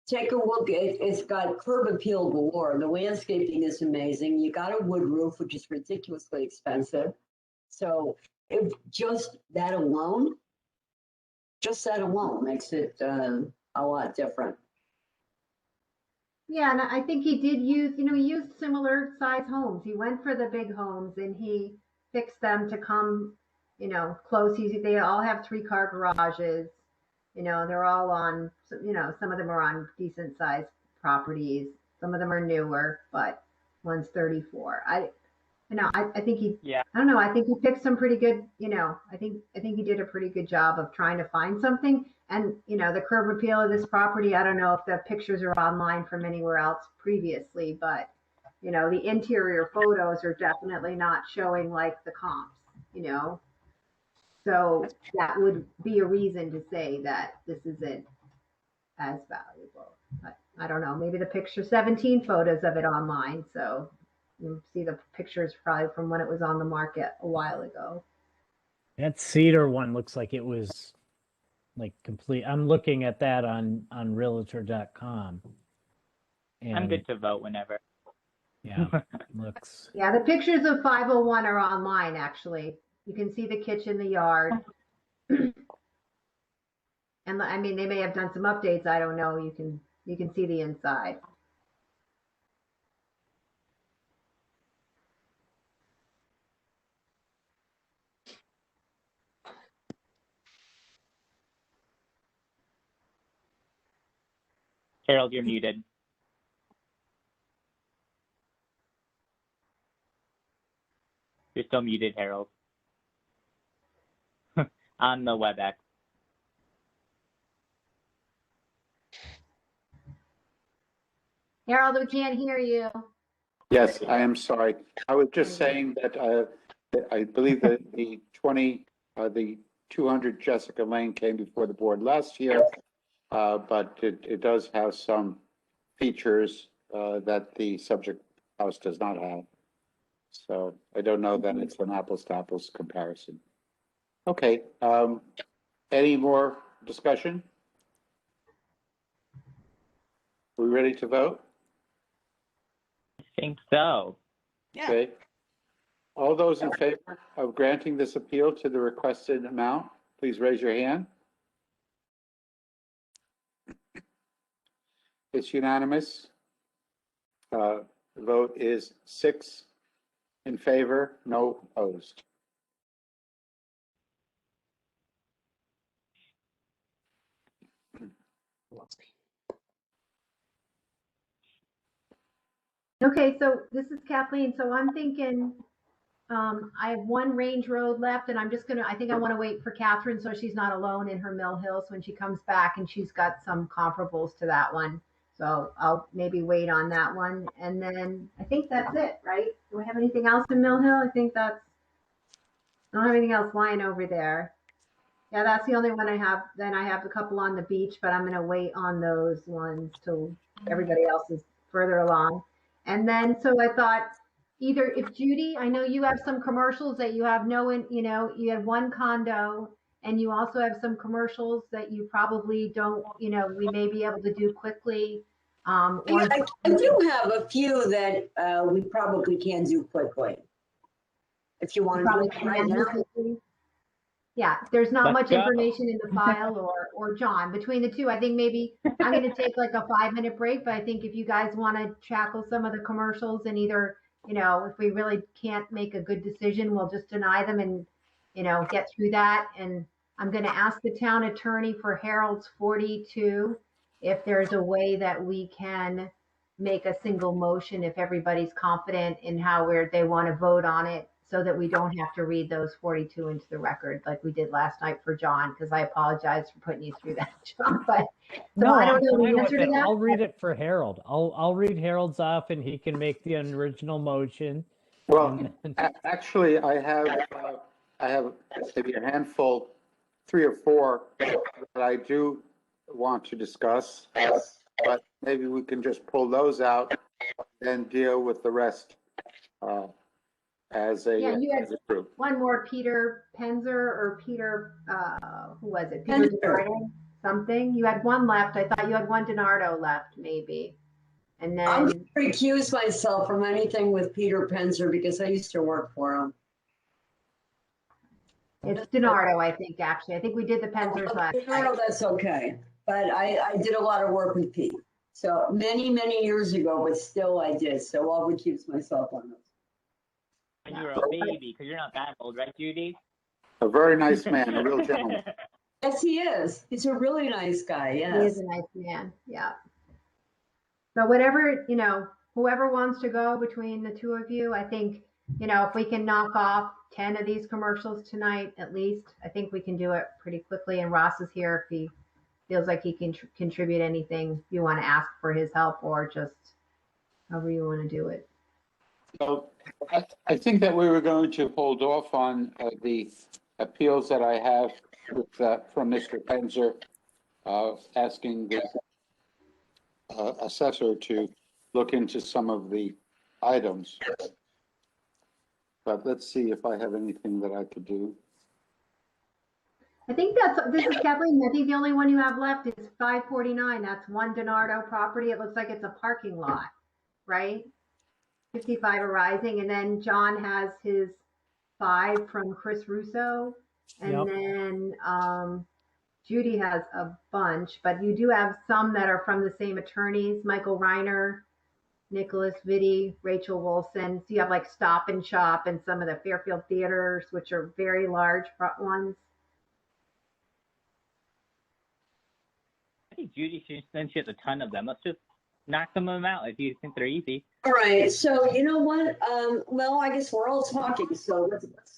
[SPEAKER 4] take a look. It's got curb appeal galore. The landscaping is amazing. You got a wood roof, which is ridiculously expensive. So just that alone makes it a lot different.
[SPEAKER 2] yeah, and I think he did use, he used similar size homes. He went for the big homes and he fixed them to come, close. They all have 3-car garages. They're all on, some of them are on decent sized properties. Some of them are newer, but one's 34. I think he,
[SPEAKER 3] Yeah.
[SPEAKER 2] I don't know, I think he picked some pretty good, I think he did a pretty good job of trying to find something. And, the curb appeal of this property, I don't know if the pictures are online from anywhere else previously, but, the interior photos are definitely not showing like the comps, So that would be a reason to say that this isn't as valuable. But I don't know, maybe the picture, 17 photos of it online, so you see the pictures probably from when it was on the market a while ago.
[SPEAKER 7] That cedar one looks like it was like complete. I'm looking at that on realtor.com.
[SPEAKER 3] I'm good to vote whenever.
[SPEAKER 7] Yeah, looks.
[SPEAKER 2] Yeah, the pictures of 501 are online, actually. You can see the kitchen, the yard. And I mean, they may have done some updates. I don't know. You can see the inside.
[SPEAKER 3] Harold, you're muted. You're still muted, Harold. On the WebEx.
[SPEAKER 2] Harold, we can't hear you.
[SPEAKER 1] Yes, I am sorry. I was just saying that I believe that the 200 Jessica Lane came before the board last year, but it does have some features that the subject house does not have. So I don't know that it's an apples to apples comparison. Okay, any more discussion? We ready to vote?
[SPEAKER 3] I think so.
[SPEAKER 8] Yeah.
[SPEAKER 1] Okay. All those in favor of granting this appeal to the requested amount, please raise your hand. It's unanimous. The vote is 6 in favor, no opposed.
[SPEAKER 2] Okay, so this is Kathleen. So I'm thinking I have one Range Road left, and I think I want to wait for Catherine so she's not alone in her Mill Hills when she comes back, and she's got some comparables to that one. So I'll maybe wait on that one. And then I think that's it, right? Do we have anything else in Mill Hill? I don't have anything else lying over there. Yeah, that's the only one I have. Then I have a couple on the beach, but I'm going to wait on those ones till everybody else is further along. And then, so I thought either if Judy, I know you have some commercials that you have you have one condo and you also have some commercials that you probably don't, we may be able to do quickly.
[SPEAKER 4] Yeah, I do have a few that we probably can do quickly. If you want to do it right now.
[SPEAKER 2] Yeah, there's not
[SPEAKER 3] Let's
[SPEAKER 2] much
[SPEAKER 3] go.
[SPEAKER 2] information in the file or John. Between the two, I think maybe I'm going to take like a 5-minute break, but I think if you guys want to tackle some of the commercials and either, if we really can't make a good decision, we'll just deny them and, get through that. And I'm going to ask the town attorney for Harold's 42 if there's a way that we can make a single motion if everybody's confident in how they want to vote on it, so that we don't have to read those 42 into the record like we did last night for John, because I apologize for putting you through that, John. But so
[SPEAKER 7] No,
[SPEAKER 2] I don't
[SPEAKER 7] I'm
[SPEAKER 2] know the
[SPEAKER 7] fine with
[SPEAKER 2] answer to
[SPEAKER 7] it.
[SPEAKER 2] that.
[SPEAKER 7] I'll read it for Harold. I'll read Harold's off, and he can make the original motion.
[SPEAKER 1] Well, actually, I have maybe a handful, 3 or 4 that I do want to discuss, but maybe we can just pull those out and deal with the rest as a group.
[SPEAKER 2] One more, Peter Penzer or Peter, who was it? Peter DiNardo, something. You had one left. I thought you had one DiNardo left, maybe. And then
[SPEAKER 4] I'm going to recuse myself from anything with Peter Penzer because I used to work for him.
[SPEAKER 2] It's DiNardo, I think, actually. I think we did the Penzers last night.
[SPEAKER 4] DiNardo, that's okay. But I did a lot of work with Pete. So many, many years ago, but still I did. So I'll recuse myself on those.
[SPEAKER 3] When you were a baby, because you're not that old, right, Judy?
[SPEAKER 1] A very nice man, a real gentleman.
[SPEAKER 4] Yes, he is. He's a really nice guy. Yes.
[SPEAKER 2] He is a nice man. Yeah. So whatever, whoever wants to go between the two of you, I think you know, if we can knock off 10 of these commercials tonight, at least, I think we can do it pretty quickly. And Ross is here if he feels like he can contribute anything. You want to ask for his help or just however you want to do it.
[SPEAKER 1] So I think that we were going to hold off on the appeals that I have with, from Mr. Penzer, asking the assessor to look into some of the items. But let's see if I have anything that I could do.
[SPEAKER 2] I think this is Kathleen. I think the only one you have left is 549. That's One Donardo property. It looks like it's a parking lot, right? 55 arising. And then John has his 5 from Chris Russo. And
[SPEAKER 7] Yep.
[SPEAKER 2] then Judy has a bunch, but you do have some that are from the same attorneys, Michael Reiner, Nicholas Vitti, Rachel Wilson. So you have like Stop and Shop and some of the Fairfield theaters, which are very large ones.
[SPEAKER 3] I think Judy, since she has a ton of them, let's just knock some of them out if you think they're easy.
[SPEAKER 4] All right, so you know what? Well, I guess we're all talking, so let's do this.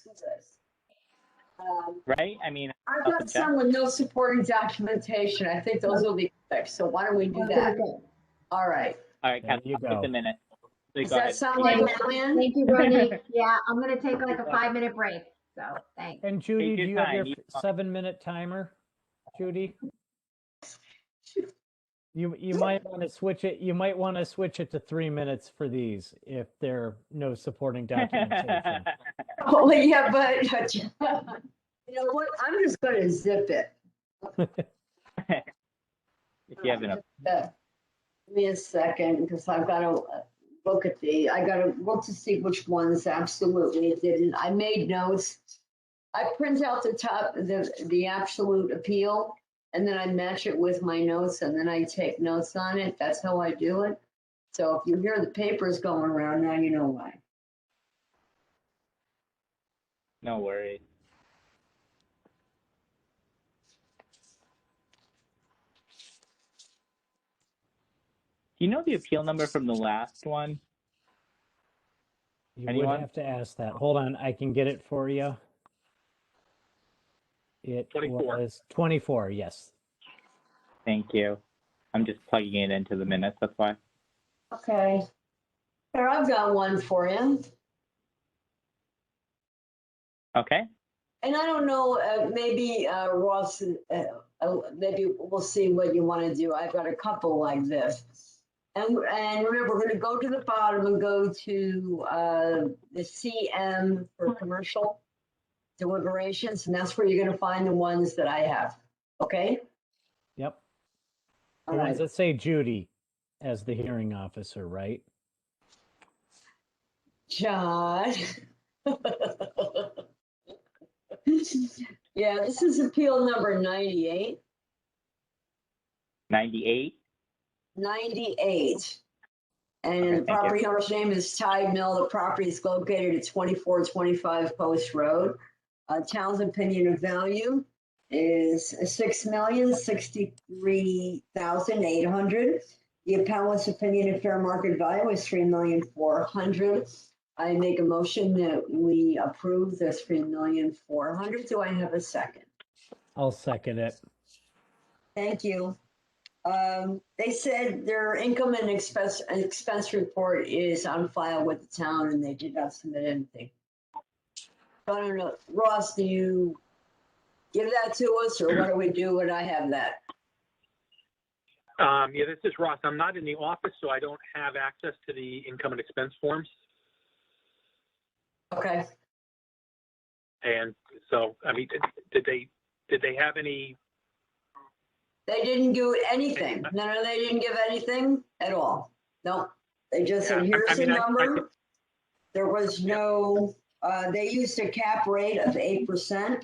[SPEAKER 3] Right? I mean,
[SPEAKER 4] I've got some with no supporting documentation. I think those will be quick, so why don't we do that? All right.
[SPEAKER 3] all right,
[SPEAKER 7] There
[SPEAKER 3] Kath,
[SPEAKER 7] you
[SPEAKER 3] take
[SPEAKER 7] go.
[SPEAKER 3] the minute. So
[SPEAKER 4] Does
[SPEAKER 3] go
[SPEAKER 4] that
[SPEAKER 3] ahead.
[SPEAKER 4] sound like a plan?
[SPEAKER 2] Thank you, Bernie. Yeah, I'm going to take like a 5-minute break. So thanks.
[SPEAKER 7] And Judy,
[SPEAKER 3] Take
[SPEAKER 7] do
[SPEAKER 3] your
[SPEAKER 7] you have
[SPEAKER 3] time.
[SPEAKER 7] your 7-minute timer, Judy? You might want to switch it. You might want to switch it to 3 minutes for these if there are no supporting documentation.
[SPEAKER 4] Oh, yeah, but you know what? I'm just going to zip it.
[SPEAKER 3] If you have enough.
[SPEAKER 4] Give me a second, because I've got to look at I got to look to see which ones absolutely it didn't. I made notes. I print out the top, the absolute appeal, and then I match it with my notes, and then I take notes on it. That's how I do it. So if you hear the papers going around, now you know why.
[SPEAKER 3] No worries. Do you know the appeal number from the last one?
[SPEAKER 7] You
[SPEAKER 3] Anyone?
[SPEAKER 7] would have to ask that. Hold on, I can get it for you. It
[SPEAKER 5] 24.
[SPEAKER 7] was 24, yes.
[SPEAKER 3] Thank you. I'm just plugging it into the minutes, that's why.
[SPEAKER 4] Okay. Here, I've got one for you.
[SPEAKER 3] Okay.
[SPEAKER 4] And I don't know, maybe Ross, maybe we'll see what you want to do. I've got a couple like this. And remember, we're going to go to the bottom and go to the CM for commercial deliberations, and that's where you're going to find the ones that I have. Okay?
[SPEAKER 7] Yep.
[SPEAKER 4] All
[SPEAKER 7] The
[SPEAKER 4] right.
[SPEAKER 7] ones that say Judy as the hearing officer, right?
[SPEAKER 4] John. Yeah, this is appeal number 98.
[SPEAKER 3] 98.
[SPEAKER 4] 98. And
[SPEAKER 3] Okay,
[SPEAKER 4] the
[SPEAKER 3] thank
[SPEAKER 4] property owner's name is Tide Mill. The property is located at 2425 Post Road. Town's opinion of value is $6,063,800. The appellant's opinion of fair market value is $3,400,000. I make a motion that we approve this $3,400,000. Do I have a second?
[SPEAKER 7] I'll second it.
[SPEAKER 4] Thank you. They said their income and expense report is on file with the town and they did not submit anything. I don't know, Ross, do you give that to us or what do we do when I have that?
[SPEAKER 5] Yeah, this is Ross. I'm not in the office, so I don't have access to the income and expense forms.
[SPEAKER 4] Okay,
[SPEAKER 5] And so, I mean, did they have any?
[SPEAKER 4] they didn't do anything. No, they didn't give anything at all. No, they just said,
[SPEAKER 5] Yeah,
[SPEAKER 4] here's
[SPEAKER 5] I
[SPEAKER 4] the
[SPEAKER 5] mean,
[SPEAKER 4] number. There was no, they used a cap rate of 8%.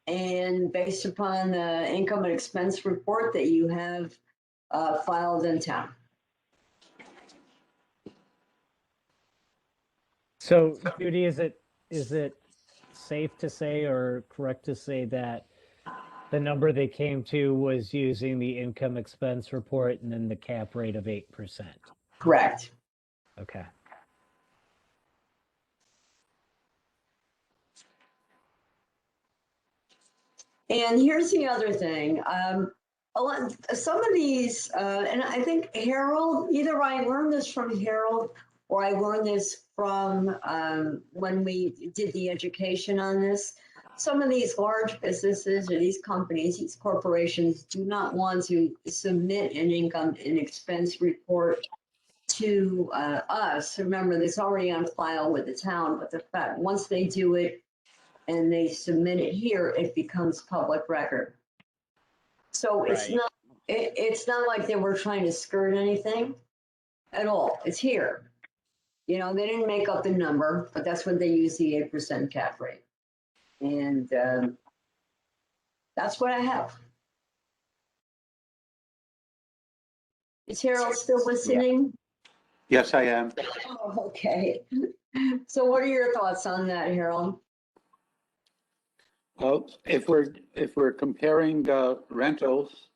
[SPEAKER 4] And based upon the income and expense report that you have filed in town.
[SPEAKER 7] So Judy, is it safe to say or correct to say that the number they came to was using the income expense report and then the cap rate of 8%?
[SPEAKER 4] Correct.
[SPEAKER 7] Okay.
[SPEAKER 4] And here's the other thing. Some of these, and I think Harold, either I learned this from Harold or I learned this from when we did the education on this. Some of these large businesses or these companies, these corporations do not want to submit an income and expense report to us. Remember, it's already on file with the town, but the fact, once they do it and they submit it here, it becomes public record. So it's
[SPEAKER 3] Right.
[SPEAKER 4] not, it's not like they were trying to skirt anything at all. It's here. You know, they didn't make up the number, but that's what they use the 8% cap rate. And that's what I have. Is Harold still listening?
[SPEAKER 1] Yes, I am.
[SPEAKER 4] Oh, okay. So what are your thoughts on that, Harold?
[SPEAKER 1] Well, if we're comparing rentals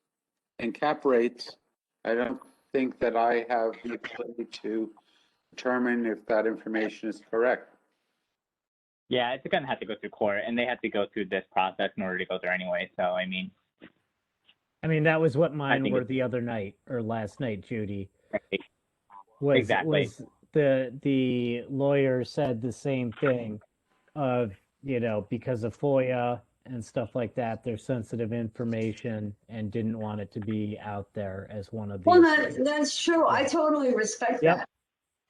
[SPEAKER 1] and cap rates, I don't think that I have the ability to determine if that information is correct.
[SPEAKER 3] Yeah, it's gonna have to go through court, and they have to go through this process in order to go there anyway. So I mean,
[SPEAKER 7] that was what mine
[SPEAKER 3] think
[SPEAKER 7] were the other night or last night, Judy.
[SPEAKER 3] right.
[SPEAKER 7] Was
[SPEAKER 3] Exactly.
[SPEAKER 7] was the lawyer said the same thing of, because of FOIA and stuff like that, there's sensitive information and didn't want it to be out there as one of
[SPEAKER 4] Well,
[SPEAKER 7] these.
[SPEAKER 4] that's true. I totally respect
[SPEAKER 7] Yep.
[SPEAKER 4] that.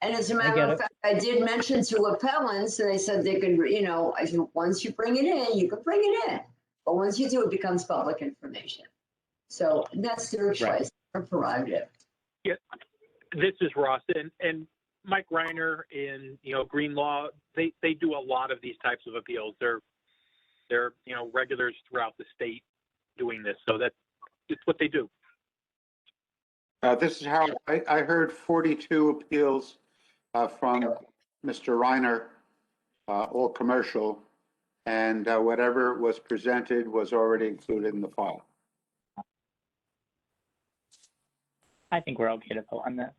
[SPEAKER 4] And as a
[SPEAKER 7] I
[SPEAKER 4] matter
[SPEAKER 7] get
[SPEAKER 4] of
[SPEAKER 7] it.
[SPEAKER 4] fact, I did mention to appellants, and they said they could, I said, once you bring it in, you can bring it in. But once you do, it becomes public information. So that's their choice, their prerogative.
[SPEAKER 5] Yeah, this is Ross, and Mike Reiner in Green Law. They do a lot of these types of appeals. They're regulars throughout the state doing this, so it's what they do.
[SPEAKER 1] This is how I heard 42 appeals from Mr. Reiner, all commercial, and whatever was presented was already included in the file.
[SPEAKER 3] I think we're okay to vote on this.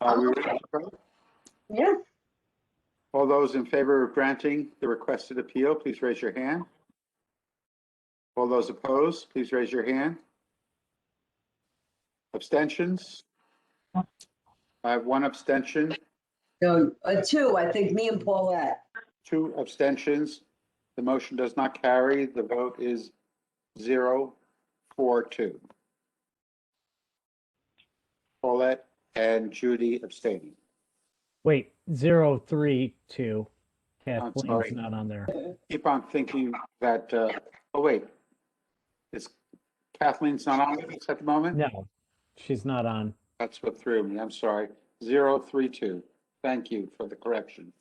[SPEAKER 1] We ready to vote?
[SPEAKER 4] Yeah.
[SPEAKER 1] All those in favor of granting the requested appeal, please raise your hand. All those opposed, please raise your hand. Abstentions? I have one abstention,
[SPEAKER 4] So, two, I think me and Paulette.
[SPEAKER 1] 2 abstentions. The motion does not carry. The vote is 0-4-2. Paulette and Judy abstaining.
[SPEAKER 7] Wait, 032.
[SPEAKER 1] sorry.
[SPEAKER 7] Kathleen's not on there.
[SPEAKER 1] Keep on thinking that, oh wait, is Kathleen's not on this at the moment?
[SPEAKER 7] No, she's not on.
[SPEAKER 1] That's what threw me. I'm sorry. 0-3-2. Thank you for the correction.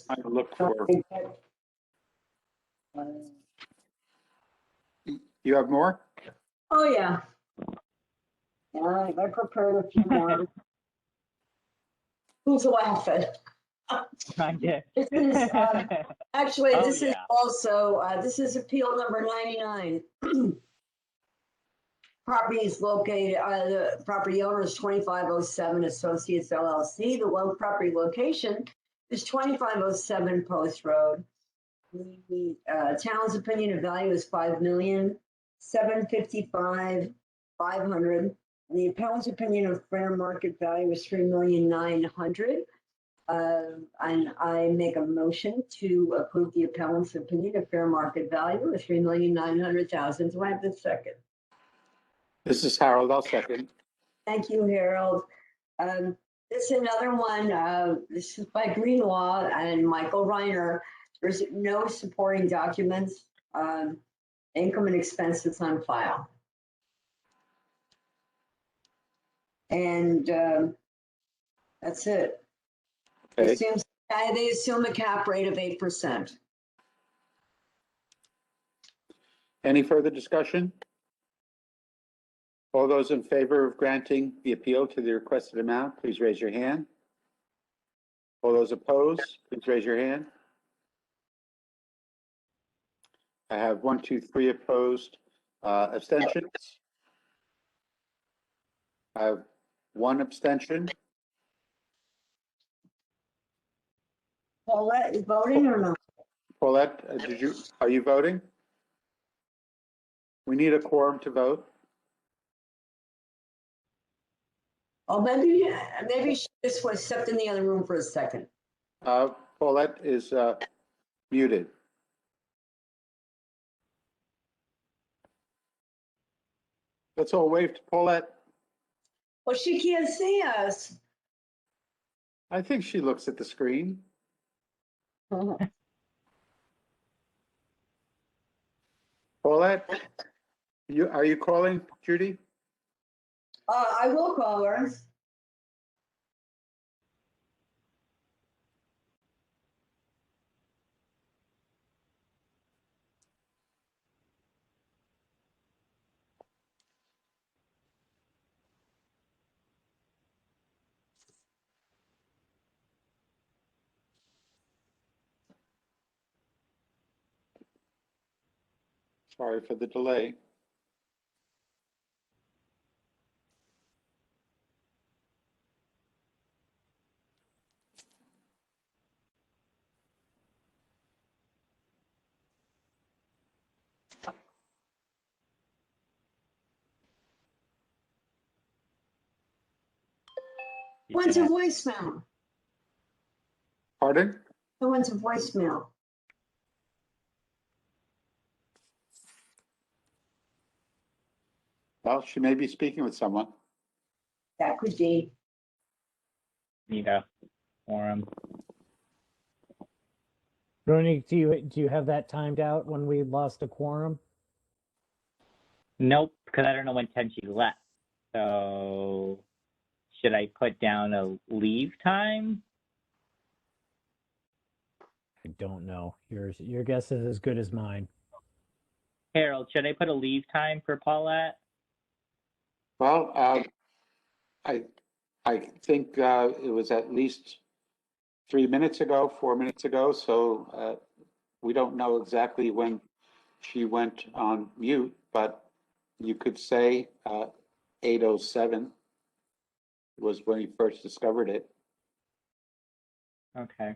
[SPEAKER 1] I'm gonna look for, you have more?
[SPEAKER 4] Oh, yeah. Yeah, I prepared a few more. Who's laughing?
[SPEAKER 3] I did.
[SPEAKER 4] This is, actually,
[SPEAKER 3] Oh,
[SPEAKER 4] this is
[SPEAKER 3] yeah.
[SPEAKER 4] also, this is appeal number 99. Property is located, the property owner is 2507 Associates LLC. The property location is 2507 Post Road. The town's opinion of value is $5,755,500. And the appellant's opinion of fair market value is $3,900,000. And I make a motion to approve the appellant's opinion of fair market value of $3,900,000. Do I have the second?
[SPEAKER 1] This is Harold. I'll second.
[SPEAKER 4] Thank you, Harold. This is another one. This is by Green Law and Michael Reiner. There's no supporting documents, income and expenses on file. And that's it.
[SPEAKER 1] Okay.
[SPEAKER 4] They assume a cap rate of 8%.
[SPEAKER 1] Any further discussion? All those in favor of granting the appeal to the requested amount, please raise your hand. All those opposed, please raise your hand. I have 1, 2, 3 opposed. Abstentions? I have 1 abstention.
[SPEAKER 4] Paulette is voting or not?
[SPEAKER 1] Paulette, are you voting? We need a quorum to vote.
[SPEAKER 4] Oh, maybe she just was stepped in the other room for a second.
[SPEAKER 1] Paulette is muted. Let's all wave to Paulette.
[SPEAKER 4] Well, she can't see us.
[SPEAKER 1] I think she looks at the screen. Paulette, are you calling Judy?
[SPEAKER 4] I will call her.
[SPEAKER 1] Sorry for the delay.
[SPEAKER 4] Went to voicemail.
[SPEAKER 1] Pardon?
[SPEAKER 4] It went to voicemail.
[SPEAKER 1] Well, she may be speaking with someone.
[SPEAKER 4] That could be.
[SPEAKER 3] Need a quorum.
[SPEAKER 7] Veronique, do you have that timed out when we lost a quorum?
[SPEAKER 3] Nope, because I don't know when time she left. So should I put down a leave time?
[SPEAKER 7] I don't know. Your guess is as good as mine.
[SPEAKER 3] Harold, should I put a leave time for Paulette?
[SPEAKER 1] Well, I think it was at least 3 minutes ago, 4 minutes ago. So we don't know exactly when she went on mute, but you could say 8:07 was when he first discovered it.
[SPEAKER 3] Okay.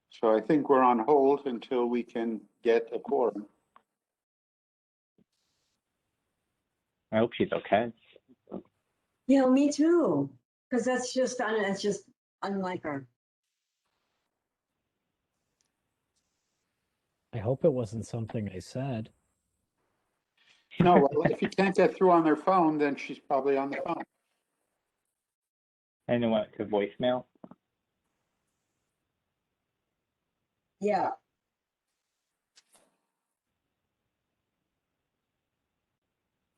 [SPEAKER 1] So I think we're on hold until we can get a quorum.
[SPEAKER 3] I hope she's okay.
[SPEAKER 4] Yeah, me too. Because that's just unlike her.
[SPEAKER 7] I hope it wasn't something I said.
[SPEAKER 1] No, well, if you can't get through on their phone, then she's probably on the phone.
[SPEAKER 3] And then went to voicemail.
[SPEAKER 4] Yeah.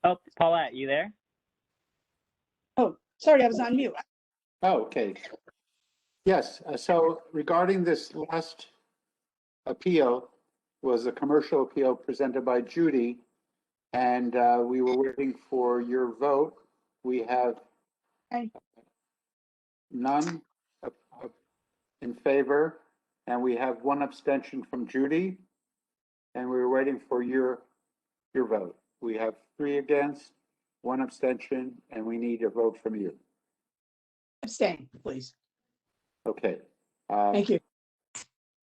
[SPEAKER 3] Oh, Paulette, you there?
[SPEAKER 6] Oh, sorry, I was on mute.
[SPEAKER 1] Oh, okay. Yes, so regarding this last appeal was a commercial appeal presented by Judy, and we were waiting for your vote. We have
[SPEAKER 6] Aye.
[SPEAKER 1] none in favor, and we have one abstention from Judy, and we were waiting for your vote. We have 3 against, 1 abstention, and we need a vote from you.
[SPEAKER 6] Abstain, please.
[SPEAKER 1] Okay.
[SPEAKER 6] Thank you.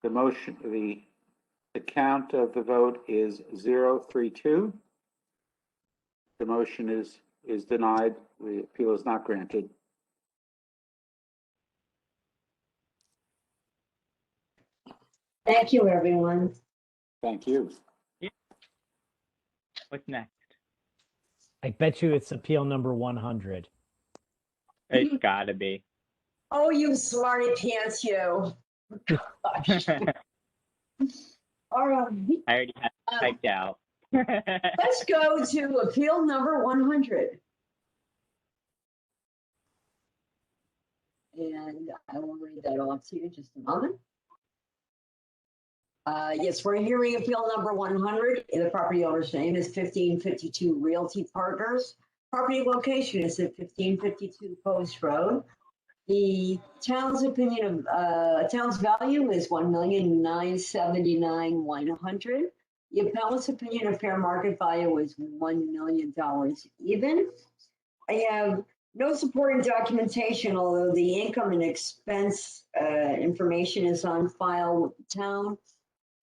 [SPEAKER 1] The motion, the count of the vote is 0-3-2. The motion is denied. The appeal is not granted.
[SPEAKER 4] Thank you, everyone.
[SPEAKER 1] Thank you.
[SPEAKER 3] What's next?
[SPEAKER 7] I bet you it's appeal number 100.
[SPEAKER 3] It's gotta be.
[SPEAKER 4] Oh, you smarty pants, you. Gosh. All right.
[SPEAKER 3] I already have it typed out.
[SPEAKER 4] Let's go to appeal number 100. And I will read that off to you in just a moment. Yes, we're hearing appeal number 100. The property owner's name is 1552 Realty Partners. Property location is at 1552 Post Road. The town's opinion of town's value is $1,979,100. The appellant's opinion of fair market value is $1 million even. I have no supporting documentation, although the income and expense information is on file with the town.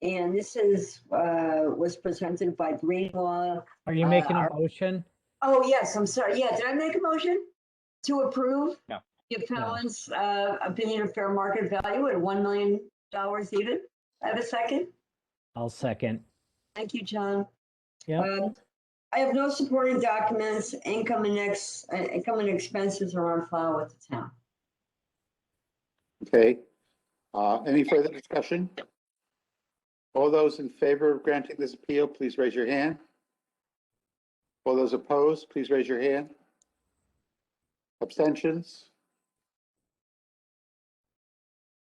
[SPEAKER 4] And this was presented by Greenlaw.
[SPEAKER 7] Are you making a motion?
[SPEAKER 4] Oh, yes, I'm sorry. Yeah, did I make a motion to approve?
[SPEAKER 3] No.
[SPEAKER 4] The appellant's opinion of fair market value at $1 million even? I have a second?
[SPEAKER 7] I'll second.
[SPEAKER 4] Thank you, John.
[SPEAKER 7] Yeah.
[SPEAKER 4] I have no supporting documents. Income and expenses are on file with the town.
[SPEAKER 1] Okay. Any further discussion? All those in favor of granting this appeal, please raise your hand. All those opposed, please raise your hand. Abstentions?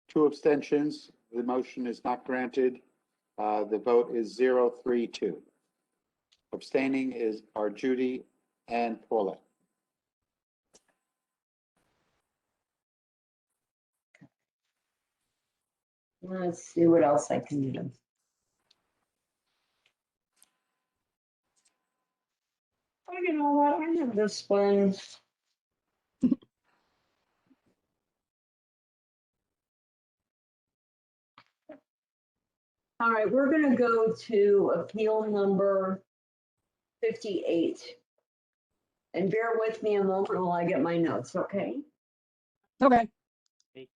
[SPEAKER 1] 2 abstentions. The motion is not granted. The vote is 0-3-2. Abstaining are Judy and Paulette.
[SPEAKER 4] Let's see what else I can do. Oh, you know what? I have this one. All right, we're going to go to appeal number 58. And bear with me a moment while I get my notes, okay?
[SPEAKER 6] Okay.
[SPEAKER 3] You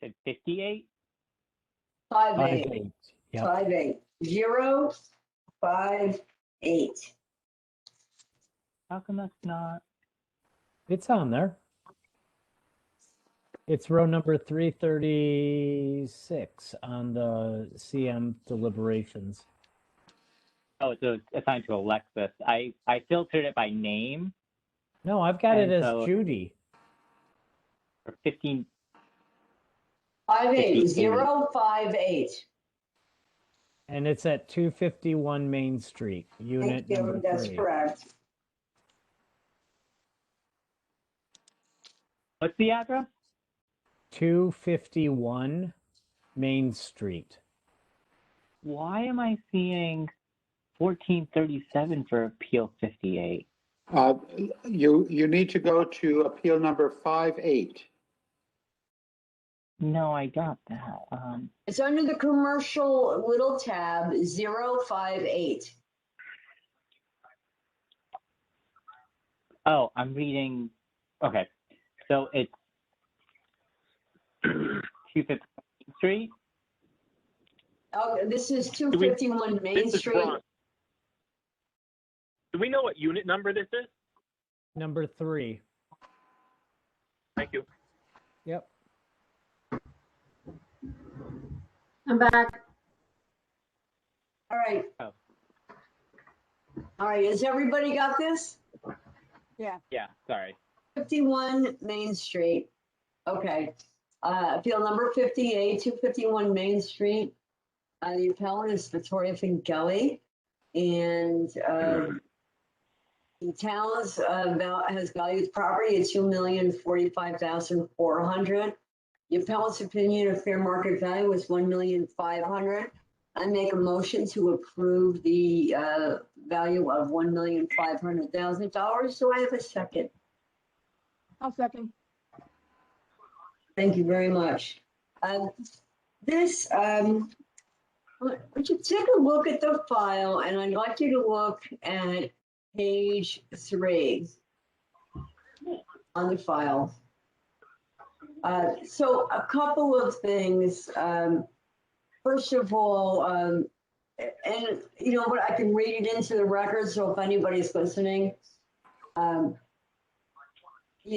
[SPEAKER 3] said 58?
[SPEAKER 4] 58.
[SPEAKER 7] 5-8. Yep.
[SPEAKER 4] 58. 058.
[SPEAKER 3] How come that's not?
[SPEAKER 7] It's on there. It's row number 336 on the CM deliberations.
[SPEAKER 3] Oh, it's assigned to Alexis. I filtered it by name
[SPEAKER 7] No, I've got it
[SPEAKER 3] And
[SPEAKER 7] as
[SPEAKER 3] so-
[SPEAKER 7] Judy.
[SPEAKER 3] for 15.
[SPEAKER 4] 58.
[SPEAKER 3] 58.
[SPEAKER 4] 058.
[SPEAKER 7] And it's at 251 Main Street, unit
[SPEAKER 4] Thank
[SPEAKER 7] number
[SPEAKER 4] you. That's
[SPEAKER 7] 3.
[SPEAKER 4] correct.
[SPEAKER 3] What's the address?
[SPEAKER 7] 251 Main Street.
[SPEAKER 3] Why am I seeing 1437 for Appeal 58?
[SPEAKER 1] You need to go to appeal number 58.
[SPEAKER 3] No, I got that.
[SPEAKER 4] It's under the commercial little tab 058.
[SPEAKER 3] Oh, I'm reading. Okay, so it's 250 Street.
[SPEAKER 4] Oh, this is 251 Main
[SPEAKER 5] This is
[SPEAKER 4] Street.
[SPEAKER 5] Ron. Do we know what unit number this is?
[SPEAKER 7] Number 3.
[SPEAKER 5] Thank you.
[SPEAKER 7] Yep.
[SPEAKER 2] I'm back.
[SPEAKER 4] All right.
[SPEAKER 3] Oh.
[SPEAKER 4] All right. Has everybody got this?
[SPEAKER 6] Yeah.
[SPEAKER 3] Yeah, sorry.
[SPEAKER 4] 51 Main Street. Okay. Appeal number 58, 251 Main Street. The appellant is Victoria Fingelli. And the town's has valued property at $2,045,400. The appellant's opinion of fair market value is $1,500,000. I make a motion to approve the value of $1,500,000. Do I have a second?
[SPEAKER 6] I'll second.
[SPEAKER 4] Thank you very much. This, would you take a look at the file, and I'd like you to look at page 3 on the file. So a couple of things. First of all, and you know what, I can read it into the record, so if anybody's listening, the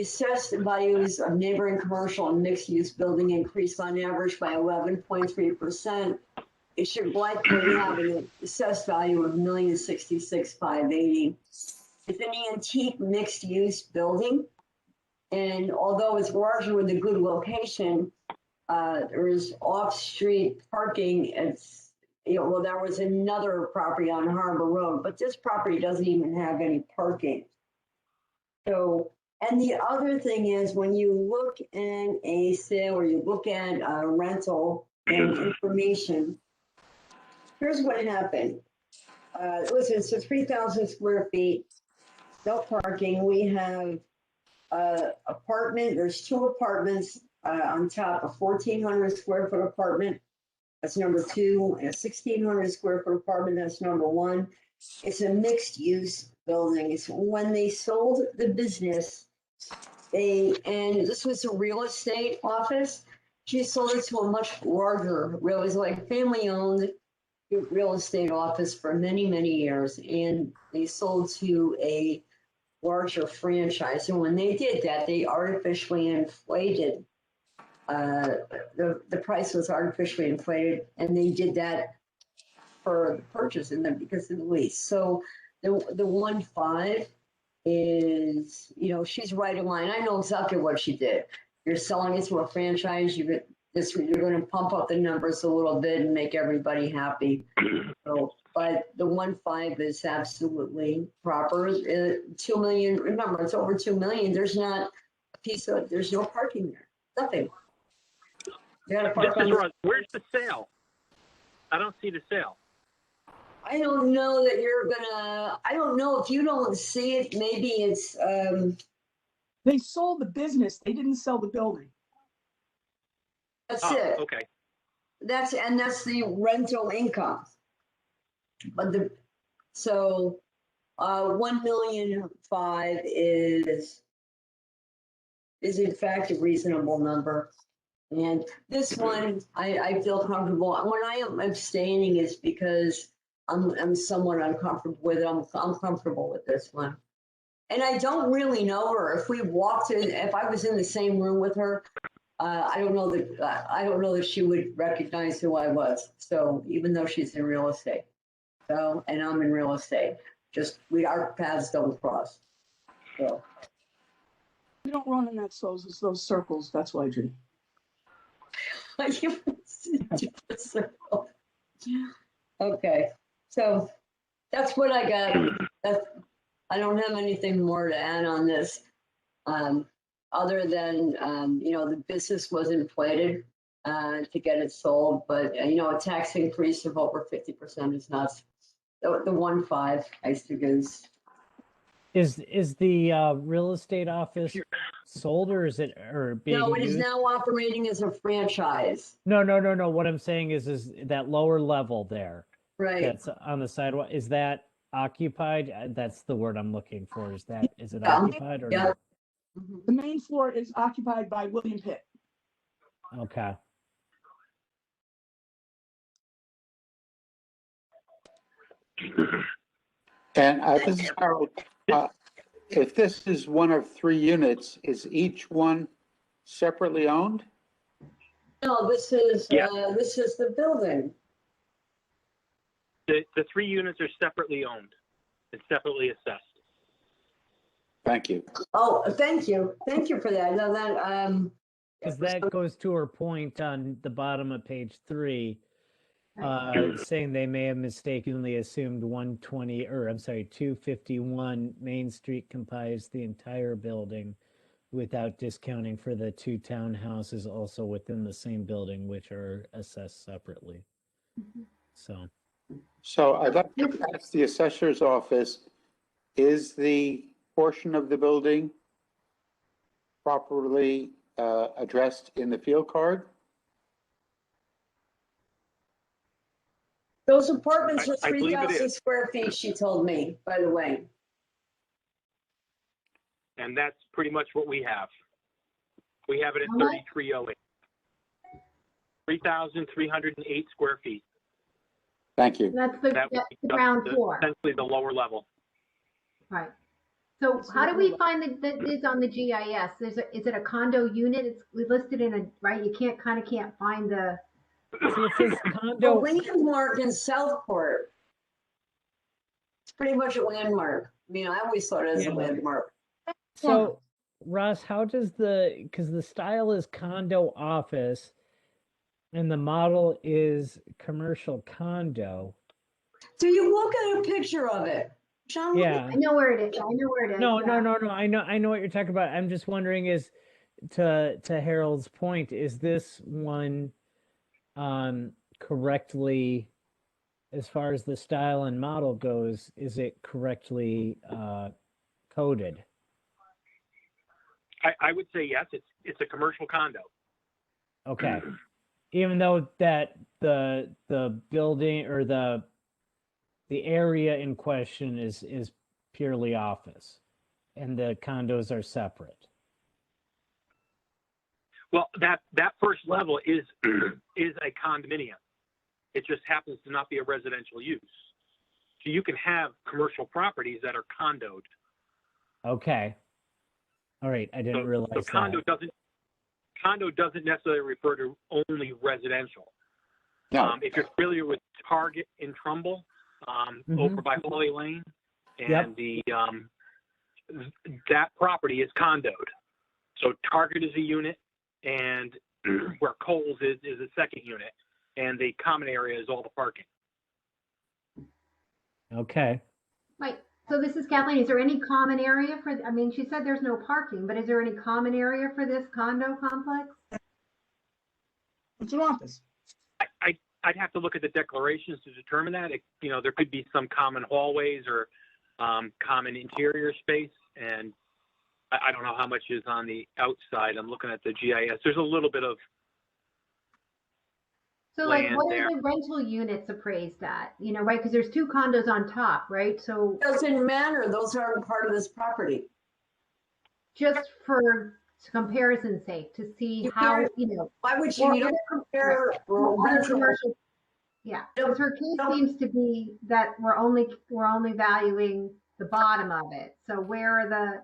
[SPEAKER 4] assessed values of neighboring commercial and mixed-use building increased on average by 11.3%. It should likely have an assessed value of $1,066,580. It's an antique mixed-use building, and although it's larger with a good location, there is off-street parking. It's, you know, well, there was another property on Harbor Road, but this property doesn't even have any parking. So, and the other thing is when you look at a sale or you look at a rental and information, here's what happened. Listen, so 3,000 square feet, no parking. We have apartment, there's 2 apartments on top, a 1,400 square foot apartment. That's number 2, and a 1,600 square foot apartment. That's number 1. It's a mixed use building. It's when they sold the business, and this was a real estate office. She sold it to a much larger, it was like family owned real estate office for many, many years. And they sold to a larger franchise. And when they did that, they artificially inflated. The price was artificially inflated, and they did that for the purchase and then because of the lease. So the 1.5 is, she's right in line. I know exactly what she did. You're selling it to a franchise. You're going to pump up the numbers a little bit and make everybody happy. So, but the 1.5 is absolutely proper. 2 million. Remember, it's over 2 million. There's not a piece of. There's no parking there. Nothing. You gotta park on
[SPEAKER 5] where's the sale? I don't see the sale.
[SPEAKER 4] I don't know that you're gonna. I don't know if you don't see it. Maybe it's.
[SPEAKER 6] They sold the business. They didn't sell the building.
[SPEAKER 4] That's it.
[SPEAKER 5] Okay.
[SPEAKER 4] That's the rental income. But 1,000,005 is in fact a reasonable number. And this one, I feel comfortable. When I am abstaining is because I'm somewhat uncomfortable with it. I'm comfortable with this one. And I don't really know her. If we walked in, if I was in the same room with her, I don't know that she would recognize who I was. So even though she's in real estate, and I'm in real estate, our paths don't cross. So
[SPEAKER 6] We don't run in those circles. That's why, Judy.
[SPEAKER 4] Okay, so that's what I got. I don't have anything more to add on this, other than the business was inflated to get it sold, but a tax increase of over 50% is nuts. The 1.5 I think
[SPEAKER 7] Is the real estate office sold or is it being
[SPEAKER 4] no, it is
[SPEAKER 7] used?
[SPEAKER 4] now operating as a franchise.
[SPEAKER 7] No. What I'm saying is that lower level there
[SPEAKER 4] Right.
[SPEAKER 7] that's on the sidewalk, is that occupied? That's the word I'm looking for. Is it
[SPEAKER 4] Yeah.
[SPEAKER 7] occupied or
[SPEAKER 4] Yeah.
[SPEAKER 7] not?
[SPEAKER 6] The main floor is occupied by William Pitt.
[SPEAKER 7] Okay.
[SPEAKER 1] And this is Harold. If this is one of 3 units, is each one separately owned?
[SPEAKER 4] No, this is
[SPEAKER 5] Yeah.
[SPEAKER 4] the building.
[SPEAKER 5] The 3 units are separately owned and separately assessed.
[SPEAKER 1] Thank you.
[SPEAKER 4] Oh, thank you for that. No,
[SPEAKER 7] Because that goes to her point on the bottom of page 3, saying they may have mistakenly assumed 251 Main Street comprised the entire building without discounting for the 2 townhouses also within the same building, which are assessed separately.
[SPEAKER 1] So I'd like to ask the assessor's office, is the portion of the building properly addressed in the field card?
[SPEAKER 4] those apartments are
[SPEAKER 5] I believe it
[SPEAKER 4] 3,000
[SPEAKER 5] is.
[SPEAKER 4] square feet, she told me, by the way.
[SPEAKER 5] And that's pretty much what we have. We have it at
[SPEAKER 2] How much?
[SPEAKER 5] 3308. 3,308 square feet.
[SPEAKER 1] Thank you.
[SPEAKER 2] That's the
[SPEAKER 5] That would be
[SPEAKER 2] ground floor,
[SPEAKER 5] essentially the lower level.
[SPEAKER 2] right? So how do we find that is on the GIS? Is it a condo unit? It's listed right? You can't find the.
[SPEAKER 7] See, it says
[SPEAKER 4] The
[SPEAKER 7] condo.
[SPEAKER 4] landmark in Southport. It's pretty much a landmark. I mean, I always thought it was a landmark.
[SPEAKER 7] So, Ross, how does because the style is condo office and the model is commercial condo.
[SPEAKER 4] So you look at a picture of it. Sean,
[SPEAKER 7] Yeah.
[SPEAKER 2] I know where it is. I know where it is.
[SPEAKER 7] No,
[SPEAKER 2] yeah.
[SPEAKER 7] no. I know what you're talking about. I'm just wondering is to Harold's point, is this one correctly, as far as the style and model goes, is it correctly coded?
[SPEAKER 5] I would say yes. It's a commercial condo.
[SPEAKER 7] Okay. Even though that the building or the area in question is purely office and the condos are separate.
[SPEAKER 5] Well, that first level is a condominium. It just happens to not be a residential use. So you can have commercial properties that are condoed.
[SPEAKER 7] Okay. All right. I didn't realize
[SPEAKER 5] so condo
[SPEAKER 7] that.
[SPEAKER 5] condo doesn't necessarily refer to only residential.
[SPEAKER 1] No.
[SPEAKER 5] If you're familiar with Target in Trumbull, over by Holly Lane, and that property is condoed. So Target is a unit, and where Kohl's is a second unit, and the common area is all the parking.
[SPEAKER 7] Okay.
[SPEAKER 2] Right. So this is Kathleen. Is there any common area for, I mean, she said there's no parking, but is there any common area for this condo complex?
[SPEAKER 6] It's an office.
[SPEAKER 5] I'd have to look at the declarations to determine that. There could be some common hallways or common interior space, and I don't know how much is on the outside. I'm looking at the GIS. There's a little bit of
[SPEAKER 2] So like,
[SPEAKER 5] land
[SPEAKER 2] what
[SPEAKER 5] there.
[SPEAKER 2] are the rental units appraised at? Right? Because there's two condos on top, right? So
[SPEAKER 4] doesn't matter. Those aren't part of this property.
[SPEAKER 2] just for comparison's sake, to see
[SPEAKER 4] You
[SPEAKER 2] how,
[SPEAKER 4] can't- Why would you?
[SPEAKER 2] Well,
[SPEAKER 4] You don't compare
[SPEAKER 2] other
[SPEAKER 4] rental.
[SPEAKER 2] commercial. Yeah, because her case seems to be that we're only valuing the bottom of it. So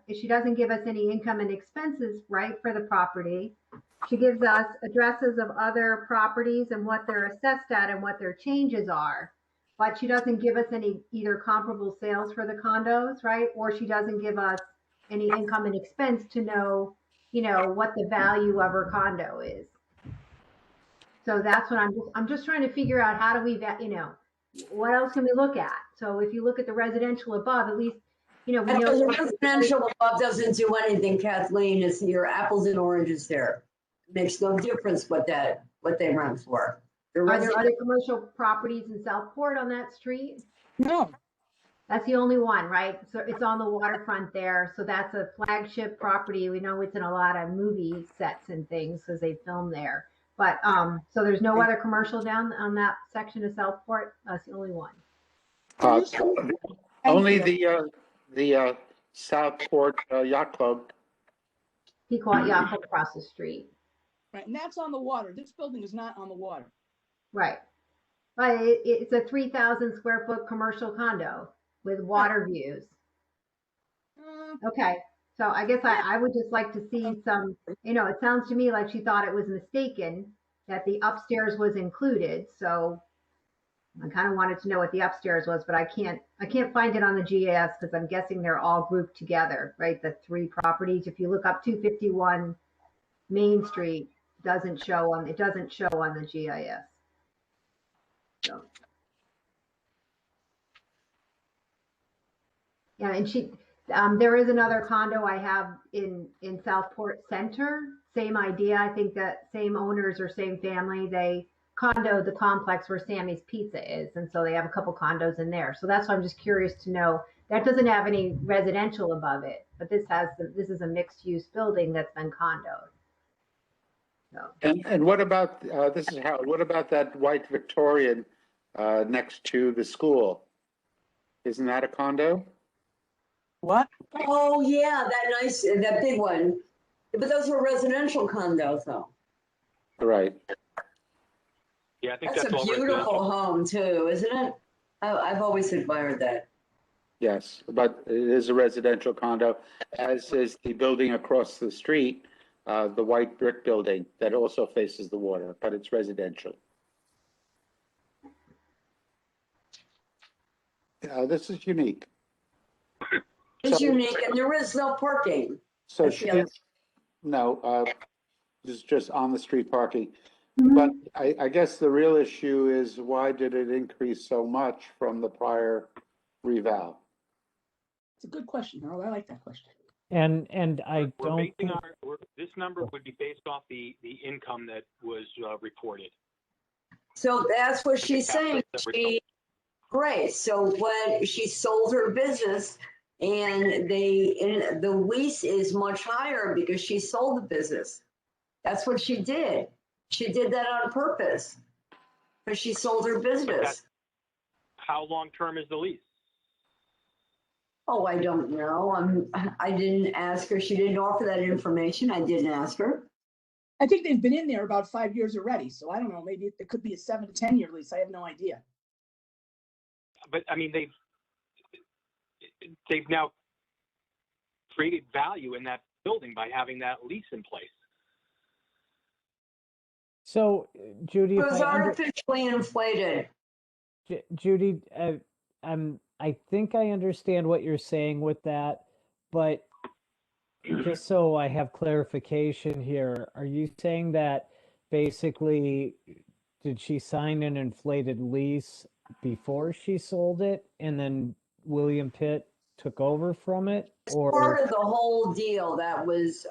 [SPEAKER 2] if she doesn't give us any income and expenses, right, for the property, she gives us addresses of other properties and what they're assessed at and what their changes are. But she doesn't give us any either comparable sales for the condos, right? Or she doesn't give us any income and expense to know, what the value of her condo is. So that's what I'm just trying to figure out, how do we, what else can we look at? So if you look at the residential above, at least, we know.
[SPEAKER 4] Because the residential above doesn't do anything, Kathleen. It's your apples and oranges there. Makes no difference what they run for.
[SPEAKER 2] Are there other commercial properties in Southport on that street?
[SPEAKER 6] No.
[SPEAKER 2] That's the only one, right? So it's on the waterfront there. So that's a flagship property. We know it's in a lot of movie sets and things because they film there. But so there's no other commercial down on that section of Southport. That's the only one.
[SPEAKER 1] Only the Southport Yacht Club.
[SPEAKER 2] Pequot Yacht Club across the street.
[SPEAKER 6] Right, and that's on the water. This building is not on the water.
[SPEAKER 2] Right. But it's a 3,000 square foot commercial condo with water views. Okay. So I guess I would just like to see some, it sounds to me like she thought it was mistaken that the upstairs was included. So I kind of wanted to know what the upstairs was, but I can't find it on the GIS because I'm guessing they're all grouped together, right? The three properties. If you look up 251 Main Street, it doesn't show on the GIS. So yeah, and there is another condo I have in Southport Center. Same idea. I think that same owners or same family. They condoed the complex where Sammy's Pizza is, and so they have a couple condos in there. So that's why I'm just curious to know. That doesn't have any residential above it, but this is a mixed use building that's been condoed. So.
[SPEAKER 1] And what about this is Howard? What about that white Victorian next to the school? Isn't that a condo?
[SPEAKER 6] What?
[SPEAKER 4] Oh yeah, that big one. But those were residential condos, though.
[SPEAKER 1] Right.
[SPEAKER 5] Yeah, I think
[SPEAKER 4] That's
[SPEAKER 5] that's
[SPEAKER 4] a
[SPEAKER 5] all
[SPEAKER 4] beautiful
[SPEAKER 5] residential.
[SPEAKER 4] home too, isn't it? I've always admired that.
[SPEAKER 1] Yes, but it is a residential condo, as is the building across the street, the white brick building that also faces the water, but it's residential. This is unique.
[SPEAKER 4] It's
[SPEAKER 1] So-
[SPEAKER 4] unique, and there is no parking.
[SPEAKER 1] So
[SPEAKER 4] That's
[SPEAKER 1] she,
[SPEAKER 4] the other-
[SPEAKER 1] no, this is just on the street parking. But I guess the real issue is, why did it increase so much from the prior reval?
[SPEAKER 6] It's a good question, Harold. I like that question.
[SPEAKER 7] And I
[SPEAKER 5] We're
[SPEAKER 7] don't
[SPEAKER 5] basing
[SPEAKER 7] think,
[SPEAKER 5] this number would be based off the income that was reported.
[SPEAKER 4] So that's what she's
[SPEAKER 5] The
[SPEAKER 4] saying.
[SPEAKER 5] calculus that we're
[SPEAKER 4] Great. So when she sold her business and the lease is much higher because she sold the business. That's what she did. She did that on purpose because she sold her business.
[SPEAKER 5] How long term is the lease?
[SPEAKER 4] Oh, I don't know. I didn't ask her. She didn't offer that information. I didn't ask her.
[SPEAKER 6] I think they've been in there about 5 years already. So I don't know. Maybe it could be a 7 to 10 year lease. I have no idea.
[SPEAKER 5] But I mean, they've now created value in that building by having that lease in place.
[SPEAKER 7] so Judy,
[SPEAKER 4] It
[SPEAKER 7] if
[SPEAKER 4] was
[SPEAKER 7] I
[SPEAKER 4] artificially inflated.
[SPEAKER 7] Judy, I think I understand what you're saying with that, but just so I have clarification here, are you saying that basically did she sign an inflated lease before she sold it and then William Pitt took over from it? Or
[SPEAKER 4] Part of the whole deal that was,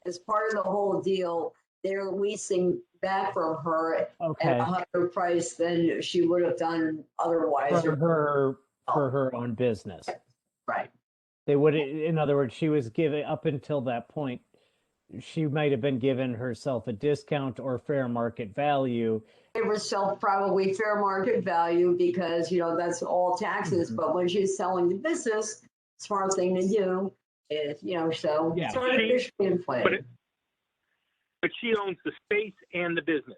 [SPEAKER 4] as part of the whole deal, they're leasing back from her at
[SPEAKER 7] okay,
[SPEAKER 4] a higher price than she would have done otherwise.
[SPEAKER 7] for her own business.
[SPEAKER 4] Right.
[SPEAKER 7] They would, in other words, she was given up until that point, she might have been given herself a discount or fair market value.
[SPEAKER 4] Give herself probably fair market value because, that's all taxes.
[SPEAKER 7] Mhm.
[SPEAKER 4] But when she's selling the business, smart thing to do is, so
[SPEAKER 7] Yeah.
[SPEAKER 4] it's artificially inflated.
[SPEAKER 5] But she owns the space and the business.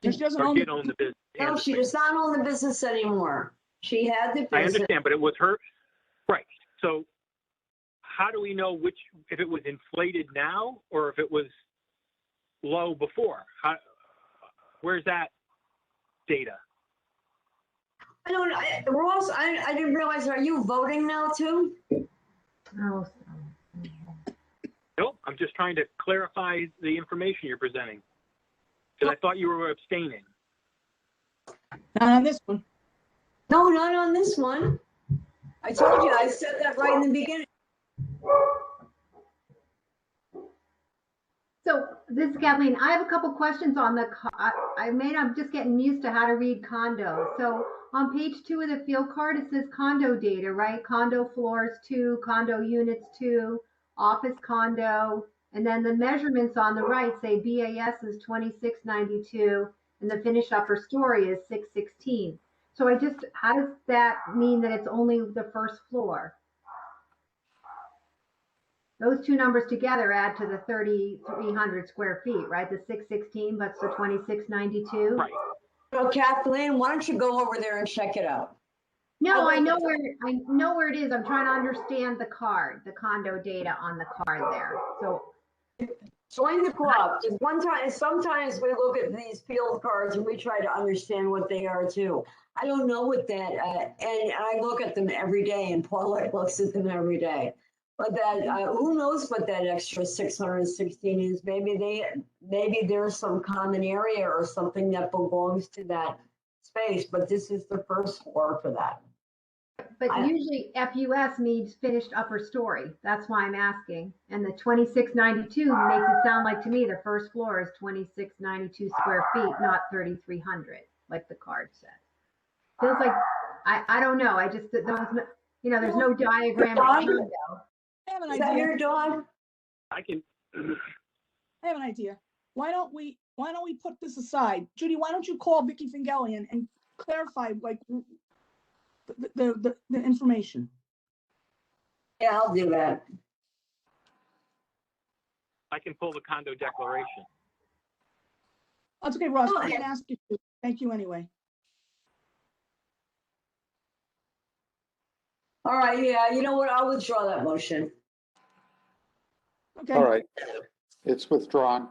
[SPEAKER 6] She doesn't
[SPEAKER 5] Or
[SPEAKER 6] own
[SPEAKER 5] did own the business. and
[SPEAKER 4] No,
[SPEAKER 5] the
[SPEAKER 4] she
[SPEAKER 5] space.
[SPEAKER 4] does not own the business anymore. She had the
[SPEAKER 5] I
[SPEAKER 4] business.
[SPEAKER 5] understand, but it was her. Right. So how do we know if it was inflated now or if it was low before? Where's that data?
[SPEAKER 4] Ross, I didn't realize, are you voting now too?
[SPEAKER 2] Oh,
[SPEAKER 5] Nope. I'm just trying to clarify the information you're presenting. Because I thought you were abstaining.
[SPEAKER 6] Not on this one.
[SPEAKER 4] No, not on this one. I told you, I said that right in the beginning.
[SPEAKER 2] so this is Kathleen. I have a couple questions on I'm just getting used to how to read condo. So on page 2 of the field card, it says condo data, right? Condo floors 2, condo units 2, office condo. And then the measurements on the right say BAS is 2692 and the finished upper story is 616. So how does that mean that it's only the first floor? Those two numbers together add to the 3,300 square feet, right? The 616, but the 2692.
[SPEAKER 5] Right.
[SPEAKER 4] So Kathleen, why don't you go over there and check it out?
[SPEAKER 2] No, I know where it is. I'm trying to understand the condo data on the card there. So
[SPEAKER 4] Join the club. Sometimes we look at these field cards and we try to understand what they are too. I don't know what that, and I look at them every day, and Paulette looks at them every day. But who knows what that extra 616 is? Maybe there's some common area or something that belongs to that space. But this is the first floor for that.
[SPEAKER 2] but usually FUS means finished upper story. That's why I'm asking. And the 2692 makes it sound like to me the first floor is 2692 square feet, not 3,300, like the card said. Feels like, I don't know. I just, there's no diagram.
[SPEAKER 6] I have an
[SPEAKER 4] Is that
[SPEAKER 6] idea.
[SPEAKER 4] your dog?
[SPEAKER 5] I can.
[SPEAKER 6] I have an idea. Why don't we put this aside? Judy, why don't you call Vicky Fingeli and clarify like the information?
[SPEAKER 4] Yeah, I'll do that.
[SPEAKER 5] I can pull the condo declaration.
[SPEAKER 6] That's okay, Ross.
[SPEAKER 4] Oh,
[SPEAKER 6] I didn't
[SPEAKER 4] yeah.
[SPEAKER 6] ask you to. Thank you anyway.
[SPEAKER 4] All right, yeah, you know what? I'll withdraw that motion.
[SPEAKER 6] Okay.
[SPEAKER 1] All right, it's withdrawn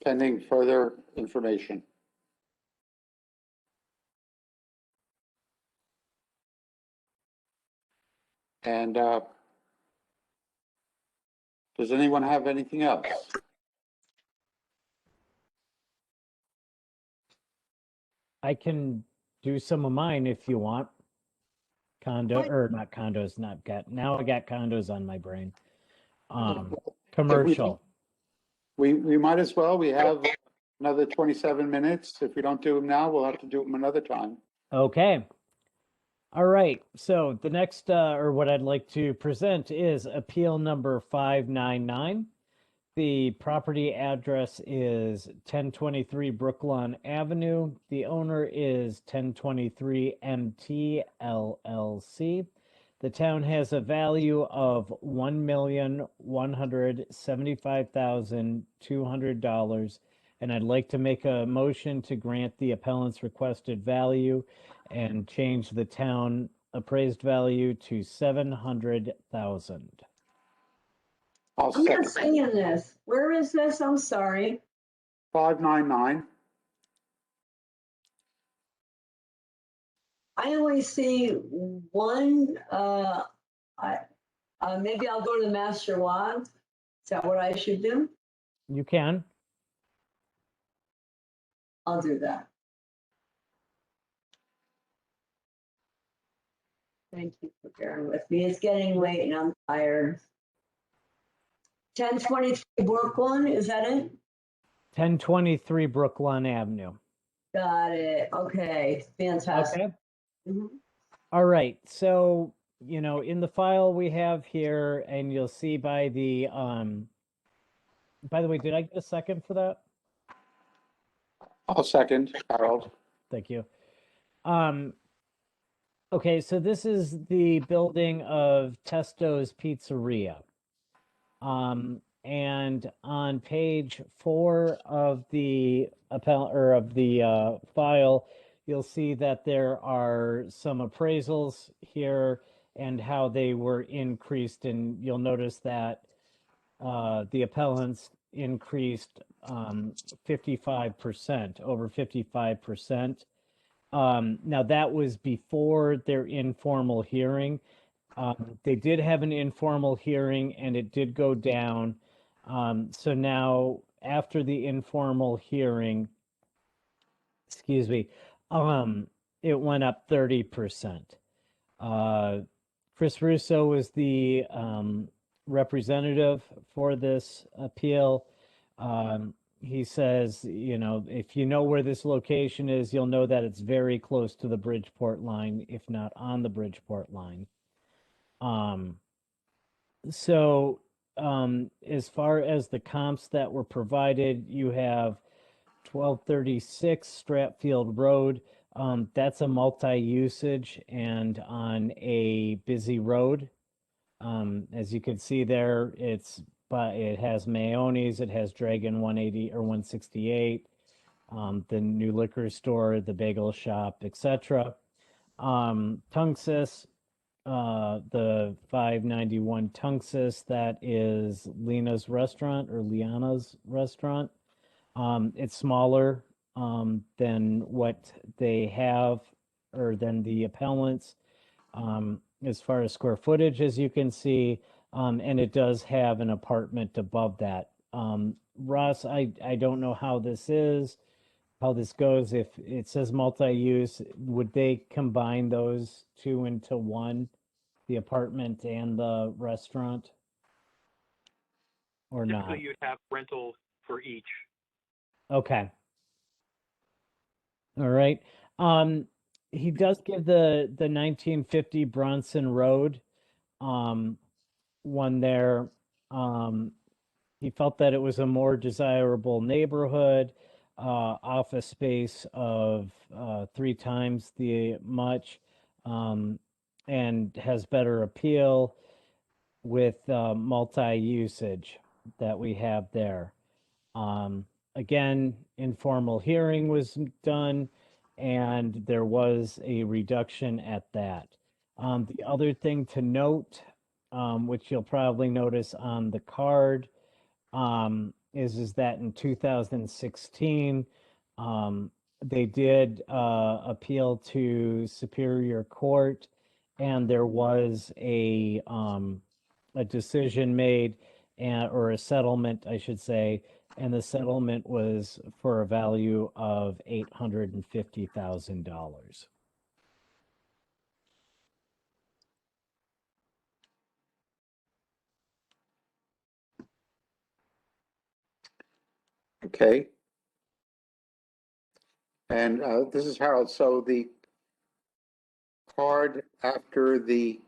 [SPEAKER 1] pending further information. And does anyone have anything else?
[SPEAKER 7] I can do some of mine if you want. condo,
[SPEAKER 6] Right.
[SPEAKER 7] or not condos, now I got condos on my brain.
[SPEAKER 1] If
[SPEAKER 7] Commercial.
[SPEAKER 1] we might as well, we have another 27 minutes. If we don't do them now, we'll have to do them another time.
[SPEAKER 7] Okay. All right. So the next, or what I'd like to present is appeal number 599. The property address is 1023 Brooklawn Avenue. The owner is 1023 MT LLC. The town has a value of $1,175,200, and I'd like to make a motion to grant the appellant's requested value and change the town appraised value to $700,000.
[SPEAKER 1] I'll
[SPEAKER 4] I'm not
[SPEAKER 1] second.
[SPEAKER 4] seeing this. Where is this? I'm sorry.
[SPEAKER 1] 599.
[SPEAKER 4] I only see one, maybe I'll go to the master log. Is that what I should do?
[SPEAKER 7] You can.
[SPEAKER 4] I'll do that. Thank you for bearing with me. It's getting late and I'm tired. 1023 Brooklyn, is that it?
[SPEAKER 7] 1023 Brooklawn Avenue.
[SPEAKER 4] Got it. Okay, fantastic.
[SPEAKER 7] Okay.
[SPEAKER 4] Mhm.
[SPEAKER 7] All right. So, in the file we have here, and you'll see by the way, did I get a second for that?
[SPEAKER 1] I'll second, Harold.
[SPEAKER 7] Thank you. Okay, so this is the building of Testo's Pizzeria. And on page 4 of the file, you'll see that there are some appraisals here and how they were increased, and you'll notice that the appellants increased 55%, over 55%. Now that was before their informal hearing. They did have an informal hearing and it did go down. So now after the informal hearing, excuse me, it went up 30%. Chris Russo was the representative for this appeal. He says, if you know where this location is, you'll know that it's very close to the Bridgeport line, if not on the Bridgeport line. So as far as the comps that were provided, you have 1236 Stratfield Road. That's a multi-usage and on a busy road. As you can see there, it has Mayones, it has Dragon 180 or 168, the new liquor store, the bagel shop, etc. Tunxis, the 591 Tunxis, that is Lena's restaurant or Liana's restaurant. It's smaller than what they have, or than the appellants, as far as square footage, as you can see, and it does have an apartment above that. Ross, I don't know how this goes. If it says multi-use, would they combine those two into one, the apartment and the restaurant? Or not?
[SPEAKER 5] Typically, you'd have rental for each.
[SPEAKER 7] Okay. All right. He does give the 1950 Bronson Road one there. He felt that it was a more desirable neighborhood, office space of 3 times the much, and has better appeal with multi-usage that we have there. Again, informal hearing was done, and there was a reduction at that. The other thing to note, which you'll probably notice on the card, is that in 2016, they did appeal to Superior Court, and there was a decision made, or a settlement, I should say, and the settlement was for a value of $850,000.
[SPEAKER 1] Okay. And this is Harold. So the card after the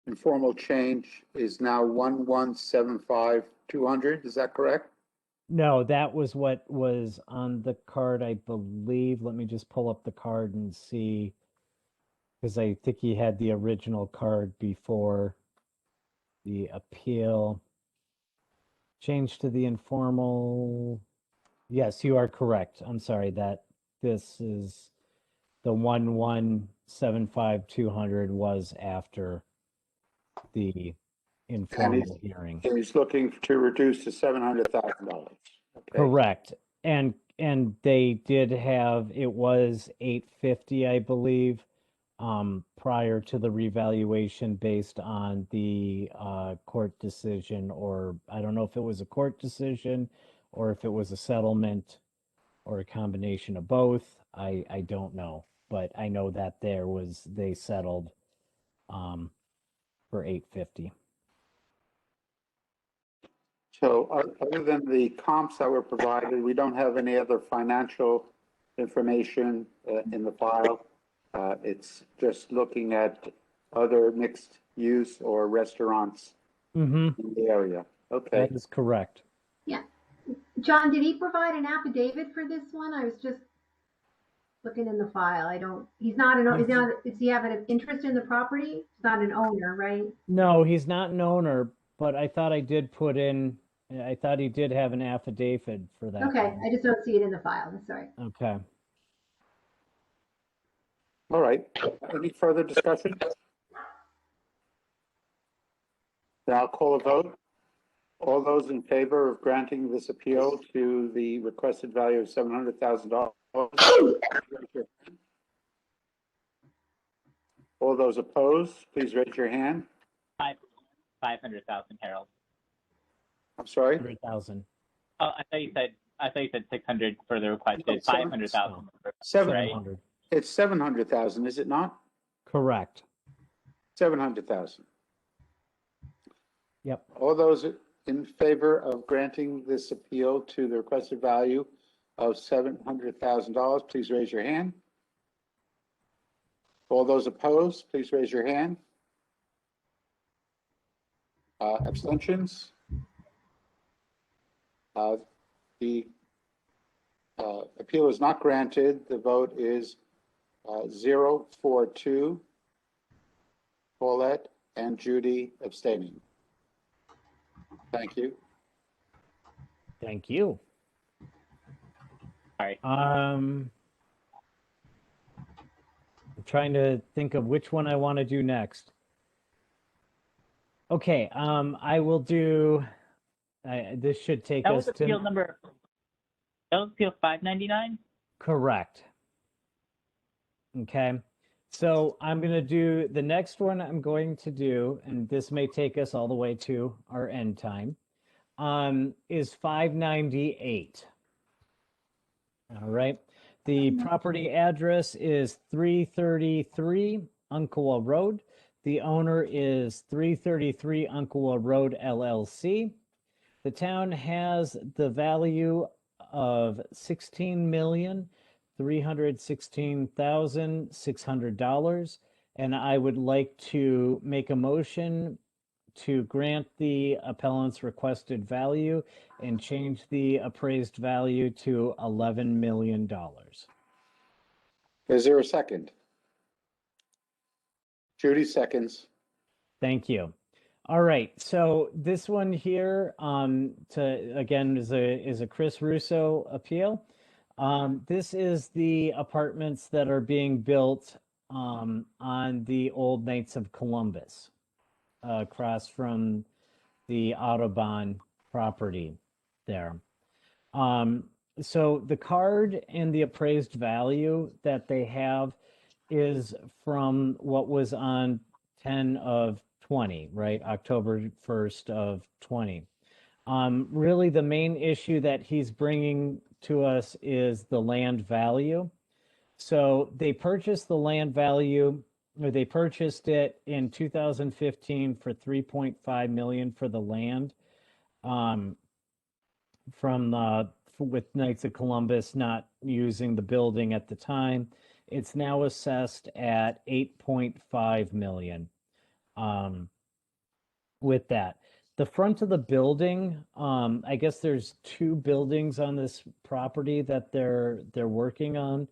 [SPEAKER 1] informal change is now 1175200. Is that correct?
[SPEAKER 7] No, that was what was on the card, I believe. Let me just pull up the card and see, because I think he had the original card before the appeal. Change to the informal. Yes, you are correct. I'm sorry that this is the 1175200 was after the informal hearing.
[SPEAKER 1] He's looking to reduce to $700,000. Okay.
[SPEAKER 7] Correct. And they did have, it was 850, I believe, prior to the revaluation based on the court decision, or I don't know if it was a court decision or if it was a settlement or a combination of both. I don't know, but I know that they settled for 850.
[SPEAKER 1] So other than the comps that were provided, we don't have any other financial information in the file. It's just looking at other mixed use or restaurants in the area. Okay.
[SPEAKER 7] That is correct.
[SPEAKER 2] Yeah. John, did he provide an affidavit for this one? I was just looking in the file. He's not does he have an interest in the property? He's not an owner, right?
[SPEAKER 7] No, he's not an owner, but I thought I thought he did have an affidavit for that.
[SPEAKER 2] Okay, I just don't see it in the file. I'm sorry.
[SPEAKER 7] Okay.
[SPEAKER 1] All right. Any further discussion? Then I'll call a vote. All those in favor of granting this appeal to the requested value of $700,000? All those opposed, please raise your hand.
[SPEAKER 3] 500,000, Harold.
[SPEAKER 1] I'm sorry?
[SPEAKER 7] 100,000.
[SPEAKER 3] Oh, I thought you said 600 for the requested 500,000.
[SPEAKER 7] 700.
[SPEAKER 1] It's 700,000, is it not?
[SPEAKER 7] Correct.
[SPEAKER 1] 700,000.
[SPEAKER 7] Yep.
[SPEAKER 1] All those in favor of granting this appeal to the requested value of $700,000, please raise your hand. All those opposed, please raise your hand. Abstentions? The appeal is not granted. The vote is 0-4-2. Paulette and Judy abstaining. Thank you.
[SPEAKER 7] Thank you.
[SPEAKER 3] All right.
[SPEAKER 7] I'm trying to think of which one I want to do next. Okay, I will do. This should take
[SPEAKER 3] That
[SPEAKER 7] us
[SPEAKER 3] was appeal number. That was appeal 599.
[SPEAKER 7] Correct. Okay, so I'm going to do the next one. I'm going to do, and this may take us all the way to our end time. Is 598. All right. The property address is 333 Unclewa Road. The owner is 333 Unclewa Road, LLC. The town has the value of $16,316,600, and I would like to make a motion to grant the appellant's requested value and change the appraised value to $11 million.
[SPEAKER 1] Is there a second? Judy seconds.
[SPEAKER 7] Thank you. All right, so this one here, again is a Chris Russo appeal. This is the apartments that are being built on the old Knights of Columbus, across from the Audubon property there. So the card and the appraised value that they have is from what was on 10 of 20, right? October 1st of 20. Really the main issue that he's bringing to us is the land value. So they purchased the land value, or they purchased it in 2015 for $3.5 million for the land. with Knights of Columbus not using the building at the time. It's now assessed at 8.5 million. With that, the front of the building, I guess there's two buildings on this property that they're working on.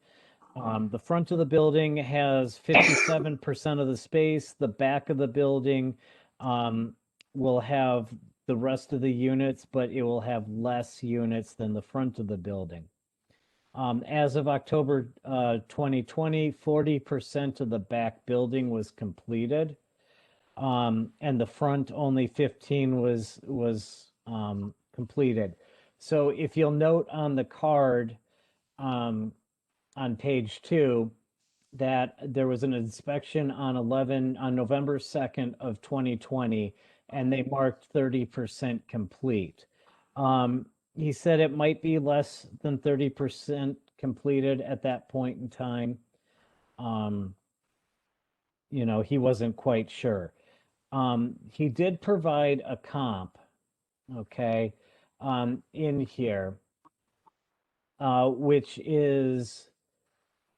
[SPEAKER 7] The front of the building has 57% of the space. The back of the building will have the rest of the units, but it will have less units than the front of the building. As of October 2020, 40% of the back building was completed, and the front only 15 was completed. So if you'll note on the card on page 2 that there was an inspection on November 2nd of 2020, and they marked 30% complete. He said it might be less than 30% completed at that point in time. He wasn't quite sure. He did provide a comp, okay, in here, which is,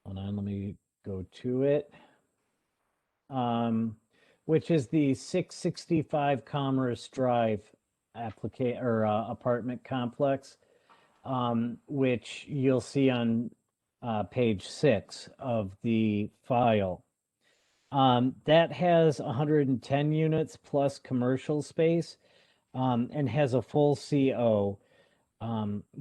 [SPEAKER 7] hold on, let me go to it, which is the 665 Commerce Drive apartment complex, which you'll see on page 6 of the file. That has 110 units plus commercial space, and has a full CO.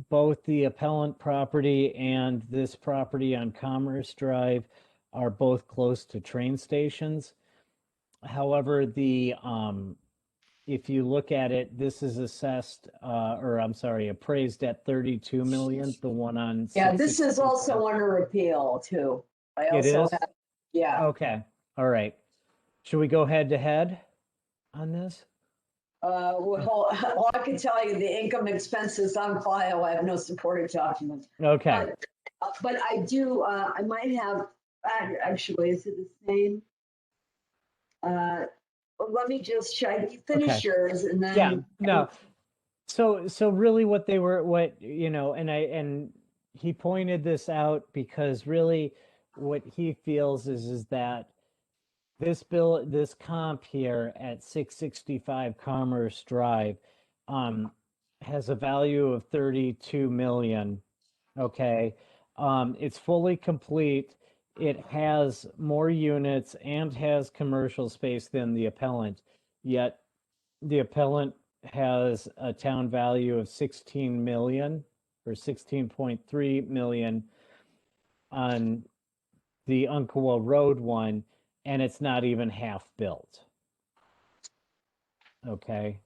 [SPEAKER 7] Both the appellant property and this property on Commerce Drive are both close to train stations. However, if you look at it, this is appraised at 32 million, the one on.
[SPEAKER 4] Yeah, this is also under appeal too.
[SPEAKER 7] It is?
[SPEAKER 4] Yeah.
[SPEAKER 7] Okay, all right. Should we go head to head on this?
[SPEAKER 4] Well, I can tell you the income expenses on file. I have no supporting documents.
[SPEAKER 7] Okay.
[SPEAKER 4] But I do. I might have. Actually, is it the same? Let me just check. Finish yours, and then.
[SPEAKER 7] Yeah. No. So really, and he pointed this out because really, what he feels is that this comp here at 665 Commerce Drive has a value of 32 million. Okay. It's fully complete. It has more units and has commercial space than the appellant, yet the appellant has a town value of 16 million or 16.3 million on the Umpqua Road one, and it's not even half built. Okay.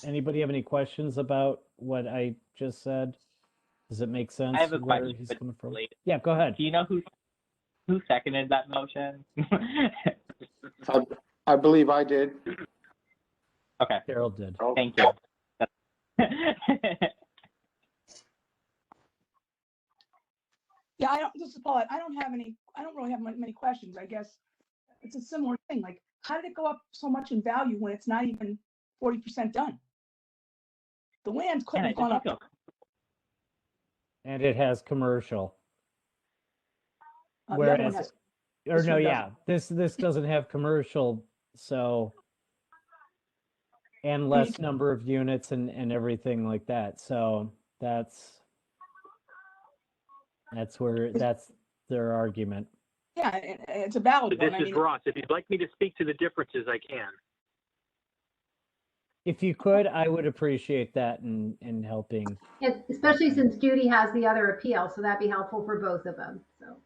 [SPEAKER 7] Anybody have any questions about what I just said? Does it make sense?
[SPEAKER 3] I have a
[SPEAKER 7] where
[SPEAKER 3] question.
[SPEAKER 7] he's coming from? Yeah, go ahead.
[SPEAKER 3] Do you know who seconded that motion?
[SPEAKER 1] I believe I did.
[SPEAKER 3] Okay.
[SPEAKER 7] Carol did.
[SPEAKER 3] Thank you.
[SPEAKER 6] Yeah, this is Paul. I don't really have many questions. I guess it's a similar thing. Like, how did it go up so much in value when it's not even 40% done? The land couldn't have gone up.
[SPEAKER 7] And it has commercial. This doesn't have commercial, so, and less number of units and everything like that. So that's their argument.
[SPEAKER 6] Yeah, it's a valid one.
[SPEAKER 5] This is Ross. If you'd like me to speak to the differences, I can.
[SPEAKER 7] If you could, I would appreciate that in helping.
[SPEAKER 2] Yeah, especially since Judy has the other appeal, so that'd be helpful for both of them. So.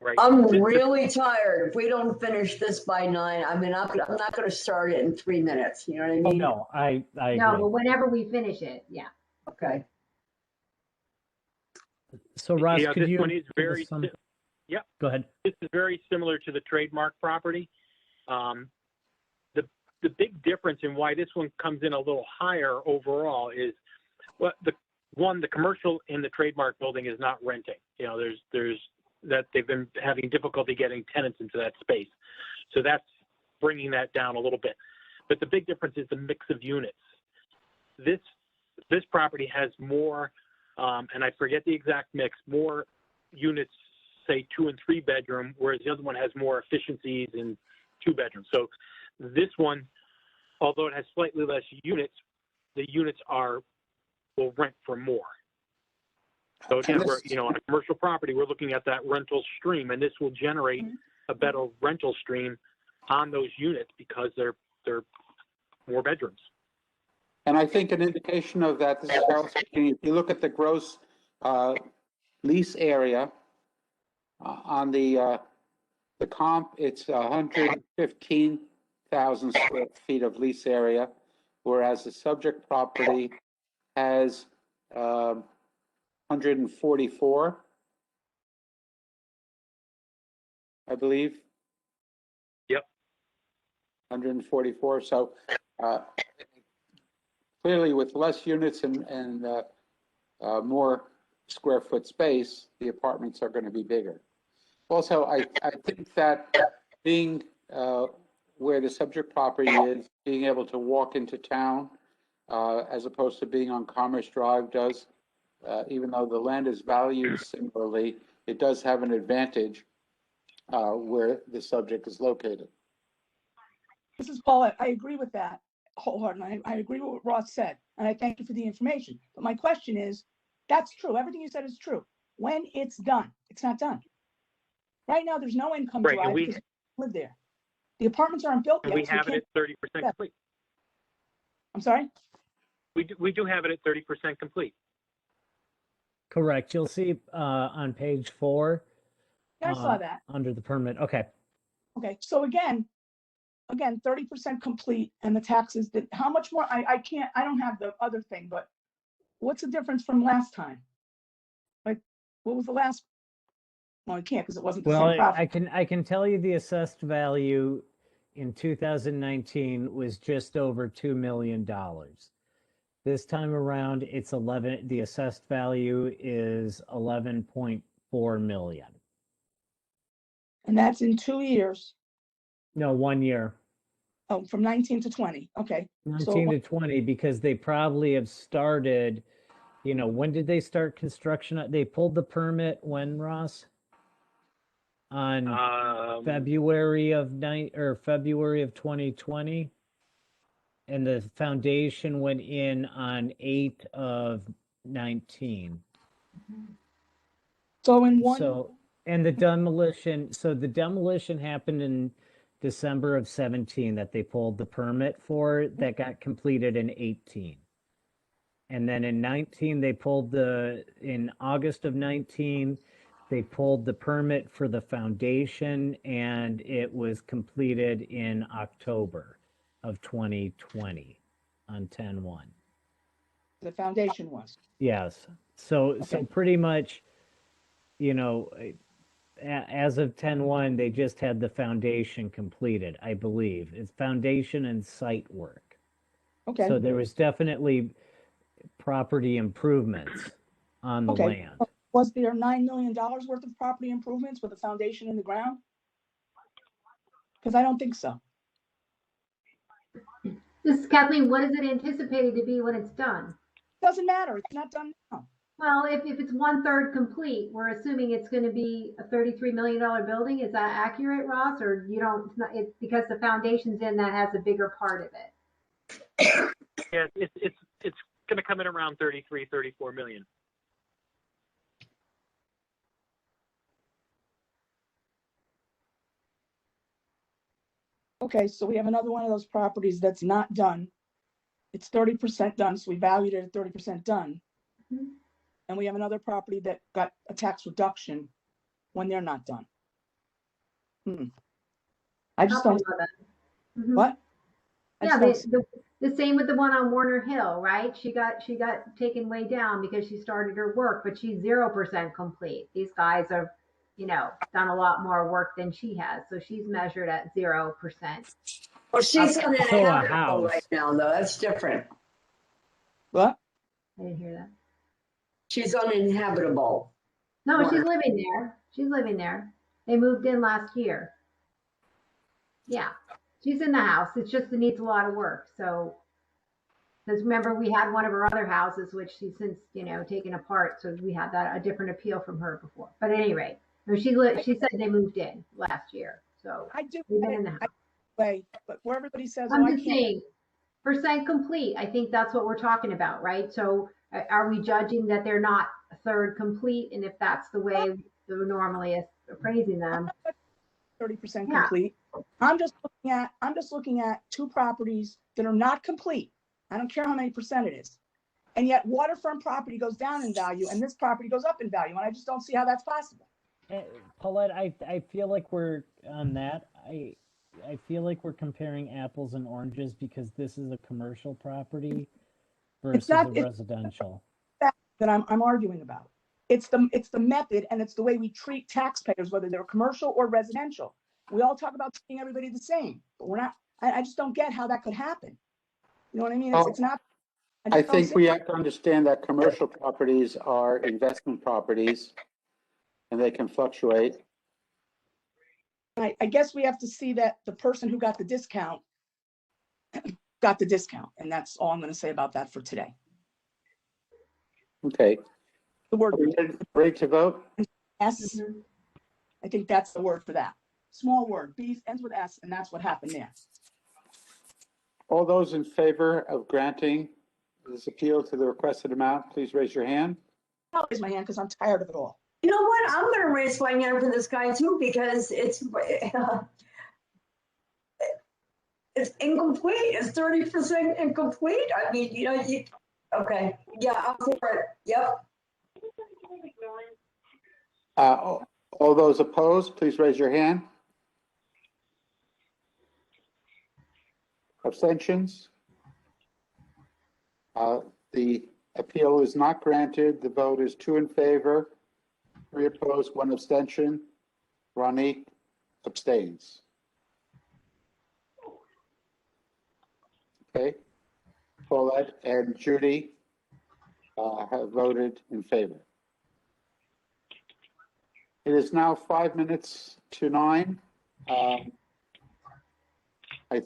[SPEAKER 5] Right.
[SPEAKER 4] I'm really tired. If we don't finish this by 9, I mean, I'm not going to start it in 3 minutes. You know what I mean?
[SPEAKER 7] Oh, no, I agree.
[SPEAKER 2] No, but whenever we finish it, yeah.
[SPEAKER 4] Okay.
[SPEAKER 7] So Ross, could you?
[SPEAKER 5] This one is very. Yep.
[SPEAKER 7] Go ahead.
[SPEAKER 5] This is very similar to the trademark property. The big difference in why this one comes in a little higher overall is the commercial in the trademark building is not renting. You know, there's that they've been having difficulty getting tenants into that space. So that's bringing that down a little bit. But the big difference is the mix of units. this property has more, and I forget the exact mix, more units, say 2 and 3 bedroom, whereas the other one has more efficiencies in 2 bedrooms. So this one, although it has slightly less units, the units will rent for more. So again, we're, on a commercial property, we're looking at that rental stream, and this will generate a better rental stream on those units because they're more bedrooms.
[SPEAKER 1] And I think an indication of that, this is Carol speaking, if you look at the gross lease area on the comp, it's 115,000 square feet of lease area, whereas the subject property has 144, I believe.
[SPEAKER 5] Yep.
[SPEAKER 1] 144. So clearly, with less units and more square foot space, the apartments are going to be bigger. Also, I think that being where the subject property is, being able to walk into town as opposed to being on Commerce Drive does, even though the land is valued similarly, it does have an advantage where the subject is located.
[SPEAKER 6] This is Paula. I agree with that wholeheartedly. I agree with what Ross said, and I thank you for the information. But my question is, that's true. Everything you said is true. When it's done, it's not done. Right now, there's no income
[SPEAKER 5] Right,
[SPEAKER 6] drive because we live there. The apartments aren't built yet.
[SPEAKER 5] And we
[SPEAKER 6] so
[SPEAKER 5] have it at 30% complete.
[SPEAKER 6] I'm sorry?
[SPEAKER 5] We do have it at 30% complete.
[SPEAKER 7] Correct. You'll see on page 4.
[SPEAKER 6] Yeah, I saw that.
[SPEAKER 7] Under the permit. Okay.
[SPEAKER 6] Okay, so again, 30% complete, and the taxes, how much more? I don't have the other thing, but what's the difference from last time? Like, what was the last? Well, I can't because it wasn't the same
[SPEAKER 7] Well,
[SPEAKER 6] property.
[SPEAKER 7] I can tell you the assessed value in 2019 was just over $2 million. This time around, it's 11. The assessed value is 11.4 million.
[SPEAKER 6] And that's in 2 years.
[SPEAKER 7] No, 1 year.
[SPEAKER 6] Oh, from 19 to 20. Okay.
[SPEAKER 7] 19 to 20, because they probably have started, when did they start construction? They pulled the permit when, Ross? On February of 2020. And the foundation went in on 8 of 19.
[SPEAKER 6] So in one.
[SPEAKER 7] So, and the demolition happened in December of 17 that they pulled the permit for, that got completed in 18. And then in 19, in August of 19, they pulled the permit for the foundation, and it was completed in October of 2020 on 10/1.
[SPEAKER 6] The foundation was.
[SPEAKER 7] Yes. So pretty much, as of 10/1, they just had the foundation completed, I believe. It's foundation and site work.
[SPEAKER 6] Okay.
[SPEAKER 7] So there was definitely property improvements on the land.
[SPEAKER 6] Was there $9 million worth of property improvements with a foundation in the ground? Because I don't think so.
[SPEAKER 2] This is Kathleen. What is it anticipated to be when it's done?
[SPEAKER 6] Doesn't matter. It's not done now.
[SPEAKER 2] Well, if it's 1/3 complete, we're assuming it's going to be a $33 million building. Is that accurate, Ross? Or you don't? It's because the foundation's in that has a bigger part of it.
[SPEAKER 5] Yeah, it's going to come in around 33, 34 million.
[SPEAKER 6] Okay, so we have another one of those properties that's not done. It's 30% done, so we valued it at 30% done.
[SPEAKER 2] Mm-hmm.
[SPEAKER 6] And we have another property that got a tax reduction when they're not done. I just don't.
[SPEAKER 2] Mm-hmm.
[SPEAKER 6] What?
[SPEAKER 2] Yeah, the same with the one on Warner Hill, right? She got taken way down because she started her work, but she's 0% complete. These guys have, done a lot more work than she has, so she's measured at 0%.
[SPEAKER 4] Well, she's uninhabitable
[SPEAKER 7] house.
[SPEAKER 4] right now, though. That's different.
[SPEAKER 6] What?
[SPEAKER 2] I didn't hear that.
[SPEAKER 4] She's uninhabitable.
[SPEAKER 2] No, she's living there. She's living there. They moved in last year. Yeah, she's in the house. It's just it needs a lot of work. So Because remember, we had one of her other houses, which she's since, taken apart. So we had a different appeal from her before. But at any rate, she said they moved in last year. So
[SPEAKER 6] I do,
[SPEAKER 2] they've been in the house.
[SPEAKER 6] but where everybody says,
[SPEAKER 2] I'm
[SPEAKER 6] oh, I
[SPEAKER 2] just
[SPEAKER 6] can't.
[SPEAKER 2] saying, percent complete, I think that's what we're talking about, right? So are we judging that they're not a third complete? And if that's the way we're normally appraising them,
[SPEAKER 6] 30%
[SPEAKER 2] Yeah.
[SPEAKER 6] complete. I'm just looking at two properties that are not complete. I don't care how many percent it is. And yet waterfront property goes down in value and this property goes up in value. And I just don't see how that's possible.
[SPEAKER 7] Paulette, I feel like we're on that. I feel like we're comparing apples and oranges because this is a commercial property versus
[SPEAKER 6] not-
[SPEAKER 7] a
[SPEAKER 6] it's-
[SPEAKER 7] residential.
[SPEAKER 6] That I'm arguing about. It's the method and it's the way we treat taxpayers, whether they're commercial or residential. We all talk about treating everybody the same, but we're not. I just don't get how that could happen. You know what I mean? It's not.
[SPEAKER 1] I think we have to understand that commercial properties are investment properties and they can fluctuate.
[SPEAKER 6] I guess we have to see that the person who got the discount got the discount, and that's all I'm going to say about that for today.
[SPEAKER 1] Okay.
[SPEAKER 6] The word
[SPEAKER 1] Ready to vote?
[SPEAKER 6] S.
[SPEAKER 2] Mhm.
[SPEAKER 6] I think that's the word for that. Small word. B ends with S, and that's what happened there.
[SPEAKER 1] All those in favor of granting this appeal to the requested amount, please raise your hand.
[SPEAKER 6] I'll raise my hand because I'm tired of it all.
[SPEAKER 4] You know what? I'm going to raise my hand for this guy too because it's incomplete. It's 30% incomplete. I mean, okay. Yeah, I'm for it. Yep.
[SPEAKER 1] All those opposed, please raise your hand. Abstentions? The appeal is not granted. The vote is 2 in favor, 3 opposed, 1 abstention. Ronique abstains. Okay. Paulette and Judy have voted in favor. It is now 5 minutes to 9. I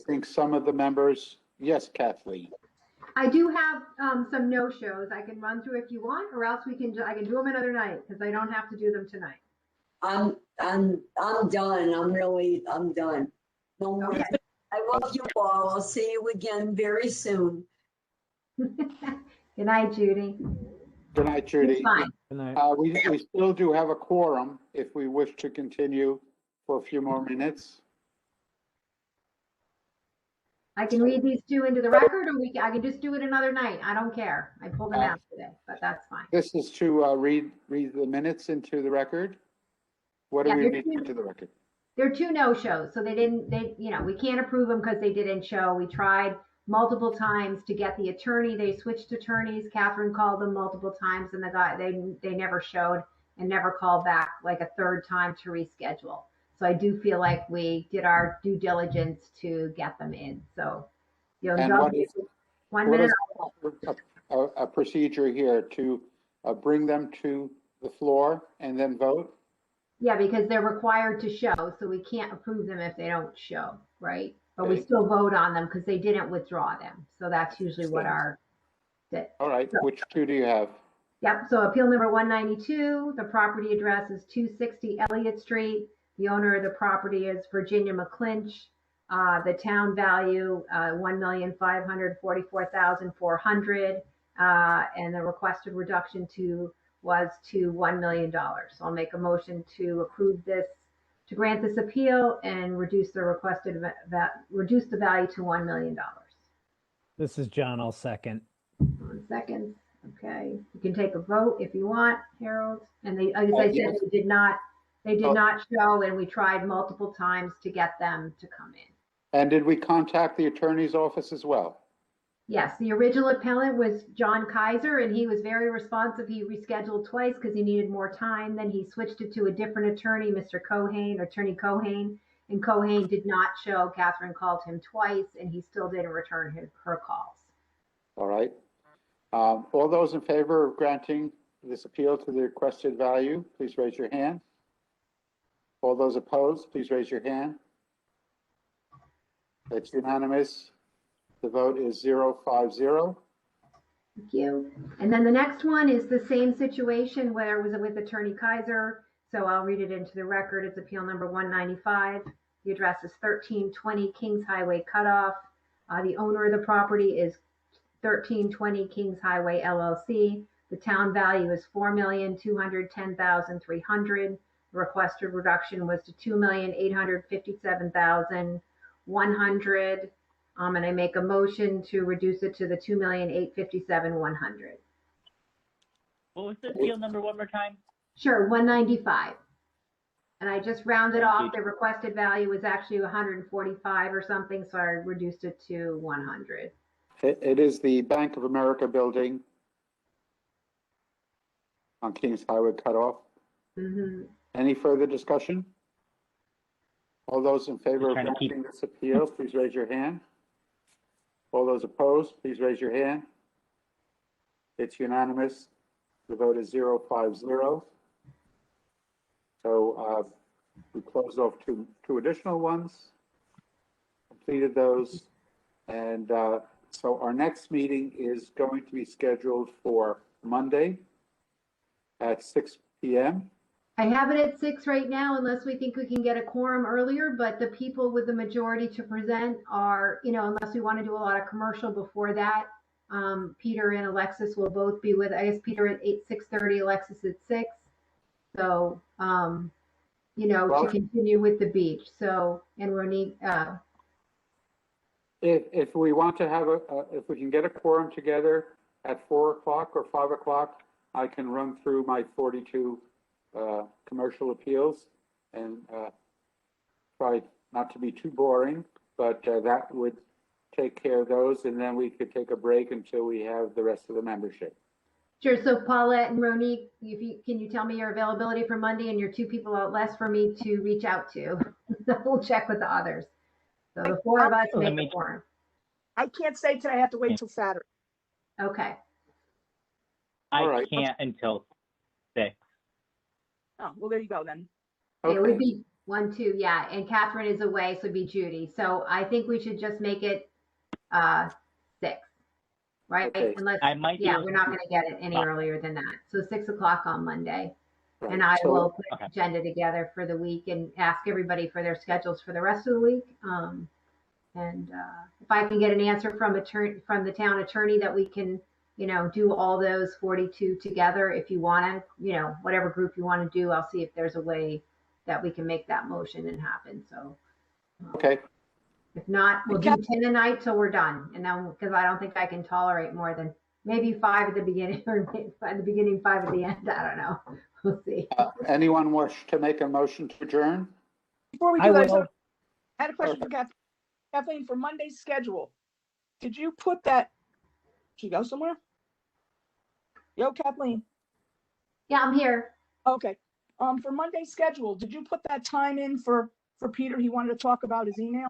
[SPEAKER 1] think some of the members, yes, Kathleen.
[SPEAKER 2] I do have some no-shows I can run through if you want, or else I can do them another night because I don't have to do them tonight.
[SPEAKER 4] I'm done. I'm done. No more.
[SPEAKER 2] Okay.
[SPEAKER 4] I love you all. I'll see you again very soon.
[SPEAKER 2] Good night, Judy.
[SPEAKER 1] Good night, Judy.
[SPEAKER 2] It's fine.
[SPEAKER 7] Good night.
[SPEAKER 1] We still do have a quorum if we wish to continue for a few more minutes.
[SPEAKER 2] I can read these two into the record, or I can just do it another night. I don't care. I pulled them out today, but that's fine.
[SPEAKER 1] This is to read the minutes into the record. What do
[SPEAKER 2] Yeah,
[SPEAKER 1] we
[SPEAKER 2] they're
[SPEAKER 1] read
[SPEAKER 2] two-
[SPEAKER 1] into the record?
[SPEAKER 2] There are two no-shows, so we can't approve them because they didn't show. We tried multiple times to get the attorney. They switched attorneys. Catherine called them multiple times, and the guy they never showed and never called back like a third time to reschedule. So I do feel like we did our due diligence to get them in. So you'll
[SPEAKER 1] And
[SPEAKER 2] indulge me for 1 minute.
[SPEAKER 1] a procedure here to bring them to the floor and then vote?
[SPEAKER 2] Yeah, because they're required to show, so we can't approve them if they don't show, right? But we
[SPEAKER 1] Okay.
[SPEAKER 2] still vote on them because they didn't withdraw them. So that's usually what
[SPEAKER 1] All right, which two do you have?
[SPEAKER 2] Yep, so appeal number 192, the property address is 260 Elliott Street. The owner of the property is Virginia McClinch. The town value, $1,544,400. And the requested reduction was to $1 million. So I'll make a motion to approve this, to grant this appeal and reduce the reduce the value to $1 million.
[SPEAKER 7] This is John. I'll second.
[SPEAKER 2] 1 second. Okay, you can take a vote if you want, Harold. And they, as I said,
[SPEAKER 1] Yes.
[SPEAKER 2] they did not show, and we tried multiple times to get them to come in.
[SPEAKER 1] And did we contact the attorney's office as well?
[SPEAKER 2] Yes, the original appellant was John Kaiser, and he was very responsive. He rescheduled twice because he needed more time. Then he switched it to a different attorney, Attorney Cohane, and Cohane did not show. Catherine called him twice, and he still didn't return her calls.
[SPEAKER 1] All right. All those in favor of granting this appeal to the requested value, please raise your hand. All those opposed, please raise your hand. It's unanimous. The vote is 0-5-0.
[SPEAKER 2] Thank you. And then the next one is the same situation where it was with Attorney Kaiser. So I'll read it into the record. It's appeal number 195. The address is 1320 Kings Highway Cutoff. The owner of the property is 1320 Kings Highway LLC. The town value is $4,210,300. The requested reduction was to $2,857,100. And I make a motion to reduce it to the $2,857,100.
[SPEAKER 3] What was the appeal number one more time?
[SPEAKER 2] Sure, 195. And I just rounded
[SPEAKER 3] Thank
[SPEAKER 2] off.
[SPEAKER 3] you.
[SPEAKER 2] The requested value was actually 145 or something, so I reduced it to 100.
[SPEAKER 1] It is the Bank of America building on Kings Highway Cutoff.
[SPEAKER 2] Mm-hmm.
[SPEAKER 1] Any further discussion? All those in favor of
[SPEAKER 3] Trying to keep-
[SPEAKER 1] granting this appeal, please raise your hand. All those opposed, please raise your hand. It's unanimous. The vote is 050. So we closed off two additional ones, completed those. And so our next meeting is going to be scheduled for Monday at 6 p.m.
[SPEAKER 2] I have it at 6 right now, unless we think we can get a quorum earlier, but the people with the majority to present are, unless we want to do a lot of commercial before that, Peter and Alexis will both be with, I guess Peter at 6:30, Alexis at 6. So, to continue with the beach. So, and Ronique,
[SPEAKER 1] If we want to have if we can get a quorum together at 4 o'clock or 5 o'clock, I can run through my 42 commercial appeals and try not to be too boring, but that would take care of those, and then we could take a break until we have the rest of the membership.
[SPEAKER 2] sure. So Paulette and Ronique, can you tell me your availability for Monday and your two people out less for me to reach out to? We'll check with the others. So the four of us make a quorum.
[SPEAKER 6] I can't say today. I have to wait till Saturday.
[SPEAKER 2] Okay.
[SPEAKER 1] All
[SPEAKER 3] I
[SPEAKER 1] right.
[SPEAKER 3] can't until 6.
[SPEAKER 6] Oh, well, there you go then.
[SPEAKER 2] It would
[SPEAKER 1] Okay.
[SPEAKER 2] be 1, 2, yeah. And Catherine is away, so it'd be Judy. So I think we should just make it 6, right?
[SPEAKER 1] Okay.
[SPEAKER 2] Unless,
[SPEAKER 3] I might be
[SPEAKER 2] yeah,
[SPEAKER 3] able
[SPEAKER 2] we're
[SPEAKER 3] to
[SPEAKER 2] not
[SPEAKER 3] do
[SPEAKER 2] going to get it any earlier than that. So 6 o'clock on Monday.
[SPEAKER 1] Right.
[SPEAKER 2] And I
[SPEAKER 1] So-
[SPEAKER 2] will put an
[SPEAKER 3] Okay.
[SPEAKER 2] agenda together for the week and ask everybody for their schedules for the rest of the week. If I can get an answer from the town attorney that we can, do all those 42 together, if you want to, whatever group you want to do, I'll see if there's a way that we can make that motion and happen. So
[SPEAKER 1] Okay.
[SPEAKER 2] if not, we'll do 10 a night till we're done. And then, because I don't think I can tolerate more than maybe 5 at the beginning or at the beginning, 5 at the end. I don't know. We'll see.
[SPEAKER 1] Anyone wish to make a motion to adjourn?
[SPEAKER 6] Before we
[SPEAKER 7] I
[SPEAKER 6] do that,
[SPEAKER 7] will.
[SPEAKER 6] I had a question for Kathleen. Kathleen, for Monday's schedule, did you put that? She go somewhere? Yo, Kathleen.
[SPEAKER 2] Yeah, I'm here.
[SPEAKER 6] Okay. For Monday's schedule, did you put that time in for Peter? He wanted to talk about his email.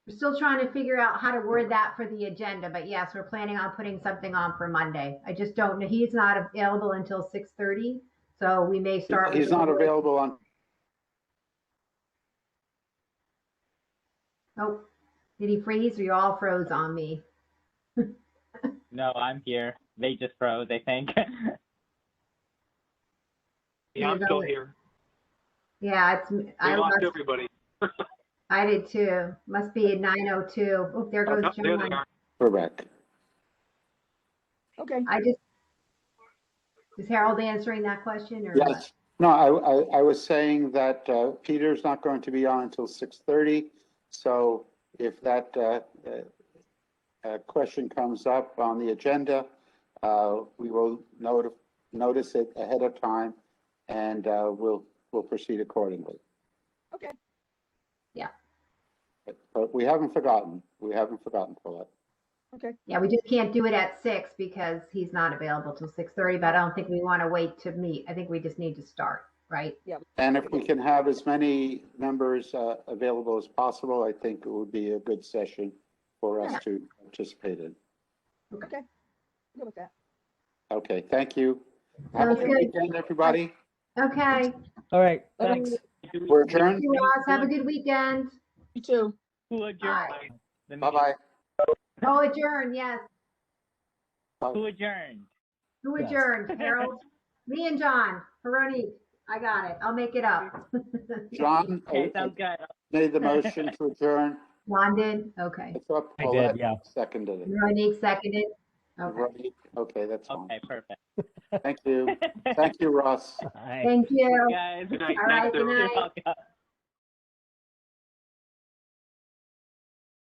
[SPEAKER 2] We're still trying to figure out how to word that for the agenda, but yes, we're planning on putting something on for Monday. I just don't know. He's not available until 6:30, so we may start.
[SPEAKER 1] He's not available on.
[SPEAKER 2] Oh, did he freeze or you all froze on me?
[SPEAKER 3] No, I'm here. They just froze, I think.
[SPEAKER 5] Yeah, I'm still here.
[SPEAKER 2] Yeah, I
[SPEAKER 5] lost
[SPEAKER 2] lost
[SPEAKER 5] everybody.
[SPEAKER 2] I did too. Must be at 9:02. Oh, there goes
[SPEAKER 5] There they
[SPEAKER 2] John.
[SPEAKER 5] are.
[SPEAKER 1] Correct.
[SPEAKER 6] Okay.
[SPEAKER 2] Is Harold answering that question or what?
[SPEAKER 1] Yes. No, I was saying that Peter's not going to be on until 6:30. So if that question comes up on the agenda, we will notice it ahead of time, and we'll proceed accordingly.
[SPEAKER 6] Okay.
[SPEAKER 1] But we haven't forgotten. We haven't forgotten, Paulette.
[SPEAKER 6] Okay.
[SPEAKER 2] Yeah, we just can't do it at 6 because he's not available till 6:30, but I don't think we want to wait to meet. I think we just need to start, right?
[SPEAKER 6] Yeah.
[SPEAKER 1] And if we can have as many members available as possible, I think it would be a good session for us to participate in.
[SPEAKER 6] Okay. Good with that.
[SPEAKER 1] Okay, thank you. Have a
[SPEAKER 2] Sounds
[SPEAKER 1] good
[SPEAKER 2] good.
[SPEAKER 1] weekend, everybody.
[SPEAKER 2] Okay.
[SPEAKER 7] All right, thanks.
[SPEAKER 1] We're adjourned.
[SPEAKER 2] Thank you, Ross. Have a good weekend.
[SPEAKER 6] You too.
[SPEAKER 3] Who adjourned
[SPEAKER 2] Bye.
[SPEAKER 3] the meeting?
[SPEAKER 1] Bye-bye.
[SPEAKER 2] Oh, adjourn, yes.
[SPEAKER 3] Who adjourned?
[SPEAKER 2] Who
[SPEAKER 7] Yes.
[SPEAKER 2] adjourned? Harold? Me and John. Veronique. I got it. I'll make it up.
[SPEAKER 1] John
[SPEAKER 3] Okay, sounds good.
[SPEAKER 1] made the motion to adjourn.
[SPEAKER 2] John did? Okay.
[SPEAKER 1] I thought
[SPEAKER 7] I did,
[SPEAKER 1] Paulette
[SPEAKER 7] yeah.
[SPEAKER 1] seconded it.
[SPEAKER 2] Veronique seconded? Okay.
[SPEAKER 1] Right. Okay, that's fine.
[SPEAKER 3] Okay, perfect.
[SPEAKER 1] Thank you. Thank you, Ross.
[SPEAKER 7] Aye.
[SPEAKER 2] Thank you.
[SPEAKER 3] Guys,
[SPEAKER 2] All right, good night.
[SPEAKER 3] you're welcome.